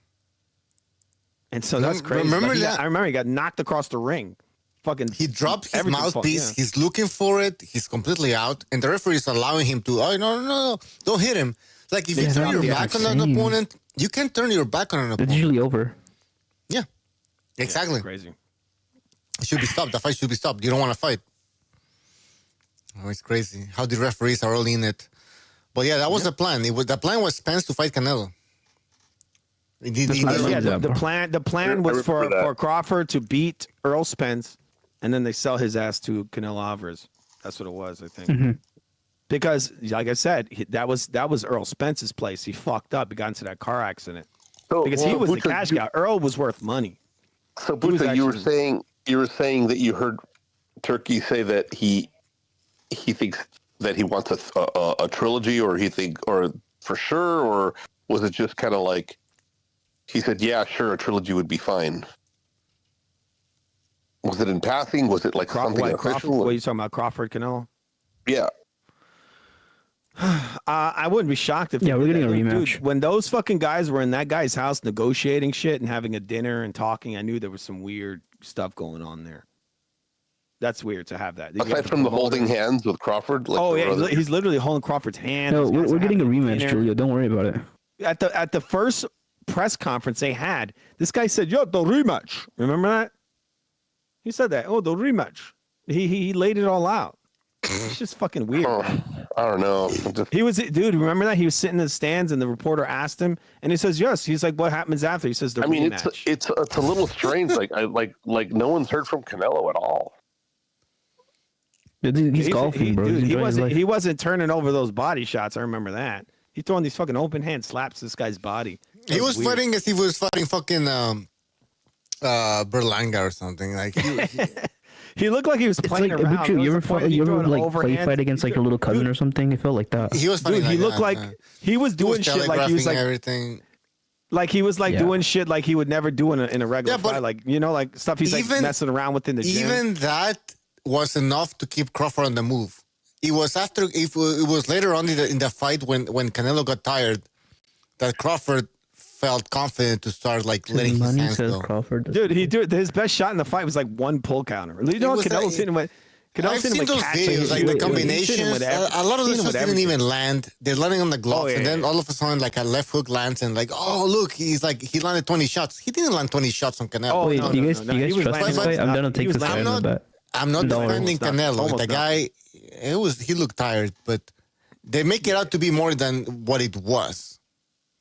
And so that's crazy. Remember I remember he got knocked across the ring. Fucking He dropped his everything mouthpiece. yeah. He's looking for it. He's completely out. And the referee is allowing him to, no, don't hit him. Like if you turn your back on an opponent, you can't turn your back on an opponent. It's usually over. Yeah, exactly. Crazy. It should be stopped. The fight should be stopped. You don't want to fight. Oh, it's crazy how the referees are all in it. But yeah, that was the plan. The plan was Spence to fight Canelo. The plan was for Crawford to beat Earl Spence, and then they sell his ass to Canelo Alvarez. That's what it was, I think. Mm-hmm. Because, like I said, that was Earl Spence's place. He fucked up. He got into that car accident because he was the cash guy. Earl was worth money. So, Bucha, you were saying that you heard Turkey say that he thinks that he wants a trilogy, or for sure, or was it just kind of like he said, yeah, sure, a trilogy would be fine? Was it in passing? Was it like something official? What are you talking about, Crawford Canelo? Yeah. I wouldn't be shocked if we're getting a rematch. Dude, when those fucking guys were in that guy's house negotiating shit and having a dinner and talking, I knew there was some weird stuff going on there. That's weird to have that. You Aside have from the promoter. holding hands with Crawford. Like Oh the yeah, brother- he's literally holding Crawford's hand. No, These guys we're are getting a having rematch, dinner. Julio. Don't worry about it. At the first press conference they had, this guy said, "Yo, the rematch." Remember that? He said that. Oh, the rematch. He laid it all out. It's just fucking weird. I don't know. He was, dude. Remember that he was sitting in the stands, and the reporter asked him, and he says, "Yes." He's like, "What happens after?" He says, "The I mean, rematch." it's a little strange. Like no one's heard from Canelo at all. He's golfing, bro. Dude, He's enjoying his life. he wasn't turning over those body shots. I remember that. He throwing these fucking open hand slaps to this guy's body. He was fighting as if he was fighting fucking Berlanga or something. Like he looked like he was It's playing like, around. Buchu, There was you a ever point fought, he you threw ever an like play overhand. fight against like your little cousin or something? It felt like that. he was Dude, fighting. he like looked that, like yeah. he was doing shit like he was like everything. like he was like Yeah. doing shit like he would never do in a regular Yeah, but fight. Like like stuff he's like even- messing around with in the gym. Even that was enough to keep Crawford on the move. It was after, if it was later on in the fight when Canelo got tired, that Crawford felt confident to start like letting his Money hands says go. Crawford. Dude, his best shot in the fight was like one pull counter. You know, was Canelo's like- hitting with. I've Canelo's hitting seen with those catch. videos, like the He's combinations. hitting with A lot of he's the hitting with shots didn't everything. even land. They're landing on the gloves, yeah, and then yeah. all of a sudden, like a left hook lands, and like, oh look, he landed 20 shots. He didn't land 20 shots on Canelo. Oh, Wait, no, do you no, guys, no, do you he guys was trust landing this fight? I'm almost gonna nothing. He take was this guy landing in the bet. I'm not No, defending almost nothing. Canelo. Almost The guy, he looked tired, but they make it out to be more than what it was.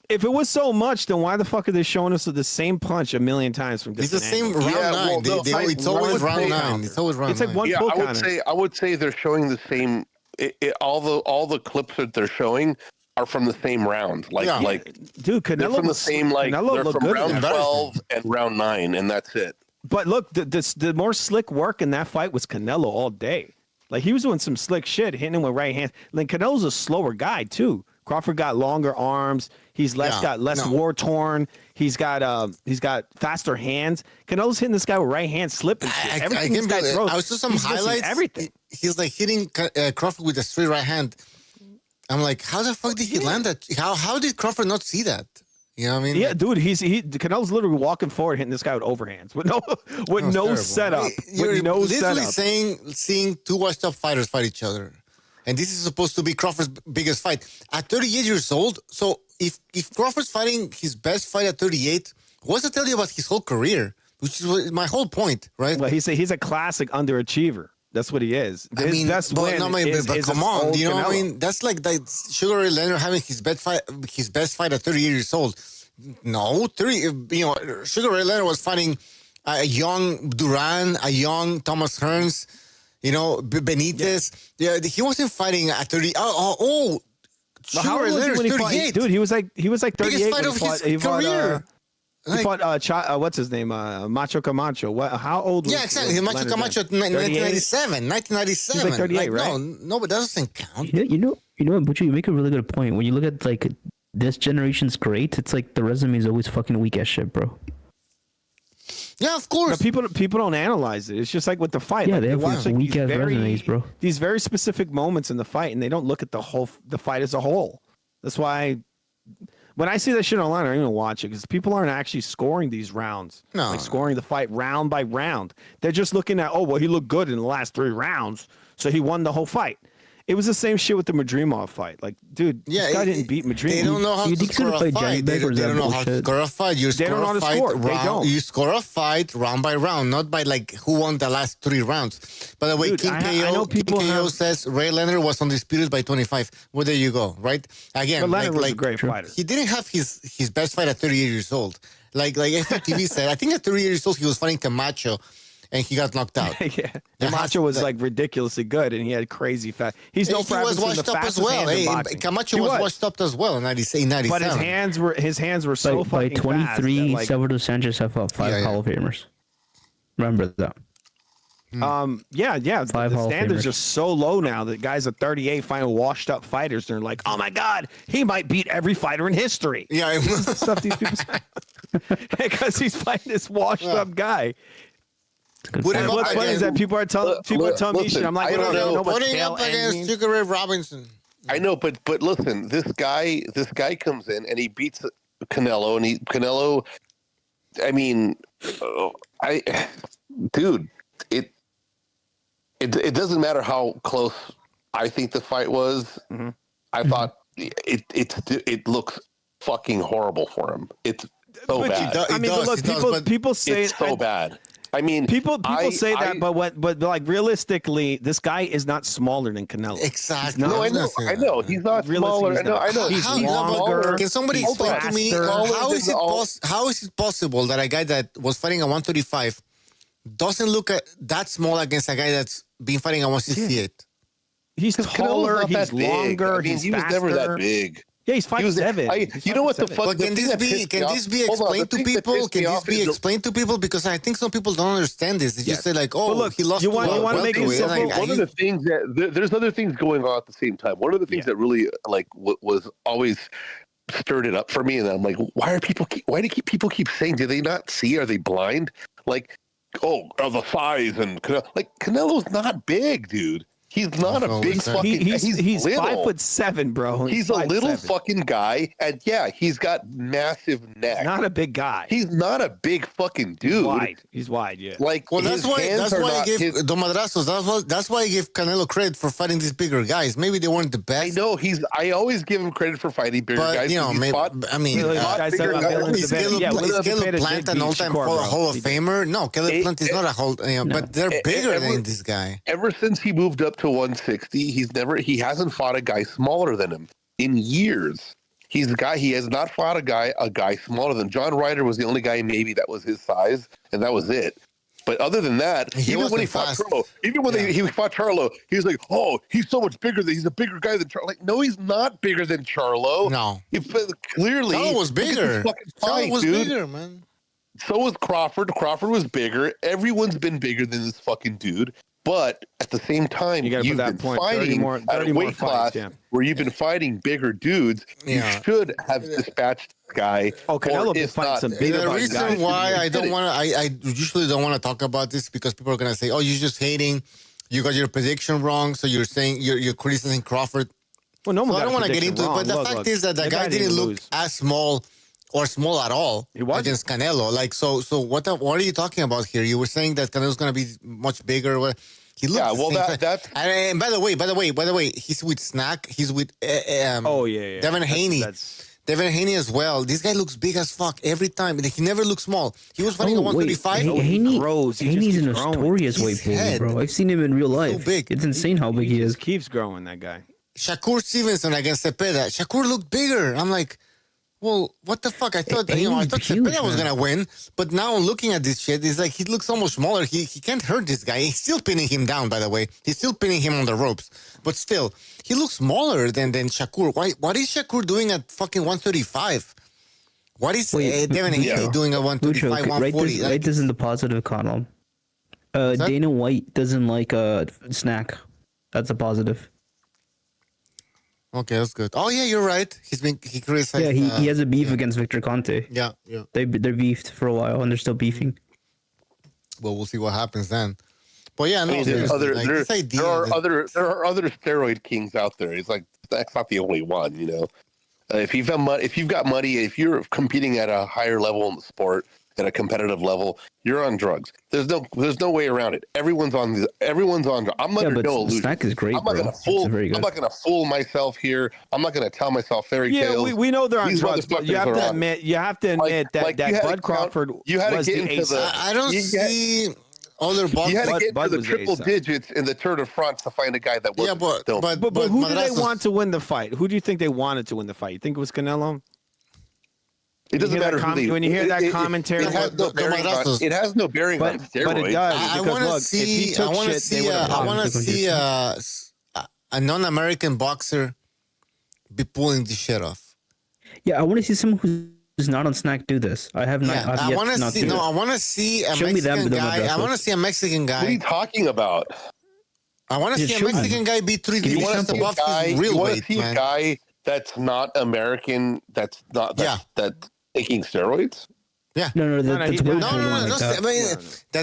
If it was so much, then why the fuck are they showing us the same punch a million times from It's the different same angles? round Yeah, nine. well, they'll fight It's always one round pull nine. counter. It's always round It's like nine. one Yeah, pull I would counter. say they're showing the same. All the clips that they're showing are from the same round. Like Yeah. Dude, they're Canelo from the was same Canelo they're looked from good in round that. 12 and round 9, and that's it. But look, the more slick work in that fight was Canelo all day. Like he was doing some slick shit, hitting him with right hands. Like Canelo's a slower guy too. Crawford got longer arms. He's got less war torn. He's got faster hands. Canelo's hitting this guy with right hand, slipping shit. Everything this guy throws. I saw some he's missing highlights. Everything. He's like hitting Crawford with a straight right hand. I'm like, how the fuck did he land that? How did Crawford not see that? You know what I mean? Yeah, dude, Canelo's literally walking forward, hitting this guy with overhands with no terrible. setup. You're With no literally setup. seeing two washed up fighters fight each other. And this is supposed to be Crawford's biggest fight. At 38 years old, so if Crawford's fighting his best fight at 38, what's to tell you about his whole career? Which is my whole point, right? Well, he's a classic underachiever. That's what he is. I mean, best but, win no, is come his on, old you know what I Canelo. mean? That's like Sugar Ray Leonard having his best fight at 38 years old. No, Sugar Ray Leonard was fighting a young Duran, a young Thomas Hearns, Benitez. Yeah, he wasn't fighting at 30. Well, Sugar how Ray old was he Leonard's when he fought? 38. Dude, he was like 38 Biggest fight when of he fought. his career. He fought what's his name? Macho Camacho. How old was Yeah, exactly. was Macho Leonard Camacho, then? 1997. 1997. He's like 38, right? No, but that doesn't count. You know what, Butcher, you make a really good point. When you look at like this generation's great, it's like the resume is always fucking weak as shit, bro. Yeah, of course. But people don't analyze it. It's just like with the fight. Yeah, like, they have watch, like these weak ass resumes, bro. These very specific moments in the fight, and they don't look at the fight as a whole. That's why when I see that shit online, I don't even watch it because people aren't actually scoring these rounds. No. Like scoring the fight round by round. They're just looking at, he looked good in the last 3 rounds, so he won the whole fight. It was the same shit with the Madrimov fight. Like, dude, this guy didn't beat Madrimov. They don't know how to score a fight. They don't know how to score a fight. You They score don't know how a to fight score. They round. don't. You score a fight round by round, not by like who won the last 3 rounds. By the way, Dude, King I know people King KO have- says Ray Leonard was undisputed by 25. Well, there you go, right? Again, But Leonard was a great fighter. He didn't have his best fight at 38 years old. Like FTV said, I think at 38 years old he was fighting Camacho, and he got knocked out. Yeah, Camacho was like ridiculously good, and he had crazy fat. He's known for he was having some of washed the up as fastest well. hands in Hey, boxing. Camacho He was washed up as well in 97. But his hands were so By fucking 23, fast that, like, Salvador Sanchez have fought 5 Hall of Famers. Remember that. yeah. Five The Hall of standards Famers. are so low now that guys at 38 find washed up fighters. They're like, oh my god, he might beat every fighter in history. Yeah, This is the stuff these people say because he's fighting this washed up guy. And what's funny is that people are telling me shit. I'm like, I don't know. what Putting tail up end against means. Sugar Ray Robinson. I know, but listen, this guy comes in and he beats Canelo, and Canelo. I mean, dude, it doesn't matter how close I think the fight was. Mm-hmm. I thought it looks fucking horrible for him. It's so bad. People say it's so bad. I mean, people say that, but like realistically, this guy is not smaller than Canelo. Exactly. No, I know. He's not smaller. I know. He's longer. Can somebody explain to me how is it possible that a guy that was fighting at 135 doesn't look that small against a guy that's been fighting at 168? He's taller. He's longer. He was never that big. Yeah, he's 5'7". You know what the fuck? But can this be explained to people? Can this be explained to people? Because I think some people don't understand this. They just say like, "Oh, look, he lost." You want to make it simple? One of the things that there's other things going on at the same time. One of the things that really like was always stirred it up for me, and I'm like, why do people keep saying? Do they not see? Are they blind? Like, the size and Canelo's not big, dude. He's not a big fucking. He's little. 5'7", bro. He's a little fucking guy, and yeah, he's got massive neck. He's not a big guy. He's not a big fucking dude. He's wide. Yeah. Like, well, that's why I give Domadrazos. That's why I give Canelo credit for fighting these bigger guys. Maybe they weren't the best. I know I always give him credit for fighting bigger guys. You know, is Caleb Plant an all-time Hall of Famer? No, Caleb Plant is not a Hall. But they're bigger than this guy. Ever since he moved up to 160, he hasn't fought a guy smaller than him in years. He has not fought a guy smaller than John Ryder. Was the only guy maybe that was his size, and that was it. But other than that, even when he fought Charlo, he fought Charlo, he was like, "Oh, he's so much bigger. He's a bigger guy than Charlo." Like, no, he's not bigger than Charlo. No, clearly, Charlo was bigger. Charlo was bigger, man. So was Crawford. Crawford was bigger. Everyone's been bigger than this fucking dude. But at the same time, you've been fighting at a weight class where you've been fighting bigger dudes. You should have dispatched this guy. Oh, Canelo been fighting some bigger guys. The reason why I don't want to, I usually don't want to talk about this because people are gonna say, "Oh, you're just hating. You got your prediction wrong." So you're saying you're criticizing Crawford. Well, no one. So I don't want to get into it, but the fact is that the guy didn't look as small or small at all against Canelo. Like, so what are you talking about here? You were saying that Canelo's going to be much bigger. He looks that's and by the way, he's with Snack. He's with Devin Haney. Devin Haney as well. This guy looks big as fuck every time. He never looks small. He was fighting at 135. Haney's a notorious weight puller, bro. I've seen him in real life. So big. It's insane how big he is. Keeps growing, that guy. Shakur Stevenson against Cepeda. Shakur looked bigger. I'm like, well, what the fuck? I thought Cepeda was gonna win, but now looking at this shit, it's like he looks almost smaller. He can't hurt this guy. He's still pinning him down, by the way. He's still pinning him on the ropes, but still, he looks smaller than Shakur. What is Shakur doing at fucking 135? What is Devin Haney doing at 135, 140? Write this in the positive column. Dana White doesn't like Snack. That's a positive. Okay, that's good. Oh yeah, you're right. He criticized. Yeah, he has a beef against Victor Conte. Yeah. They're beefed for a while, and they're still beefing. Well, we'll see what happens then. But yeah, no, there are other steroid kings out there. It's like that's not the only one, you know. If you've got money, if you're competing at a higher level in the sport, at a competitive level, you're on drugs. There's no way around it. Everyone's on. I'm under no illusion. Snack is great. I'm not gonna fool myself here. I'm not gonna tell myself fairy tales. Yeah, we know they're on drugs, but you have to admit that Bud Crawford was the ace. I don't see other boxers. You had to get into the triple digits in the Tour de France to find a guy that wasn't. Yeah, but who do they want to win the fight? Who do you think they wanted to win the fight? You think it was Canelo? It doesn't matter when you hear that commentary. It has no bearing on steroids. But it does. I want to see a non-American boxer be pulling the shit off. Yeah, I want to see someone who's not on Snack do this. I have not. Yeah, I want to see a Mexican guy. I want to see a Mexican guy. What are you talking about? I want to see a Mexican guy beat 3 divisions above his real weight, man. A guy that's not American. That's taking steroids? Yeah. No. That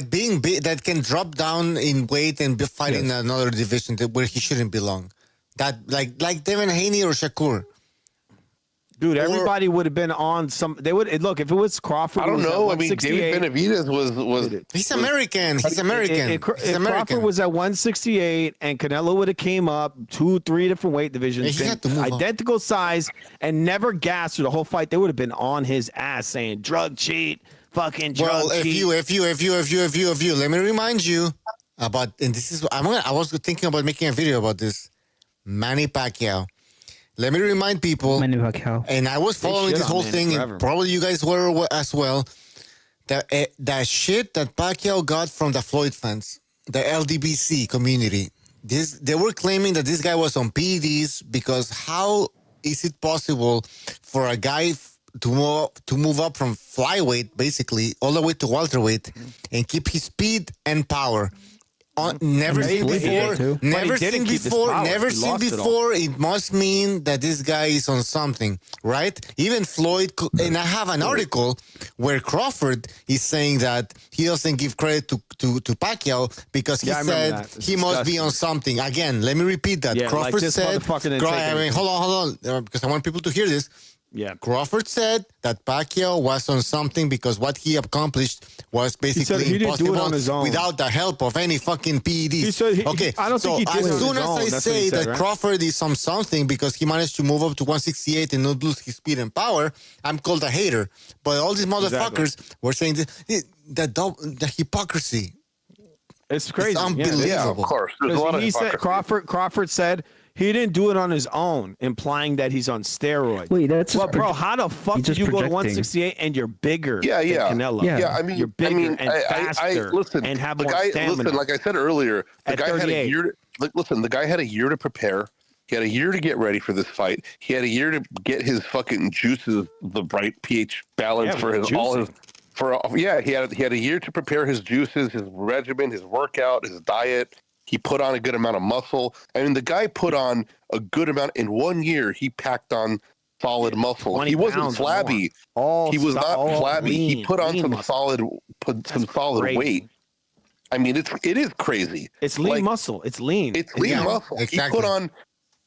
being big, that can drop down in weight and be fighting in another division where he shouldn't belong. That like Devin Haney or Shakur. Dude, everybody would have been on some. They would look if it was Crawford. I don't was at know. I mean, David 168. Benavidez was He's American. He's American. If He's American. Crawford was at 168 and Canelo would have came up 2-3 different weight divisions, Yeah, he had to move up. identical size, and never gassed through the whole fight, they would have been on his ass saying drug cheat, fucking drug Well, if cheat. you, let me remind you about, and this is, I was thinking about making a video about this, Manny Pacquiao. Let me remind people, Manny Pacquiao. and I was following this whole thing, and probably you guys were as well, that shit that Pacquiao got from the Floyd fans, the LDBC community. They were claiming that this guy was on PEDs because how is it possible for a guy to move up from flyweight, basically, all the way to welterweight and keep his speed and power? Never seen before. Never seen before. It must mean that this guy is on something, right? Even Floyd, and I have an article where Crawford is saying that he doesn't give credit to Pacquiao because he said he must be on something. Again, let me repeat that. Yeah, Crawford like this said, hold on, because I want people to hear this. Yeah. Crawford said that Pacquiao was on something because what he accomplished was basically he didn't do it impossible on his own. without the help of any fucking PEDs. He said Okay, I don't so think he did it on as soon his as own. I That's what say he said, that right? Crawford is on something because he managed to move up to 168 and not lose his speed and power, I'm called a hater. But all these motherfuckers were saying the hypocrisy. It's crazy. It's unbelievable. Yeah, of course. There's a lot of He said hypocrisy. Crawford said he didn't do it on his own, implying that he's on steroids. Wait, that's well, just bro. How the fuck he's did just you go to projecting. 168 and you're bigger Yeah, yeah, than Canelo? Yeah. I mean, you're bigger and faster listen, and have the more guy, stamina. Listen, like I said earlier, the At guy had a 38. year. Listen, the guy had a year to prepare. He had a year to get ready for this fight. He had a year to get his fucking juices the right pH balance for his all his. He had a year to prepare his juices, his regimen, his workout, his diet. He put on a good amount of muscle. I mean, the guy put on a good amount in 1 year. He packed on solid muscle. He wasn't flabby. He was not flabby. He put on some solid weight. I mean, it is crazy. It's lean muscle. It's lean. It's lean muscle. Exactly.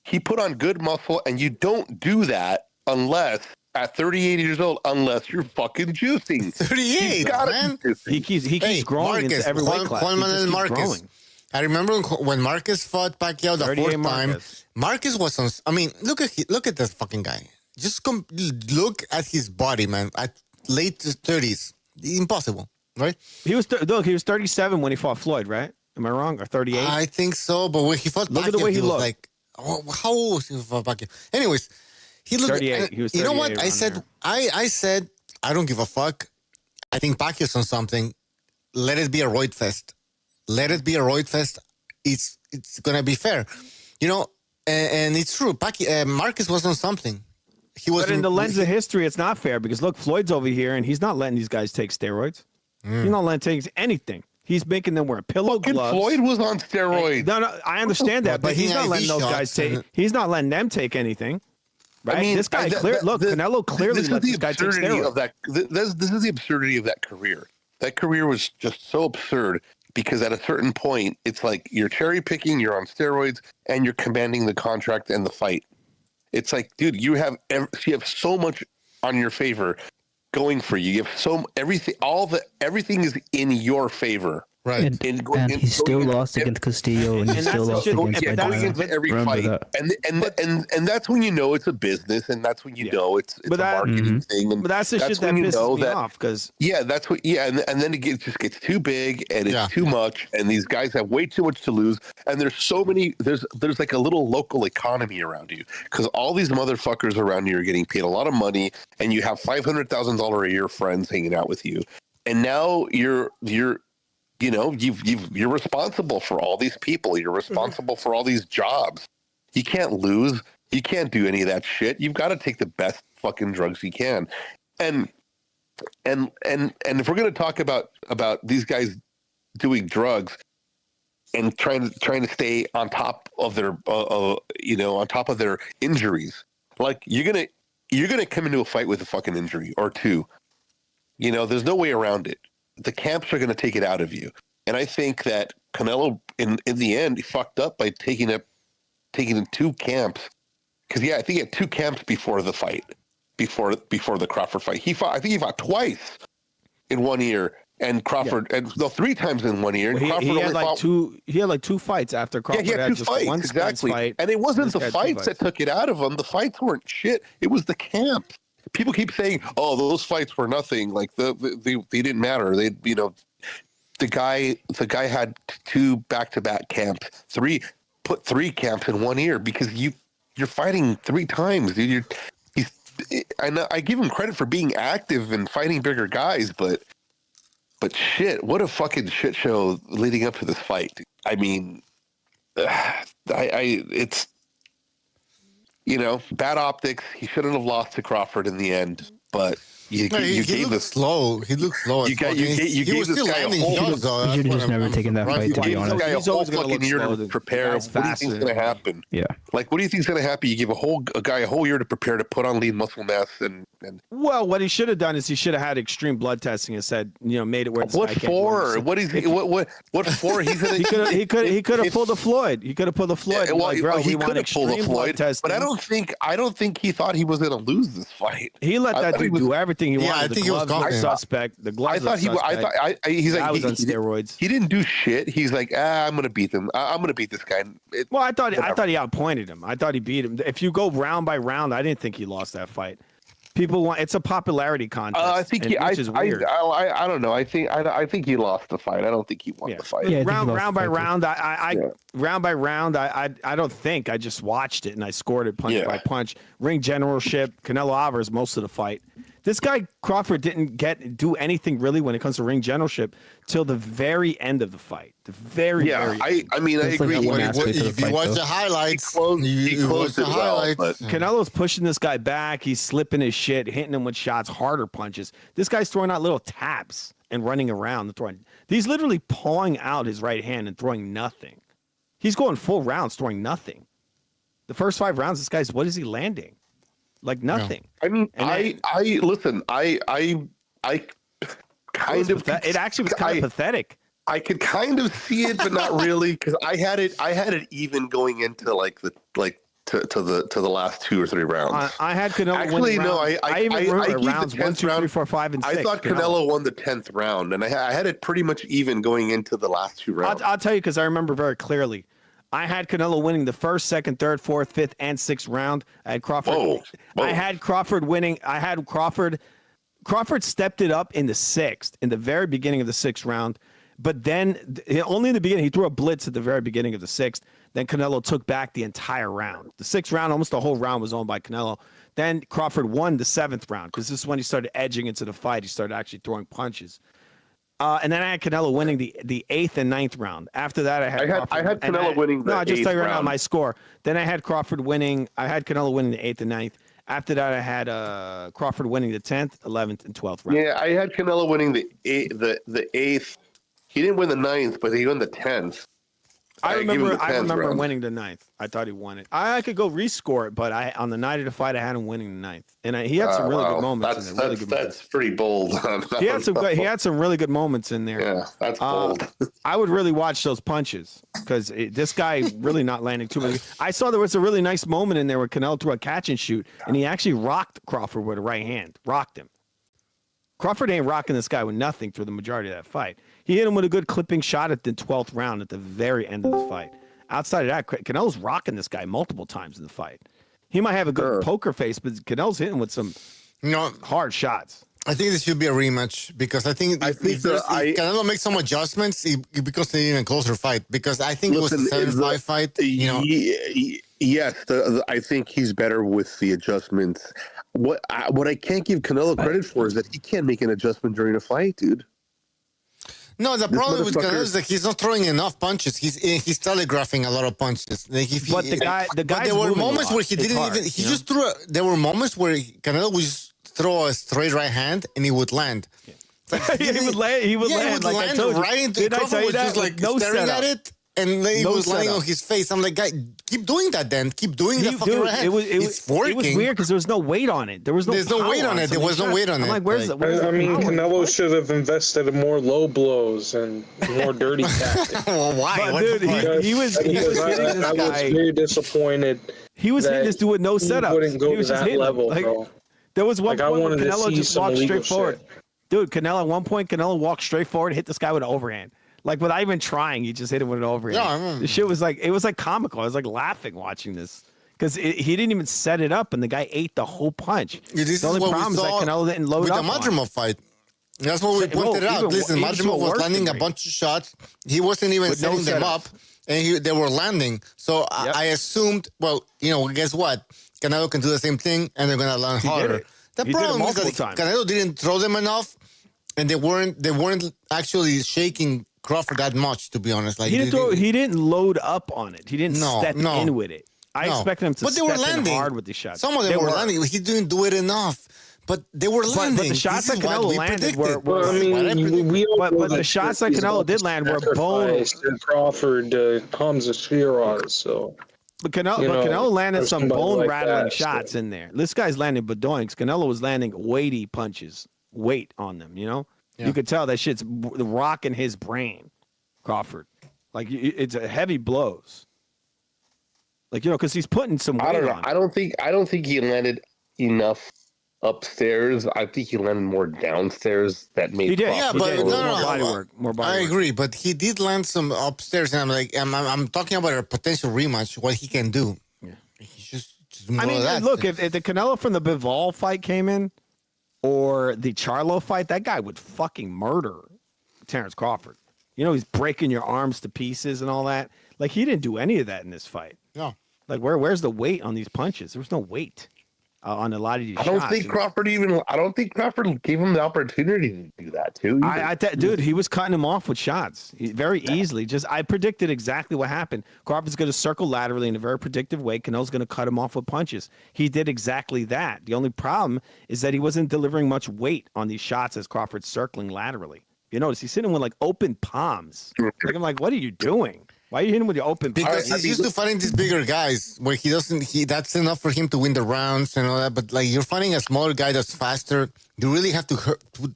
He put on good muscle, and you don't do that unless at 38 years old, unless you're fucking juicing. 38, man. He keeps growing into every weight class. Juan Manuel Marquez. I remember when Marquez fought Pacquiao the fourth time. Marquez was on. I mean, look at that fucking guy. Just look at his body, man. At late 30s, impossible, right? He was 37 when he fought Floyd, right? Am I wrong? Or 38? I think so. But when he fought Pacquiao, Look at the way he was looked. like, how old was he for Pacquiao? Anyways, he looked. 38. He was 38. You know what? I around said, there. I said, I don't give a fuck. I think Pacquiao's on something. Let it be a roid fest. Let it be a roid fest. It's gonna be fair, you know, and it's true. Marquez was on something. He was. But in the lens of history, it's not fair because look, Floyd's over here and he's not letting these guys take steroids. He's not letting them take anything. He's making them wear pillow gloves. Floyd was on steroids. No, I understand that, but he's not letting those guys take. He's not letting them take anything. Right? I mean, this guy Canelo clearly let this guy take steroids. Of that. This is the absurdity of that career. That career was just so absurd because at a certain point, it's like you're cherry picking, you're on steroids, and you're commanding the contract and the fight. It's like, dude, you have so much on your favor going for you. You have everything is in your favor. Right. And he still lost against Castillo, and he still lost against every fight. And that's when you know it's a business, and that's when you know it's a marketing thing. And but that's the shit that pisses me off because that's what and then it just gets too big and it's too much, and these guys have way too much to lose. And there's so many. There's like a little local economy around you because all these motherfuckers around you are getting paid a lot of money, and you have $500,000 a year friends hanging out with you, and now you're responsible for all these people. You're responsible for all these jobs. You can't lose. You can't do any of that shit. You've got to take the best fucking drugs you can. And if we're going to talk about these guys doing drugs and trying to stay on top of their on top of their injuries, like you're gonna come into a fight with a fucking injury or two. There's no way around it. The camps are going to take it out of you. And I think that Canelo, in the end, he fucked up by taking in 2 camps. Because, I think he had 2 camps before the fight. before the Crawford fight. I think he fought twice in 1 year, and Crawford and no 3 times in 1 year. Well, Crawford he had only like fought two. He had like 2 fights after Crawford he had had 2 just fights one exactly, fight, and it wasn't this the guy had 2 fights that took it out of him. The fights weren't shit. It was the camp. People keep saying, "Oh, those fights were nothing. Like they didn't matter. They the guy had 2 back-to-back camps, 3 camps in 1 year because you're fighting 3 times. Dude. I give him credit for being active and fighting bigger guys, but shit, what a fucking shit show leading up to this fight. I mean, it's bad optics. He shouldn't have lost to Crawford in the end, but he looked slow. He looked slow. You gave this guy a whole. He should have just never taken that fight. To be honest, he's always going to fucking year to prepare. What do you think's going to happen? Yeah. Like, what do you think's going to happen? You give a guy a whole year to prepare to put on lean muscle mass and. Well, what he should have done is he should have had extreme blood testing and said, made it where. What for? What for? He could have pulled a Floyd. He could have pulled a Floyd. Well, like, bro, he we want extreme blood testing. But I don't think he thought he was going to lose this fight. He let that dude do everything he wanted. I think he was confident. Suspect. The gloves. I thought he's like was on steroids. He didn't do shit. He's like, I'm going to beat him. I'm going to beat this guy. Well, I thought he outpointed him. I thought he beat him. If you go round by round, I didn't think he lost that fight. People want it's a popularity contest. I think which is weird. I don't know. I think he lost the fight. I don't think he won the fight. Yeah, round by round. Round by round. I don't think. I just watched it and I scored it punch by punch. Ring generalship. Canelo Alvarez most of the fight. This guy Crawford didn't do anything really when it comes to ring generalship till the very end of the fight. The very very. I mean, I agree. If you watch the highlights, you watch the highlights. Well, Canelo's pushing this guy back. He's slipping his shit, hitting him with shots, harder punches. This guy's throwing out little taps and running around and throwing. He's literally pawing out his right hand and throwing nothing. He's going full rounds, throwing nothing. The first 5 rounds, this guy's what is he landing? Like nothing. I mean, I listen. I kind of. It actually was kind of pathetic. I could kind of see it, but not really, because I had it even going into to the last 2 or 3 rounds. I had Canelo actually win no. rounds. I even gave rounds the 10th 1, 2, 3, round. 4, 5, and 6. I thought Canelo won the 10th round, and I had it pretty much even going into the last 2 rounds. I'll tell you because I remember very clearly. I had Canelo winning the 1st, 2nd, 3rd, 4th, 5th, and 6th round. I had Crawford. Whoa. I had Crawford winning. I had Crawford. Crawford stepped it up in the 6th, in the very beginning of the 6th round. But then only in the beginning, he threw a blitz at the very beginning of the 6th. Then Canelo took back the entire round. The 6th round, almost the whole round was owned by Canelo. Then Crawford won the 7th round because this is when he started edging into the fight. He started actually throwing punches. And then I had Canelo winning the 8th and 9th round. After that, I had Canelo winning the 8th round. No, I just tell you right now my score. Then I had Crawford winning. I had Canelo winning the 8th and 9th. After that, I had Crawford winning the 10th, 11th, and 12th round. Yeah, I had Canelo winning the 8th. He didn't win the 9th, but he won the 10th. I remember winning the 9th. I thought he won it. I could go rescore it, but on the night of the fight, I had him winning the 9th, and he had some really good moments in there. That's pretty bold. He had some really good moments in there. Yeah, that's bold. I would really watch those punches because this guy really not landing too many. I saw there was a really nice moment in there where Canelo threw a catch and shoot, and he actually rocked Crawford with a right hand. Rocked him. Crawford ain't rocking this guy with nothing through the majority of that fight. He hit him with a good clipping shot at the 12th round at the very end of the fight. Outside of that, Canelo's rocking this guy multiple times in the fight. He might have a good poker face, but Canelo's hitting with some hard shots. I think this should be a rematch because I think if Canelo makes some adjustments, it becomes an even closer fight. Because I think it was a 7-5 fight. Yes, I think he's better with the adjustments. What I can't give Canelo credit for is that he can't make an adjustment during a fight, dude. No, the problem with Canelo is that he's not throwing enough punches. He's telegraphing a lot of punches. Like but there were moments where he didn't even. He just threw. There were moments where Canelo would just throw a straight right hand and he would land. Like, he would land. He would land. Like I told you. Right into Crawford was just like staring at it. And then he was lying on his face. I'm like, guy, keep doing that then. Keep doing that fucking right hand. It's working. It was weird because there was no weight on it. There's no weight on it. There was no weight on it. I'm like, where's the I mean, Canelo should have invested in more low blows and more dirty tactics. Well, why? But dude, he was hitting this guy. I was very disappointed. He was hitting this dude with no setup. He wouldn't go to that level, bro. There was one Like, I point where wanted to Canelo see just some walked illegal straight forward. shit. Dude, Canelo, at one point, Canelo walked straight forward and hit this guy with an overhand. Like, without even trying, he just hit him with an overhand. Yeah, I remember. The shit was like, it was like comical. I was like laughing watching this. Because he didn't even set it up, and the guy ate the whole punch. Yeah, this the is only what we problem is that saw Canelo didn't load with up the on it. Madrimov fight. That's what we So- pointed well, out. even- Listen, even Madrimov was worse landing a degree. bunch of shots. He wasn't even With no setting them setup. up, and they were landing. So I assumed, well, guess what? Canelo can do the same thing, and they're gonna land He did harder. it. The He did it problem is that multiple times. Canelo didn't throw them enough, and they weren't actually shaking Crawford that much. To be honest, like He didn't load up on it. He didn't step in with it. I No. expected him to But they were step in landing. hard with the shots. Some of them They were landing. He didn't do it enough. But they were landing. But the shots that This is what Canelo we landed predicted. were Well, I mean, we all know but the that shots that he's Canelo about did to land were bone. sacrifice to Crawford Hamza Shiraz, so. But Canelo, you know, Canelo landed or some somebody bone like rattling that, so. shots in there. This guy's landing badoinks. Canelo was landing weighty punches, weight on them. Yeah. You could tell that shit's rocking his brain. Crawford, like it's a heavy blows. Like because he's putting some weight I don't know. on. I don't think he landed enough upstairs. I think he landed more downstairs. That made He did. Yeah, Crawford but a no, little no, more- body work, more body I work. agree, but he did land some upstairs, and I'm like, I'm talking about a potential rematch. What he can do. Yeah. He's just more I mean, of that. look, if the Canelo from the Bivol fight came in, or the Charlo fight, that guy would fucking murder Terrence Crawford. He's breaking your arms to pieces and all that. Like, he didn't do any of that in this fight. No. Like, where's the weight on these punches? There was no weight on a lot of these I don't shots. think Crawford gave him the opportunity to do that too. Dude, he was cutting him off with shots very easily. I predicted exactly what happened. Crawford's going to circle laterally in a very predictive way. Canelo's going to cut him off with punches. He did exactly that. The only problem is that he wasn't delivering much weight on these shots as Crawford's circling laterally. You notice he's hitting with like open palms. Like, I'm like, what are you doing? Why are you hitting with your open palms? Because he's used to fighting these bigger guys where that's enough for him to win the rounds and all that. But like, you're fighting a smaller guy that's faster. You really have to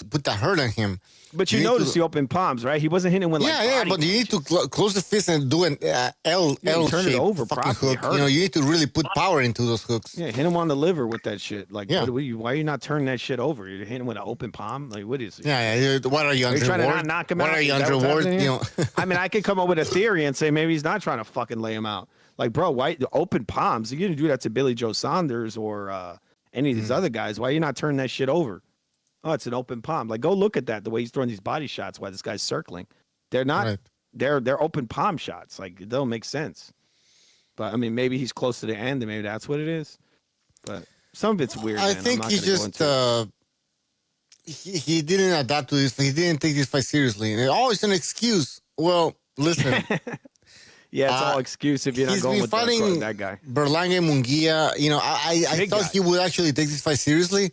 put the hurt on him. But you notice the open palms, right? He wasn't hitting with like body but you need to close the fist and do an L turn it shape over fucking properly, hook. hurt You him. need to really put power into those hooks. Yeah, hit him on the liver with that shit. Like, Yeah. why are you not turning that shit over? You're hitting him with an open palm? Like, what is it? Yeah. What are you Are under you trying to reward? not knock him What out? are you Is that under what's reward? happening? I mean, I could come up with a theory and say maybe he's not trying to fucking lay him out. Like, bro, why the open palms? You didn't do that to Billy Joe Saunders or any of these other guys. Why are you not turning that shit over? Oh, it's an open palm. Like, go look at that. The way he's throwing these body shots while this guy's circling. They're not. Right. They're open palm shots. Like, it don't make sense. But I mean, maybe he's close to the end, and maybe that's what it is. But some of it's weird. I man. think I'm not he gonna go just into it. he didn't adapt to this. He didn't take this fight seriously. And it's an excuse. Well, listen. Yeah, it's all excuse if you're not he's going been with fighting that guy. Berlanga Munguia. I Big thought guy. he would actually take this fight seriously,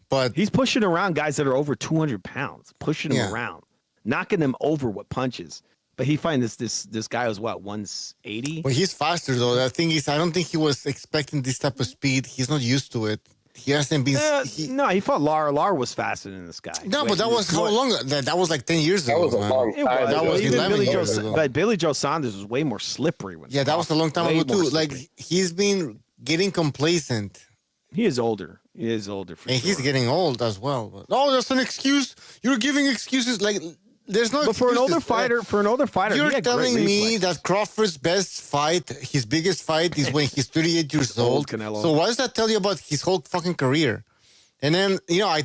but He's pushing around guys that are over 200 pounds, pushing them Yeah. around, knocking them over with punches. But he find this guy was what, 180? Well, he's faster though. The thing is, I don't think he was expecting this type of speed. He's not used to it. He hasn't been. No, he fought Lara. Lara was faster than this guy. No, but that was how long? That was like 10 years ago. was a man. long It was. That was Even 11 Billy years Joe, ago. but Billy Joe Saunders was way more slippery. When Yeah, that was a long time way ago more too. Like slippery. he's been getting complacent, He is older. He is older for and sure. he's getting old as well. But, that's an excuse. You're giving excuses. Like there's no. But for an older excuses. fighter, You're he had great telling me reflexes. that Crawford's best fight, his biggest fight, is when he's 38 years Old old. Canelo. So what does that tell you about his whole fucking career? And then I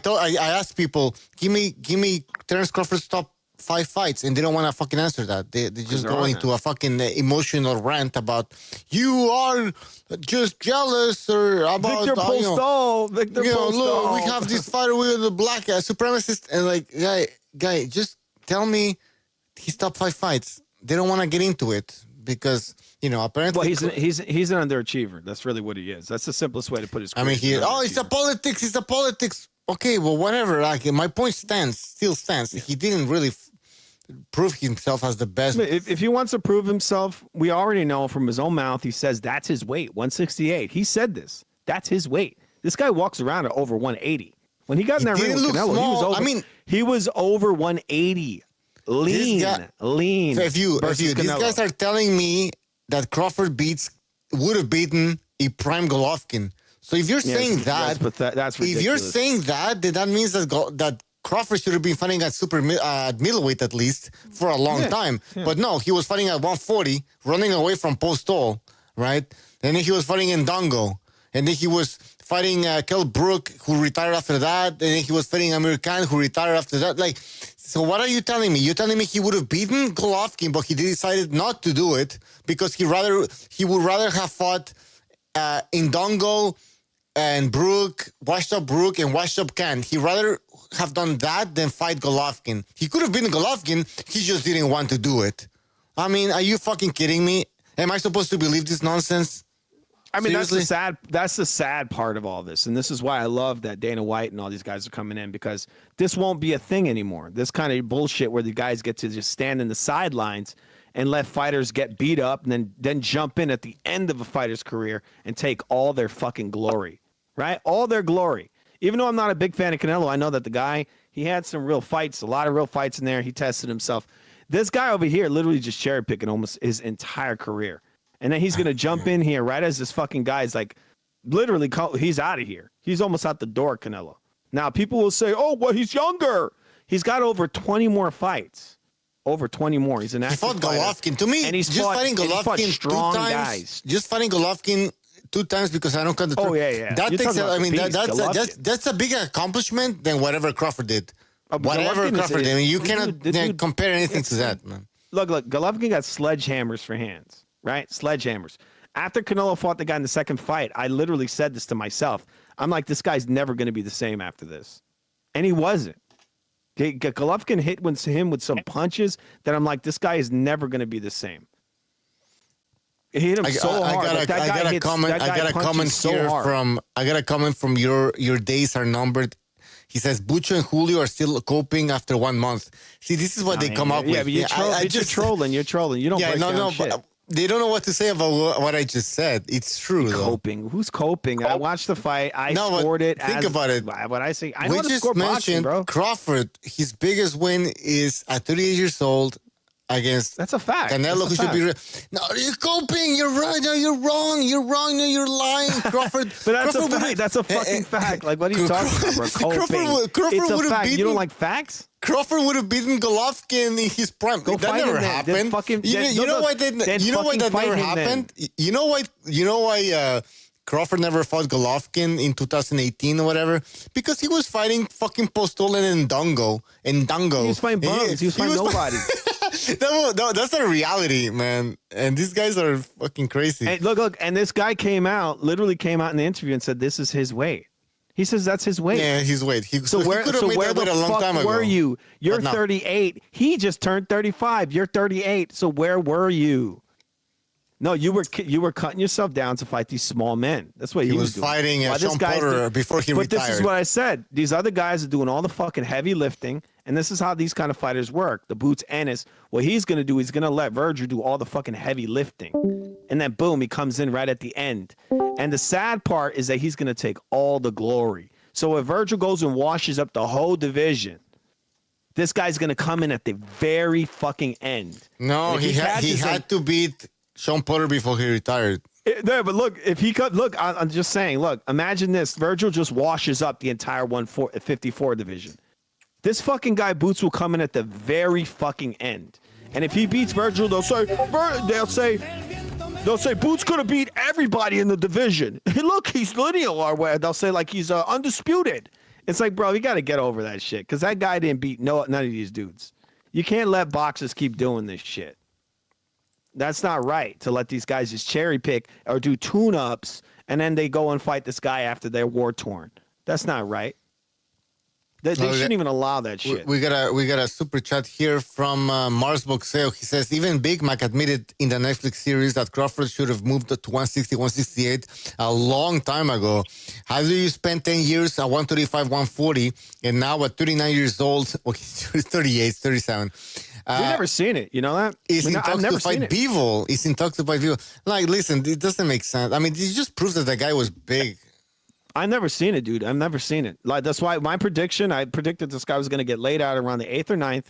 asked people, give me Terrence Crawford's top 5 fights, and they don't want to fucking answer that. They just there go aren't into a fucking emotional rant about you are just jealous or about Victor Postol. Victor Postol. look, we have this fighter with the black supremacist, and like guy, just tell me his top 5 fights. They don't want to get into it because apparently. Well, he's an underachiever. That's really what he is. That's the simplest way to put his. I mean, career. it's the politics. It's the politics. Okay, well, whatever. Like my point still stands. He didn't really prove himself as the best. If he wants to prove himself, we already know from his own mouth. He says that's his weight, 168. He said this. That's his weight. This guy walks around at over 180. When he got in that ring with didn't look Canelo, he was small. over. he was over 180. Lean. So if these guys are telling me that Crawford would have beaten a prime Golovkin. So if you're saying that's ridiculous. if you're saying that, then that means that Crawford should have been fighting at middleweight at least for a long time. Yeah. But no, he was fighting at 140, running away from Postol, right? And then he was fighting in Dongo. And then he was fighting Kell Brook, who retired after that. And then he was fighting Amir Khan, who retired after that. Like, so what are you telling me? You're telling me he would have beaten Golovkin, but he decided not to do it because he would rather have fought in Dongo and Brook, washed up Brook and washed up Khan. He rather have done that than fight Golovkin. He could have been Golovkin. He just didn't want to do it. I mean, are you fucking kidding me? Am I supposed to believe this nonsense? I mean, Seriously? that's the sad part of all this. And this is why I love that Dana White and all these guys are coming in, because this won't be a thing anymore. This kind of bullshit where the guys get to just stand in the sidelines and let fighters get beat up and then jump in at the end of a fighter's career and take all their fucking glory, right? All their glory. Even though I'm not a big fan of Canelo, I know that the guy, he had some real fights, a lot of real fights in there. He tested himself. This guy over here literally just cherry picking almost his entire career. And then he's going to jump in here right as this fucking guy's like, literally, he's out of here. He's almost out the door, Canelo. Now, people will say, oh, well, he's younger. He's got over 20 more fights. Over 20 more. He's an active fighter. He fought Golovkin. To me, and he's just fighting Golovkin strong 2 times. Guys. Just fighting Golovkin 2 times because I don't count the. Oh yeah. That You're takes. I mean, beast, that's a bigger accomplishment than whatever Crawford did. Whatever Crawford did. I mean, you cannot compare anything to that, man. Look, Golovkin got sledgehammers for hands, right? Sledgehammers. After Canelo fought the guy in the second fight, I literally said this to myself. I'm like, this guy's never going to be the same after this. And he wasn't. Golovkin hit him with some punches that I'm like, this guy is never going to be the same. He hit him so hard. I got a comment from your days are numbered. He says Bucho and Julio are still coping after 1 month. See, this is what they come up with. Yeah, but you're trolling. You're trolling. You don't break down shit. But they don't know what to say about what I just said. It's true, though. Coping. Who's coping? I watched the fight. I scored it. Think about it. What I say. I we know to just score mentioned boxing, bro. Crawford. His biggest win is at 38 years old against that's a fact. Canelo, who should be. No, you're coping. You're right. No, you're wrong. You're wrong. No, you're lying, Crawford. But that's Crawford a fact. That's a fucking fact. Like, what are you talking about, bro? Coping. Crawford it's a would have fact. beaten. You don't like facts? Crawford would have beaten Golovkin in his prime. That never happened. You know why that never happened? You know why Crawford never fought Golovkin in 2018 or whatever? Because he was fighting fucking Postol and Dongo. He was fighting bums. He was fighting nobody. That's a reality, man. And these guys are fucking crazy. And look. And this guy literally came out in the interview and said this is his weight. He says that's his weight. Yeah, his weight. So where the fuck were you? You're 38. He just turned 35. You're 38. So where were you? No, you were cutting yourself down to fight these small men. That's what he was doing. Fighting Sean Porter before he retired. But this is what I said. These other guys are doing all the fucking heavy lifting, and this is how these kind of fighters work. The Boots Ennis, what he's going to do, he's going to let Virgil do all the fucking heavy lifting. And then, boom, he comes in right at the end. And the sad part is that he's going to take all the glory. So if Virgil goes and washes up the whole division, this guy's going to come in at the very fucking end. No, he had to beat Sean Porter before he retired. No, but look, if he could, look, I'm just saying, look, imagine this. Virgil just washes up the entire 154 division. This fucking guy Boots will come in at the very fucking end. And if he beats Virgil, they'll say Boots could have beat everybody in the division. Look, he's lineal or where they'll say like he's undisputed. It's like, bro, you got to get over that shit because that guy didn't beat none of these dudes. You can't let boxers keep doing this shit. That's not right to let these guys just cherry pick or do tune-ups and then they go and fight this guy after they're war-torn. That's not right. They shouldn't even allow that shit. We got a super chat here from Mars Boxeo. He says, even Big Mac admitted in the Netflix series that Crawford should have moved to 160, 168 a long time ago. How do you spend 10 years at 135, 140, and now at 39 years old, okay, 38, 37. We've never seen it. You know that? He's in talks to fight Bivol. He's in talks to fight Bivol. Like, listen, it doesn't make sense. I mean, it just proves that the guy was big. I've never seen it, dude. I've never seen it. Like, that's why my prediction, I predicted this guy was going to get laid out around the 8th or 9th.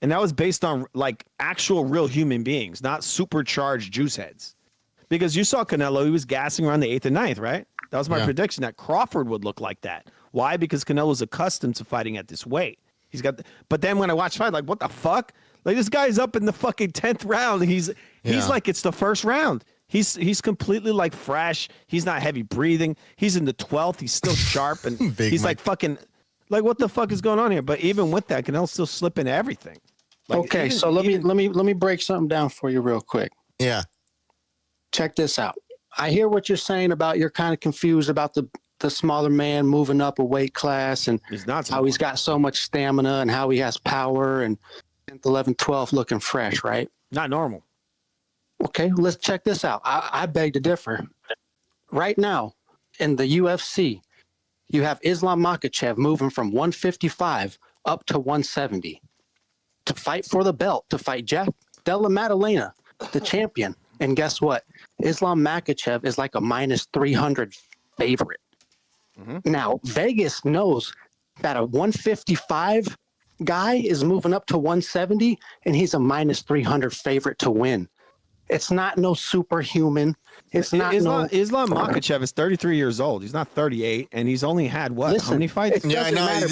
And that was based on, like, actual real human beings, not supercharged juice heads. Because you saw Canelo, he was gassing around the 8th and 9th, right? That was my prediction that Crawford would look like that. Why? Because Canelo's accustomed to fighting at this weight. He's got, but then when I watch fight, like, what the fuck? Like, this guy's up in the fucking 10th round. He's like, it's the first round. He's completely like fresh. He's not heavy breathing. He's in the 12th. He's still sharp, and he's like fucking, like, what the fuck is going on here? But even with that, Canelo's still slipping everything. Like, okay, so let me break something down for you real quick. Yeah. Check this out. I hear what you're saying about you're kind of confused about the smaller man moving up a weight class and how he's got so much stamina and how he has power and 10th, 11th, 12th looking fresh, right? Not normal. Okay, let's check this out. I beg to differ. Right now in the UFC, you have Islam Makhachev moving from 155 up to 170 to fight for the belt, to fight Jack Della Maddalena, the champion. And guess what? Islam Makhachev is like a minus 300 favorite. Now, Vegas knows that a 155 guy is moving up to 170, and he's a minus 300 favorite to win. It's not no superhuman. It's not Islam Makhachev is 33 years old. He's not 38, and he's only had what? How many fights? Yeah, I know.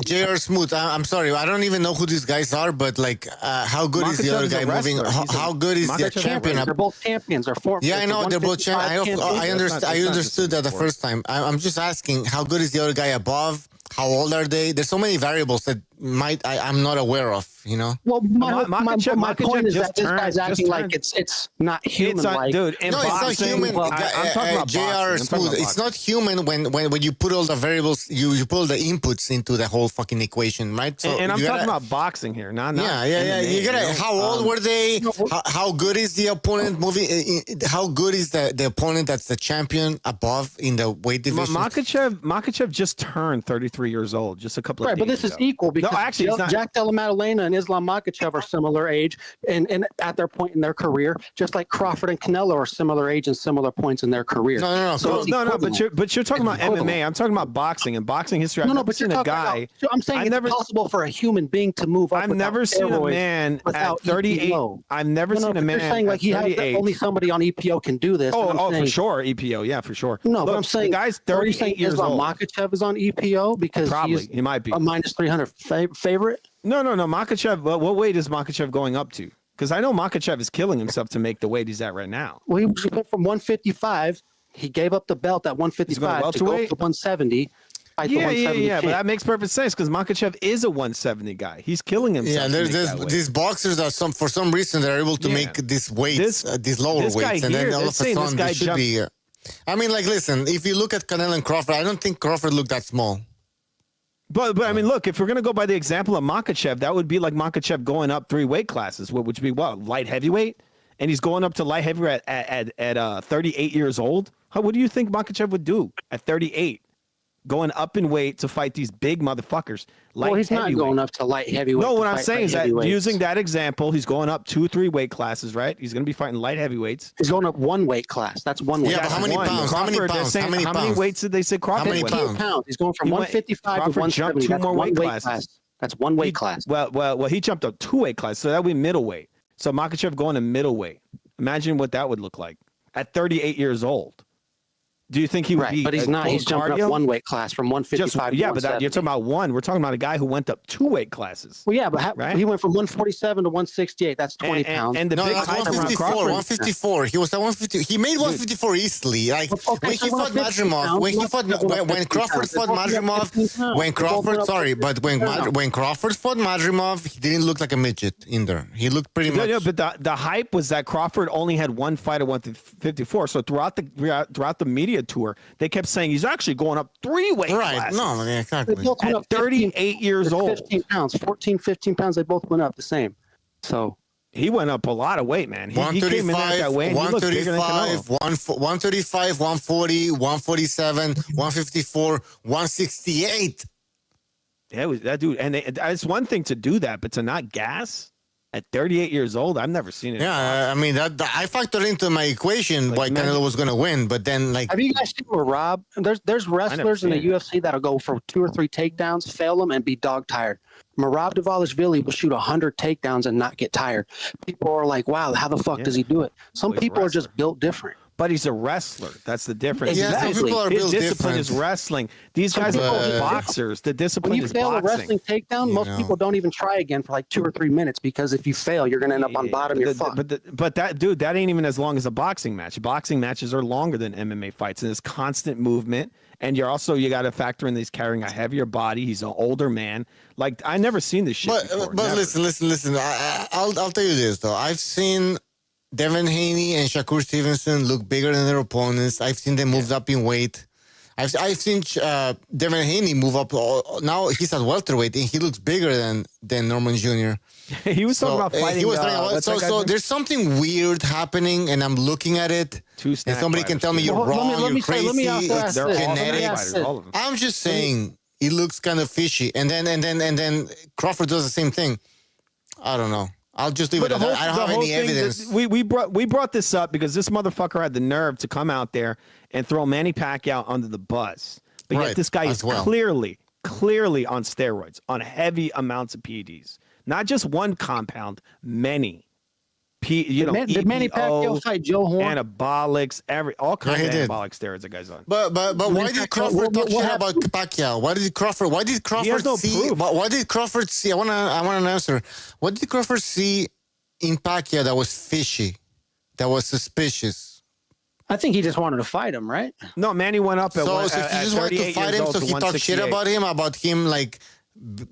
J.R. Smooth. I'm sorry, I don't even know who these guys are, but like, how good is the other guy moving? How good is the champion? They're both champions. Yeah, I know they're both champions. I understood that the first time. I'm just asking, how good is the other guy above? How old are they? There's so many variables that I'm not aware of, you know? Well, my point is that this guy's acting like it's not human. Dude, it's not human. I'm talking about JR Smooth. It's not human when you put all the variables, you put all the inputs into the whole fucking equation, right? So and I'm talking about boxing here, not yeah. You gotta. How old were they? How good is the opponent moving? How good is the opponent that's the champion above in the weight division? Makhachev just turned 33 years old, just a couple of days but this is equal because Jack Della Maddalena and Islam Makhachev are similar age and at their point in their career, just like Crawford and Canelo are similar age and similar points in their career. No. But you're talking about MMA. I'm talking about boxing and boxing history. I'm saying it's possible for a human being to move up. I've never seen a man at 38. I've never seen a man. You're saying like only somebody on EPO can do this. For sure, EPO, yeah, for sure. No, but I'm saying the guy's 38 years old. Makhachev is on EPO because probably he might be a minus 300 favorite. No. Makhachev. What weight is Makhachev going up to? Because I know Makhachev is killing himself to make the weight he's at right now. Well, he went from 155. He gave up the belt at 155 to go to 170. Yeah, but that makes perfect sense because Makhachev is a 170 guy. He's killing himself. Yeah, there's these boxers that for some reason they're able to make these weights, these lower weights, and then all of a sudden they should be. I mean, like, listen, if you look at Canelo and Crawford, I don't think Crawford looked that small. But I mean, look, if we're going to go by the example of Makhachev, that would be like Makhachev going up 3 weight classes, which would be what? Light heavyweight? And he's going up to light heavyweight at 38 years old? What do you think Makhachev would do at 38? Going up in weight to fight these big motherfuckers. Well, he's not going up to light heavyweight. No, what I'm saying is that using that example, he's going up 2-3 weight classes, right? He's going to be fighting light heavyweights. He's going up 1 weight class. That's 1 weight. Yeah, but how many pounds? How many weights did they say Crawford went? 15 pounds. He's going from 155 to 170. Jumped 2 more weight classes. That's 1 weight class. Well, he jumped up 2 weight classes, so that would be middleweight. So Makhachev going to middleweight. Imagine what that would look like at 38 years old. Do you think he would be? But he's not. He's jumping up 1 weight class from 155 to 170. But you're talking about 1. We're talking about a guy who went up 2 weight classes. Well, yeah, but he went from 147 to 168. That's 20 pounds. And the big hype around Crawford. 154. He was at 150. He made 154 easily. Like when he fought Madrimov, when Crawford fought Madrimov, when Crawford fought Madrimov, he didn't look like a midget in there. He looked pretty much. No, but the hype was that Crawford only had 1 fight at 154. So throughout the media tour, they kept saying he's actually going up 3 weight classes. No, exactly. At 38 years old. 15 pounds, 14, 15 pounds, they both went up the same. So he went up a lot of weight, man. He came in at that weight. 135, 135, 140, 147, 154, 168. Yeah, it was that dude. And it's one thing to do that, but to not gas at 38 years old, I've never seen it. Yeah, I mean, that I factored into my equation why Canelo was going to win, but then like. Have you guys seen Marab? There's wrestlers in the UFC that'll go for 2 or 3 takedowns, fail them, and be dog tired. Marab Dvalishvili will shoot 100 takedowns and not get tired. People are like, wow, how the fuck does he do it? Some people are just built different. but he's a wrestler. That's the difference. Yeah, people are His built discipline different. is wrestling. These guys are boxers. The discipline When you is fail a boxing. wrestling takedown, most people don't even try again for like 2 or 3 minutes because if you fail, you're going to end up on bottom. You're fucked. But that dude, that ain't even as long as a boxing match. Boxing matches are longer than MMA fights, and there's constant movement. And you got to factor in that he's carrying a heavier body. He's an older man. Like I never seen this shit before. But Never. listen. I'll tell you this though. I've seen Devin Haney and Shakur Stevenson look bigger than their opponents. I've seen them moved up in weight. I've seen Devin Haney move up. Now he's at welterweight and he looks bigger than Norman Jr. He was talking about fighting. He was talking about, so there's something weird happening, and I'm looking at it. And somebody can tell me you're wrong, you're crazy. It's genetics. I'm just saying it looks kind of fishy. And then Crawford does the same thing. I don't know. I'll just leave it at that. I don't have any evidence. We brought this up because this motherfucker had the nerve to come out there and throw Manny Pacquiao under the bus. But yet this guy is clearly on steroids, on heavy amounts of PEDs. Not just one compound, many. Did Manny Pacquiao fight Joe Horn? Anabolics, all kinds of anabolic steroids that guy's on. But why did Crawford talk shit about Pacquiao? Why did Crawford see? Why did Crawford see? I want an answer. What did Crawford see in Pacquiao that was fishy, that was suspicious? I think he just wanted to fight him, right? No, Manny went up at so he just wanted to fight him, so he talked shit about him like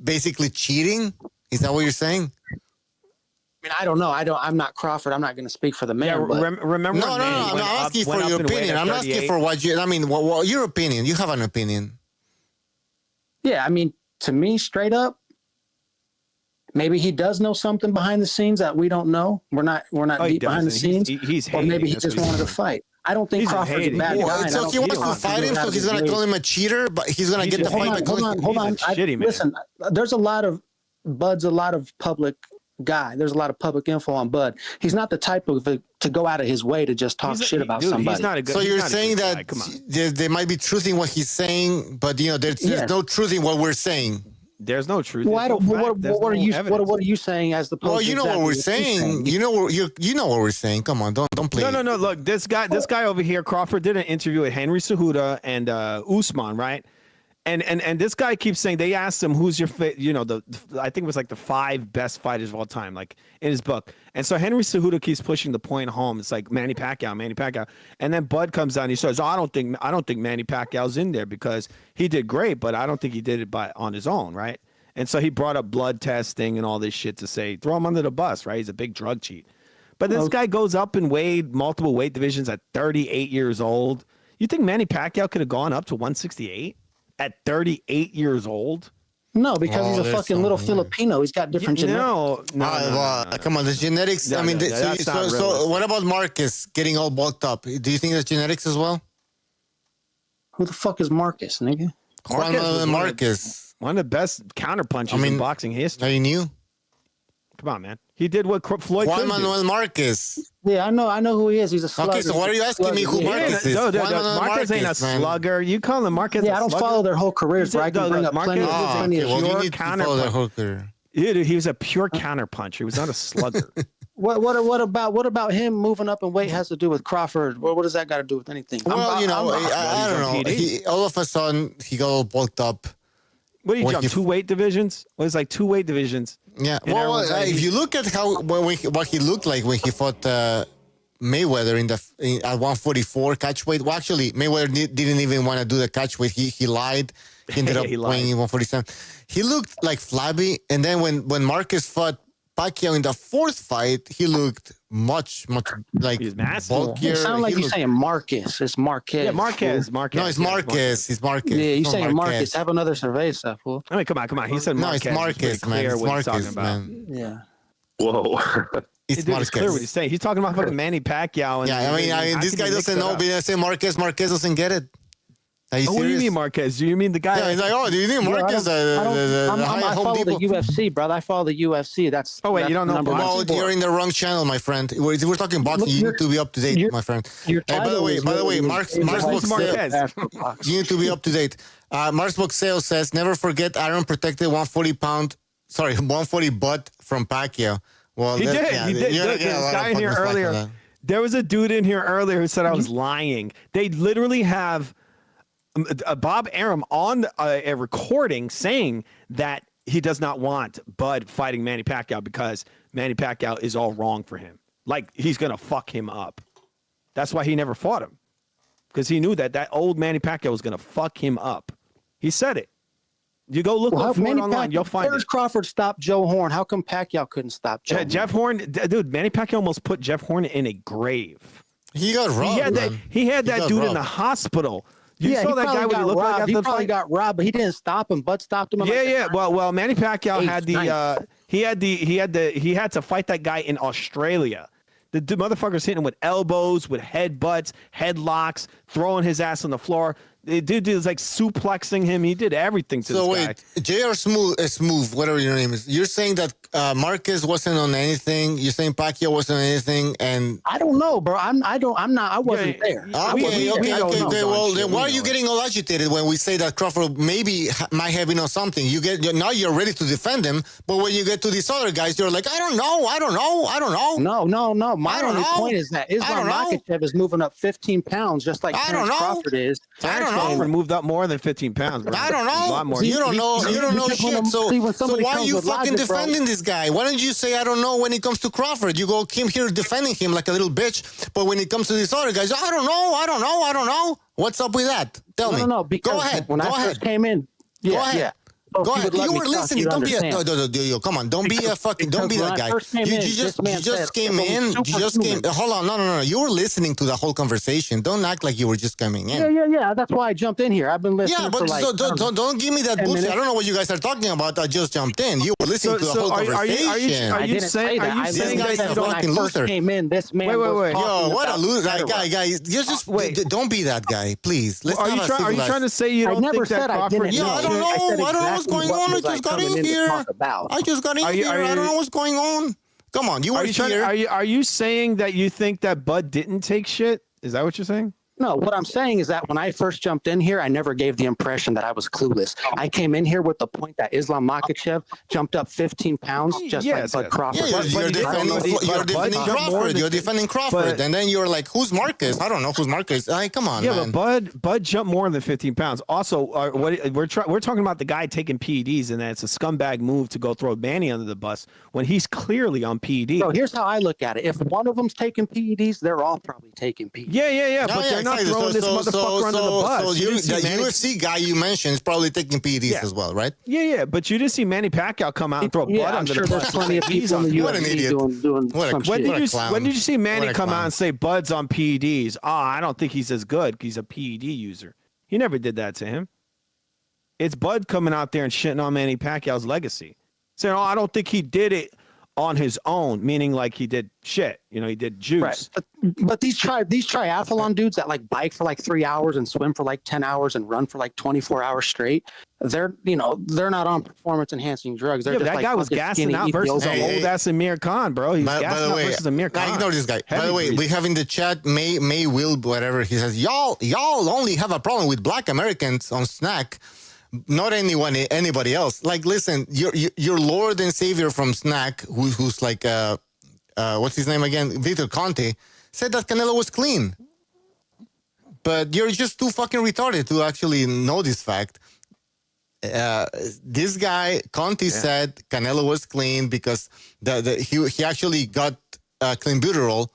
basically cheating. Is that what you're saying? I mean, I don't know. I'm not Crawford. I'm not going to speak for the man. Remember? No. I'm not asking for your opinion. I'm asking for what you. I mean, what your opinion? You have an opinion. Yeah, I mean, to me, straight up, maybe he does know something behind the scenes that we don't know. We're not deep behind the scenes. Or maybe he just wanted to fight. I don't think Crawford's a bad guy. So he wants to fight him, so he's going to call him a cheater, but he's going to get the fight. Hold on. Listen, there's a lot of public guy. There's a lot of public info on Bud. He's not the type of to go out of his way to just talk shit about somebody. He's not a good, so you're saying that there might be truth in what he's saying, but there's no truth in what we're saying. There's no truth. Well, what are you saying as the? Well, you know what we're saying. You know what we're saying. Come on, don't play. No. Look, this guy over here, Crawford, did an interview with Henry Cejudo and Usman, right? And this guy keeps saying, they asked him who's your I think it was like the 5 best fighters of all time, like in his book. And so Henry Cejudo keeps pushing the point home. It's like Manny Pacquiao. And then Bud comes out and he says, I don't think Manny Pacquiao's in there because he did great, but I don't think he did it on his own, right? And so he brought up blood testing and all this shit to say, throw him under the bus, right? He's a big drug cheat. But this guy goes up in multiple weight divisions at 38 years old. You think Manny Pacquiao could have gone up to 168? At 38 years old? No, because he's a fucking little Filipino. He's got different genetics. No. Come on, the genetics. I mean, so what about Marcus getting all bulked up? Do you think that's genetics as well? Who the fuck is Marcus, nigga? Marcus. One of the best counterpunchers in boxing history. Are you new? Come on, man. He did what Floyd Juan Manuel Marquez. Yeah, I know who he is. He's a slugger. Okay, so why are you asking me who Marquez is? Marquez ain't a slugger. You call him Marquez? Yeah, I don't follow their whole careers, but I can bring up plenty of pure counterpuncher. He was a pure counterpuncher. He was not a slugger. What about him moving up in weight has to do with Crawford? What does that got to do with anything? Well, I don't know. All of a sudden, he got all bulked up. What do you jump? 2 weight divisions? Well, it's like 2 weight divisions. Yeah. Well, if you look at what he looked like when he fought Mayweather at 144 catch weight. Well, actually, Mayweather didn't even want to do the catch weight. He lied. He ended up weighing 147. He looked like flabby. And then when Marcus fought Pacquiao in the 4th fight, he looked much like bulkier. It sounds like you're saying Marcus. It's Marquez. Yeah, Marquez. No, it's Marquez. It's Marquez. Yeah, you're saying Marcus. Have another cerveza, fool. I mean, come on. He said Marquez. No, it's Marquez, man. It's Marquez, man. Yeah. Whoa. It's Marquez. clear what he's saying. He's talking about fucking Manny Pacquiao. And I mean, this guy doesn't know. But I say Marquez doesn't get it. Are you serious? What do you mean Marquez? Do you mean the guy? Yeah, he's like, do you think Marquez? I follow the UFC, brother. I follow the UFC. That's you don't know. Well, you're in the wrong channel, my friend. We're talking boxing. You need to be up to date, my friend. By the way, Mark's Boxeo. You need to be up to date. Mark's Boxeo says, never forget Aaron protected 140 butt from Pacquiao. Well, he did. This guy in here earlier There was a dude in here earlier who said I was lying. They literally have Bob Arum on a recording saying that he does not want Bud fighting Manny Pacquiao because Manny Pacquiao is all wrong for him. Like, he's going to fuck him up. That's why he never fought him. Because he knew that old Manny Pacquiao was going to fuck him up. He said it. You go look up for it online, you'll find it. Crawford stopped Joe Horn. How come Pacquiao couldn't stop Joe Horn? Jeff Horn, dude, Manny Pacquiao almost put Jeff Horn in a grave. He got robbed, He had that dude in the hospital. You saw that guy when he looked like after the fight? He got robbed, but he didn't stop him. Bud stopped him. Well, Manny Pacquiao had he had to fight that guy in Australia. The motherfucker's hitting him with elbows, with headbutts, headlocks, throwing his ass on the floor. The dude was like suplexing him. He did everything to this guy. So wait, JR Smooth, whatever your name is. You're saying that Marquez wasn't on anything. You're saying Pacquiao wasn't on anything, and I don't know, bro. I wasn't there. Okay. Well, then why are you getting all agitated when we say that Crawford maybe might have been on something? Now you're ready to defend him, but when you get to these other guys, you're like, I don't know. No. My only point is that Islam Makhachev is moving up 15 pounds, just like Terrence Crawford is. Crawford moved up more than 15 pounds, bro. I don't know. A lot more. You don't know shit. So why are you fucking defending this guy? Why don't you say I don't know when it comes to Crawford? You go came here defending him like a little bitch, but when it comes to these other guys, I don't know. What's up with that? Tell me. No, because go ahead. When I first came in, go ahead. Go ahead. You were listening. Don't be a come on. Don't be a fucking. Don't be that guy. You just came in. Hold on. No. You were listening to the whole conversation. Don't act like you were just coming in. Yeah. That's why I jumped in here. I've been listening. Yeah, but don't give me that bullshit. Minutes. I don't know what you guys are talking about. I just jumped in. You were listening to the whole conversation. Are you saying that you fucking loser? Came in. This man. Wait. Yo, what a loser, guy. You just wait. Don't be that guy, please. Are you trying to say you don't think that Crawford? Yeah, I don't know what's going on. I just got in here. I don't know what's going on. Come on, you were here. Are you saying that you think that Bud didn't take shit? Is that what you're saying? No, what I'm saying is that when I first jumped in here, I never gave the impression that I was clueless. I came in here with the point that Islam Makhachev jumped up 15 pounds, just like Bud Crawford. Yeah, you're defending Crawford. You're defending Crawford, and then you're like, "Who's Marcus?" I don't know who's Marcus. Come on, yeah, man. But Bud jumped more than 15 pounds. Also, we're talking about the guy taking PEDs, and that it's a scumbag move to go throw Manny under the bus when he's clearly on PEDs. So here's how I look at it: if one of them's taking PEDs, they're all probably taking PEDs. Yeah, but they're not throwing this motherfucker under the bus. So the UFC guy you mentioned is probably taking PEDs as well, right? Yeah, but you didn't see Manny Pacquiao come out and throw Bud under the bus. There's plenty of people in the UFC doing some shit. When did you see Manny come out and say Bud's on PEDs? I don't think he's as good. He's a PED user. He never did that to him. It's Bud coming out there and shitting on Manny Pacquiao's legacy. Saying, I don't think he did it on his own, meaning like he did shit. He did juice. Right. But these triathlon dudes that like bike for like 3 hours and swim for like 10 hours and run for like 24 hours straight, they're not on performance enhancing drugs. They're just that like guy was gassing out versus old ass Amir Khan, bro. He's gassing out versus Amir Khan. I ignore this guy. By the way, we have in the chat May Will, whatever, he says, y'all only have a problem with black Americans on Snack. Not anybody else. Like, listen, your Lord and Savior from Snack, who's like, what's his name again? Victor Conte, said that Canelo was clean. But you're just too fucking retarded to actually know this fact. This guy, Conte, said Canelo was clean because he actually got clenbuterol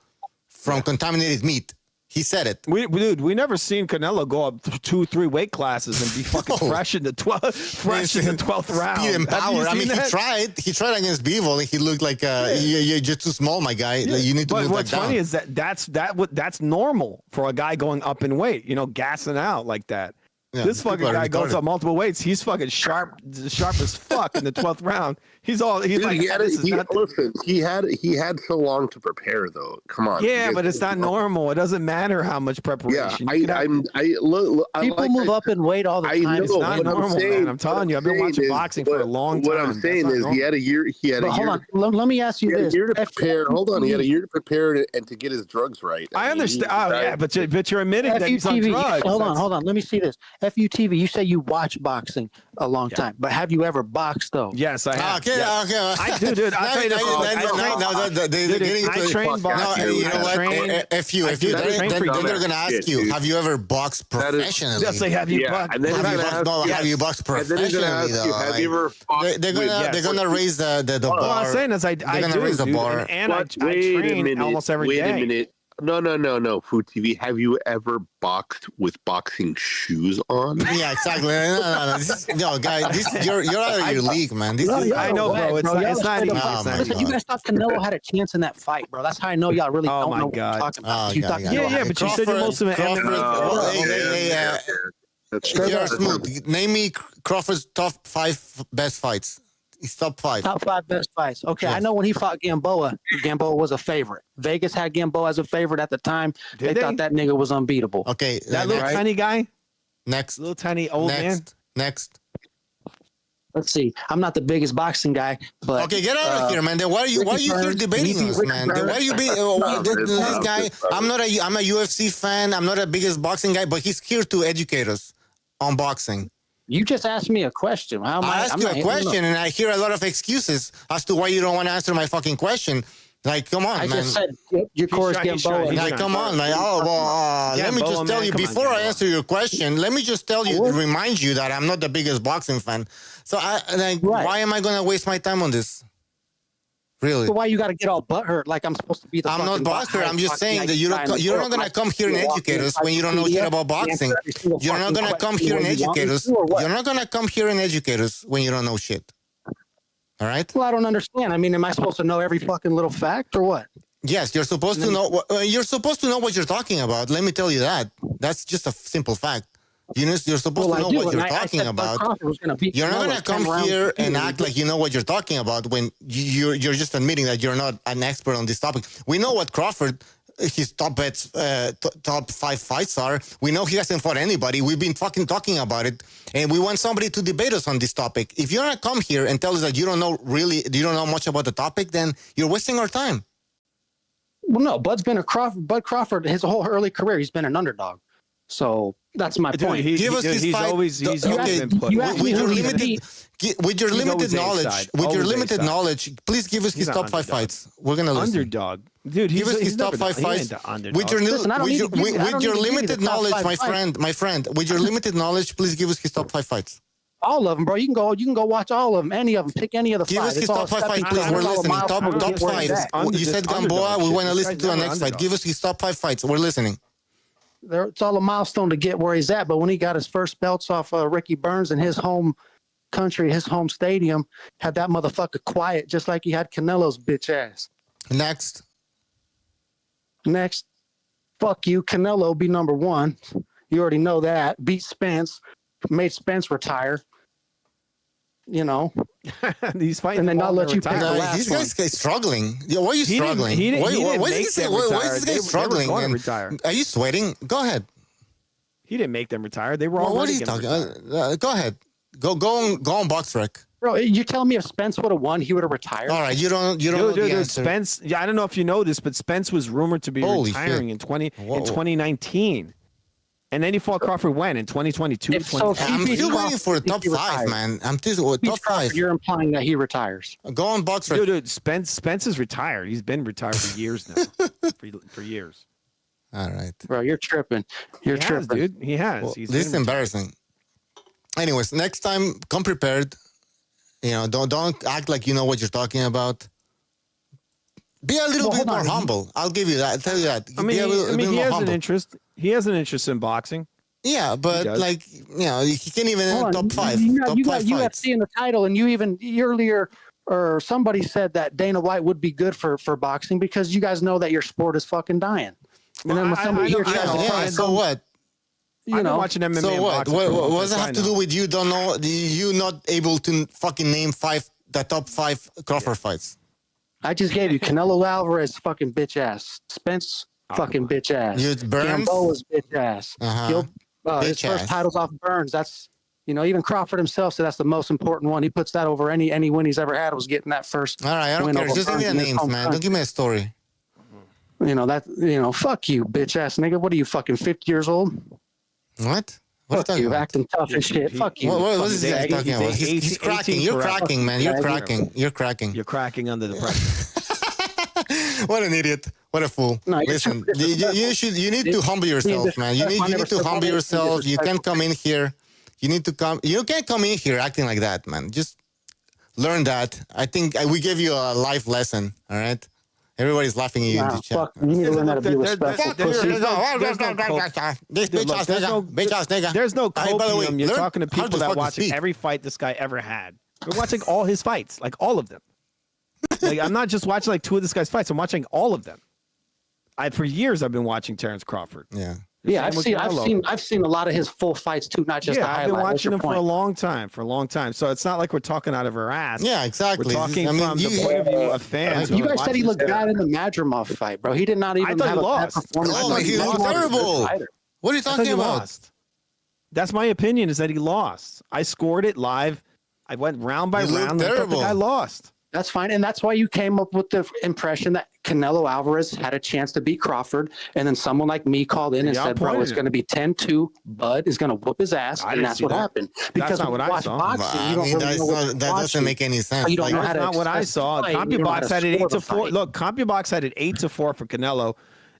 from contaminated meat. He said it. We never seen Canelo go up 2-3 weight classes and be fucking fresh in the 12th round. Speed and power. I mean, he tried against Bivol, and he looked like you're just too small, my guy. Yeah. You need to move what's back funny down. is that's normal for a guy going up in weight. Gassing out like that. Yeah, this fucking guy goes up multiple weights. He's fucking sharp as fuck in the 12th round. He's Dude, like, listen, he had so long to prepare though. Come on. Yeah, but it's not normal. It doesn't matter how much preparation. Yeah, people move up in weight all the time. I know, it's not normal, man. I'm telling you, I've been watching boxing for a long time. What I'm saying is, he had a year. Hold on. Let me ask you this. He had a year to prepare and to get his drugs right. I understand. But you're admitting that he's on drugs. Hold on. Let me see this. FUTV, you say you watch boxing a long time, but have you ever boxed though? Yes, I have. Okay, yes. okay. I do, dude. I'll tell you this. I train boxing. You know what? If you, then they're gonna ask you, have you ever boxed professionally? Just like, have you boxed? Have you boxed professionally? Have you ever? They're gonna raise the bar. All I'm saying is, I do, raise the dude, bar. and I train almost every day. Wait a minute. No. Food TV. Have you ever boxed with boxing shoes on? Yeah, exactly. No, guys, you're out of your league, man. I know, bro. It's not even. Listen, you guys thought Canelo had a chance in that fight, bro. That's how I know y'all really don't know what you're talking about. Yeah, but you said you're most of it. You're smooth. Name me Crawford's top 5 best fights. He's top 5. Top 5 best fights. Okay, yes. I know when he fought Gamboa, Gamboa was a favorite. Vegas had Gamboa as a favorite at the time. They thought that nigga was unbeatable. Okay, that little tiny guy. Next, little tiny old man. Next. Let's see. I'm not the biggest boxing guy, but okay, get out of here, man. Then why are you here debating us, man? Then why are you being this guy? I'm a UFC fan. I'm not the biggest boxing guy, but he's here to educate us on boxing. You just asked me a question. I asked you a question, and I hear a lot of excuses as to why you don't want to answer my fucking question. Like, come on, man. I just said your course Gamboa. Like, come on. Like, let me just tell you, before I answer your question, let me just remind you that I'm not the biggest boxing fan. So, why am I going to waste my time on this? Really? So why you got to get all butthurt like I'm supposed to be the I'm not butthurt. I'm just saying that you're not going to come here and educate us when you don't know shit about boxing. You're not going to come here and educate us. You're not going to come here and educate us when you don't know shit. All right? Well, I don't understand. I mean, am I supposed to know every fucking little fact or what? Yes, you're supposed to know. You're supposed to know what you're talking about. Let me tell you that. That's just a simple fact. You're supposed to know what you're talking about. You're not going to come here and act like you know what you're talking about when you're just admitting that you're not an expert on this topic. We know what Crawford, his top 5 fights are. We know he hasn't fought anybody. We've been fucking talking about it, and we want somebody to debate us on this topic. If you're going to come here and tell us that you don't know much about the topic, then you're wasting our time. Well, no, Bud Crawford, his whole early career, he's been an underdog. So that's my point. Give us his fight. With your limited knowledge, please give us his top 5 fights. We're gonna listen. Underdog, dude. Give us his top 5 fights. With your limited knowledge, my friend. With your limited knowledge, please give us his top 5 fights. All of them, bro. You can go watch all of them. Any of them. Pick any of the 5. Give us his top 5 fights, please. We're listening. Top 5. You said Gamboa. We want to listen to the next fight. Give us his top 5 fights. We're listening. It's all a milestone to get where he's at. But when he got his first belts off Ricky Burns in his home country, his home stadium, had that motherfucker quiet, just like he had Canelo's bitch ass. Next. Fuck you. Canelo be number 1. You already know that. Beat Spence. Made Spence retire. You know. He's fighting. And then I'll let you pick the last These guys are struggling. Why are you struggling? Why is this guy struggling? Are you sweating? Go ahead. He didn't make them retire. They were all. What are you talking? Go ahead. Go on BoxRec. Bro, you tell me if Spence would have won, he would have retired. All right, you don't know the answer. Spence. Yeah, I don't know if you know this, but Spence was rumored to be retiring in 2019. And then he fought Crawford when? In 2022? I'm still waiting for the top 5, man. I'm still top 5. You're implying that he retires. Go on BoxRec. Dude, Spence is retired. He's been retired for years now. for years. All right. Bro, you're tripping. You're tripping. Dude. He has. Well, this is embarrassing. Anyways, next time, come prepared. Don't act like you know what you're talking about. Be a little bit more humble. I'll give you that. I'll tell you that. He has an interest. He has an interest in boxing. Yeah, but he can't even enter top 5. You got UFC in the title, and you earlier or somebody said that Dana White would be good for boxing because you guys know that your sport is fucking dying. And then when somebody here so what? I've been watching MMA. So what? What does it have to do with you not able to fucking name the top 5 Crawford fights? I just gave you Canelo Alvarez fucking bitch ass. Spence fucking bitch ass. Gamboa's bitch ass. His first title's off Burns. That's even Crawford himself said that's the most important one. He puts that over any win he's ever had was getting that first. All right, I don't care. Just give me the names, man. Don't give me a story. Fuck you, bitch ass nigga. What are you fucking 50 years old? What? Fuck you, acting tough as shit. Fuck you. What is this guy talking about? He's cracking. You're cracking, man. You're cracking. You're cracking. You're cracking under the pressure. What an idiot. What a fool. No, listen, you need to humble yourself, man. You need to humble yourself. You can't come in here. You can't come in here acting like that, man. Just learn that. I think we gave you a life lesson, all right? Everybody's laughing at you in the chat. Fuck, you need to learn how to be respectful. There's no copium. You're talking to people that watch every fight this guy ever had. We're watching all his fights, like all of them. Like I'm not just watching like 2 of this guy's fights. I'm watching all of them. For years I've been watching Terrence Crawford. Yeah. Yeah, I've seen a lot of his full fights too, not just the highlights. I've been watching him for a long time. So it's not like we're talking out of our ass. Yeah, exactly. We're talking from the point of view of fans. You guys said he looked bad in the Madrimov fight, bro. He did not even have a bad performance. Oh, he looked terrible. What are you talking about? Lost. That's my opinion. Is that he lost. I scored it live. I went round by round. I thought the guy lost. That's fine, and that's why you came up with the impression that Canelo Alvarez had a chance to beat Crawford, and then someone like me called in and said, bro, it's going to be 10-2, Bud is going to whoop his ass, and that's what happened. Because that's not what I saw. Boxing, you don't really know that doesn't make any sense. You don't know that's not what I saw. CompuBox had it 8-4. Look, CompuBox had it 8-4 for Canelo.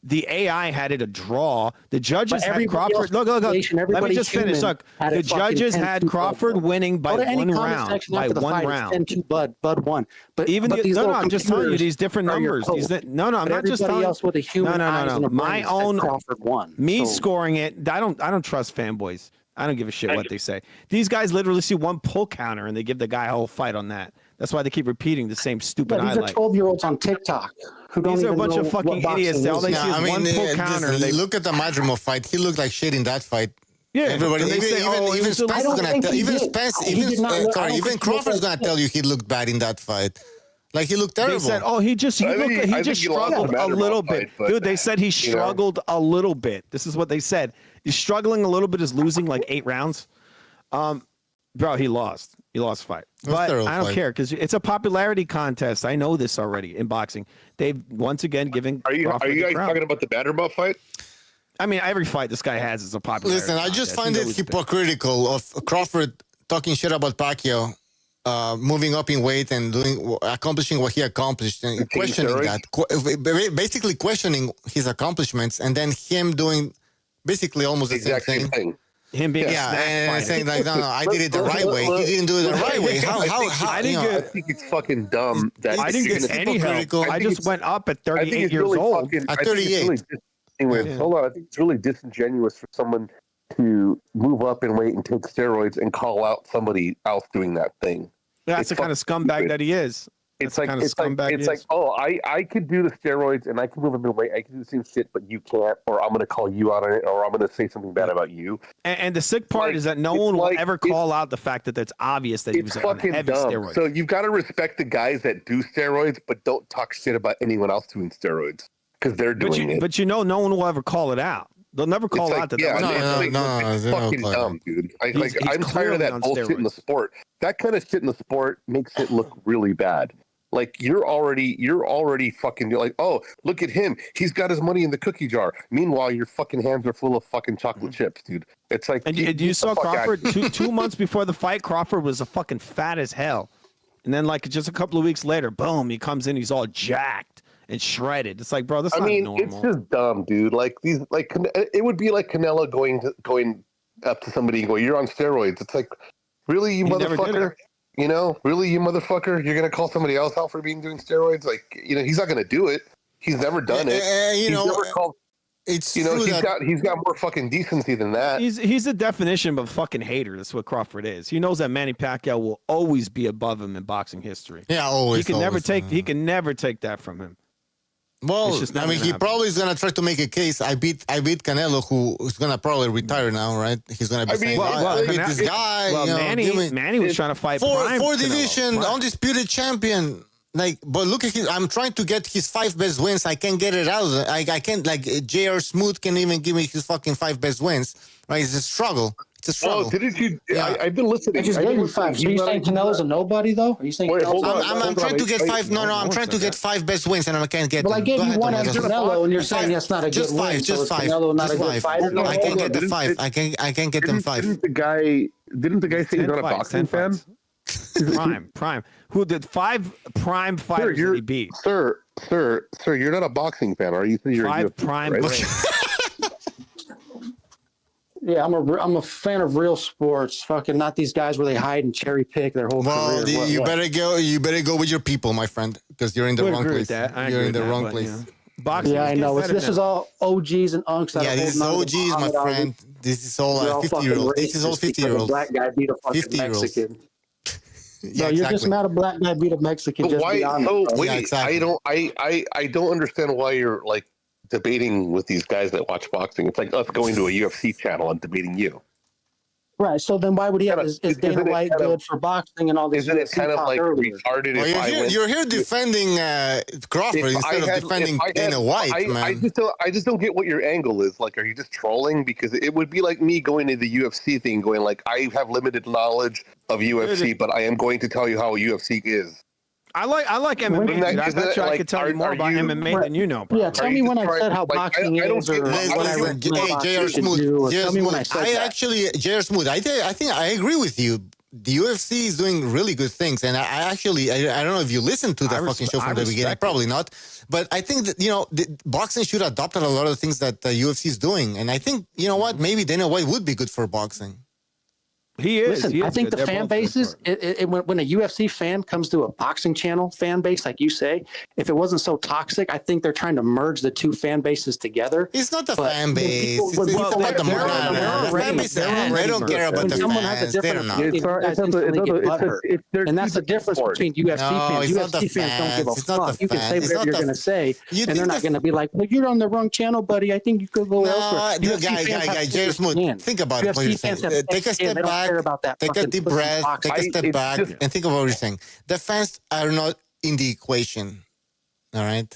The AI had it a draw. The judges had Crawford. Look. Let me just finish. Look, the judges had Crawford winning by 1 round. By 1 round. 10-2, Bud won. But I'm just telling you these different numbers. I'm not just telling else with a human no. My own Crawford won. Me scoring it. I don't trust fanboys. I don't give a shit what they say. These guys literally see one pull counter and they give the guy a whole fight on that. That's why they keep repeating the same stupid highlight. These are 12-year-olds on TikTok who don't These are even a bunch know of fucking idiots. All they see is one pull counter. Look at the Madrimov fight. He looked like shit in that fight. Yeah, everybody. Even Spence is gonna tell. Even Crawford's gonna tell you he looked bad in that fight. Like he looked terrible. They said, he just struggled a little bit, dude. They said he struggled a little bit. This is what they said. He's struggling a little bit. Is losing like 8 rounds. Bro, he lost. He lost fight. But I don't care because it's a popularity contest. I know this already in boxing. They've once again given. Are you guys talking about the Vanderbilt fight? I mean, every fight this guy has is a popularity. Listen, I just find it hypocritical of Crawford talking shit about Pacquiao, moving up in weight and accomplishing what he accomplished and questioning that, basically questioning his accomplishments, and then him doing basically almost the same thing. Him being and saying like, no, I did it the right way. He didn't do it the right way. How? I think it's fucking dumb. That I didn't get any help. I just went up at 38 years old. At 38. Anyways, hold on. I think it's really disingenuous for someone to move up in weight and take steroids and call out somebody else doing that thing. That's the kind of scumbag that he is. It's like I could do the steroids and I can move up in weight. I can do the same shit, but you can't. Or I'm going to call you out on it, or I'm going to say something bad about you. And the sick part is that no one will ever call out the fact that it's obvious that he was on heavy steroids. So you've got to respect the guys that do steroids, but don't talk shit about anyone else doing steroids because they're doing it. But no one will ever call it out. They'll never call out that. It's fucking dumb, dude. I'm tired of that bullshit in the sport. That kind of shit in the sport makes it look really bad. Like you're already fucking like, oh, look at him. He's got his money in the cookie jar. Meanwhile, your fucking hands are full of fucking chocolate chips, dude. It's like, and you saw Crawford 2 months before the fight. Crawford was a fucking fat as hell, and then like just a couple of weeks later, boom, he comes in, he's all jacked and shredded. It's like, bro, that's not normal. It's just dumb, dude. Like it would be like Canelo going up to somebody and going, "You're on steroids." It's like, really, you motherfucker. You know, really, you motherfucker, you're going to call somebody else out for doing steroids? Like, he's not going to do it. He's never done it. He's never called. It's he's got more fucking decency than that. He's the definition of a fucking hater. That's what Crawford is. He knows that Manny Pacquiao will always be above him in boxing history. Yeah, always. He can never take that from him. Well, I mean, he probably is gonna try to make a case. I beat Canelo, who's gonna probably retire now, right? He's gonna be saying, I beat this guy. Well, Manny was trying to fight four division undisputed champion. Like, but look at him. I'm trying to get his 5 best wins. I can't get it out. I can't. Like J.R. Smoot can even give me his fucking 5 best wins. Right? It's a struggle. It's a struggle. Oh, didn't you? Yeah. I've been listening. I just gave you 5. So are you saying Canelo's a nobody though? Are you saying? Wait, Canelo's hold a on. nobody? I'm trying to get 5. No, I'm trying to get 5 best wins, and I can't get Well, them. I gave Go you ahead, one Don. on Just Canelo, and you're five. saying that's not a good Just 5. win. So Just is 5. Canelo not Just a good 5. fighter? No, I can get the didn't 5. I can get them 5. Didn't the guy say he's not a boxing fan? Prime. Who did 5 prime fighters that he beat? Sir, you're not a boxing fan, are you? You're 5 prime. right? Yeah, I'm a fan of real sports. Fucking not these guys where they hide and cherry pick their whole Well, career. you better go. You better go with your people, my friend, because you're in the Would wrong agree place. with that. I You're agree in the with that, wrong but, place. you know, boxing. Yeah, I know. This is all OGs and unks. That Yeah, are this is holding on to OGs, my Muhammad Ali. friend. This is all They're all 50-year-olds. fucking This is all racist because a 50-year-olds. black guy beat a fucking 50-year-olds. Mexican. Yeah, No, you're just exactly. mad a black guy beat a Mexican. Just Why? be honest, So bro. wait, Yeah, exactly. I don't understand why you're like debating with these guys that watch boxing. It's like us going to a UFC channel and debating you. Right. So then why would he have? Is Dana Isn't it White kind of- good for boxing and all this? Isn't it UFC kind of talk like earlier? retarded Well, if you're here defending Crawford instead of defending Dana White, man. I just don't get what your angle is. Like, are you just trolling? Because it would be like me going to the UFC thing, going like, I have limited knowledge of UFC, but I am going to tell you how UFC is. I like MMA. Dude. I bet you I could tell you more about MMA than you know. Bro. Yeah, tell me when I said how boxing is, or what I recommend J.R. boxing should Smooth. do, or J.R. tell me when I Smooth. said that. Actually, J.R. Smooth. I think I agree with you. The UFC is doing really good things, and I don't know if you listened to the fucking show from the beginning. Probably not, but I think that the boxing should adopt a lot of the things that the UFC is doing, and I think what, maybe Dana White would be good for boxing. He is. Listen, he is I think good. the They're fan both good bases, for it. when a UFC fan comes to a boxing channel fan base, like you say, if it wasn't so toxic, I think they're trying to merge the two fan bases together. It's not the But fan when base. people- when people like the fan base. They don't care about the someone has a fans. They different don't know. opinion, you guys instantly get butthurt. And that's the difference between UFC No, fans. it's not the UFC fans don't give a fans. It's not the fuck. You can say fans. It's whatever not you're the going to say, You and think they're not going to be like, well, you're on the wrong channel, buddy. I think you could go elsewhere. No, UFC fans have guy, thick J.R. Smooth. skin. Think about it. What you're UFC fans saying. have Take thick a skin. step They don't back. care about that Take a fucking deep pussy breath. boxing. Take a step back and think about what you're saying. The fans are not in the equation. All right.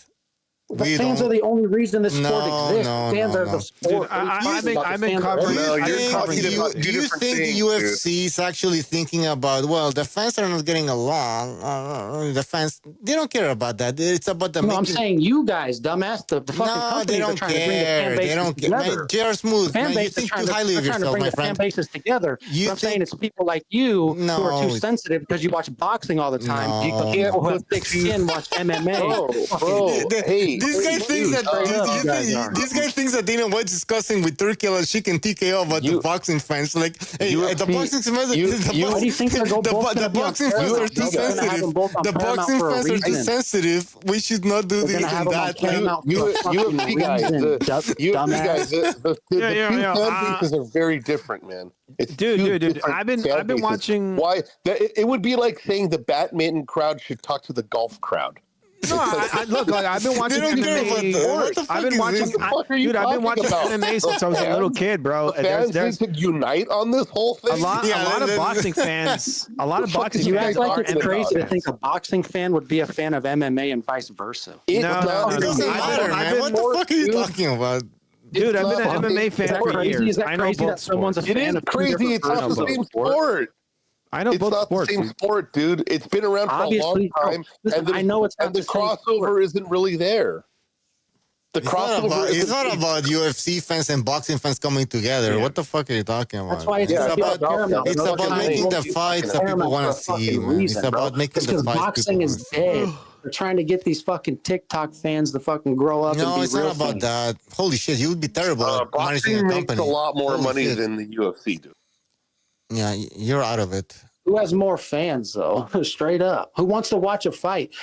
The fans are the only reason this sport exists. Fans are the sport. Dude, I've been covering. Do you think the UFC is actually thinking about, well, the fans are not getting along? The fans, they don't care about that. It's about the. No, I'm saying you guys, dumbass. The fucking companies they don't are trying to bring the fan care. bases They don't care. together. Man, J.R. Smooth, Fan man, you base is think trying too to- highly of they're trying to yourself, bring my the fan friend. bases together. You But I'm saying it's people like you who No, are too sensitive because you watch boxing all the time. No. People who have thick skin watch MMA. This guy thinks that this guy thinks that Dana White's discussing with Turkey and Chicken TKO about the boxing fans. Like, hey, the boxing fans, the boxing fans are too sensitive. The boxing fans are too sensitive. We should not do this and that. UFC guys, the two fan bases are very different, man. It's dude. I've been watching. Why? It would be like saying the badminton crowd should talk to the golf crowd. No, look, like I've been watching MMA. I've been watching, dude. I've been watching MMA since I was a little kid, bro. Fans need to unite on this whole thing. A lot of boxing fans. A lot of boxing You fans act like are it's MMA crazy to fans. think a boxing fan would be a fan of MMA and vice versa. It doesn't matter, man. What the fuck are you talking about? Dude, I've been an MMA fan for years. I know both sports. It is crazy. It's not the same sport. I know both sports. It's not the same sport, dude. It's been around for a long time, and the crossover isn't really there. The crossover. It's not about UFC fans and boxing fans coming together. Yeah. What the fuck are you talking about? That's why it's about making the fights that people want to see, man. It's about making the fights. Boxing is dead. They're trying to get these fucking TikTok fans to fucking grow up and No, be it's real not about fans. that. Holy shit, you would be terrible at managing Boxing a makes company. a lot more Holy money shit. than the UFC do. Yeah, you're out of it. Who has more fans though? Straight up. Who wants to watch a fight?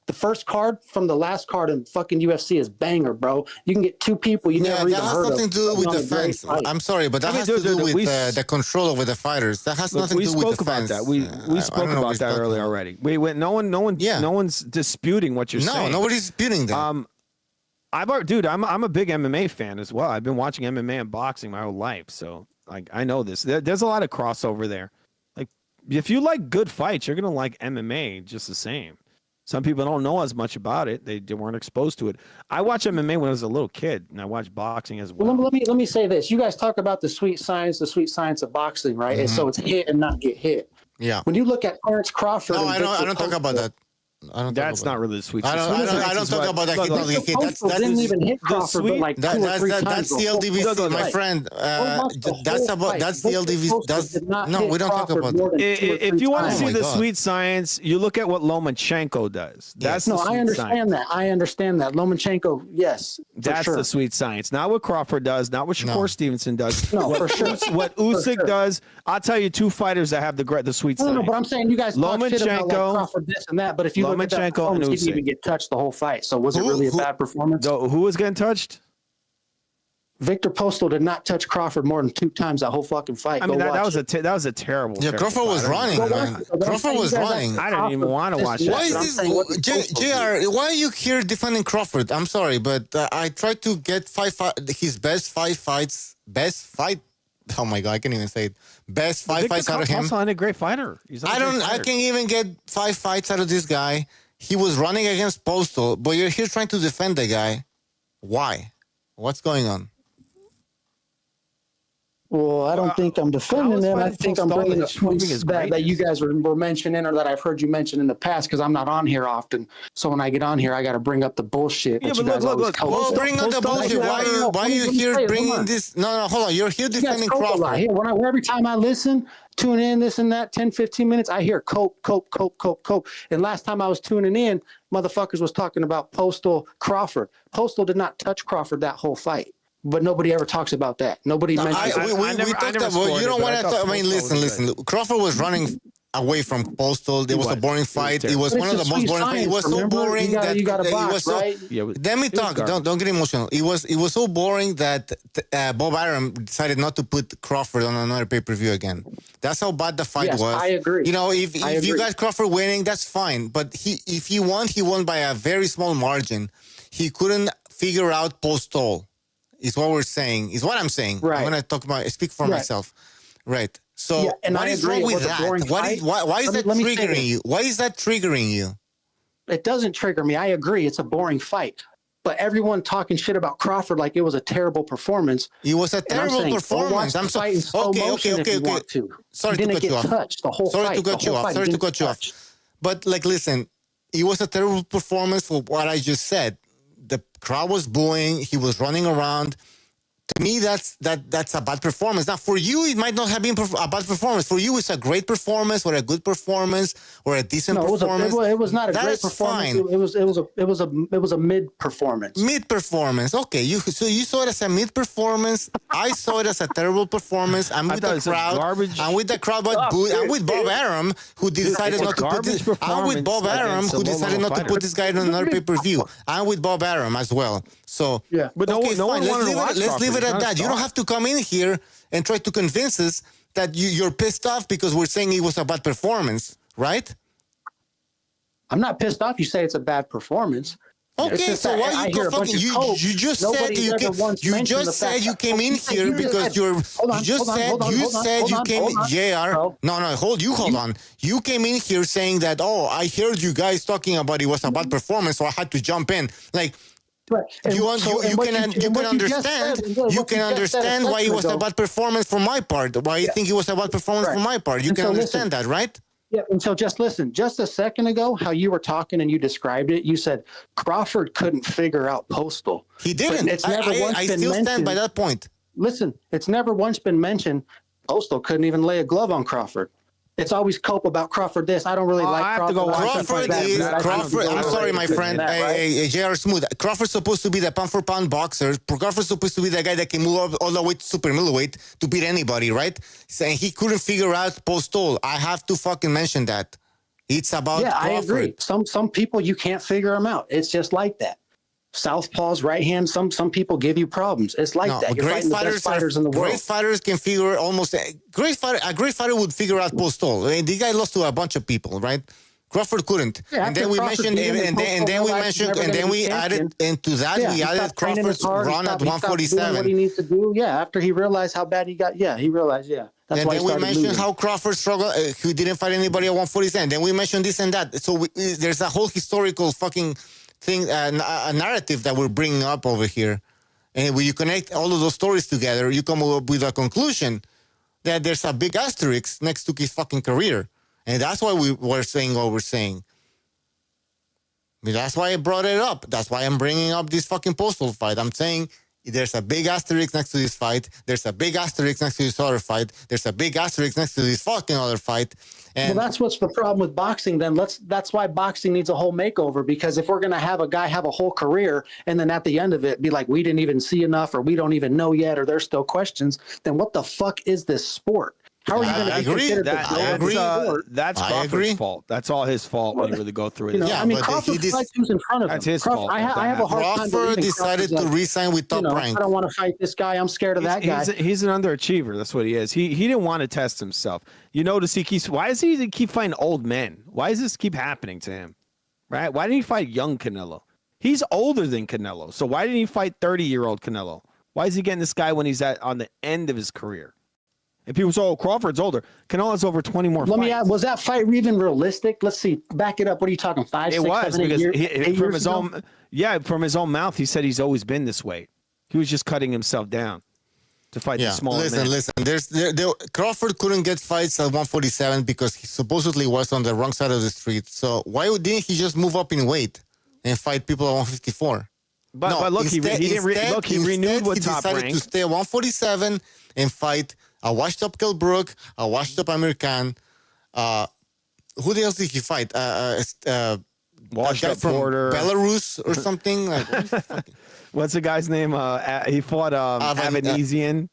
The first card from the last card in fucking UFC is banger, bro. You can get two people you never that even has heard of. nothing to do with on the a great fans. fight. I'm sorry, but that has to do with the control over the fighters. That has nothing to do with the fans. That. We spoke about that earlier already. We went. No one's disputing what you're saying. No, nobody's disputing that. I'm a big MMA fan as well. I've been watching MMA and boxing my whole life, so like I know this. There's a lot of crossover there. Like if you like good fights, you're gonna like MMA just the same. Some people don't know as much about it. They weren't exposed to it. I watched MMA when I was a little kid, and I watched boxing as well. Well, let me say this. You guys talk about the sweet science of boxing, right? And so it's hit and not get hit. Yeah. When you look at Terrence Crawford, No, I don't talk about that. That's not really the sweet. I don't talk about that. Didn't even hit Crawford, but like two or three times. That's the LDVC, my friend. That's the LDVC. No, we don't talk about that. If you want to see the sweet science, you look at what Lomachenko does. That's no, I understand that. I understand that. Lomachenko, yes, that's the sweet science. Not what Crawford does. Not what Shakur Stevenson does. No, for sure. What Usyk does. I'll tell you two fighters that have the sweet science. No, but I'm saying you guys talk shit about like Crawford this and that. But if you look at that performance, he didn't even get touched the whole fight. So was it really a bad performance? Who was getting touched? Victor Postal did not touch Crawford more than 2 times that whole fucking fight. I mean, that was a terrible. Yeah, Crawford was running, man. Crawford was running. I didn't even want to watch that. Why is this, JR? Why are you here defending Crawford? I'm sorry, but I tried to get his best 5 fights, Oh my God, I can't even say it. Best 5 fights out of him. Also, a great fighter. I can't even get 5 fights out of this guy. He was running against Postal, but you're here trying to defend the guy. Why? What's going on? Well, I don't think I'm defending him. I think I'm bringing the points that you guys were mentioning or that I've heard you mention in the past because I'm not on here often. So when I get on here, I got to bring up the bullshit. Yeah, that you guys always well, bring up the bullshit. Why are you here bringing this? No, hold on. You're here defending Crawford. Here, every time I listen, tune in, this and that, 10, 15 minutes, I hear cope. And last time I was tuning in, motherfuckers was talking about Postal Crawford. Postal did not touch Crawford that whole fight. But nobody ever talks about that. Nobody mentions we talked about. You don't want to talk. I mean, listen. Crawford was running away from Postal. It was a boring fight. It was one of the most boring fights. It was so boring that it was so. Let me talk. Don't get emotional. It was so boring that Bob Arum decided not to put Crawford on another pay-per-view again. That's how bad the fight was. I agree. You know, if you got Crawford winning, that's fine. But if he won by a very small margin. He couldn't figure out Postal. Is what we're saying. Is what I'm saying. Right. I'm gonna speak for myself. Right. So and what is wrong with that? Why is that triggering you? Why is that triggering you? It doesn't trigger me. I agree. It's a boring fight. But everyone talking shit about Crawford like it was a terrible performance. It was a terrible performance. I'm sorry. Okay. Sorry to cut you off. Sorry to cut you off. But listen, it was a terrible performance for what I just said. The crowd was booing. He was running around. To me, that's a bad performance. Now, for you, it might not have been a bad performance. For you, it's a great performance, or a good performance, or a decent performance. It was not a great performance. Fine. It was a mid performance. Mid performance. Okay, so you saw it as a mid performance. I saw it as a terrible performance. I'm with the crowd. I'm with the crowd, but I'm with Bob Arum, who decided not to put this. I'm with Bob Arum, who decided not to put this guy on another pay-per-view. I'm with Bob Arum as well. So yeah, but no one wanted to watch. Let's leave it at that. You don't have to come in here and try to convince us that you're pissed off because we're saying it was a bad performance, right? I'm not pissed off. You say it's a bad performance. Okay, so why you fucking you just said you came in here because you said you came JR. No, hold on. You came in here saying that I heard you guys talking about it was a bad performance, so I had to jump in. Right. You can understand why it was a bad performance from my part. Why you think it was a bad performance from my part. You can understand that, right? Yeah, and so just listen. Just a second ago, how you were talking and you described it, you said Crawford couldn't figure out Postal. He didn't. I still stand by that point. Listen, it's never once been mentioned Postal couldn't even lay a glove on Crawford. It's always cope about Crawford this. I don't really like Crawford. Crawford. I'm sorry, my friend. JR Smooth. Crawford's supposed to be the pound-for-pound boxer. Crawford's supposed to be the guy that can move up all the way to super middleweight to beat anybody, right? Saying he couldn't figure out Postal. I have to fucking mention that. It's about Crawford. I agree. Some people, you can't figure them out. It's just like that. Southpaws, right hand. Some people give you problems. It's like that. You're fighting the best fighters in the world. Great fighters can figure almost a great fighter would figure out Postal. I mean, the guy lost to a bunch of people, right? Crawford couldn't. Yeah, and then we mentioned, we added into that. We added Crawford's run at 147. What he needs to do. Yeah, after he realized how bad he got. Yeah, he realized. Yeah. That's and why then he we started mentioned losing. how Crawford struggled. He didn't fight anybody at 147. Then we mentioned this and that. So there's a whole historical fucking thing, a narrative that we're bringing up over here. And when you connect all of those stories together, you come up with a conclusion that there's a big asterisk next to his fucking career. And that's why we were saying what we're saying. I mean, that's why I brought it up. That's why I'm bringing up this fucking postal fight. I'm saying there's a big asterisk next to this fight. There's a big asterisk next to this other fight. There's a big asterisk next to this fucking other fight. And well, that's what's the problem with boxing. Then that's why boxing needs a whole makeover. Because if we're gonna have a guy have a whole career and then at the end of it be like, we didn't even see enough, or we don't even know yet, or there's still questions, then what the fuck is this sport? How are you going to agree. That's Crawford's fault. That's all his fault when you really go through it. I mean, Crawford fights who's in front of him. That's his Crawford, fault. I have a hard time Crawford decided to resign with Top Rank. I don't want to fight this guy. I'm scared of that guy. He's an underachiever. That's what he is. He didn't want to test himself. You notice he keeps. Why does he keep fighting old men? Why does this keep happening to him? Right? Why didn't he fight young Canelo? He's older than Canelo. So why didn't he fight 30-year-old Canelo? Why is he getting this guy when he's on the end of his career? And people say, "Oh, Crawford's older. Canelo's over 20 more Let fights." me ask, was that fight even realistic? Let's see. Back it up. What are you talking? 5, It 6, was 7, 8 because years, from his own, from his own mouth, he said he's always been this way. He was just cutting himself down to fight the smaller men. Listen. Crawford couldn't get fights at 147 because he supposedly was on the wrong side of the street. So why didn't he just move up in weight and fight people at 154? But look, he renewed with he Top decided Rank. to stay at 147 and fight a washed-up Kell Brook, a washed-up Amir Khan. Who else did he fight? Washed-up from Porter. Belarus or something? What's the guy's name? He fought Avanesian.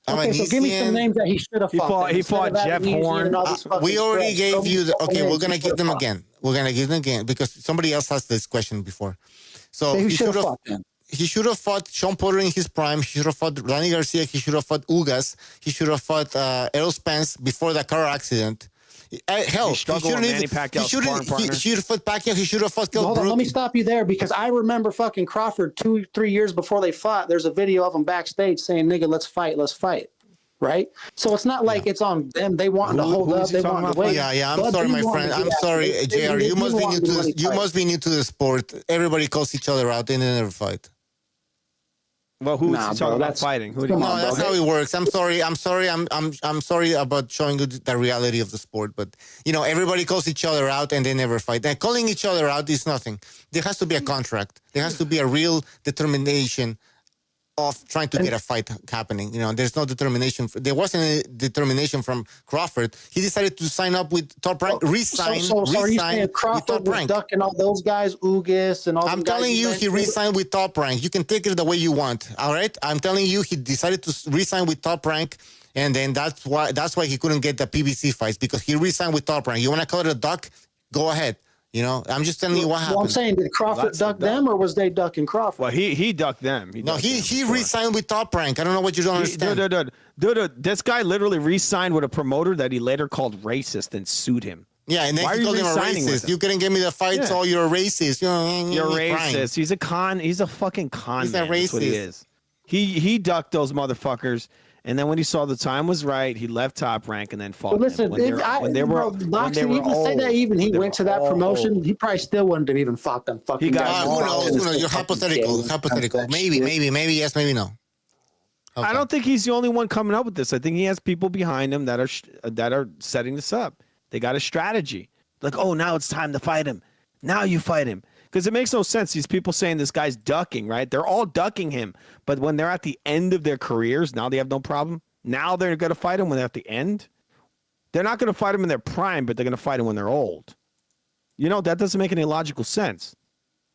Okay, so give me some names that he should have fought. He fought Jeff Horn. We already gave you the. Okay, we're gonna give them again. We're gonna give them again because somebody else asked this question before. So he should have fought them. He should have fought Sean Porter in his prime. He should have fought Ronnie Garcia. He should have fought Ugas. He should have fought Errol Spence before the car accident. Hell, he should have fought Pacquiao. He should have fought Kell Hold on, Brook. let me stop you there because I remember fucking Crawford 2-3 years before they fought. There's a video of him backstage saying, "Nigga, let's fight." Right? So it's not like it's on them. They want to hold up. They want to wait. Yeah. I'm sorry, my friend. I'm sorry, JR. You must be new to this. You must be new to the sport. Everybody calls each other out and they never fight. Well, who's talking about fighting? That's how it works. I'm sorry. I'm sorry about showing you the reality of the sport. But everybody calls each other out and they never fight. And calling each other out is nothing. There has to be a contract. There has to be a real determination of trying to get a fight happening. There's no determination. There wasn't any determination from Crawford. He decided to sign up with Top Rank, resign So are you saying with Crawford Top was Rank. ducking all those guys, Ugas and all? I'm telling you, he re-signed with Top Rank. You can take it the way you want. All right, I'm telling you, he decided to re-sign with Top Rank, and then that's why he couldn't get the PBC fights because he re-signed with Top Rank. You want to call it a duck? Go ahead. I'm just telling you what happened. Well, I'm saying, did Crawford duck them, or was they ducking Crawford? Well, he ducked them. He re-signed with Top Rank. I don't know what you don't understand. Dude, this guy literally re-signed with a promoter that he later called racist and sued him. Yeah, and then he called him a racist. You couldn't give me the fights, so you're a racist. You're racist. He's a con. He's a fucking con. He's man. a racist. That's what he is. He ducked those motherfuckers. And then when he saw the time was right, he left Top Rank and then fought. But listen, when they were boxing, even say that even he went to that promotion, he probably still wouldn't have even fought them. Fucking who knows? You're hypothetical. Maybe yes, maybe no. Okay. I don't think he's the only one coming up with this. I think he has people behind him that are setting this up. They got a strategy. Like, oh, now it's time to fight him. Now you fight him. Because it makes no sense. These people saying this guy's ducking, right? They're all ducking him. But when they're at the end of their careers, now they have no problem. Now they're going to fight him when they're at the end. They're not going to fight him in their prime, but they're going to fight him when they're old. That doesn't make any logical sense.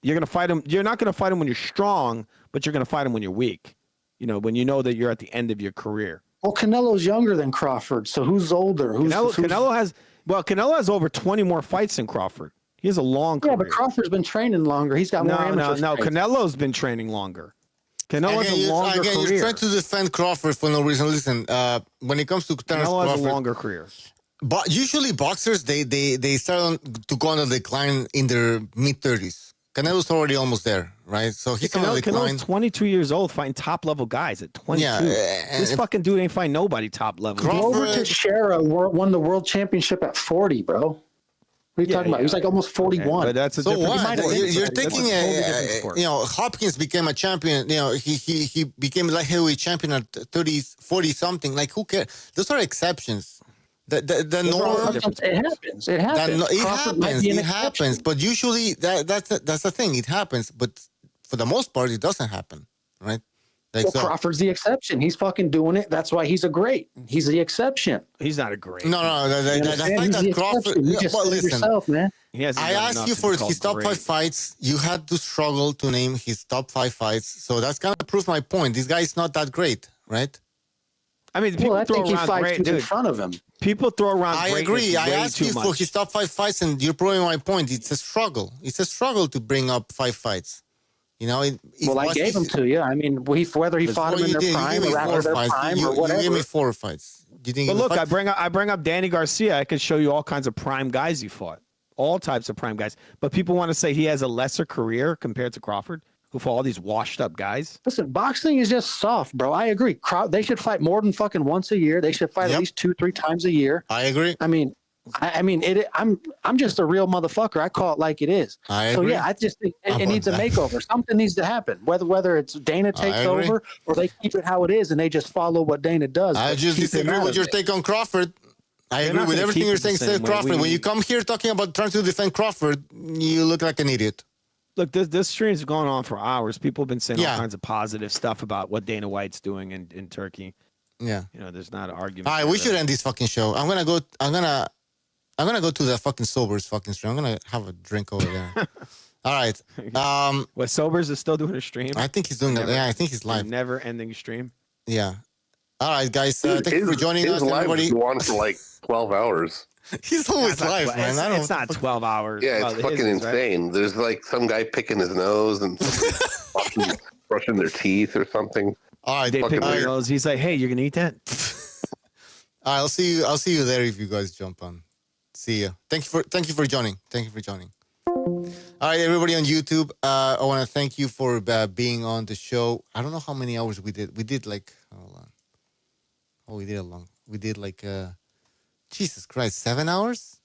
You're going to fight him. You're not going to fight him when you're strong, but you're going to fight him when you're weak. When you know that you're at the end of your career. Well, Canelo's younger than Crawford, so who's older? Canelo has over 20 more fights than Crawford. He has a long career. Yeah, but Crawford's been training longer. He's got more amateur No. Canelo's been training longer. Canelo has a longer career. You're trying to defend Crawford for no reason. Listen, when it comes to Terence Canelo Crawford, has a longer career. But usually boxers, they start to go on a decline in their mid-30s. Canelo's already almost there. right? So he's on a decline. Canelo's 22 years old fighting top level guys at 22. Yeah, This fucking dude ain't fighting nobody top level. Glover Teixeira won the world championship at 40, bro. What are you talking about? He was like almost 41. But that's a So different. what? You're thinking, different sport. Hopkins became a champion. He became light heavyweight champion at 30, 40 something. Like, who cares? Those are exceptions. The norm. It happens. It happens. It happens. But usually that's the thing. It happens. But for the most part, it doesn't happen, right? Like, well, Crawford's the exception. He's fucking doing it. That's why he's a great. He's the exception. He's not a great. No. The fact that Crawford. Well, listen, yourself, man. I asked you for his top 5 fights. You had to struggle to name his top 5 fights. So that's kind of proves my point. This guy is not that great, right? I mean, people I throw think he around fights great, who's in dude. front of him. People throw around. I agree. I asked you for much. his top 5 fights, and you're proving my point. It's a struggle. It's a struggle to bring up 5 fights. Well, I gave him to you. I mean, whether he fought him in their prime or after their prime or whatever. You gave me 4 fights. But look, I bring up Danny Garcia. I could show you all kinds of prime guys he fought, all types of prime guys. But people want to say he has a lesser career compared to Crawford, who fought all these washed up guys. Listen, boxing is just soft, bro. I agree. They should fight more than fucking once a year. They should fight at least 2-3 times a year. I agree. I mean, I'm just a real motherfucker. I call it like it is. I agree. So yeah, I just think it needs a makeover. Something needs to happen. Whether it's Dana takes over or they keep it how it is and they just follow what Dana does. I just disagree with your take on Crawford. I agree with everything you're saying, Seth Crawford. When you come here talking about trying to defend Crawford, you look like an idiot. Look, this stream's going on for hours. People have been saying all kinds of positive stuff about what Dana White's doing in Turkey. Yeah. There's not an argument. All right, we should end this fucking show. I'm gonna go to the fucking Sobers fucking stream. I'm gonna have a drink over there. All right. What, Sobers is still doing a stream? I think he's doing that. Yeah, I think he's live. Never ending stream. Yeah. All right, guys. Thank you for joining us. His live Everybody. go on for like 12 hours. He's always live, man. It's not 12 hours. Yeah, it's fucking insane. Right? There's like some guy picking his nose and brushing their teeth or something. All right, they pick their nose. He's like, "Hey, you're gonna eat that?" All right, I'll see you. I'll see you there if you guys jump on. See ya. Thank you for joining. All right, everybody on YouTube. I want to thank you for being on the show. I don't know how many hours we did. We did like hold on. Oh, we did a long. We did like Jesus Christ, 7 hours?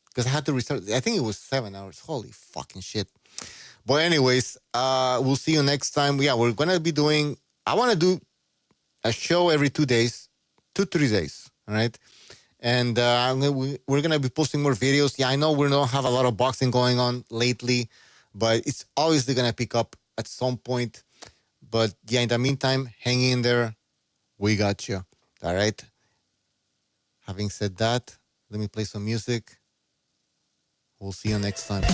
Because I had to restart. I think it was 7 hours. Holy fucking shit. But anyways, we'll see you next time. Yeah, we're gonna be doing. I want to do a show every 2 days, 2-3 days. All right. And we're going to be posting more videos. Yeah, I know we don't have a lot of boxing going on lately, but it's obviously going to pick up at some point. But yeah, in the meantime, hang in there. We got you. All right. Having said that, let me play some music. We'll see you next time.